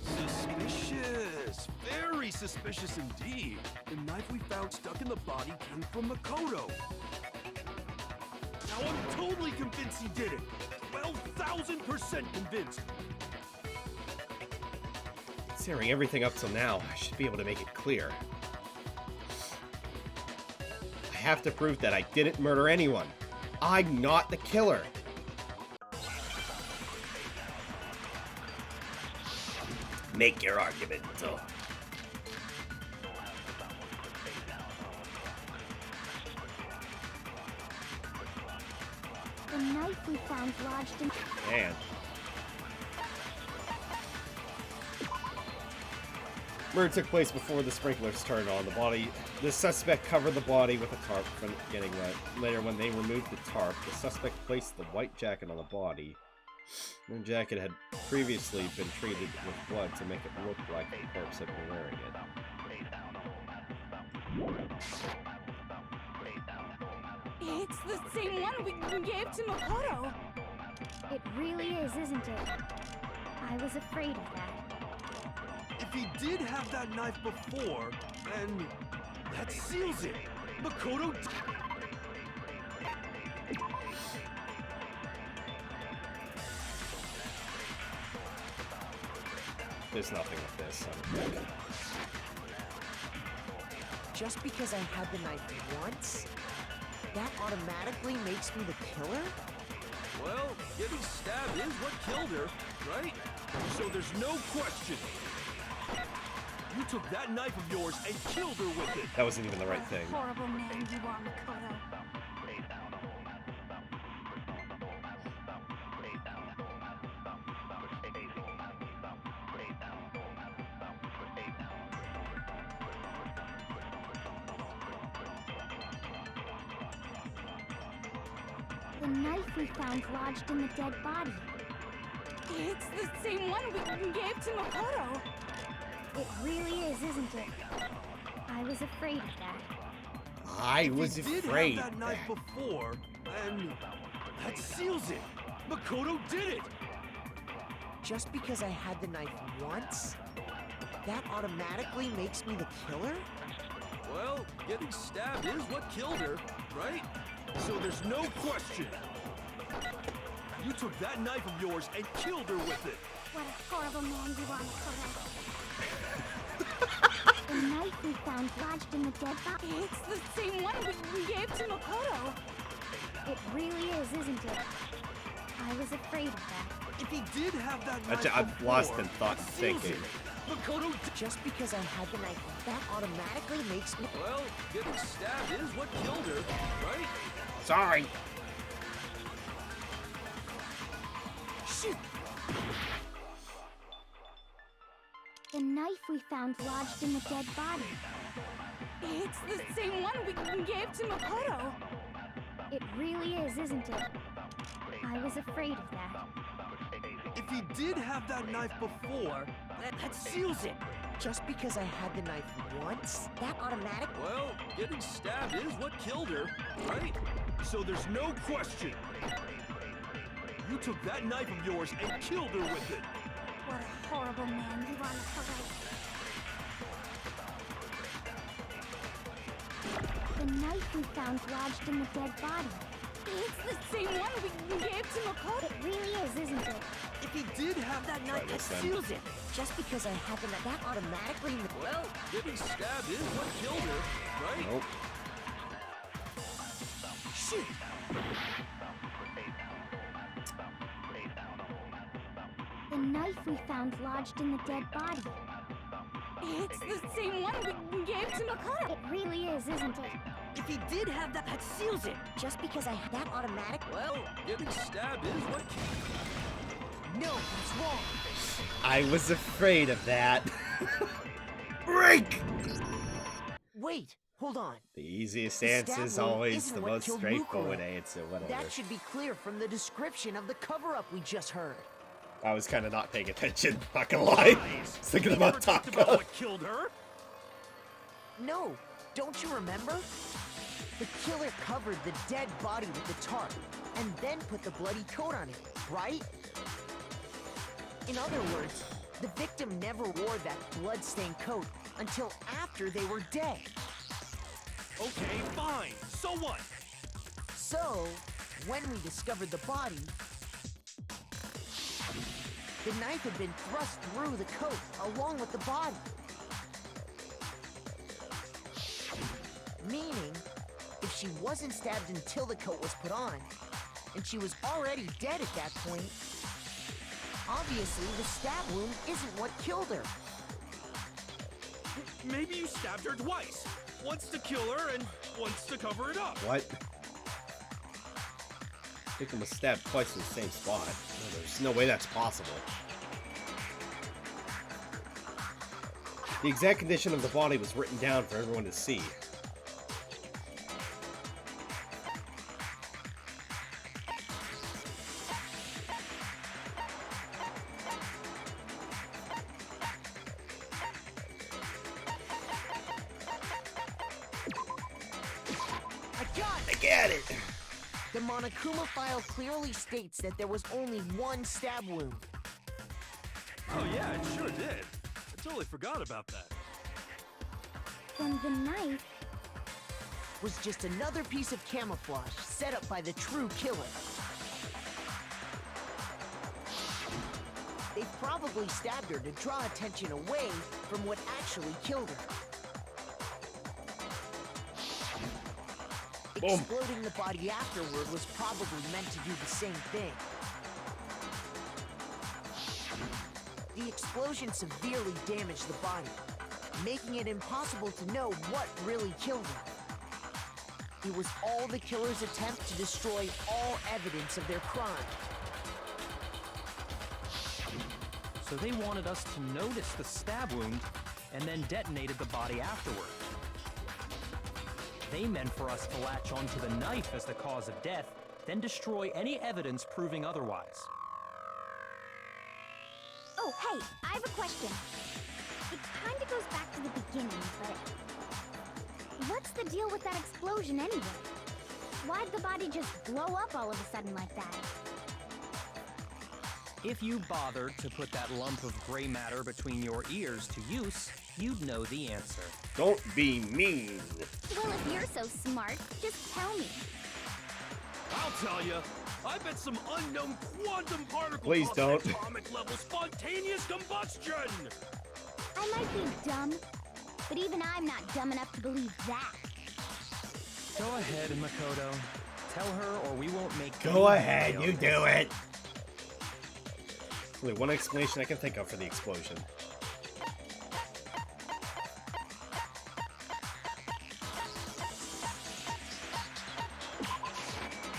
Suspicious! Very suspicious indeed. The knife we found stuck in the body came from Makoto. Now I'm totally convinced he did it. 12,000% convinced. Considering everything up till now, I should be able to make it clear. I have to prove that I didn't murder anyone. I'm not the killer. Make your argument, though. The knife we found lodged in... Man. Murder took place before the sprinklers turned on. The suspect covered the body with a tarp from getting wet. Later, when they removed the tarp, the suspect placed the white jacket on the body. The jacket had previously been treated with blood to make it look like the corpse had been wearing it. It's the same one we gave to Makoto. It really is, isn't it? I was afraid of that. If he did have that knife before, then that seals it. Makoto... There's nothing with this. Just because I had the knife once, that automatically makes me the killer? Well, getting stabbed is what killed her, right? So there's no question. You took that knife of yours and killed her with it. That wasn't even the right thing. Horrible man you are, Makoto. The knife we found lodged in the dead body. It's the same one we gave to Makoto. It really is, isn't it? I was afraid of that. I was If he afraid. did have that knife before, and that seals it. Makoto did it. Just because I had the knife once, that automatically makes me the killer? Well, getting stabbed is what killed her, right? So there's no question. You took that knife of yours and killed her with it. What a horrible man you are, Makoto. The knife we found lodged in the dead body. It's the same one we gave to Makoto. It really is, isn't it? I was afraid of that. If he did have that knife I'm before, lost in thought and that seals thinking. it. Makoto Just because I had the knife, that automatically makes me... Well, getting stabbed is what killed her, right? Sorry. Shoot! The knife we found lodged in the dead body. It's the same one we gave to Makoto. It really is, isn't it? I was afraid of that. If he did have that knife before, that seals it. Just because I had the knife once, that automatic... Well, getting stabbed is what killed her, right? so there's no question. You took that knife of yours and killed her with it. What a horrible man you are, Correct. The knife we found lodged in the dead body. It's the same one we gave to Makoto. It really is, isn't it? If he did have that knife, that seals it. Just because I had them, that automatically... Well, getting stabbed is what killed her, right? Nope. Shoot! The knife we found lodged in the dead body. It's the same one we gave to Makoto. It really is, isn't it? If he did have that, that seals it. Just because I had that automatic... Well, getting stabbed is what killed her. No, that's wrong. I was afraid of that. Break! Wait, hold on. The easiest The answer stab is wound always isn't the what most killed straightforward Mukuro. answer, whatever. That should be clear from the description of the cover-up we just heard. I was kind of not paying attention, not gonna lie. I was thinking about Talked Taka. about what killed her? No, don't you remember? The killer covered the dead body with the tarp, and then put the bloody coat on it, right? In other words, the victim never wore that blood-stained coat until after they were dead. Okay, fine. So what? So, when we discovered the body, the knife had been thrust through the coat along with the body. Meaning, if she wasn't stabbed until the coat was put on, and she was already dead at that point, obviously the stab wound isn't what killed her. Maybe you stabbed her twice. Once to kill her and once to cover it up. What? Victim was stabbed twice in the same spot. No, there's no way that's possible. The exact condition of the body was written down for everyone to see. I get it! The Monokuma file clearly states that there was only one stab wound. Oh yeah, it sure did. I totally forgot about that. Then the knife... was just another piece of camouflage set up by the true killer. They probably stabbed her to draw attention away from what actually killed her. Boom. Exploding the body afterward was probably meant to do the same thing. The explosion severely damaged the body, making it impossible to know what really killed her. It was all the killer's attempt to destroy all evidence of their crime. So they wanted us to notice the stab wound and then detonated the body afterward. They meant for us to latch onto the knife as the cause of death, then destroy any evidence proving otherwise. Oh, hey, I have a question. It kind of goes back to the beginning, but... what's the deal with that explosion anyway? Why'd the body just blow up all of a sudden like that? If you bothered to put that lump of gray matter between your ears to use, you'd know the answer. Don't be mean. Well, if you're so smart, just tell me. I'll tell you. I bet some unknown quantum particle Please don't. atomic level spontaneous combustion. I might be dumb, but even I'm not dumb enough to believe that. Go ahead, Makoto. Tell her or we won't make... Go ahead, you do it. Only one explanation I can think of for the explosion.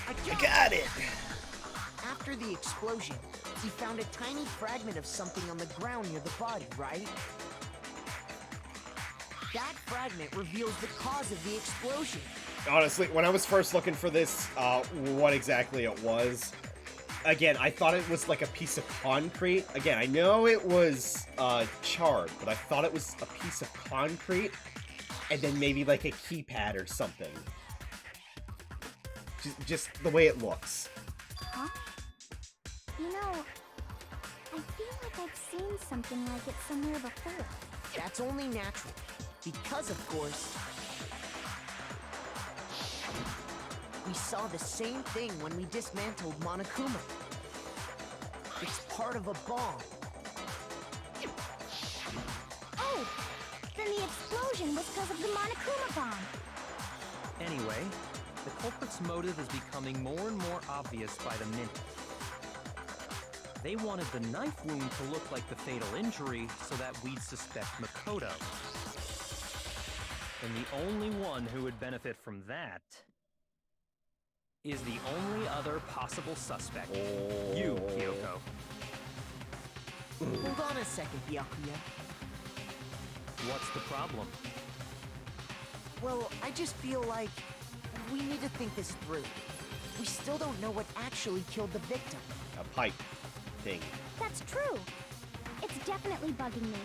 I got it! After the explosion, he found a tiny fragment of something on the ground near the body, right? That fragment reveals the cause of the explosion. Honestly, when I was first looking for this, what exactly it was, again, I thought it was like a piece of concrete. Again, I know it was charred, but I thought it was a piece of concrete and then maybe like a keypad or something. Just the way it looks. Huh? You know, I feel like I've seen something like it somewhere before. That's only natural. Because, of course, we saw the same thing when we dismantled Monokuma. It's part of a bomb. Oh! Then the explosion was because of the Monokuma bomb. Anyway, the culprit's motive is becoming more and more obvious by the minute. They wanted the knife wound to look like the fatal injury so that we'd suspect Makoto. And the only one who would benefit from that is the only other possible suspect. You, Kyoko. Hold on a second, Byakuya. What's the problem? Well, I just feel like we need to think this through. We still don't know what actually killed the victim. A pipe thing. That's true. It's definitely bugging me.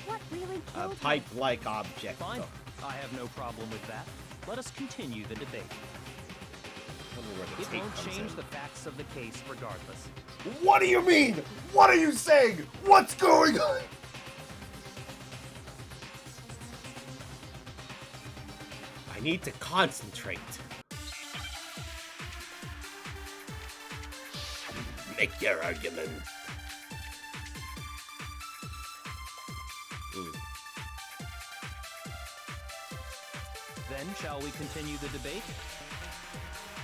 What really A killed her? pipe-like object. Fine. Oh, I have no problem with that. Let us continue the debate. tell me where the It tape won't comes change in. the facts of the case regardless. What do you mean? What are you saying? What's going on? I need to concentrate. Make your argument. Ooh. Then, shall we continue the debate?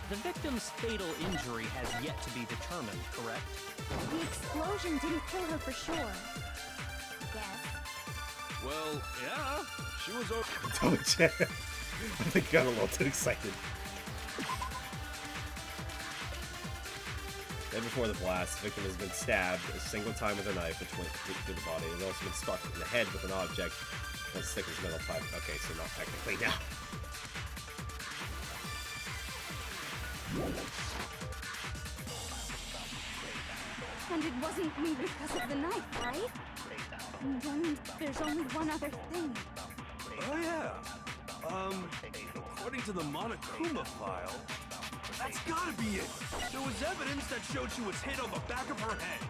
The victim's fatal injury has yet to be determined, correct? The explosion didn't kill her for sure. Yes. Well, yeah, she was over. Double check. I think I got a little too excited. Day before the blast, the victim has been stabbed a single time with a knife through the body. It has also been struck in the head with an object as thick as metal pipe. Okay, so not technically now. And it wasn't me because of the knife, right? And then there's only one other thing. Oh yeah. According to the Monokuma file, that's gotta be it. There was evidence that showed she was hit on the back of her head.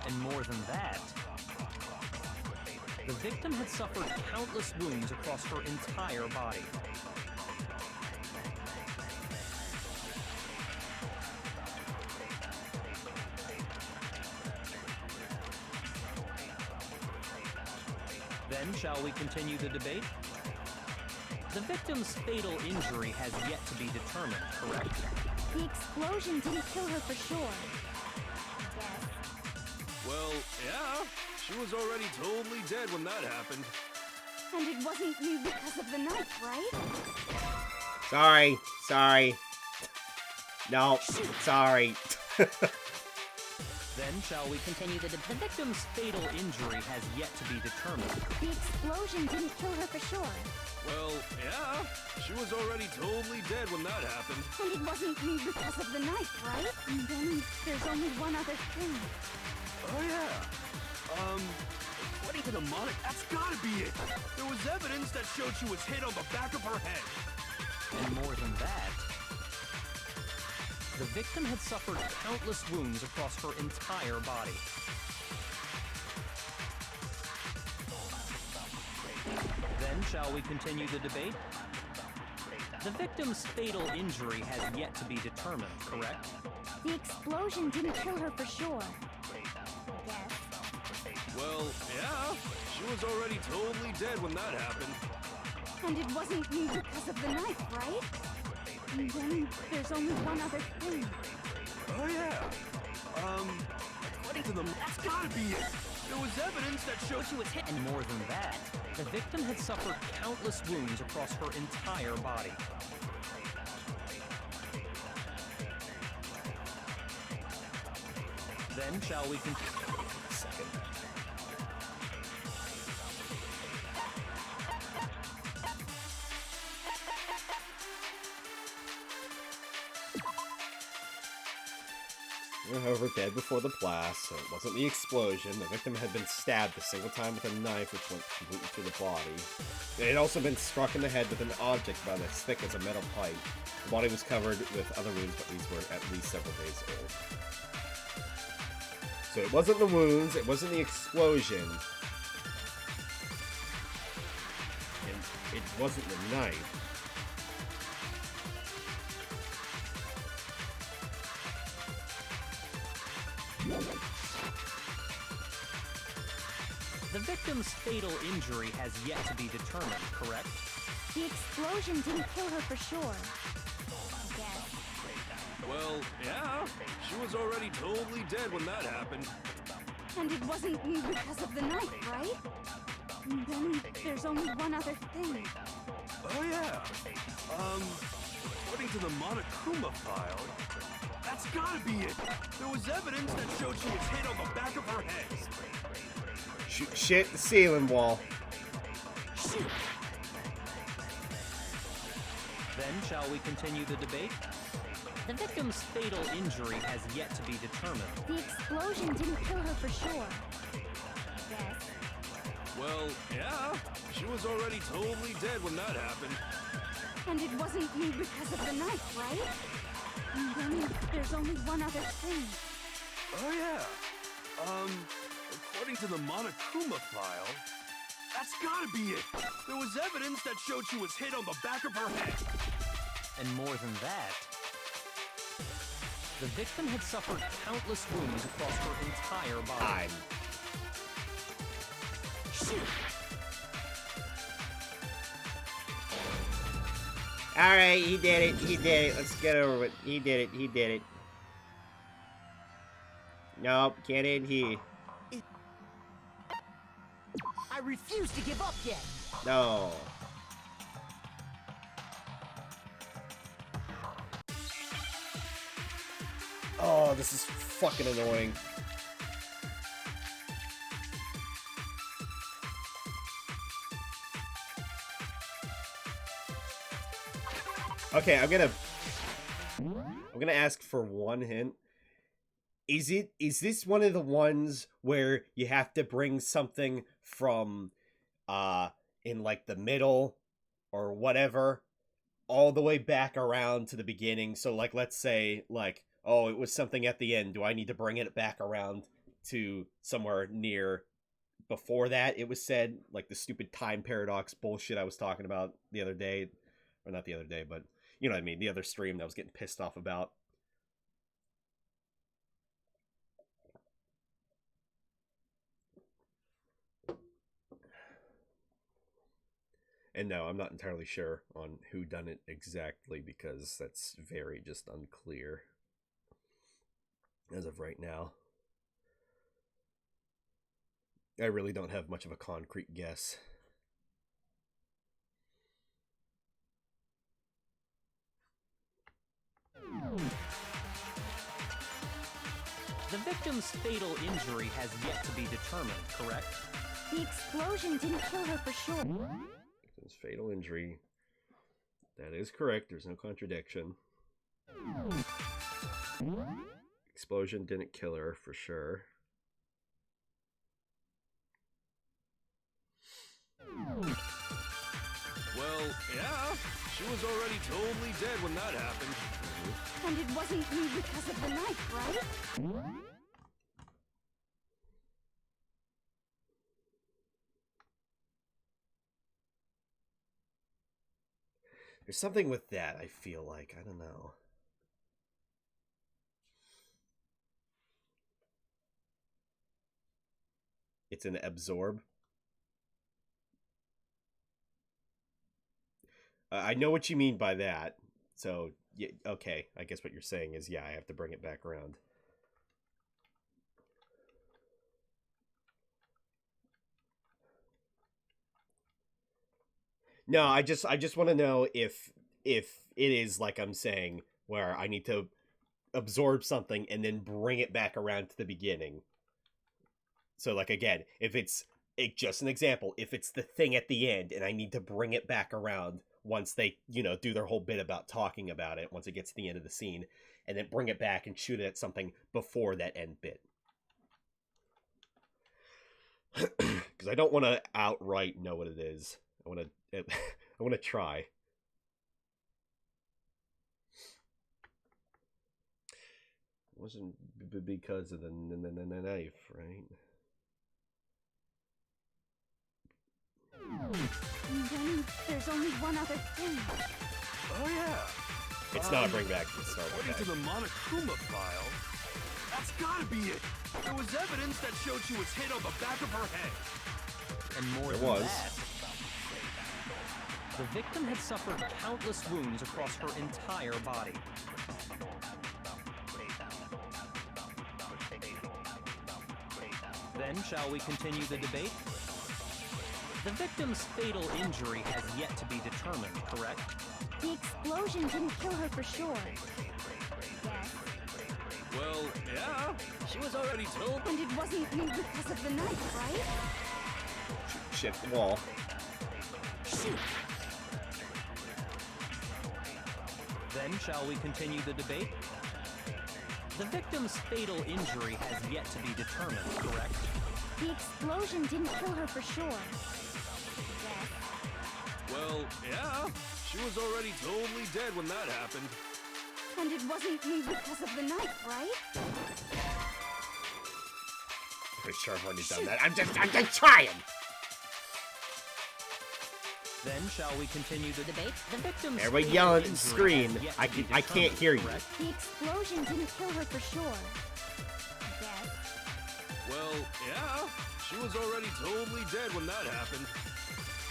And more than that, the victim had suffered countless wounds across her entire body. Then, shall we continue the debate? The victim's fatal injury has yet to be determined, correct? The explosion didn't kill her for sure. Yes. Well, yeah, she was already totally dead when that happened. And it wasn't me because of the knife, right? Sorry. No, sorry. Then, shall we continue the debate? The victim's fatal injury has yet to be determined. The explosion didn't kill her for sure. Well, yeah, she was already totally dead when that happened. And it wasn't me because of the knife, right? And then there's only one other thing. Oh yeah. According to the Monok, that's gotta be it. There was evidence that showed she was hit on the back of her head. And more than that, the victim had suffered countless wounds across her entire body. Then, shall we continue the debate? The victim's fatal injury has yet to be determined, correct? The explosion didn't kill her for sure. Yes. Well, yeah, she was already totally dead when that happened. And it wasn't me because of the knife, right? And then there's only one other thing. Oh yeah. According to the, that's gotta be it. There was evidence that showed she was hit. And more than that, the victim had suffered countless wounds across her entire body. Then, shall we continue? However, dead before the blast, so it wasn't the explosion. The victim had been stabbed a single time with a knife, which went completely through the body. It had also been struck in the head with an object about as thick as a metal pipe. The body was covered with other wounds, but these were at least several days old. So it wasn't the wounds, it wasn't the explosion, and it wasn't the knife. The victim's fatal injury has yet to be determined, correct? The explosion didn't kill her for sure. Yes. Well, yeah. She was already totally dead when that happened. And it wasn't because of the knife, right? And then there's only one other thing. Oh, yeah. According to the Monokuma file, that's gotta be it. There was evidence that showed she was hit on the back of her head. Shit the ceiling wall. Shoot. Then shall we continue the debate? The victim's fatal injury has yet to be determined. The explosion didn't kill her for sure. Yes. Well, yeah. She was already totally dead when that happened. And it wasn't because of the knife, right? And then there's only one other thing. Oh, yeah. According to the Monokuma file, that's gotta be it. There was evidence that showed she was hit on the back of her head. And more than that, the victim had suffered countless wounds across her entire body. Shoot. Alright, he did it. He did it. Let's get over it. He did it. He did it. Nope, can't end here. I refuse to give up yet. No. Oh, this is fucking annoying. Okay, I'm gonna ask for one hint. Is this one of the ones where you have to bring something from in like the middle or whatever all the way back around to the beginning? So like let's say like, oh, it was something at the end. Do I need to bring it back around to somewhere near before that it was said, like the stupid time paradox bullshit I was talking about the other day, or not the other day, but you know what I mean, the other stream that I was getting pissed off about. And no, I'm not entirely sure on who done it exactly because that's very just unclear as of right now. I really don't have much of a concrete guess. The victim's fatal injury has yet to be determined, correct? The explosion didn't kill her for sure. Victim's fatal injury. That is correct. There's no contradiction. Explosion didn't kill her for sure. Well, yeah. She was already totally dead when that happened. And it wasn't because of the knife, right? There's something with that, I feel like. I don't know. It's an absorb. I know what you mean by that. So, yeah, okay. I guess what you're saying is, yeah, I have to bring it back around. No, I just want to know if it is like I'm saying, where I need to absorb something and then bring it back around to the beginning. So, like, again, if it's just an example, if it's the thing at the end and I need to bring it back around once they, you know, do their whole bit about talking about it, once it gets to the end of the scene, and then bring it back and shoot it at something before that end bit. Because I don't want to outright know what it is. I want to try. Wasn't because of the knife, right? And then there's only one other thing. Oh yeah. It's not a bring back to start with. According to the Monokuma file, that's gotta be it. There was evidence that showed she was hit on the back of her head. And more There than was. that, the victim had suffered countless wounds across her entire body. Then, shall we continue the debate? The victim's fatal injury has yet to be determined, correct? The explosion didn't kill her for sure. Yes. Well, yeah. She was already told. And it wasn't me because of the knife, right? Shit, the wall. Shoot! Then, shall we continue the debate? The victim's fatal injury has yet to be determined, correct? The explosion didn't kill her for sure. Yes. Well, yeah. She was already totally dead when that happened. And it wasn't me because of the knife, right? Pretty sure I've already done that. I'm just trying! Then, shall we continue the debate? The victim's Everybody fatal yell at the injury screen. has yet to I be can't determined, hear you. correct? The explosion didn't kill her for sure. Yes. Well, yeah. She was already totally dead when that happened.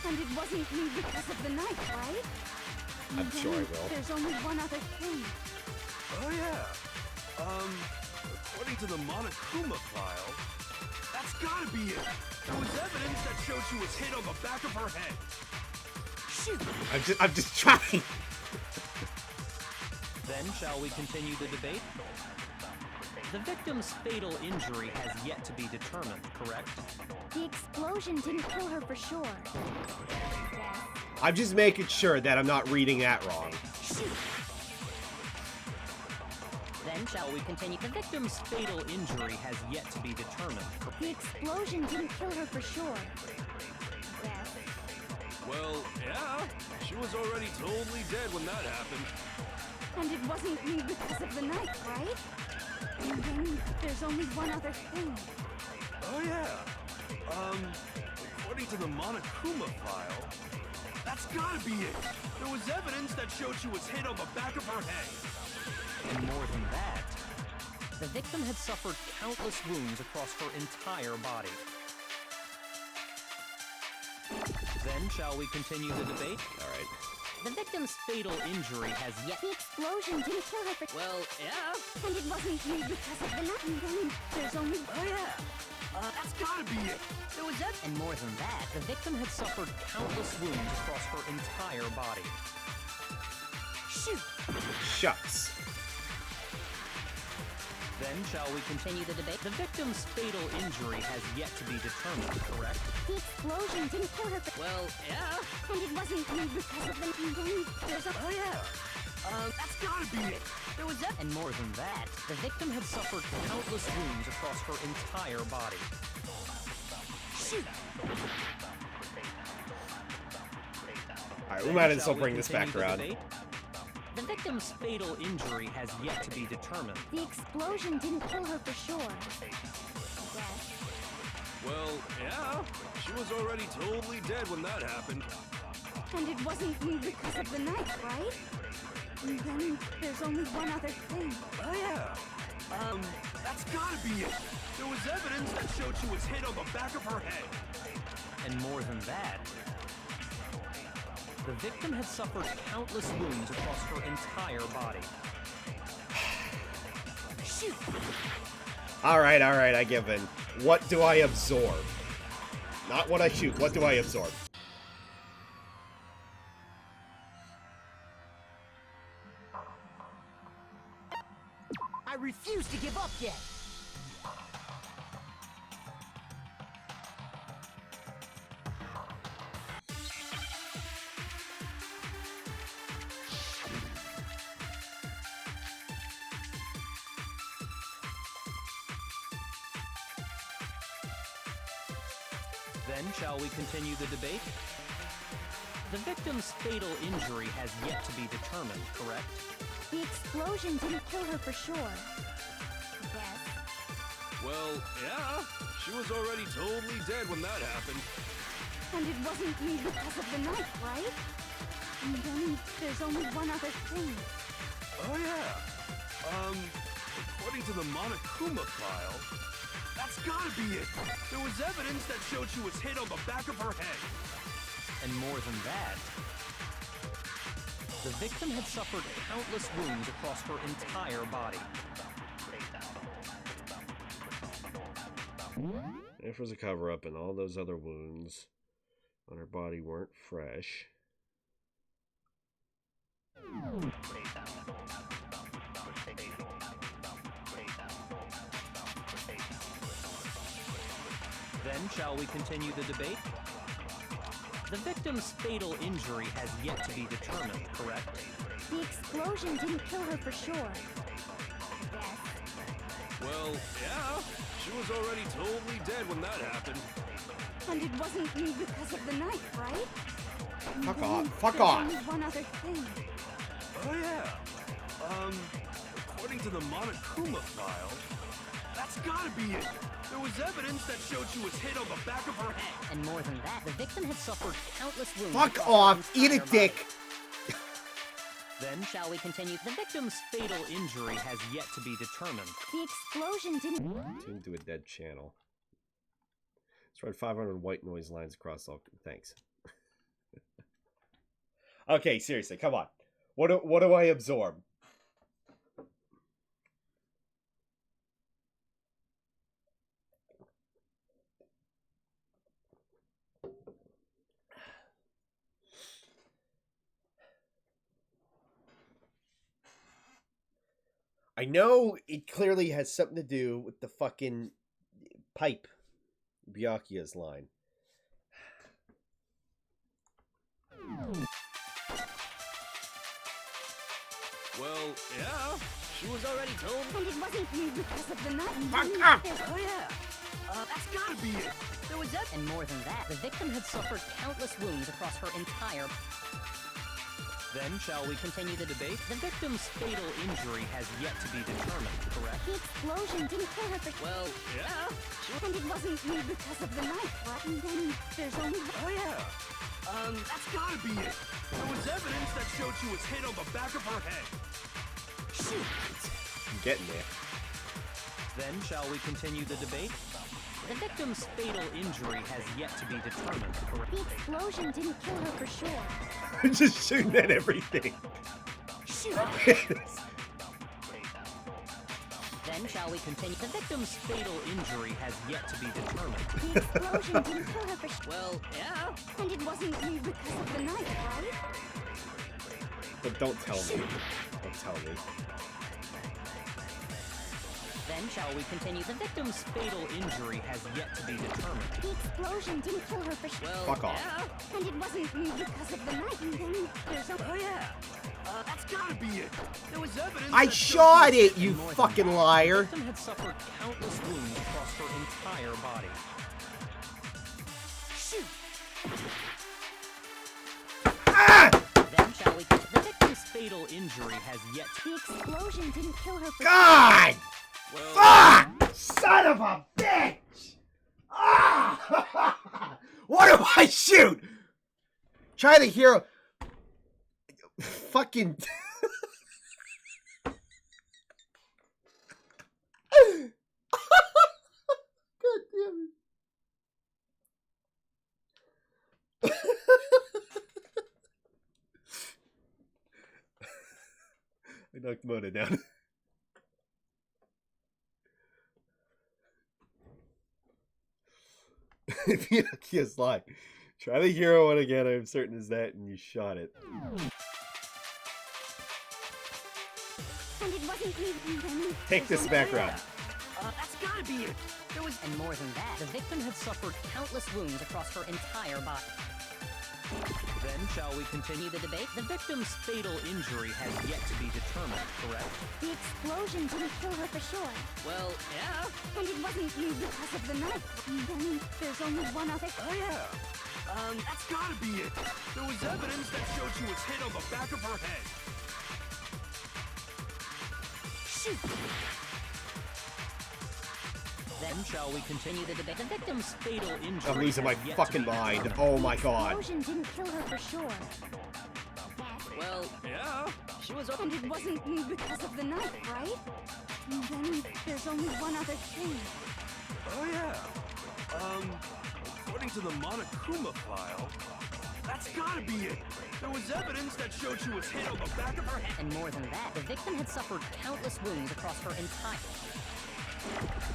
And it wasn't me because of the knife, right? I'm And sure I then will. There's only one other thing. Oh yeah. According to the Monokuma file, that's gotta be it. There was evidence that showed she was hit on the back of her head. Shoot! I'm just trying. Then, shall we continue the debate? The victim's fatal injury has yet to be determined, correct? The explosion didn't kill her for sure. Yes. I'm just making sure that I'm not reading that wrong. Shoot! Then, shall we continue? The victim's fatal injury has yet to be determined. The explosion didn't kill her for sure. Yes. Well, yeah. She was already totally dead when that happened. And it wasn't me because of the knife, right? And then there's only one other thing. Oh yeah. According to the Monokuma file, that's gotta be it. There was evidence that showed she was hit on the back of her head. And more than that, the victim had suffered countless wounds across her entire body. Then, shall we continue the debate? All right. The victim's fatal injury has yet... The explosion didn't kill her for... Well, yeah. And it wasn't me because of the knife. And then there's only... Oh yeah. That's gotta be it. There was that. And more than that, the victim had suffered countless wounds across her entire body. Shoot! Shucks. Then, shall we continue the debate? The victim's fatal injury has yet to be determined, correct? The explosion didn't kill her for... Well, yeah. And it wasn't me because of the... And then there's a... Oh yeah. That's gotta be it. There was that. And more than that, the victim had suffered countless wounds across her entire body. Shoot! All right, we Then, might as shall well we bring this back continue the around. debate? The victim's fatal injury has yet to be determined. The explosion didn't kill her for sure. Yes. Well, yeah. She was already totally dead when that happened. And it wasn't me because of the knife, right? And then there's only one other thing. Oh yeah. That's gotta be it. There was evidence that showed she was hit on the back of her head. And more than that, the victim had suffered countless wounds across her entire body. Shoot! All right, I give in. What do I absorb? Not what I shoot. What do I absorb? I refuse to give up yet. Then shall we continue the debate? The victim's fatal injury has yet to be determined, correct? The explosion didn't kill her for sure. Yes. Well, yeah. She was already totally dead when that happened. And it wasn't me because of the knife, right? And then there's only one other thing. Oh, yeah. According to the Monokuma file, that's gotta be it. There was evidence that showed she was hit on the back of her head. And more than that, the victim had suffered countless wounds across her entire body. If it was a cover-up and all those other wounds on her body weren't fresh. Then shall we continue the debate? The victim's fatal injury has yet to be determined, correct? The explosion didn't kill her for sure. Yes. Well, yeah. She was already totally dead when that happened. And it wasn't me because of the knife, right? And Fuck then off. Fuck there's off. only one other thing. Oh, yeah. According to the Monokuma file, that's gotta be it. There was evidence that showed she was hit on the back of her head. And more than that, the victim had suffered countless wounds. Fuck across her off. Eat a entire dick. body. Then shall we continue? The victim's fatal injury has yet to be determined. The explosion didn't... Tuned to a dead channel. Let's write 500 white noise lines across all... Thanks. Okay, seriously, come on. What do I absorb? I know it clearly has something to do with the fucking pipe. Byakuya's line. Well, yeah. She was already told. And it wasn't me because of the knife. Fuck up. Oh, yeah. That's gotta be it. There was and more than that, the victim had suffered countless wounds across her entire. Then shall we continue the debate? The victim's fatal injury has yet to be determined, correct? The explosion didn't kill her for... Well, yeah. And it wasn't me because of the knife, right? And then there's only... Oh, yeah. That's gotta be it. There was evidence that showed she was hit on the back of her head. Shoot. I'm getting there. Then shall we continue the debate? The victim's fatal injury has yet to be determined, correct? The explosion didn't kill her for sure. I'm just shooting at everything. Shoot. Then shall we continue? The victim's fatal injury has yet to be determined. The explosion didn't kill her for sure. Well, yeah. And it wasn't me because of the knife, right? But don't tell me. Don't tell me. Then shall we continue? The victim's fatal injury has yet to be determined. The explosion didn't kill her for sure. Well, Fuck off. yeah. And it wasn't me because of the knife. And then there's a... Oh, yeah. That's gotta be it. There was evidence. I that shot it, you More than fucking that, liar. The victim had suffered countless wounds across her entire body. Shoot. Ah! Then shall we? The victim's fatal injury has yet to... The explosion didn't kill her for God! Well, Fuck! Son of a bitch! Ah! What do I shoot? Try the hero. Fucking. God damn it. I knocked Mona down. Byakuya's line. Try the hero one again, I'm certain as that, and you shot it. And it wasn't me. And then Take this background. That's gotta be it. There was, and more than that, the victim had suffered countless wounds across her entire body. Then Then shall we continue the debate? The victim's fatal injury has yet to be determined, correct? The explosion didn't kill her for sure. Well, yeah. And it wasn't because of the knife. Then there's only one other... Oh, yeah. That's gotta be it. There was evidence that showed she was hit on the back of her head. Shoot! Then shall we continue the debate? The victim's fatal injury. I'm losing my has yet fucking to be mind. determined. Oh my god. The explosion didn't kill her for sure. Well, Yeah. she was And it wasn't because of the knife, right? Then there's only one other thing. Oh, yeah. According to the Monokuma file, that's gotta be it. There was evidence that showed she was hit on the back of her head. And more than that, the victim had suffered countless wounds across her entire...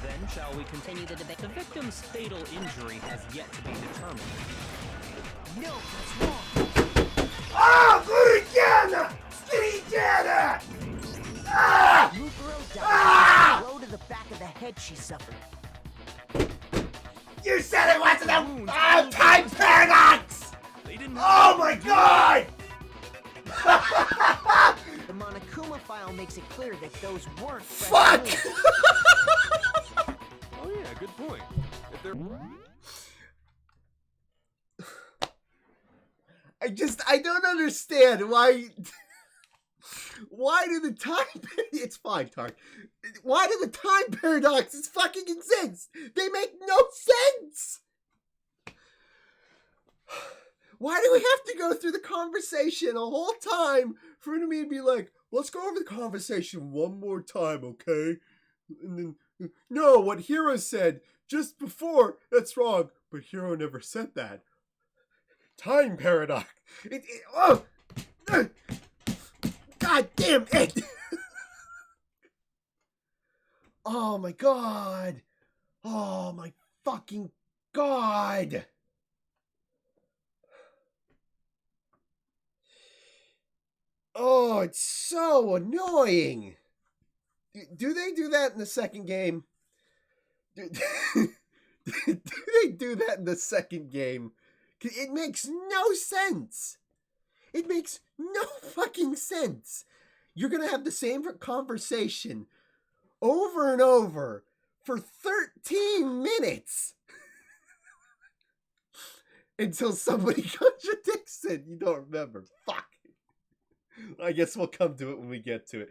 Then shall we continue the debate? The victim's fatal injury has yet to be determined. No, that's wrong. Ah, Gurigana! Gurigana! Ah! Mukuro died from a blow to the back of the head she suffered. You said it wasn't a time paradox! They didn't. Oh my god! The Monokuma file makes it clear that those weren't fresh Fuck! wounds. Oh yeah, good point. If they're I don't understand why. Why do the time? It's fine, Tark. Why do the time paradoxes fucking exist? They make no sense. Why do we have to go through the conversation a whole time for me to be like, let's go over the conversation one more time, okay? And then, no, what Hiro said just before, that's wrong, but Hiro never said that. Time paradox. God damn it! Oh my god! Oh my fucking god! Oh, it's so annoying! Do they do that in the second game? Do they do that in the second game? It makes no sense! It makes no fucking sense! You're gonna have the same conversation over and over for 13 minutes until somebody contradicts it. You don't remember. Fuck. I guess we'll come to it when we get to it.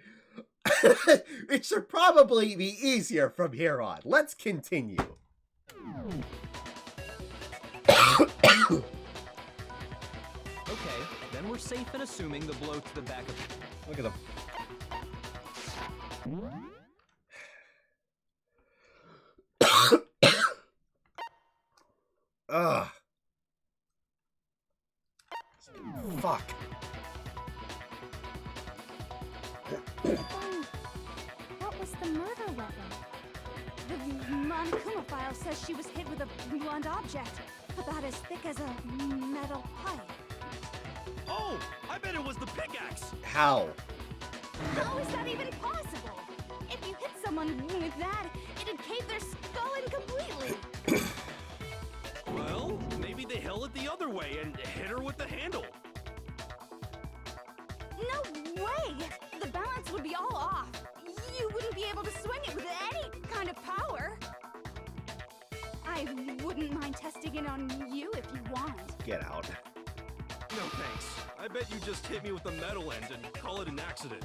It should probably be easier from here on. Let's continue. Okay, then we're safe in assuming the blow to the back of... Look at them. Ugh. Fuck. What was the murder weapon? The Monokuma file says she was hit with a blunt object, about as thick as a metal pipe. Oh, I bet it was the pickaxe. How? How is that even possible? If you hit someone with that, it'd cave their skull in completely. Well, maybe they held it the other way and hit her with the handle. No way! The balance would be all off. You wouldn't be able to swing it with any kind of power. I wouldn't mind testing it on you if you want. Get out. No thanks. I bet you just hit me with the metal end and call it an accident.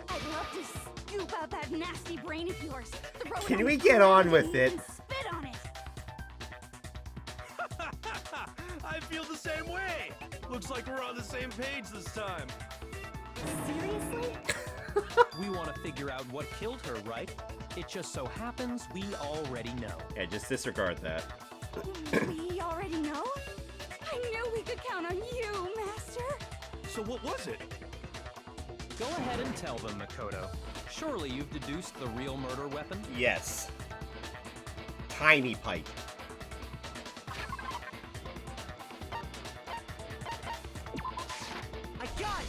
I'd love to scoop out that nasty brain of yours. Throw it Can on we the get ground on with it? and spit on it. I feel the same way. Looks like we're on the same page this time. Seriously? We want to figure out what killed her, right? It just so happens we already know. Yeah, just disregard that. We already know? I knew we could count on you, Master. So what was it? Go ahead and tell them, Makoto. Surely you've deduced the real murder weapon? Yes. Tiny pipe.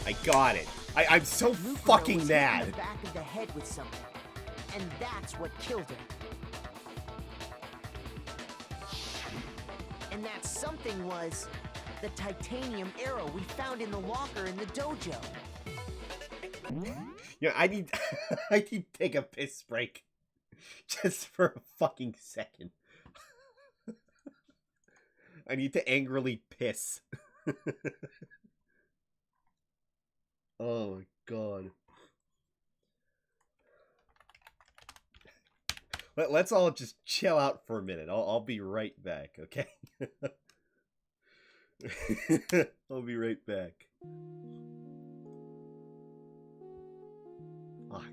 I got it. I'm so Mukuro fucking was hit in mad. the back of the head with something, and that's what killed her. And that something was the titanium arrow we found in the locker in the dojo. Yeah, I need I need to take a piss break. Just for a fucking second. I need to angrily piss. Oh my god. Let's all just chill out for a minute. I'll be right back, okay? I'll be right back. Fuck.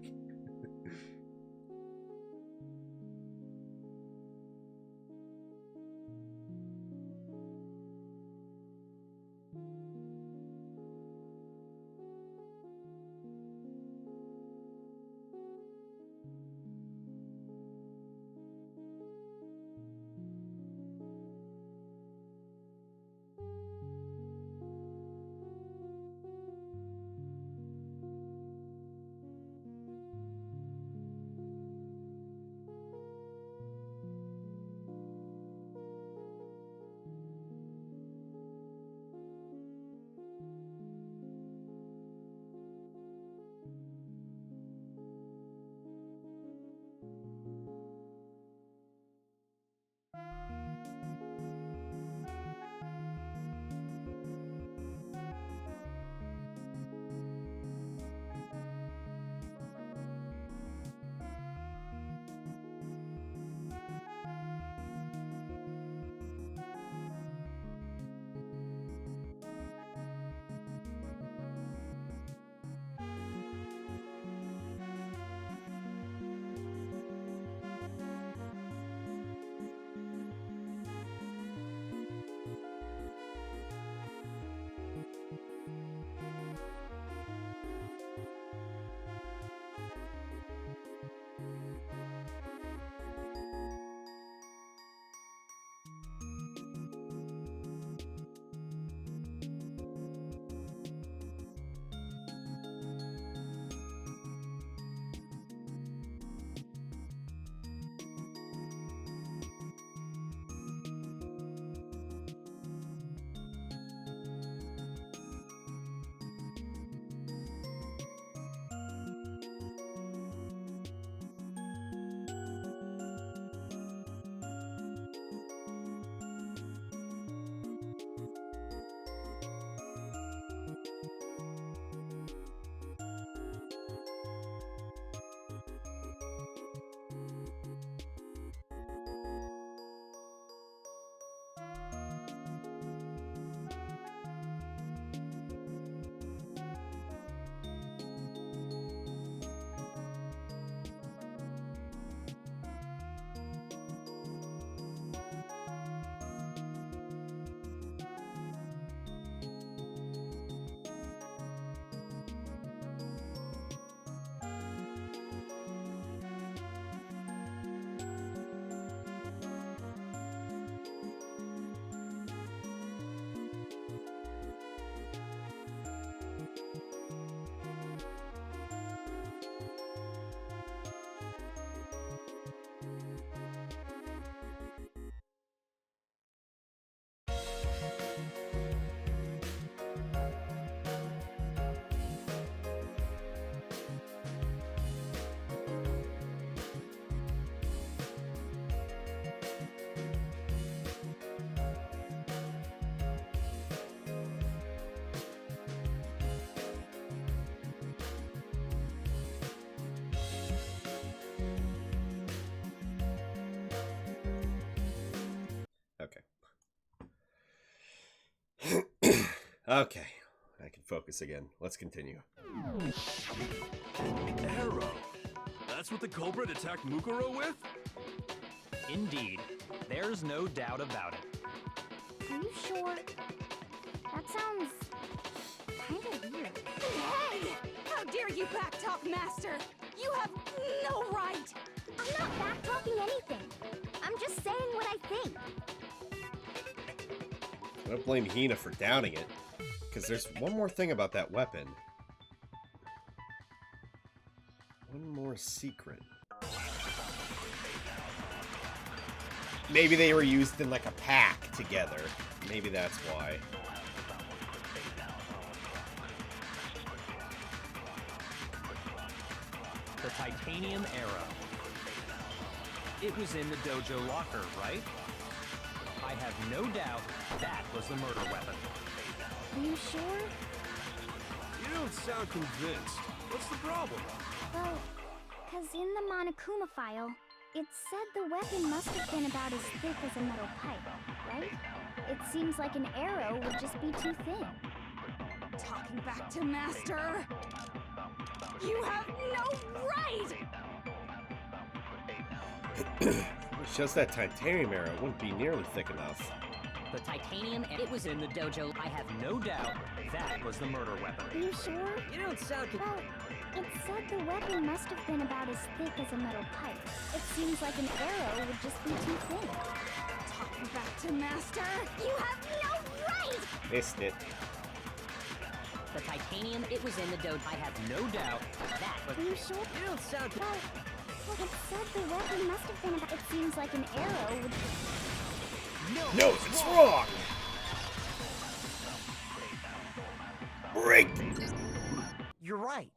Okay, I can focus again. Let's continue. Arrow? That's what the culprit attacked Mukuro with? Indeed. There's no doubt about it. Are you sure? That sounds kind of weird. Hey! How dare you backtalk, Master? You have no right! I'm not backtalking anything. I'm just saying what I think. I don't blame Hina for doubting it, because there's one more thing about that weapon. One more secret. Maybe they were used in like a pack together. Maybe that's why. The titanium arrow. It was in the dojo locker, right? I have no doubt that was the murder weapon. Are you sure? You don't sound convinced. What's the problem? Well, because in the Monokuma file, it said the weapon must have been about as thick as a metal pipe, right? It seems like an arrow would just be too thin. Talking back to Master! You have no right! It's just that titanium arrow wouldn't be nearly thick enough. The titanium, it was in the dojo. I have no doubt that was the murder weapon. Are you sure? You don't sound Well, it said the weapon must have been about as thick as a metal pipe. It seems like an arrow would just be too thin. Talking back to Master! You have no right! Missed it. The titanium, it was in the dojo. I have no doubt that was... Are you sure? You don't sound... Well, it said the weapon must have been about... It seems like an arrow would... No, it's wrong! Break! You're right.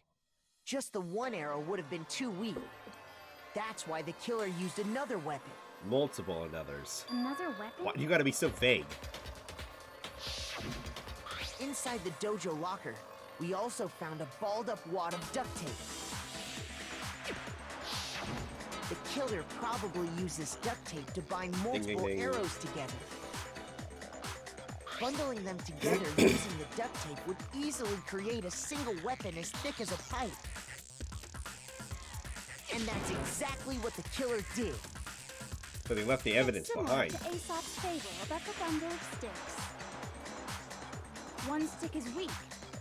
Just the one arrow would have been too weak. That's why the killer used another weapon. Multiple another's. Another weapon? Why, you gotta be so vague. Inside the dojo locker, we also found a balled-up wad of duct tape. The killer probably uses duct tape to bind multiple ding. arrows together. Bundling them together using the duct tape would easily create a single weapon as thick as a pipe. And that's exactly what the killer did. But they left the evidence Similar behind. to Aesop's fable about the bundle of sticks. One stick is weak,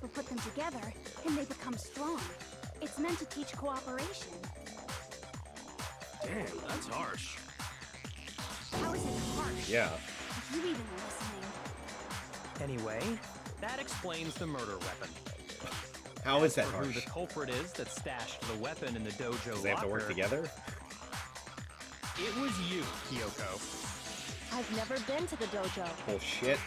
but put them together, and they become strong. It's meant to teach cooperation. Damn, that's harsh. How is it harsh? Yeah. If you even listening. Anyway, that explains the murder weapon. How is that For who harsh? the culprit is that stashed the weapon in the dojo Does they have to work locker, together? It was you, Kyoko. I've never been to the dojo. Bullshit.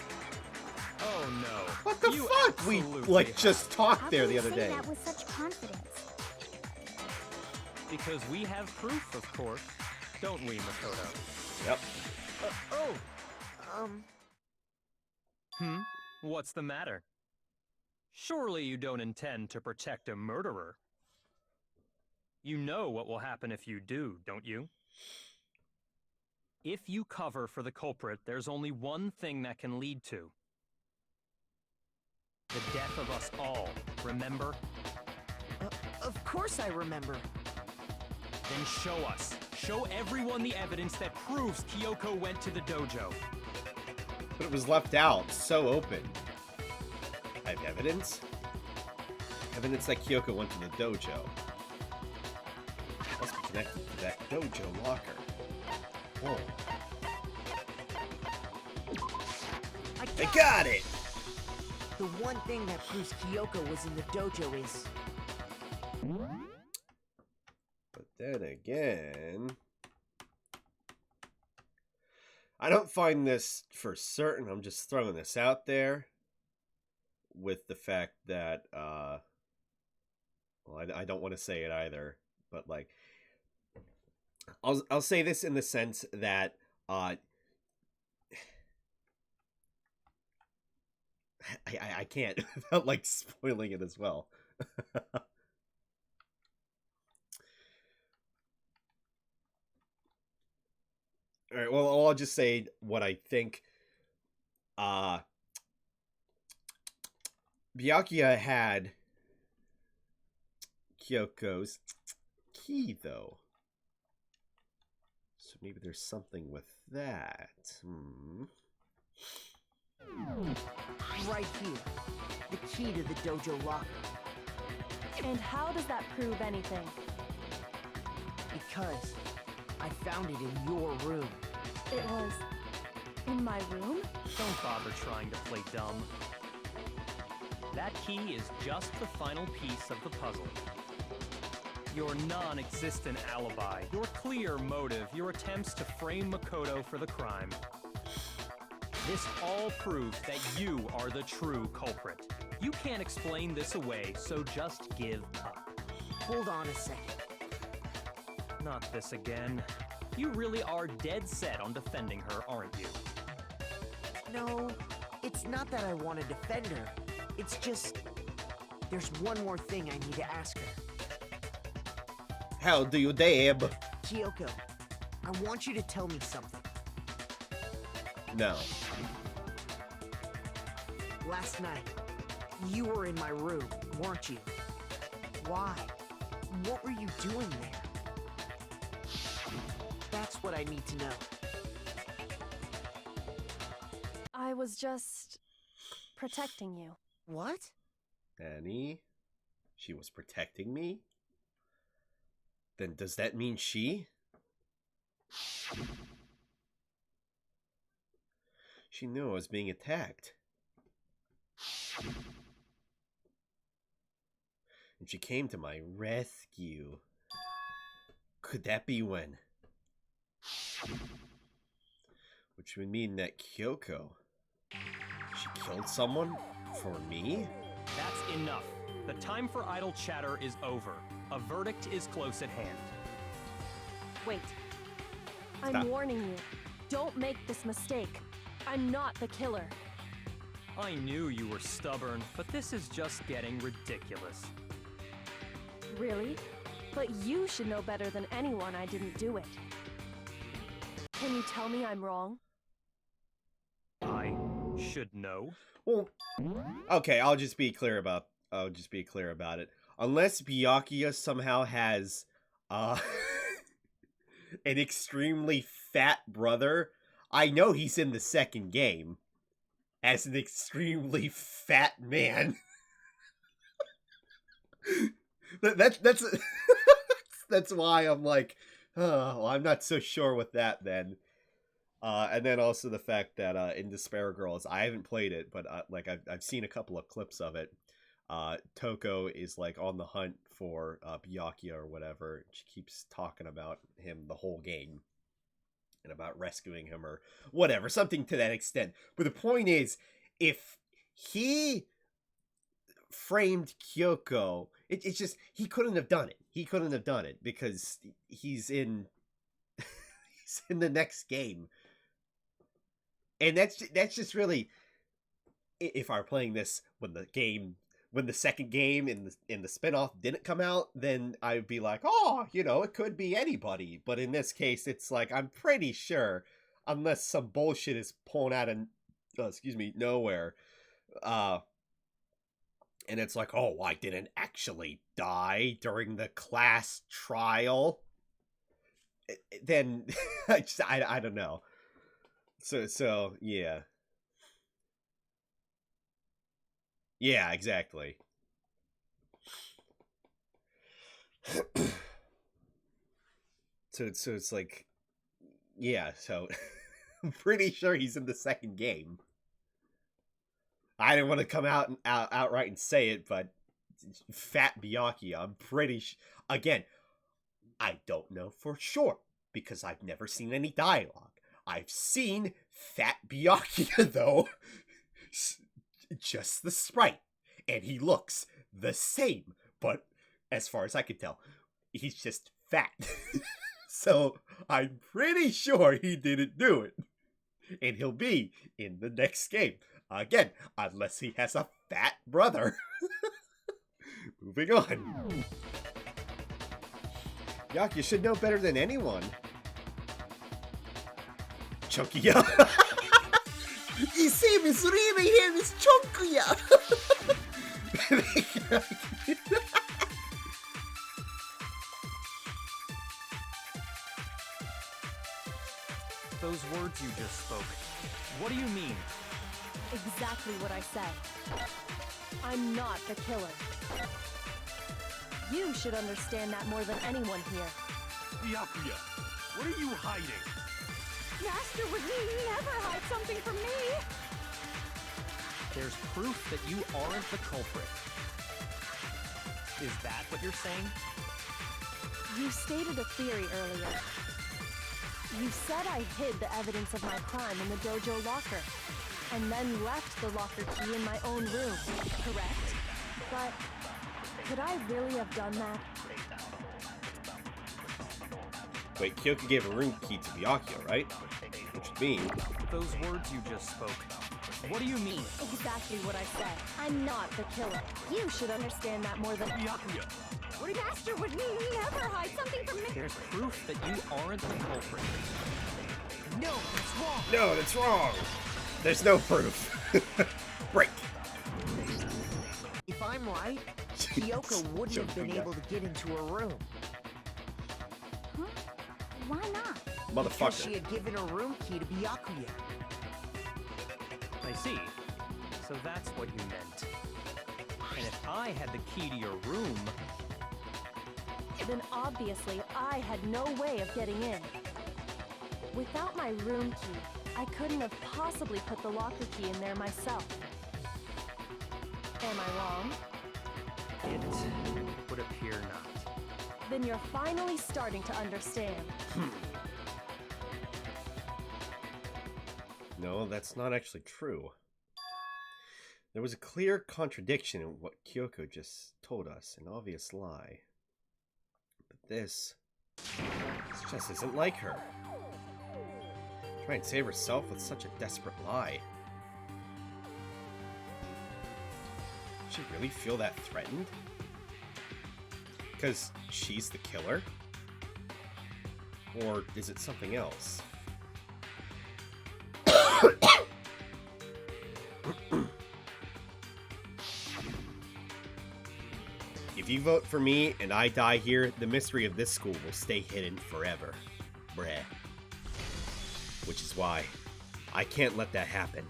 Oh no. What the You fuck? We, absolutely like, have- just talked How there can the you other say day. that with such confidence? Because we have proof, of course. Don't we, Makoto? Yep. What's the matter? Surely you don't intend to protect a murderer. You know what will happen if you do, don't you? If you cover for the culprit, there's only one thing that can lead to. The death of us all, remember? Of course I remember. Then show us. Show everyone the evidence that proves Kyoko went to the dojo. But it was left out, so open. I have evidence? Evidence that Kyoko went to the dojo. Must be connected to that dojo locker. Whoa. I got it! The one thing that proves Kyoko was in the dojo is... But then again... I don't find this for certain. I'm just throwing this out there. With the fact that, well, I don't want to say it either. But, like, I'll say this in the sense that, I can't without, like, spoiling it as well. All right, well, I'll just say what I think. Byakuya had Kyoko's key, though. So maybe there's something with that. Right here. The key to the dojo locker. And how does that prove anything? Because I found it in your room. It was in my room? Don't bother trying to play dumb. That key is just the final piece of the puzzle. Your non-existent alibi, your clear motive, your attempts to frame Makoto for the crime. This all proves that you are the true culprit. You can't explain this away, so just give up. Hold on a second. Not this again. You really are dead set on defending her, aren't you? No, it's not that I want to defend her. It's just... there's one more thing I need to ask her. How do you dab? Kyoko, I want you to tell me something. No. Last night, you were in my room, weren't you? Why? What were you doing there? That's what I need to know. I was just protecting you. What? Annie? She was protecting me? Then does that mean she? She knew I was being attacked. And she came to my rescue. Could that be when? Which would mean that Kyoko, she killed someone for me? That's enough. The time for idle chatter is over. A verdict is close at hand. Wait. Stop. I'm warning you. Don't make this mistake. I'm not the killer. I knew you were stubborn, but this is just getting ridiculous. Really? But you should know better than anyone I didn't do it. Can you tell me I'm wrong? I should know. Well, okay, I'll just be clear about it. Unless Byakuya somehow has an extremely fat brother, I know he's in the second game as an extremely fat man. that's that's why I'm like, oh, well, I'm not so sure with that then. And then also the fact that in Despair Girls, I haven't played it, but like I've seen a couple of clips of it. Toko is like on the hunt for Byakuya or whatever. She keeps talking about him the whole game and about rescuing him or whatever, something to that extent. But the point is, if he framed Kyoko, it's just he couldn't have done it. He couldn't have done it because he's in the next game. And that's just really, if I were playing this when the second game in the spinoff didn't come out, then I would be like, oh, it could be anybody. But in this case, it's like, I'm pretty sure, unless some bullshit is pulling out of, nowhere, and it's like, oh, I didn't actually die during the class trial, then I don't know. So yeah. Yeah, exactly. So it's like, yeah, so I'm pretty sure he's in the second game. I didn't want to come out and outright and say it, but Fat Byakuya, I'm pretty again, I don't know for sure because I've never seen any dialogue. I've seen Fat Byakuya though. Just the sprite, and he looks the same, but as far as I can tell, he's just fat. So I'm pretty sure he didn't do it, and he'll be in the next game again, unless he has a fat brother. Moving on. Yuck, you should know better than anyone. Chunky. His name is really him is Chonkuya. Those words you just spoke, what do you mean? Exactly what I said. I'm not the killer. You should understand that more than anyone here. Byakuya, what are you hiding? Master would never hide something from me! There's proof that you aren't the culprit. Is that what you're saying? You stated a theory earlier. You said I hid the evidence of my crime in the dojo locker, and then left the locker key in my own room, correct? But could I really have done that? Wait, Kyoko gave a room key to Byakuya, right? Which would mean... Those words you just spoke, what do you mean? Exactly what I said. I'm not the killer. You should understand that more than... Byakuya! Master would never hide something from me. There's proof that you aren't the culprit. No, it's wrong. No, that's wrong! There's no proof. Break. If I'm right, Kyoko wouldn't have been able to get into her room. Huh? Why not? Because she Motherfucker. had given her room key to Byakuya. I see. So that's what you meant. And if I had the key to your room... Then obviously I had no way of getting in. Without my room key, I couldn't have possibly put the locker key in there myself. Am I wrong? It would appear not. Then you're finally starting to understand. No, that's not actually true. There was a clear contradiction in what Kyoko just told us, an obvious lie. But this just isn't like her. Try and save herself with such a desperate lie. Does she really feel that threatened? Because she's the killer? Or is it something else? If you vote for me and I die here, the mystery of this school will stay hidden forever. Bruh. Which is why I can't let that happen.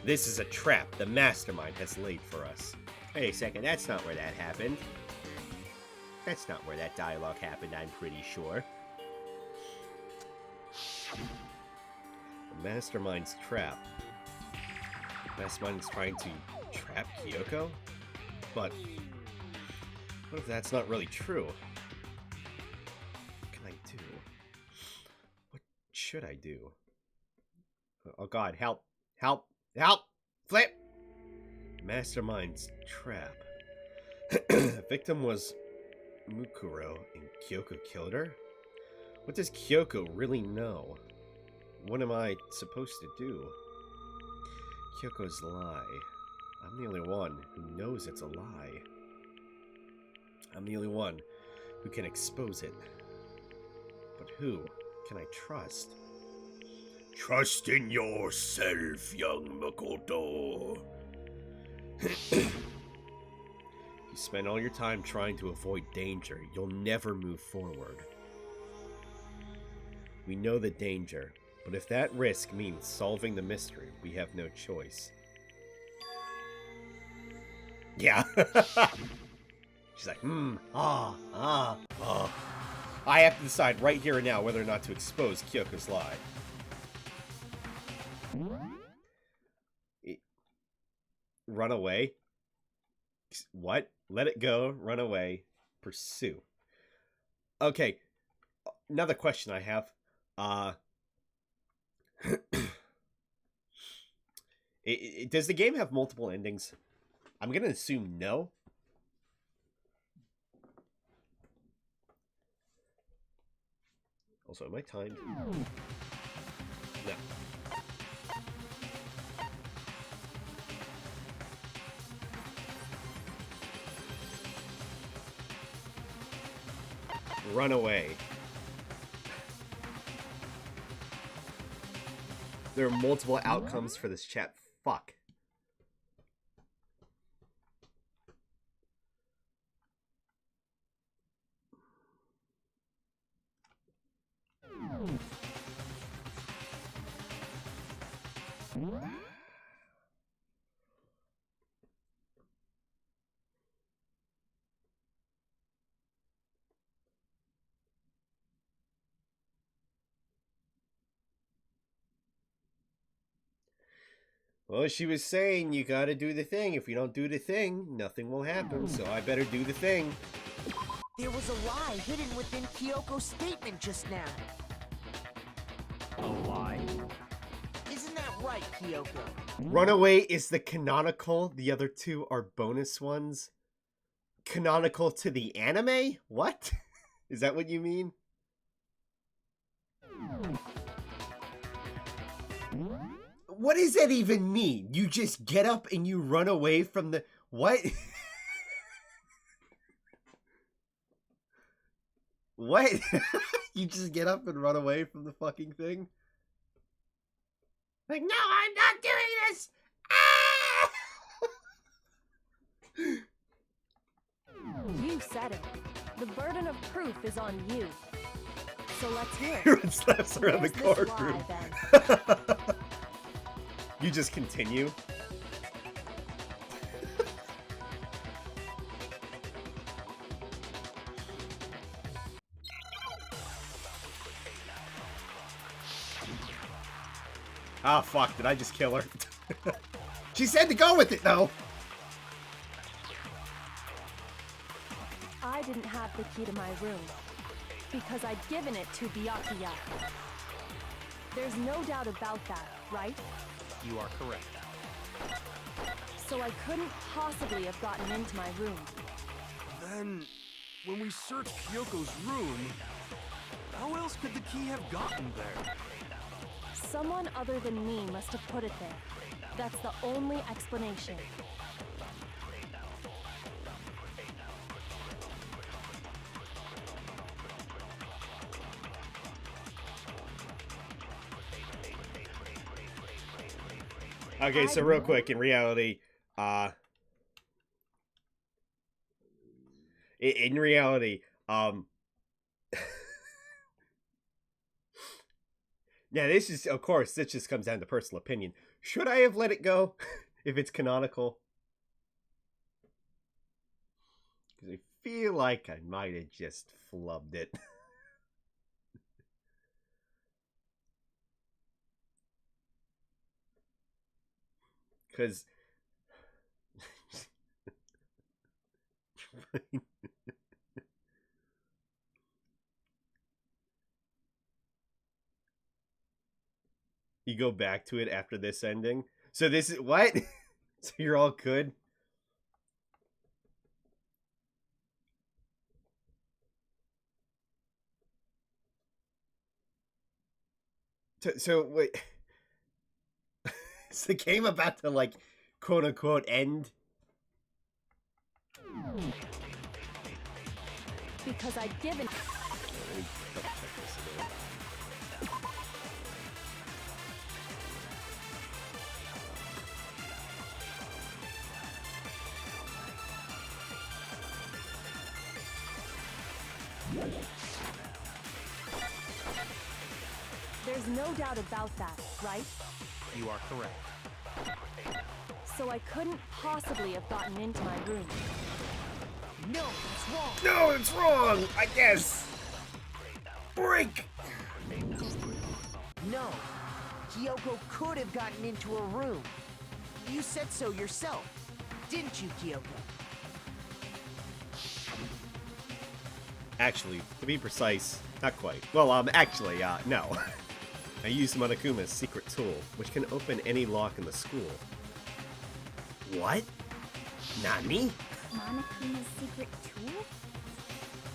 This is a trap the mastermind has laid for us. Wait a second, that's not where that happened. That's not where that dialogue happened, I'm pretty sure. The mastermind's trap. Mastermind's trying to trap Kyoko? But what if that's not really true? What can I do? What should I do? Oh god, help! Help! Help! Flip! Mastermind's trap. Victim was Mukuro and Kyoko killed her? What does Kyoko really know? What am I supposed to do? Kyoko's lie. I'm the only one who knows it's a lie. I'm the only one who can expose it. But who can I trust? Trust in yourself, young Makoto. If you spend all your time trying to avoid danger, you'll never move forward. We know the danger, but if that risk means solving the mystery, we have no choice. Yeah. She's like, I have to decide right here and now whether or not to expose Kyoko's lie. Run away? What? Let it go, run away, pursue. Okay, another question I have. Does the game have multiple endings? I'm gonna assume no. Also, am I timed? No. Run away. There are multiple outcomes for this chat. Fuck. Well, she was saying you gotta do the thing. If you don't do the thing, nothing will happen. So I better do the thing. There was a lie hidden within Kyoko's statement just now. A lie? Isn't that right, Kyoko? Runaway is the canonical. The other two are bonus ones. Canonical to the anime? What? Is that what you mean? What does that even mean? You just get up and you run away from the... What? What? You just get up and run away from the fucking thing? Like, no, I'm not doing this! Ah! You said it. The burden of proof is on you. So let's hear it. Everyone slaps around the Where's this courtroom. lie, then? You just continue. Ah, fuck, did I just kill her? She said to go with it, though! I didn't have the key to my room because I'd given it to Byakuya. There's no doubt about that, right? You are correct. So I couldn't possibly have gotten into my room. Then, when we searched Kyoko's room, how else could the key have gotten there? Someone other than me must have put it there. That's the only explanation. Okay, so real quick, in reality, in reality, now this is, of course, this just comes down to personal opinion. Should I have let it go if it's canonical? Because I feel like I might have just flubbed it. Because... You go back to it after this ending. So this is... What? So you're all good? So wait... Is the game about to, like, quote-unquote end? Because I'd given... There's no doubt about that, right? You are correct. So I couldn't possibly have gotten into my room. No, it's wrong. No, it's wrong! I guess! Break! No. Kyoko could have gotten into her room. You said so yourself, didn't you, Kyoko? Actually, to be precise, not quite. Well, actually, no. I used Monokuma's secret tool, which can open any lock in the school. What? Nani? Monokuma's secret tool?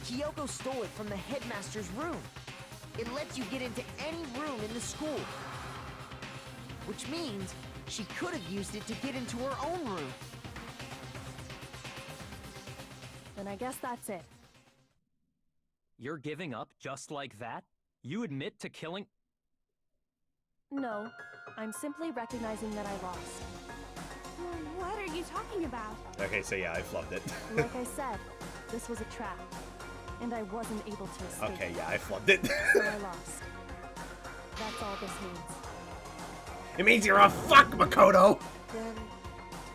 Kyoko stole it from the headmaster's room. It lets you get into any room in the school. Which means she could have used it to get into her own room. Then I guess that's it. You're giving up just like that? You admit to killing... No, I'm simply recognizing that I lost. What are you talking about? Okay, so yeah, I flubbed it. Like I said, this was a trap, and I wasn't able to escape. Okay, yeah, I flubbed it. So I lost. That's all this means. It means you're a fuck, Makoto! Then,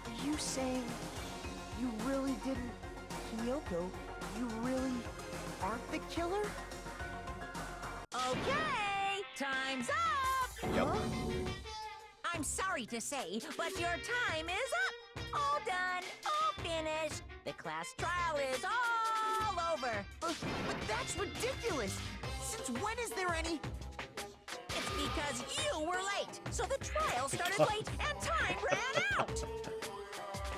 are you saying you really didn't... Kyoko, you really aren't the killer? Okay, time's up! Yep. I'm sorry to say, but your time is up. All done, all finished. The class trial is all over. But that's ridiculous. Since when is there any... It's because you were late, so the trial started late and time ran out.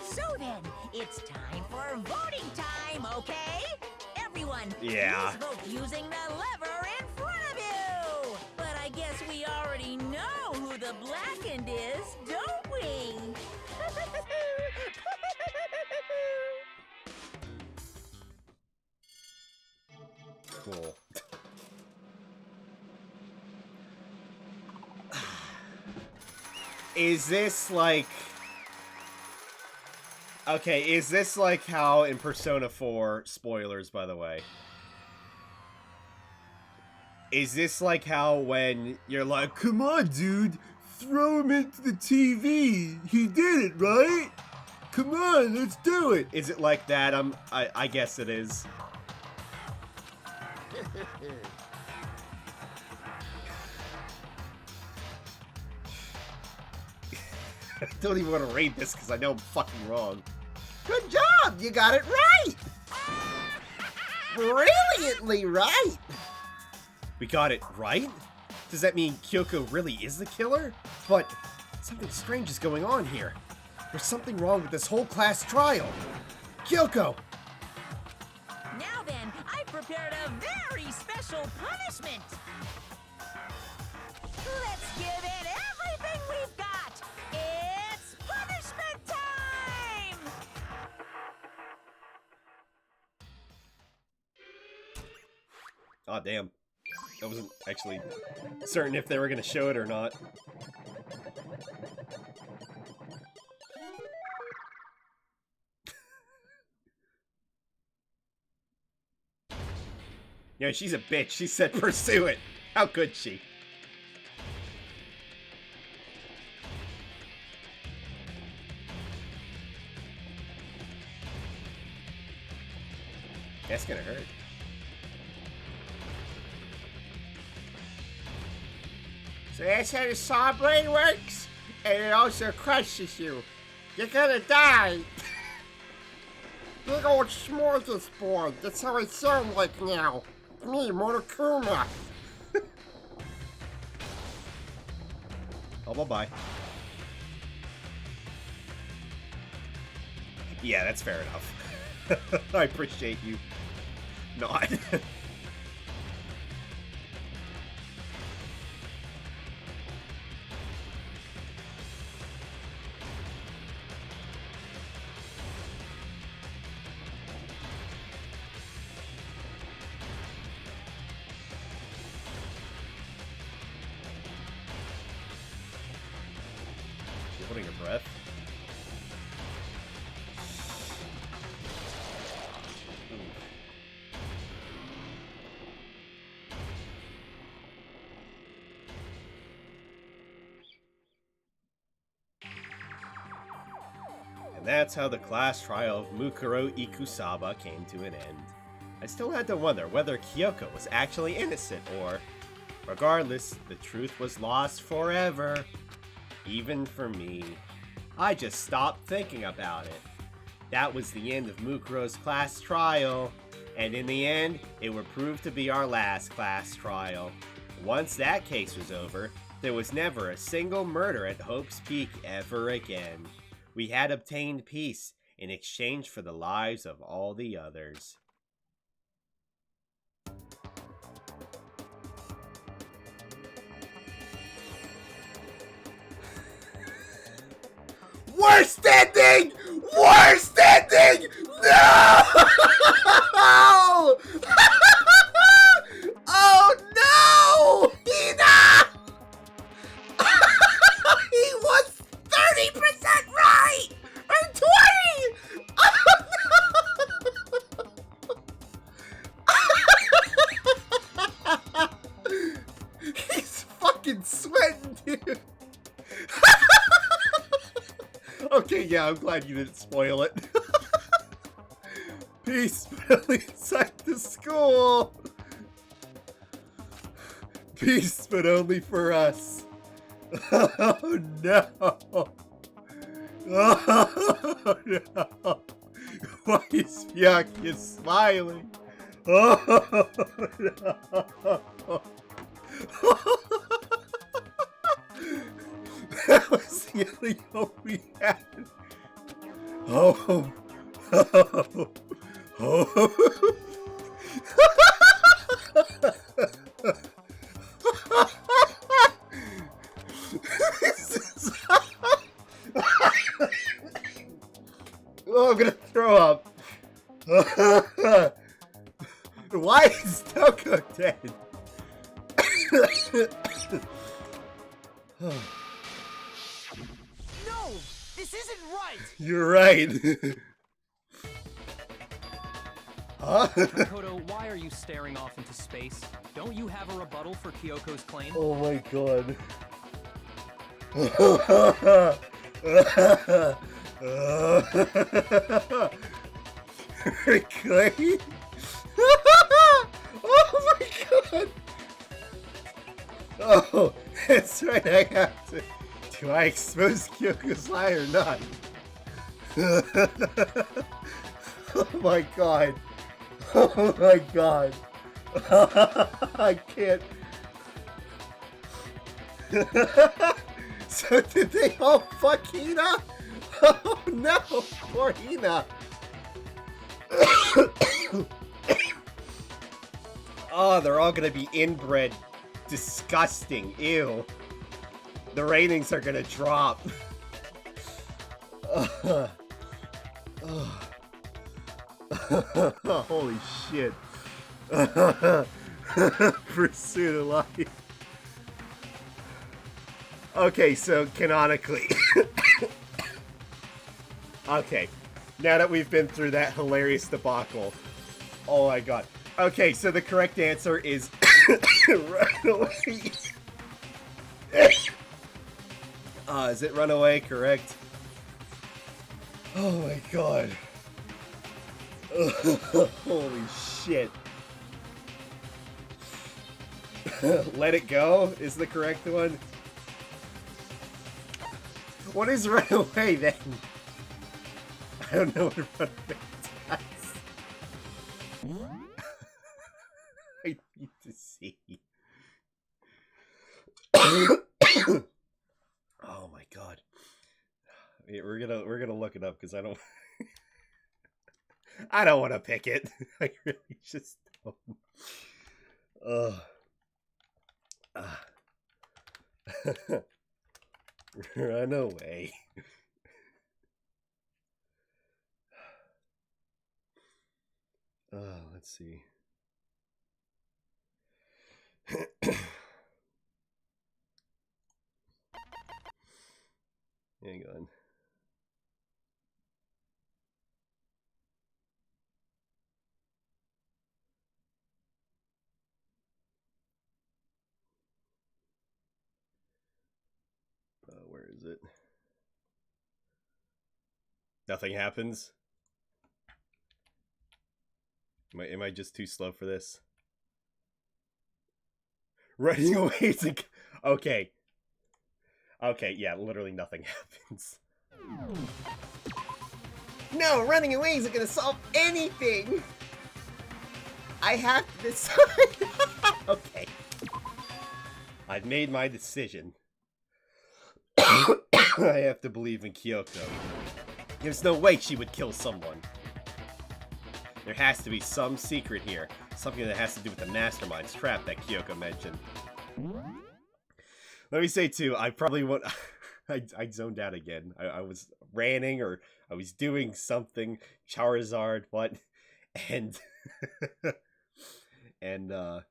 So then, it's time for voting time, okay? Everyone, Yeah. please vote using the lever in front of you. But I guess we already know who the blackened is, don't we? Cool. Is this like... Okay, is this like how in Persona 4, spoilers by the way, is this like how when you're like, come on dude, throw him into the TV, he did it, right? Come on, let's do it. Is it like that? I guess it is. I don't even want to rate this because I know I'm fucking wrong. Good job! You got it right! Brilliantly right! We got it right? Does that mean Kyoko really is the killer? But something strange is going on here. There's something wrong with this whole class trial. Kyoko! Now then, I've prepared a very special punishment. Let's give it everything we've got. It's punishment time! Aw, damn. I wasn't actually certain if they were going to show it or not. Yeah, she's a bitch. She said pursue it. How could she? That's gonna hurt. So that's how the saw blade works? And it also crushes you. You're gonna die. Big old smorgasbord. That's how I sound like now. Me, Monokuma. Oh, bye-bye. Yeah, that's fair enough. I appreciate you not. You're holding your breath. And that's how the class trial of Mukuro Ikusaba came to an end. I still had to wonder whether Kyoko was actually innocent or, regardless, the truth was lost forever. Even for me. I just stopped thinking about it. That was the end of Mukuro's class trial, and in the end, it would prove to be our last class trial. Once that case was over, there was never a single murder at Hope's Peak ever again. We had obtained peace in exchange for the lives of all the others. Worst ending! Worst ending! No! Oh no! Hina! He was 30% right! Or 20! Oh no! He's fucking sweating, dude. Okay, yeah, I'm glad you didn't spoil it. Peace, but only inside the school. Peace, but only for us. Oh no! Oh no! Why is Byakuya smiling? Oh no! That was the only hope we had. Oh! Oh! Oh! Oh, I'm gonna throw up. Why is Toko dead? No! This isn't right! You're right. Huh? Makoto, why are you staring off into space? Don't you have a rebuttal for Kyoko's claim? Oh my god. Clay? Oh my god! Oh, that's right, I have to. Do I expose Kyoko's lie or not? Oh my god. Oh my god. I can't. So did they all fuck Hina? Oh no, poor Hina. Oh, they're all gonna be inbred. Disgusting. Ew. The ratings are gonna drop. Holy shit. Pursuit of life. Okay, so canonically. Okay, now that we've been through that hilarious debacle. Oh my god. Okay, so the correct answer is Runaway. Is it Runaway, correct? Oh my god. Holy shit. Let It Go is the correct one. What is Runaway then? I don't know what Runaway does. I need to see. Oh my god. Yeah, we're gonna look it up because I don't I don't want to pick it. I really just don't. Run away. Let's see. Hang on. Where is it? Nothing happens? Am I just too slow for this? Running away is okay. Okay, yeah, literally nothing happens. No, running away isn't gonna solve anything! I have to decide. Okay. I've made my decision. I have to believe in Kyoko. There's no way she would kill someone. There has to be some secret here. Something that has to do with the mastermind's trap that Kyoko mentioned. Let me say too, I probably won't... I zoned out again. I was ranting or I was doing something. Charizard, what? And... and, I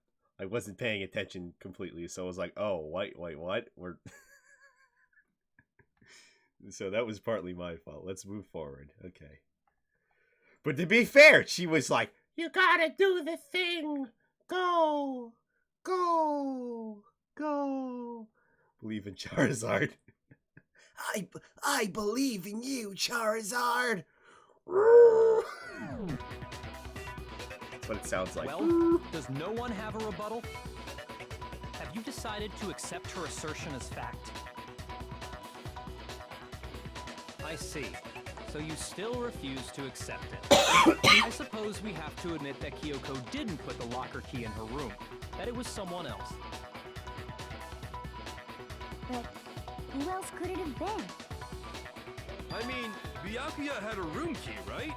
wasn't paying attention completely, so I was like, oh, wait, what? We're... So that was partly my fault. Let's move forward. Okay. But to be fair, she was like, you gotta do the thing! Go! Go! Go! Believe in Charizard. I believe in you, Charizard! That's what it sounds like. Well, does no one have a rebuttal? Have you decided to accept her assertion as fact? I see. So you still refuse to accept it. I suppose we have to admit that Kyoko didn't put the locker key in her room, that it was someone else. But who else could it have been? I mean, Byakuya had a room key, right?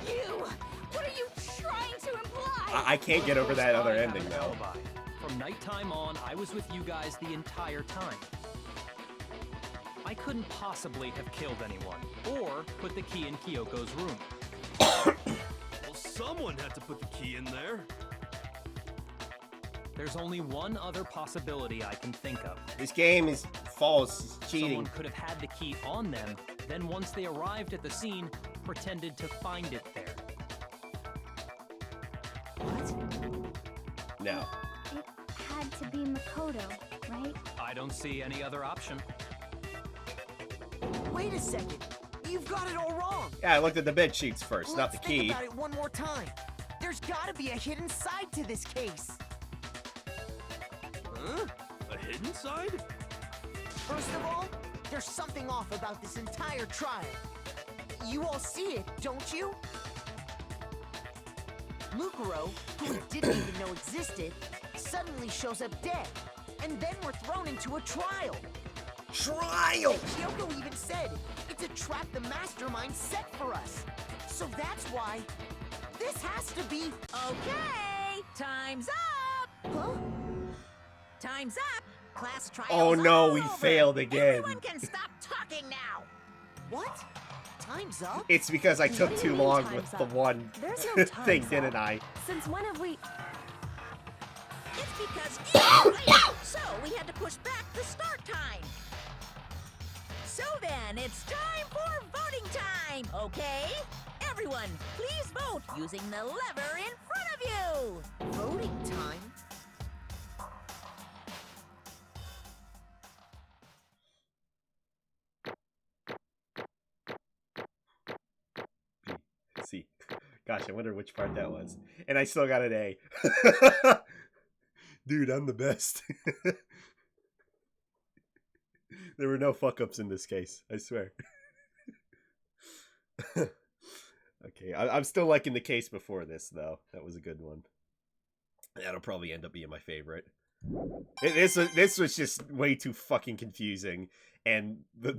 You! What are you trying to imply? I can't get over that other ending, An though. alibi. From nighttime on, I was with you guys the entire time. I couldn't possibly have killed anyone, or put the key in Kyoko's room. Well, someone had to put the key in there. There's only one other possibility I can think of. This game is false. It's cheating. Someone could have had the key on them, then once they arrived at the scene, pretended to find it there. What? No. It had to be Makoto, right? I don't see any other option. Wait a second. You've got it all wrong. Yeah, I looked at the bed sheets first, not the Let's key. think about it one more time. There's gotta be a hidden side to this case. Huh? A hidden side? First of all, there's something off about this entire trial. You all see it, don't you? Mukuro, who we didn't even know existed, suddenly shows up dead. And then we're thrown into a trial. Trial! Kyoko even said it's a trap the mastermind set for us. So that's why this has to be... Okay, time's up! Huh? Time's up! Class trial's Oh no, we over. failed again. Everyone can stop talking now! What? Time's up? It's because I What took do you too mean long time's with up? the one There's no thing, time's didn't up. I? Since when have we... It's because you were late, so we had to push back the start time. So then, it's time for voting time, okay? Everyone, please vote using the lever in front of you! Voting time? See. Gosh, I wonder which part that was. And I still got an A. Dude, I'm the best. There were no fuck-ups in this case, I swear. Okay, I'm still liking the case before this, though. That was a good one. That'll probably end up being my favorite. This was just way too fucking confusing. And the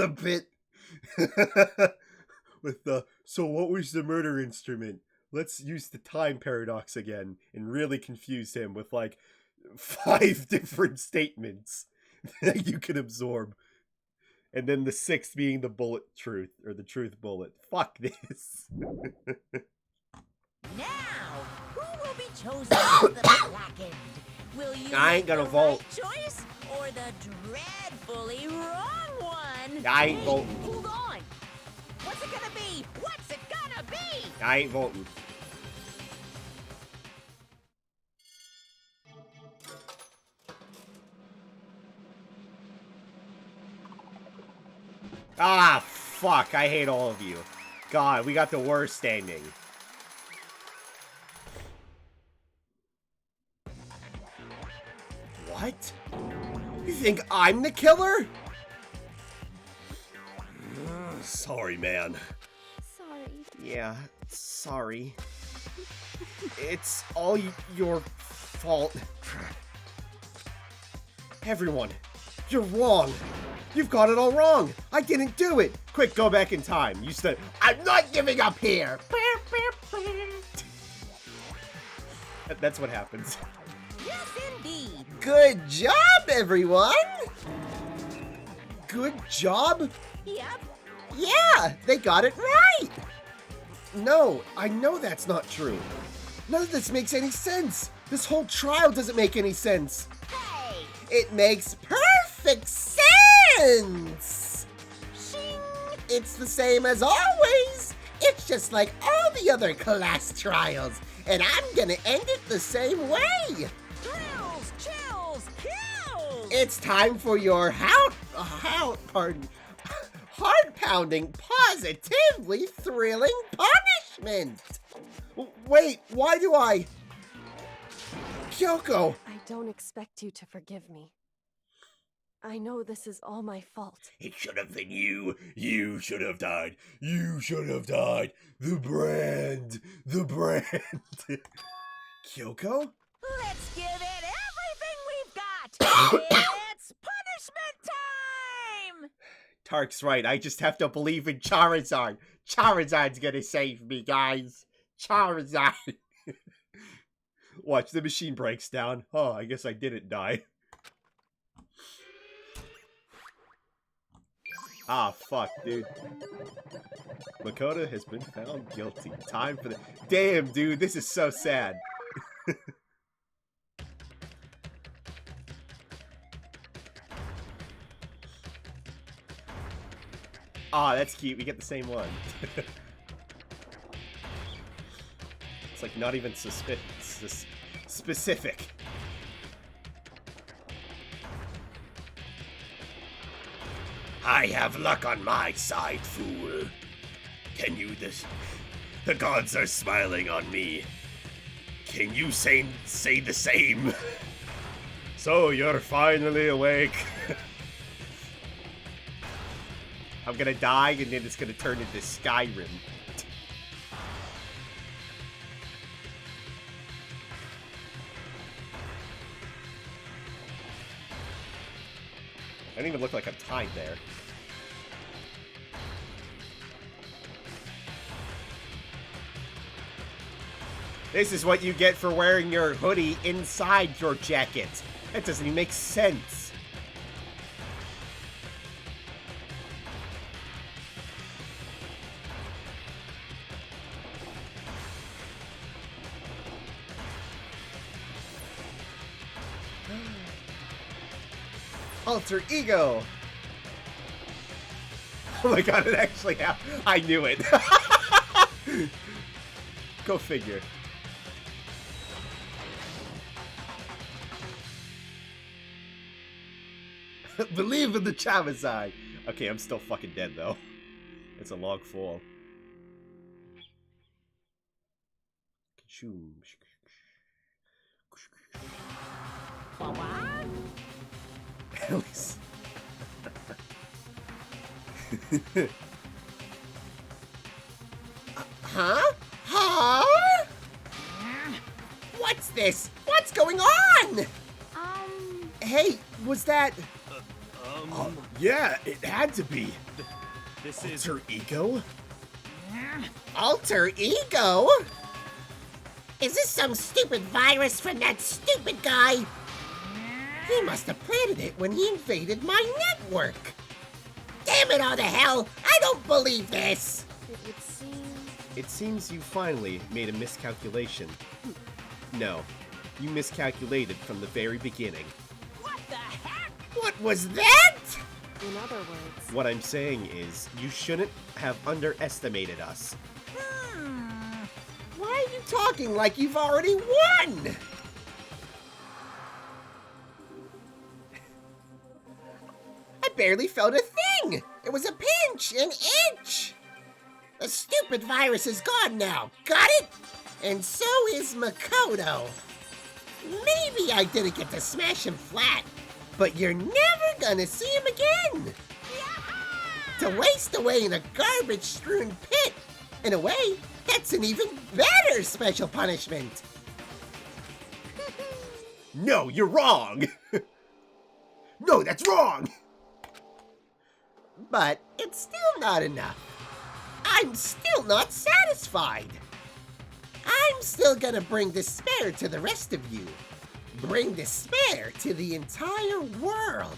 bit... with the, so what was the murder instrument? Let's use the time paradox again and really confuse him with like 5 different statements that you can absorb. And then the 6th being the bullet truth, or the truth bullet. Fuck this. Now, who will be chosen as the blackened? Will you I ain't make gonna the vote. right choice or the dreadfully wrong one? I ain't voting. Hold on. What's it gonna be? What's it gonna be? I ain't voting. Ah, fuck. I hate all of you. God, we got the worst ending. What? You think I'm the killer? Sorry, man. Sorry. Yeah, sorry. It's all your fault. Everyone, you're wrong. You've got it all wrong. I didn't do it. Quick, go back in time. You said, I'm not giving up here. That's what happens. Yes, indeed. Good job, everyone! Good job? Yep. Yeah, they got it right! No, I know that's not true. None of this makes any sense. This whole trial doesn't make any sense. Hey. It makes perfect sense! Shing. It's the same as always. It's just like all the other class trials, and I'm gonna end it the same way. Thrills, chills, kills. It's time for your heart-pounding, positively thrilling punishment. Wait, why do I? Kyoko, I don't expect you to forgive me. I know this is all my fault. It should have been you. You should have died. You should have died. The brand. The brand. Kyoko? Let's give it everything we've got! It's punishment time! Tark's right. I just have to believe in Charizard. Charizard's gonna save me, guys. Charizard. Watch, the machine breaks down. Oh, I guess I didn't die. Ah, fuck, dude. Makoto has been found guilty. Time for the... Damn, dude, this is so sad. Ah, that's cute. We get the same one. It's like not even specific. I have luck on my side, fool. Can you this? The gods are smiling on me. Can you say the same? So, you're finally awake. I'm gonna die and then it's gonna turn into Skyrim. I don't even look like I'm tied there. This is what you get for wearing your hoodie inside your jacket. That doesn't even make sense. Alter ego! Oh my god, it actually happened. I knew it. Go figure. Believe in the Charizard. Okay, I'm still fucking dead though. It's a log fall. Alice. Huh? Huh? What's this? What's going on? Hey, was that... Yeah, it had to be. This is... Alter ego? Alter ego? Is this some stupid virus from that stupid guy? He must have planted it when he invaded my network. Damn it all to hell! I don't believe this! It seems you finally made a miscalculation. No, you miscalculated from the very beginning. What the heck? What was that? In other words, What I'm saying is, you shouldn't have underestimated us. Why are you talking like you've already won? I barely felt a thing. It was a pinch, an inch. The stupid virus is gone now. Got it? And so is Makoto. Maybe I didn't get to smash him flat, but you're never gonna see him again. To waste away in a garbage-strewn pit. In a way, that's an even better special punishment. No, you're wrong! No, that's wrong! But it's still not enough. I'm still not satisfied. I'm still gonna bring despair to the rest of you. Bring despair to the entire world.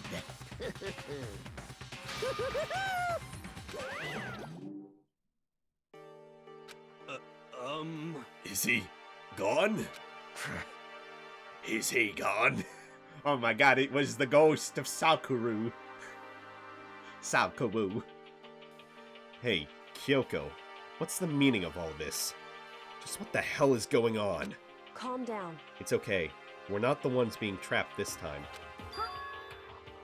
Is he gone? Is he gone? Oh my god, it was the ghost of Sakura. Sakura. Hey, Kyoko, what's the meaning of all this? Just what the hell is going on? calm down. It's okay. We're not the ones being trapped this time.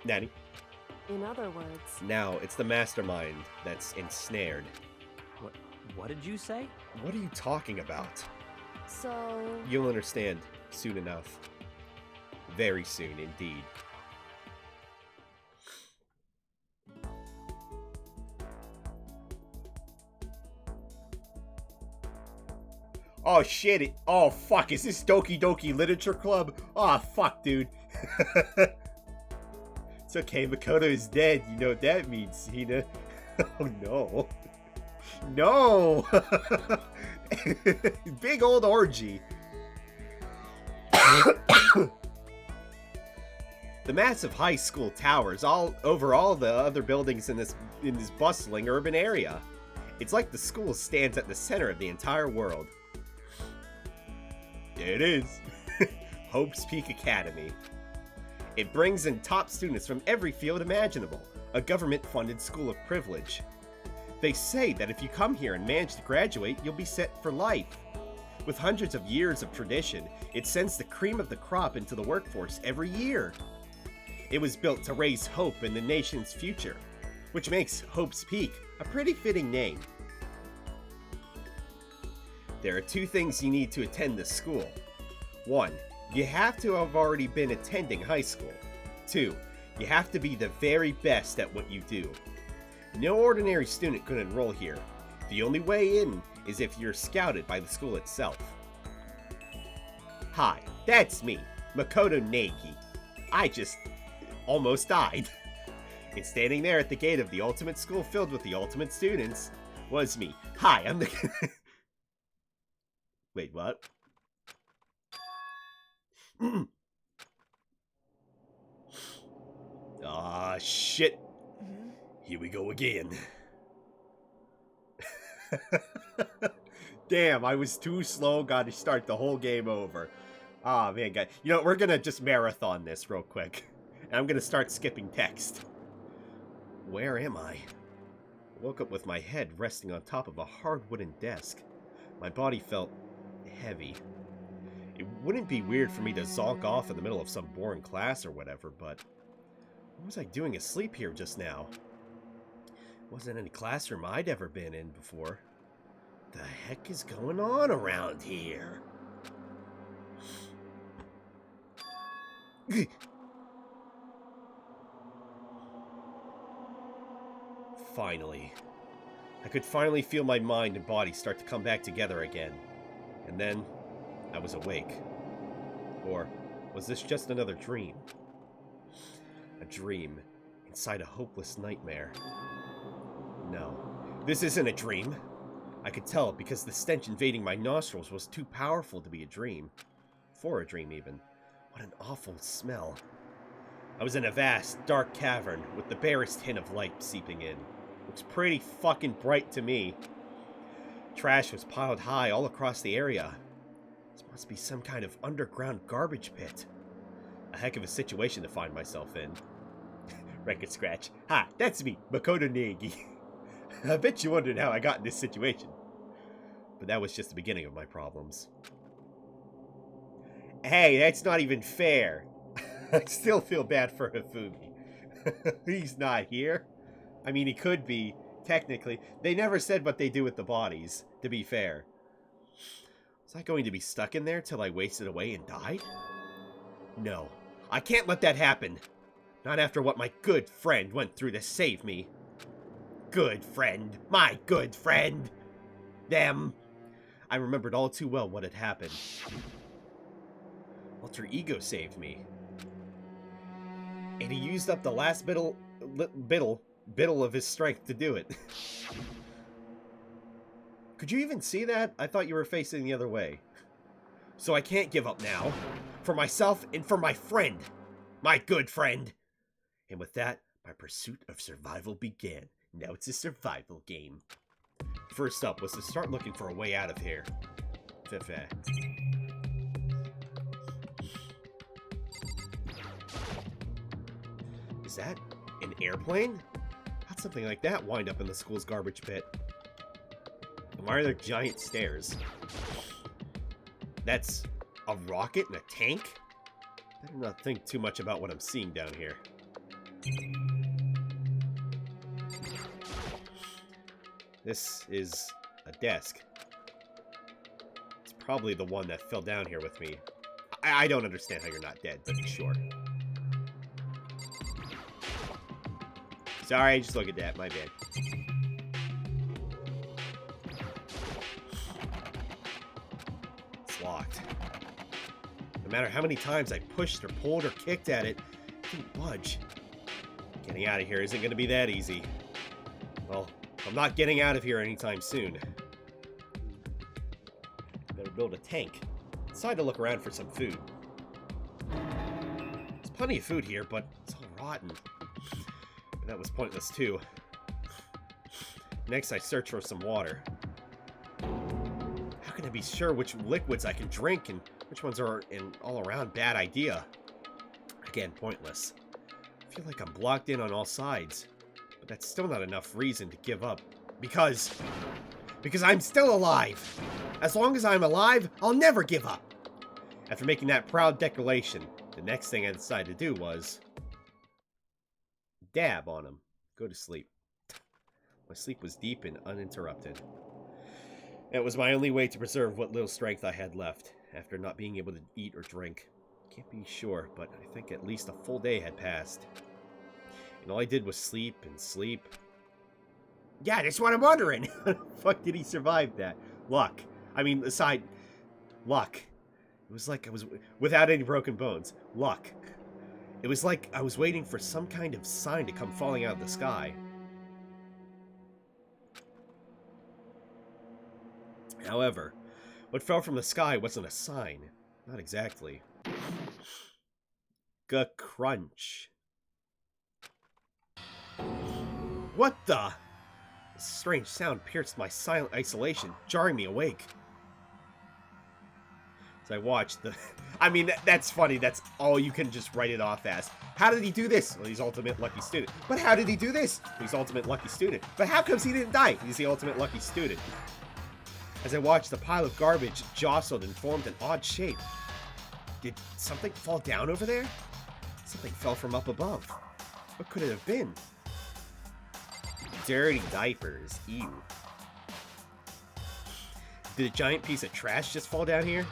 Nanny? In other words, Now, it's the mastermind that's ensnared. What did you say? What are you talking about? so... You'll understand soon enough. Very soon, indeed. Oh shit, oh fuck, is this Doki Doki Literature Club? Oh fuck, dude. It's okay, Makoto is dead. You know what that means, Hina. Oh no. No! Big old orgy. The massive high school towers all over all the other buildings in this bustling urban area. It's like the school stands at the center of the entire world. There it is. Hope's Peak Academy. It brings in top students from every field imaginable, a government-funded school of privilege. They say that if you come here and manage to graduate, you'll be set for life. With hundreds of years of tradition, it sends the cream of the crop into the workforce every year. It was built to raise hope in the nation's future, which makes Hope's Peak a pretty fitting name. There are 2 things you need to attend this school. 1, you have to have already been attending high school. 2, you have to be the very best at what you do. No ordinary student can enroll here. The only way in is if you're scouted by the school itself. Hi, that's me, Makoto Negi. I just almost died. And standing there at the gate of the ultimate school filled with the ultimate students was me. Hi, I'm the... Wait, what? Ah, shit. Here we go again. Damn, I was too slow. Got to start the whole game over. Ah, man, guys. You know, we're gonna just marathon this real quick. And I'm gonna start skipping text. Where am I? I woke up with my head resting on top of a hard wooden desk. My body felt heavy. It wouldn't be weird for me to zonk off in the middle of some boring class or whatever, but what was I doing asleep here just now? Wasn't any classroom I'd ever been in before. The heck is going on around here? Finally. I could finally feel my mind and body start to come back together again. And then, I was awake. Or was this just another dream? A dream inside a hopeless nightmare. No, this isn't a dream. I could tell because the stench invading my nostrils was too powerful to be a dream. For a dream, even. What an awful smell. I was in a vast, dark cavern with the barest hint of light seeping in. Looks pretty fucking bright to me. Trash was piled high all across the area. This must be some kind of underground garbage pit. A heck of a situation to find myself in. Record scratch. Hi, that's me, Makoto Negi. I bet you wondered how I got in this situation. But that was just the beginning of my problems. Hey, that's not even fair. I still feel bad for Hifumi. He's not here. I mean, he could be, technically. They never said what they do with the bodies, to be fair. Was I going to be stuck in there till I wasted away and died? No, I can't let that happen. Not after what my good friend went through to save me. Good friend. My good friend. Them. I remembered all too well what had happened. Alter Ego saved me. And he used up the last bittle of his strength to do it. Could you even see that? I thought you were facing the other way. So I can't give up now. For myself and for my friend. My good friend. And with that, my pursuit of survival began. Now it's a survival game. First up was to start looking for a way out of here. Fefe. Is that an airplane? How'd something like that wind up in the school's garbage pit? And why are there giant stairs? That's a rocket and a tank? Better not think too much about what I'm seeing down here. This is a desk. It's probably the one that fell down here with me. I don't understand how you're not dead, but sure. Sorry, just look at that. My bad. locked. No matter how many times I pushed or pulled or kicked at it, it didn't budge. Getting out of here isn't going to be that easy. Well, I'm not getting out of here anytime soon. Better build a tank. Decided to look around for some food. There's plenty of food here, but it's all rotten. And that was pointless too. Next, I search for some water. How can I be sure which liquids I can drink and which ones are an all-around bad idea? Again, pointless. I feel like I'm blocked in on all sides. But that's still not enough reason to give up. Because I'm still alive! As long as I'm alive, I'll never give up! After making that proud declaration, the next thing I decided to do was dab on him. Go to sleep. My sleep was deep and uninterrupted. It was my only way to preserve what little strength I had left, after not being able to eat or drink. Can't be sure, but I think at least a full day had passed. And all I did was sleep and sleep. Yeah, that's what I'm wondering. How the fuck did he survive that? Luck. I mean, aside... luck. It was like I was... without any broken bones. Luck. It was like I was waiting for some kind of sign to come falling out of the sky. However, what fell from the sky wasn't a sign. Not exactly. G-crunch. What the? This strange sound pierced my silent isolation, jarring me awake. As I watched the... I mean, that's funny. That's all you can just write it off as. How did he do this? Well, he's ultimate lucky student. But how did he do this? He's ultimate lucky student. But how comes he didn't die? He's the ultimate lucky student. As I watched, the pile of garbage jostled and formed an odd shape. Did something fall down over there? Something fell from up above. What could it have been? Dirty diapers. Ew. Did a giant piece of trash just fall down here?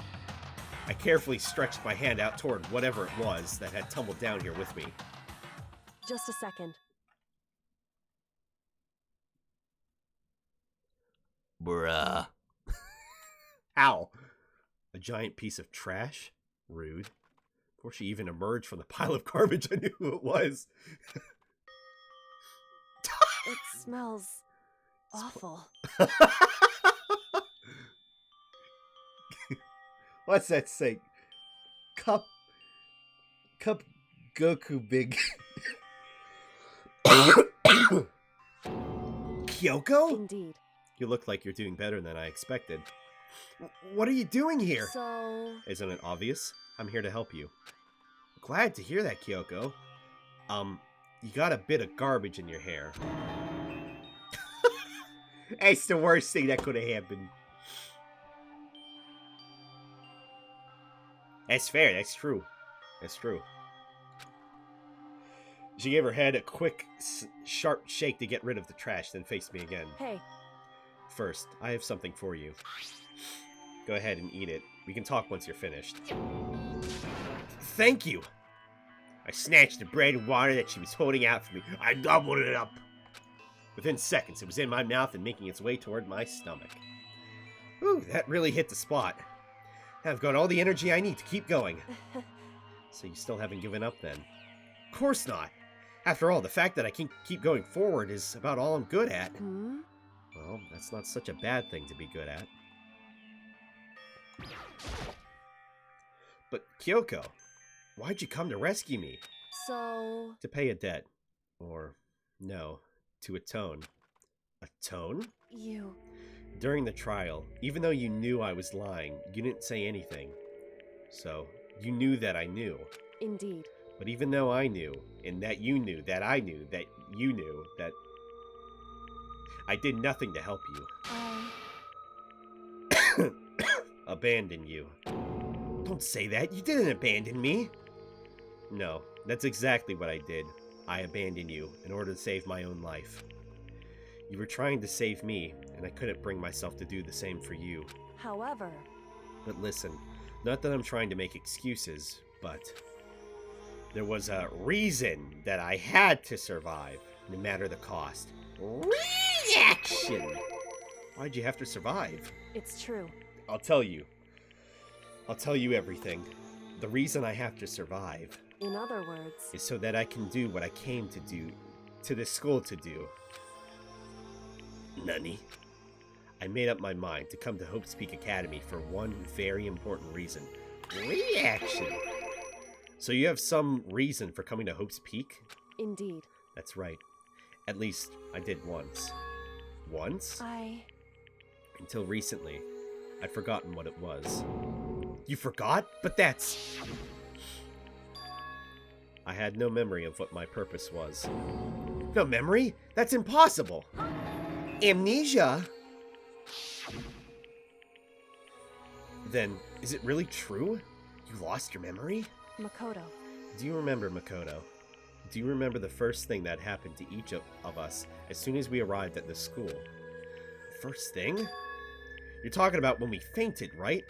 I carefully stretched my hand out toward whatever it was that had tumbled down here with me. Just a second. Bruh. How? A giant piece of trash? Rude. Before she even emerged from the pile of garbage, I knew who it was. It smells awful. What's that say? Cup Goku big. Kyoko? Indeed. You look like you're doing better than I expected. What are you doing here? So... Isn't it obvious? I'm here to help you. Glad to hear that, Kyoko. You got a bit of garbage in your hair. It's the worst thing that could have happened. That's fair, that's true. That's true. She gave her head a quick, sharp shake to get rid of the trash, then faced me again. Hey. First, I have something for you. Go ahead and eat it. We can talk once you're finished. Thank you! I snatched the bread and water that she was holding out for me. I gobbled it up. Within seconds, it was in my mouth and making its way toward my stomach. Ooh, that really hit the spot. Now I've got all the energy I need to keep going. So you still haven't given up then? Of course not. After all, the fact that I can keep going forward is about all I'm good at. Hmm? Well, that's not such a bad thing to be good at. But Kyoko, why'd you come to rescue me? So... To pay a debt. Or, no, to atone. Atone? You... During the trial, even though you knew I was lying, you didn't say anything. So, you knew that I knew. Indeed. But even though I knew, and that you knew, that I knew, that you knew, that... I did nothing to help you. Abandon you. Don't say that. You didn't abandon me. No, that's exactly what I did. I abandoned you in order to save my own life. You were trying to save me, and I couldn't bring myself to do the same for you. However... But listen, not that I'm trying to make excuses, but... there was a reason that I had to survive, no matter the cost. Reaction! Why'd you have to survive? It's true. I'll tell you. I'll tell you everything. The reason I have to survive In other words, is so that I can do what I came to do, to this school to do. Nani? I made up my mind to come to Hope's Peak Academy for one very important reason. Reaction! So you have some reason for coming to Hope's Peak? indeed. That's right. At least, I did once. Once? Until recently, I'd forgotten what it was. You forgot? But that's... I had no memory of what my purpose was. No memory? That's impossible! Amnesia? Then, is it really true? You lost your memory? Makoto. Do you remember, Makoto? Do you remember the first thing that happened to each of us as soon as we arrived at this school? First thing? You're talking about when we fainted, right?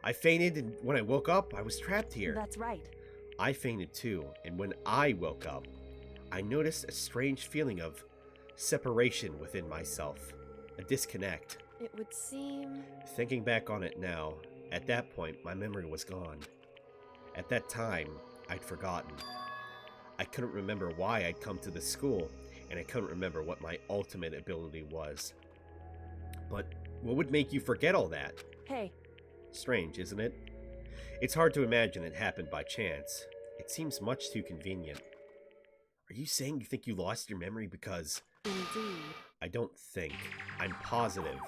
I fainted, and when I woke up, I was trapped here. That's right. I fainted too, and when I woke up, I noticed a strange feeling of separation within myself. A disconnect. It would seem... Thinking back on it now, at that point, my memory was gone. At that time, I'd forgotten. I couldn't remember why I'd come to the school, and I couldn't remember what my ultimate ability was. But what would make you forget all that? Hey. Strange, isn't it? It's hard to imagine it happened by chance. It seems much too convenient. Are you saying you think you lost your memory because... Indeed. I don't think. I'm positive.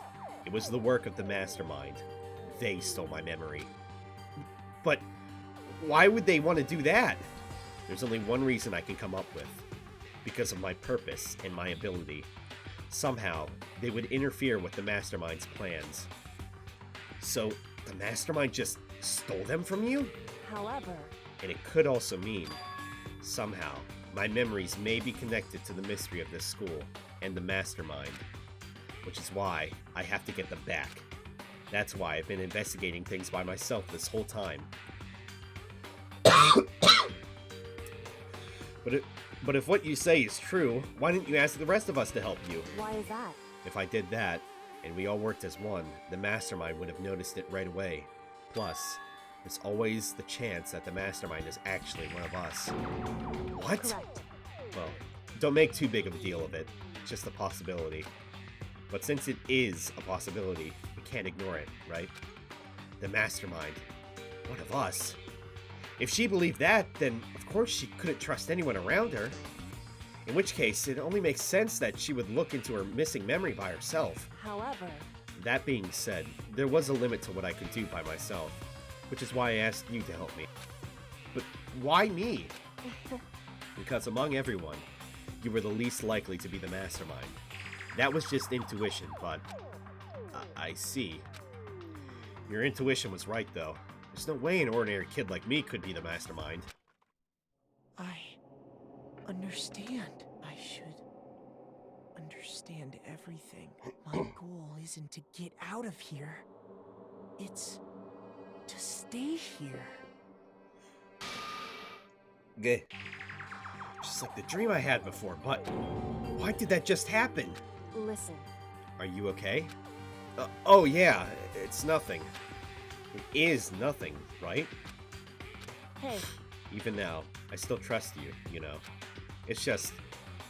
It was the work of the mastermind. They stole my memory. But why would they want to do that? There's only one reason I can come up with. Because of my purpose and my ability. Somehow, they would interfere with the mastermind's plans. So, the mastermind just stole them from you? However... And it could also mean, somehow, my memories may be connected to the mystery of this school and the mastermind. Which is why I have to get them back. That's why I've been investigating things by myself this whole time. But if what you say is true, why didn't you ask the rest of us to help you? Why is that? If I did that, and we all worked as one, the mastermind would have noticed it right away. Plus, there's always the chance that the mastermind is actually one of us. What? Correct. Well, don't make too big of a deal of it. It's just a possibility. But since it is a possibility, we can't ignore it, right? The mastermind. One of us. If she believed that, then of course she couldn't trust anyone around her. In which case, it only makes sense that she would look into her missing memory by herself. However... That being said, there was a limit to what I could do by myself, which is why I asked you to help me. But why me? Because among everyone, you were the least likely to be the mastermind. That was just intuition, but... I see. Your intuition was right, though. There's no way an ordinary kid like me could be the mastermind. I understand. I should understand everything. My goal isn't to get out of here. It's to stay here. Gah. Just like the dream I had before, but why did that just happen? Listen. Are you okay? Oh yeah, it's nothing. It is nothing, right? Hey. Even now, I still trust you, you know. It's just,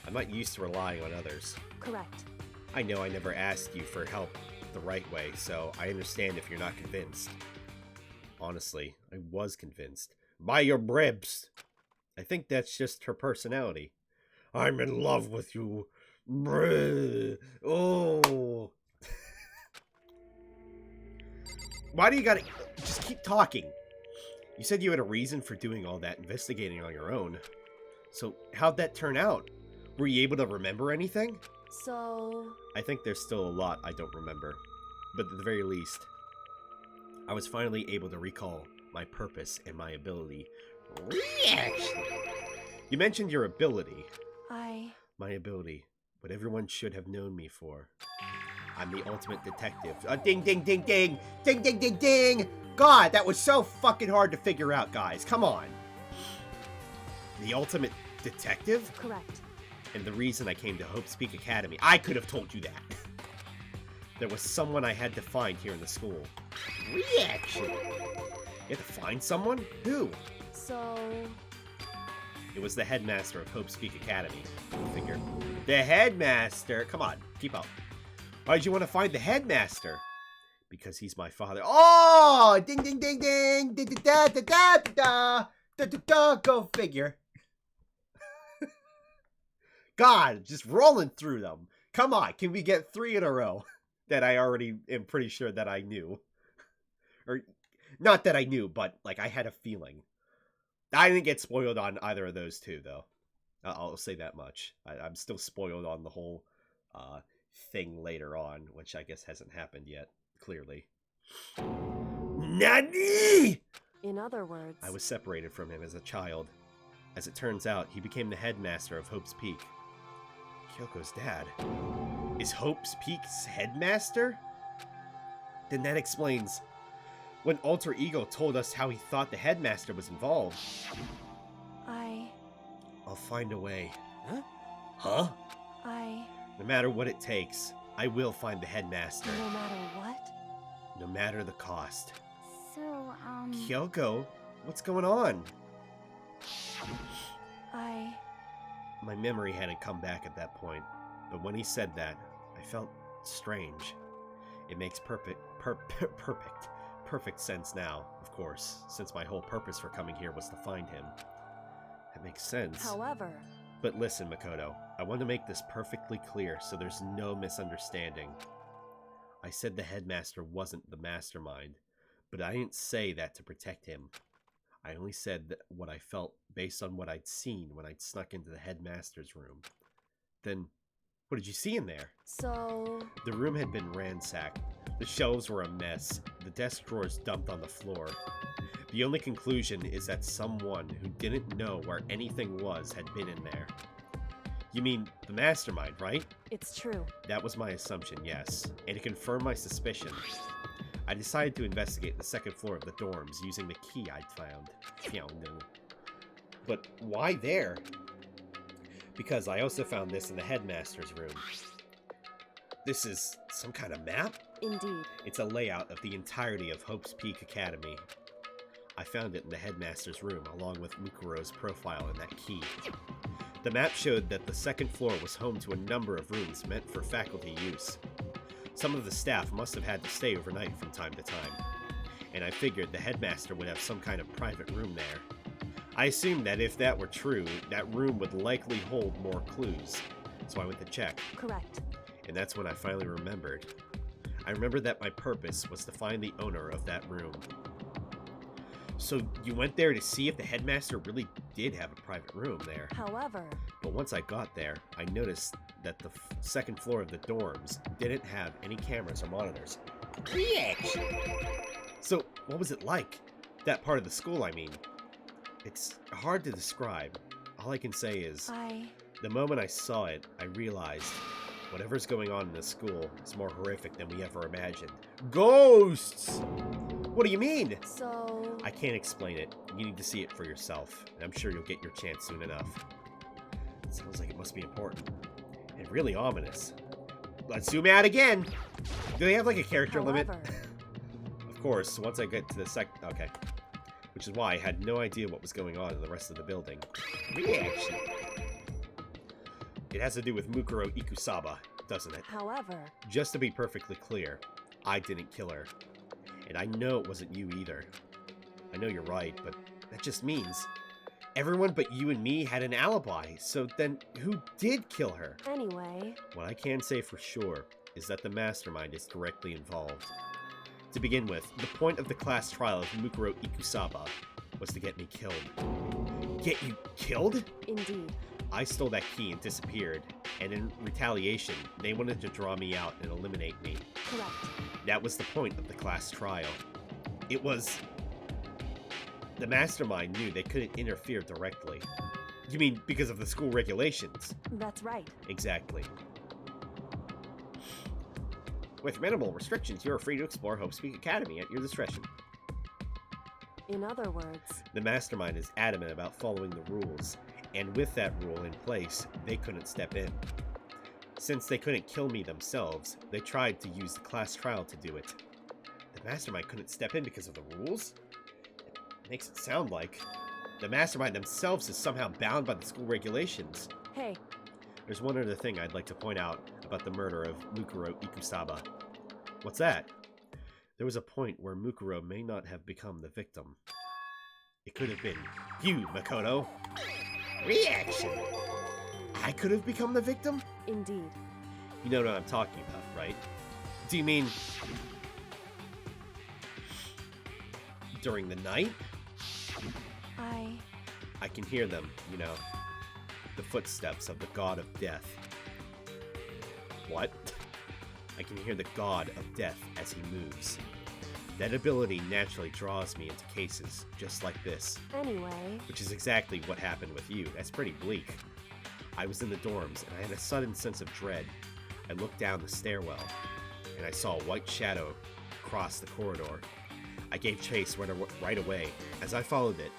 I'm not used to relying on others. Correct. I know I never asked you for help the right way, so I understand if you're not convinced. Honestly, I was convinced. By your bribs! I think that's just her personality. I'm in love with you. Brr. Oh. Why do you gotta... Just keep talking. You said you had a reason for doing all that investigating on your own. So, how'd that turn out? Were you able to remember anything? So... I think there's still a lot I don't remember. But at the very least, I was finally able to recall my purpose and my ability. Reaction! You mentioned your ability. My ability. What everyone should have known me for. I'm the ultimate detective. Ding, ding, ding, ding! Ding, ding, ding, ding! God, that was so fucking hard to figure out, guys. Come on. The ultimate detective? Correct. And the reason I came to Hope's Peak Academy, I could have told you that. There was someone I had to find here in the school. Reaction! You have to find someone? Who? So, It was the headmaster of Hope's Peak Academy. Go figure. The headmaster? Come on, keep up. Why did you want to find the headmaster? Because he's my father. Oh! Ding, ding, ding, ding! Da, da, da, da, da, da, da, da, da. Go figure. God, just rolling through them. Come on, can we get 3 in a row that I already am pretty sure that I knew? Or, not that I knew, but, like, I had a feeling. I didn't get spoiled on either of those two, though. I'll say that much. I'm still spoiled on the whole thing later on, which I guess hasn't happened yet, clearly. Nani! in other words, I was separated from him as a child. As it turns out, he became the headmaster of Hope's Peak. Kyoko's dad. Is Hope's Peak's headmaster? Then that explains when Alter Ego told us how he thought the headmaster was involved. I'll find a way. Huh? No matter what it takes, I will find the headmaster. No matter what? No matter the cost. So, Kyoko, what's going on? My memory hadn't come back at that point, but when he said that, I felt strange. It makes perfect sense now, of course, since my whole purpose for coming here was to find him. That makes sense. However... But listen, Makoto, I want to make this perfectly clear so there's no misunderstanding. I said the headmaster wasn't the mastermind, but I didn't say that to protect him. I only said that what I felt based on what I'd seen when I'd snuck into the headmaster's room. Then, what did you see in there? So... The room had been ransacked. The shelves were a mess, the desk drawers dumped on the floor. The only conclusion is that someone who didn't know where anything was had been in there. You mean the mastermind, right? It's true. That was my assumption, yes. And to confirm my suspicion, I decided to investigate the second floor of the dorms using the key I'd found. But why there? Because I also found this in the headmaster's room. This is some kind of map? Indeed. It's a layout of the entirety of Hope's Peak Academy. I found it in the headmaster's room, along with Mukuro's profile and that key. The map showed that the second floor was home to a number of rooms meant for faculty use. Some of the staff must have had to stay overnight from time to time, and I figured the headmaster would have some kind of private room there. I assumed that if that were true, that room would likely hold more clues, so I went to check. Correct. And that's when I finally remembered. I remembered that my purpose was to find the owner of that room. So you went there to see if the headmaster really did have a private room there. However... But once I got there, I noticed that the second floor of the dorms didn't have any cameras or monitors. Reaction! So, what was it like? That part of the school, I mean. It's hard to describe. All I can say is... The moment I saw it, I realized whatever's going on in this school is more horrific than we ever imagined. Ghosts! What do you mean? So... I can't explain it. You need to see it for yourself, and I'm sure you'll get your chance soon enough. It sounds like it must be important. And really ominous. Let's zoom out again! Do they have like a character limit? Of course, once I get to the okay. Which is why I had no idea what was going on in the rest of the building. Reaction! It has to do with Mukuro Ikusaba, doesn't it? However... Just to be perfectly clear, I didn't kill her. And I know it wasn't you either. I know you're right, but that just means everyone but you and me had an alibi, so then who did kill her? Anyway... What I can say for sure is that the mastermind is directly involved. To begin with, the point of the class trial of Mukuro Ikusaba was to get me killed. Get you killed? Indeed. I stole that key and disappeared, and in retaliation, they wanted to draw me out and eliminate me. Correct. That was the point of the class trial. It was... The mastermind knew they couldn't interfere directly. You mean because of the school regulations? That's right. Exactly. With minimal restrictions, you are free to explore Hope's Peak Academy at your discretion. In other words... The mastermind is adamant about following the rules, and with that rule in place, they couldn't step in. Since they couldn't kill me themselves, they tried to use the class trial to do it. The mastermind couldn't step in because of the rules? makes it sound like the mastermind themselves is somehow bound by the school regulations. Hey, There's one other thing I'd like to point out about the murder of Mukuro Ikusaba. What's that? There was a point where Mukuro may not have become the victim. It could have been you, Makoto. Reaction. I could have become the victim? indeed. You know what I'm talking about, right? Do you mean during the night? I can hear them, you know. The footsteps of the god of death. What? I can hear the god of death as he moves. That ability naturally draws me into cases just like this. Anyway, Which is exactly what happened with you. That's pretty bleak. I was in the dorms, and I had a sudden sense of dread. I looked down the stairwell, and I saw a white shadow cross the corridor. I gave chase right away. As I followed it,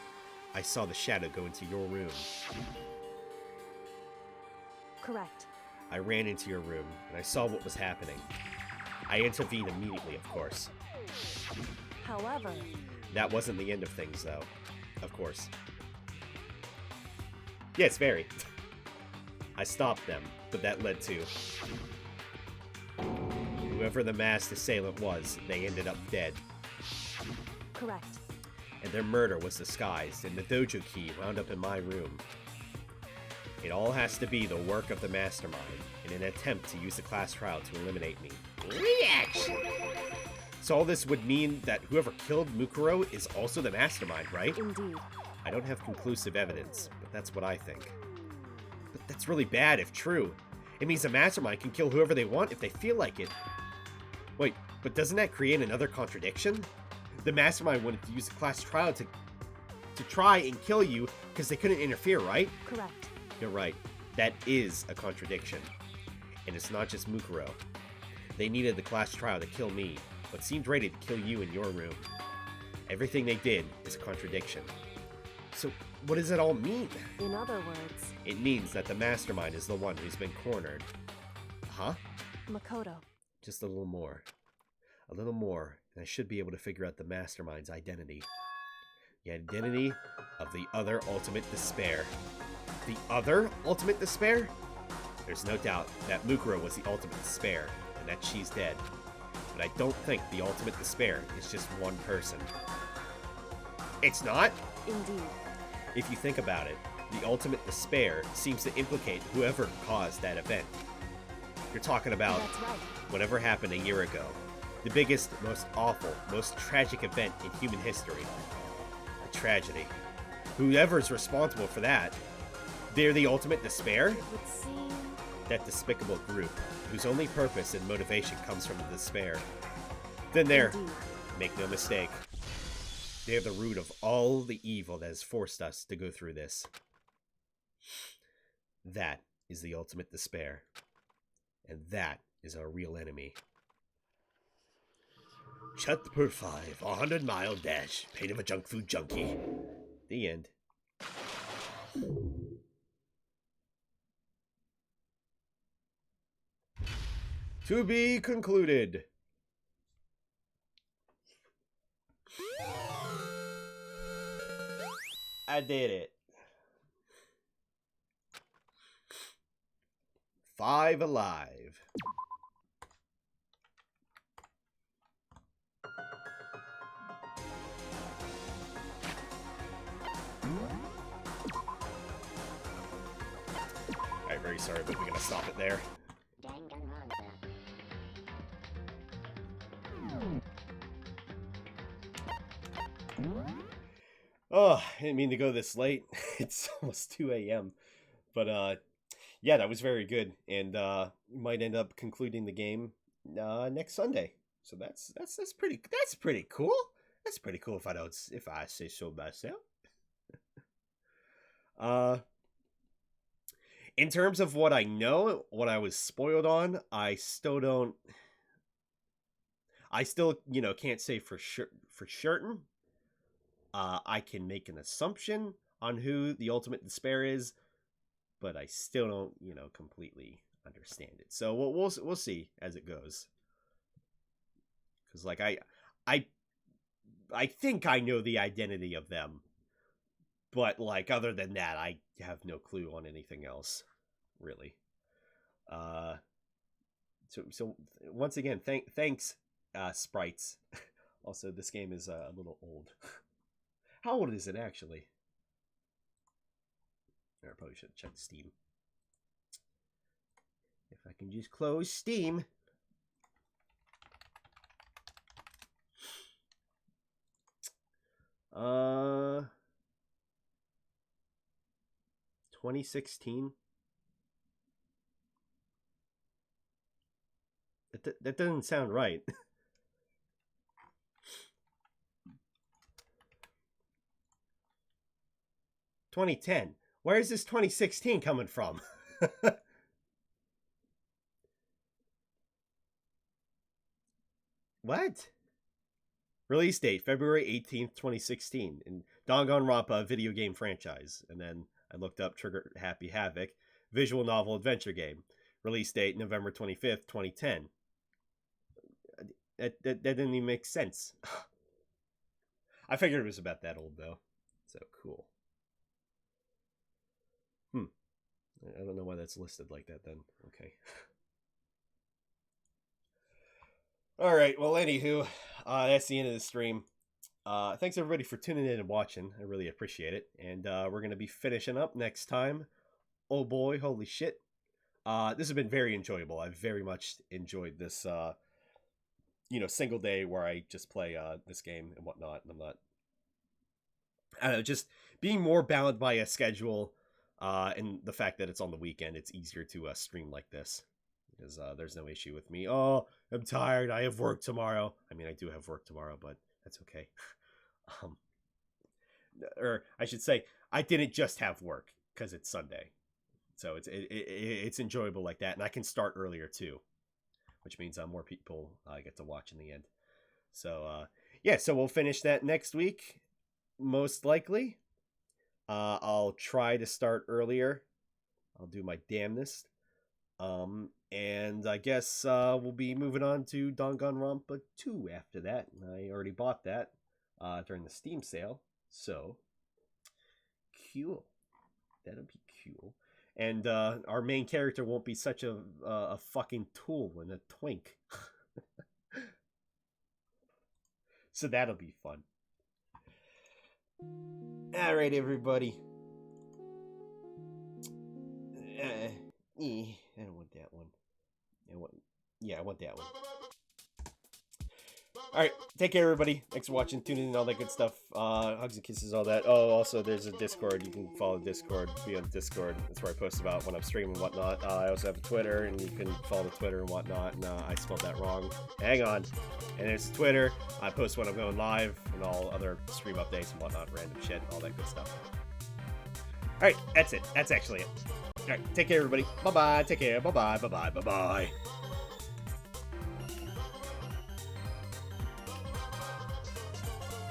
I saw the shadow go into your room. correct. I ran into your room, and I saw what was happening. I intervened immediately, of course. However, That wasn't the end of things, though. Of course. Yes, very. I stopped them, but that led to... Whoever the masked assailant was, they ended up dead. correct. And their murder was disguised, and the dojo key wound up in my room. It all has to be the work of the mastermind, in an attempt to use the class trial to eliminate me. Reaction. So all this would mean that whoever killed Mukuro is also the mastermind, right? Indeed. I don't have conclusive evidence, but that's what I think. But that's really bad if true. It means the mastermind can kill whoever they want if they feel like it. Wait, but doesn't that create another contradiction? The mastermind wanted to use the class trial to try and kill you because they couldn't interfere, right? Correct. You're right. That is a contradiction. And it's not just Mukuro. They needed the class trial to kill me, but seemed ready to kill you in your room. Everything they did is a contradiction. So, what does it all mean? In other words, It means that the mastermind is the one who's been cornered. Huh? Makoto. Just a little more. A little more, and I should be able to figure out the mastermind's identity. The identity of the other ultimate despair. The other ultimate despair? There's no doubt that Mukuro was the ultimate despair, and that she's dead. But I don't think the ultimate despair is just one person. It's not? Indeed. If you think about it, the ultimate despair seems to implicate whoever caused that event. You're talking about That's right. whatever happened a year ago. The biggest, most awful, most tragic event in human history. A tragedy. Whoever's responsible for that, they're the ultimate despair? It would seem... That despicable group, whose only purpose and motivation comes from the despair. Then there, Indeed. make no mistake, they're the root of all the evil that has forced us to go through this. That is the ultimate despair. And that is our real enemy. Chapter 5, 100-mile dash, pain of a junk food junkie. The end. To be concluded. I did it. 5 alive. Alright, very sorry, but we're gonna stop it there. Danganronpa. Oh, I didn't mean to go this late. It's almost 2 a.m. But yeah, that was very good, and might end up concluding the game next Sunday. So that's pretty cool. That's pretty cool if I say so myself. In terms of what I know, what I was spoiled on, I still can't say for certain. I can make an assumption on who the ultimate despair is, but I still don't, completely understand it. So we'll see as it goes. Because like I I think I know the identity of them. But, like, other than that, I have no clue on anything else, really. So once again, thanks, Sprites. Also, this game is a little old. How old is it, actually? I probably should check Steam. If I can just close Steam. Uh... 2016. That doesn't sound right. 2010. Where is this 2016 coming from? What? Release date, February 18th, 2016. In Danganronpa video game franchise. And then I looked up Trigger Happy Havoc, visual novel adventure game. Release date, November 25th, 2010. That didn't even make sense. I figured it was about that old, though. So, cool. I don't know why that's listed like that, then. Okay. Alright, well, anywho, that's the end of the stream. Thanks, everybody, for tuning in and watching. I really appreciate it. And we're going to be finishing up next time. Oh, boy, holy shit. This has been very enjoyable. I've very much enjoyed this, single day where I just play this game and whatnot. And I don't know, just being more bound by a schedule and the fact that it's on the weekend, it's easier to stream like this. Because there's no issue with me. Oh, I'm tired. I have work tomorrow. I mean, I do have work tomorrow, but that's okay. Or I should say, I didn't just have work because it's Sunday. So it's enjoyable like that. And I can start earlier too, which means more people get to watch in the end. So, yeah, so we'll finish that next week, most likely. I'll try to start earlier. I'll do my damnedest. And I guess we'll be moving on to Danganronpa 2 after that. I already bought that during the Steam sale. So, cool. That'll be cool. And our main character won't be such a fucking tool and a twink. So that'll be fun. Alright, everybody. I don't want that one. I want that one. Alright, take care, everybody. Thanks for watching, tuning in, all that good stuff. Hugs and kisses, all that. Oh, also, there's a Discord. You can follow Discord, be on Discord. That's where I post about when I'm streaming and whatnot. I also have a Twitter, and you can follow the Twitter and whatnot. And I spelled that wrong. Hang on. And there's Twitter. I post when I'm going live and all other stream updates and whatnot, random shit, all that good stuff. Alright, that's it. That's actually it. Alright, take care, everybody. Bye-bye. Take care. Bye-bye. Bye-bye. Bye-bye.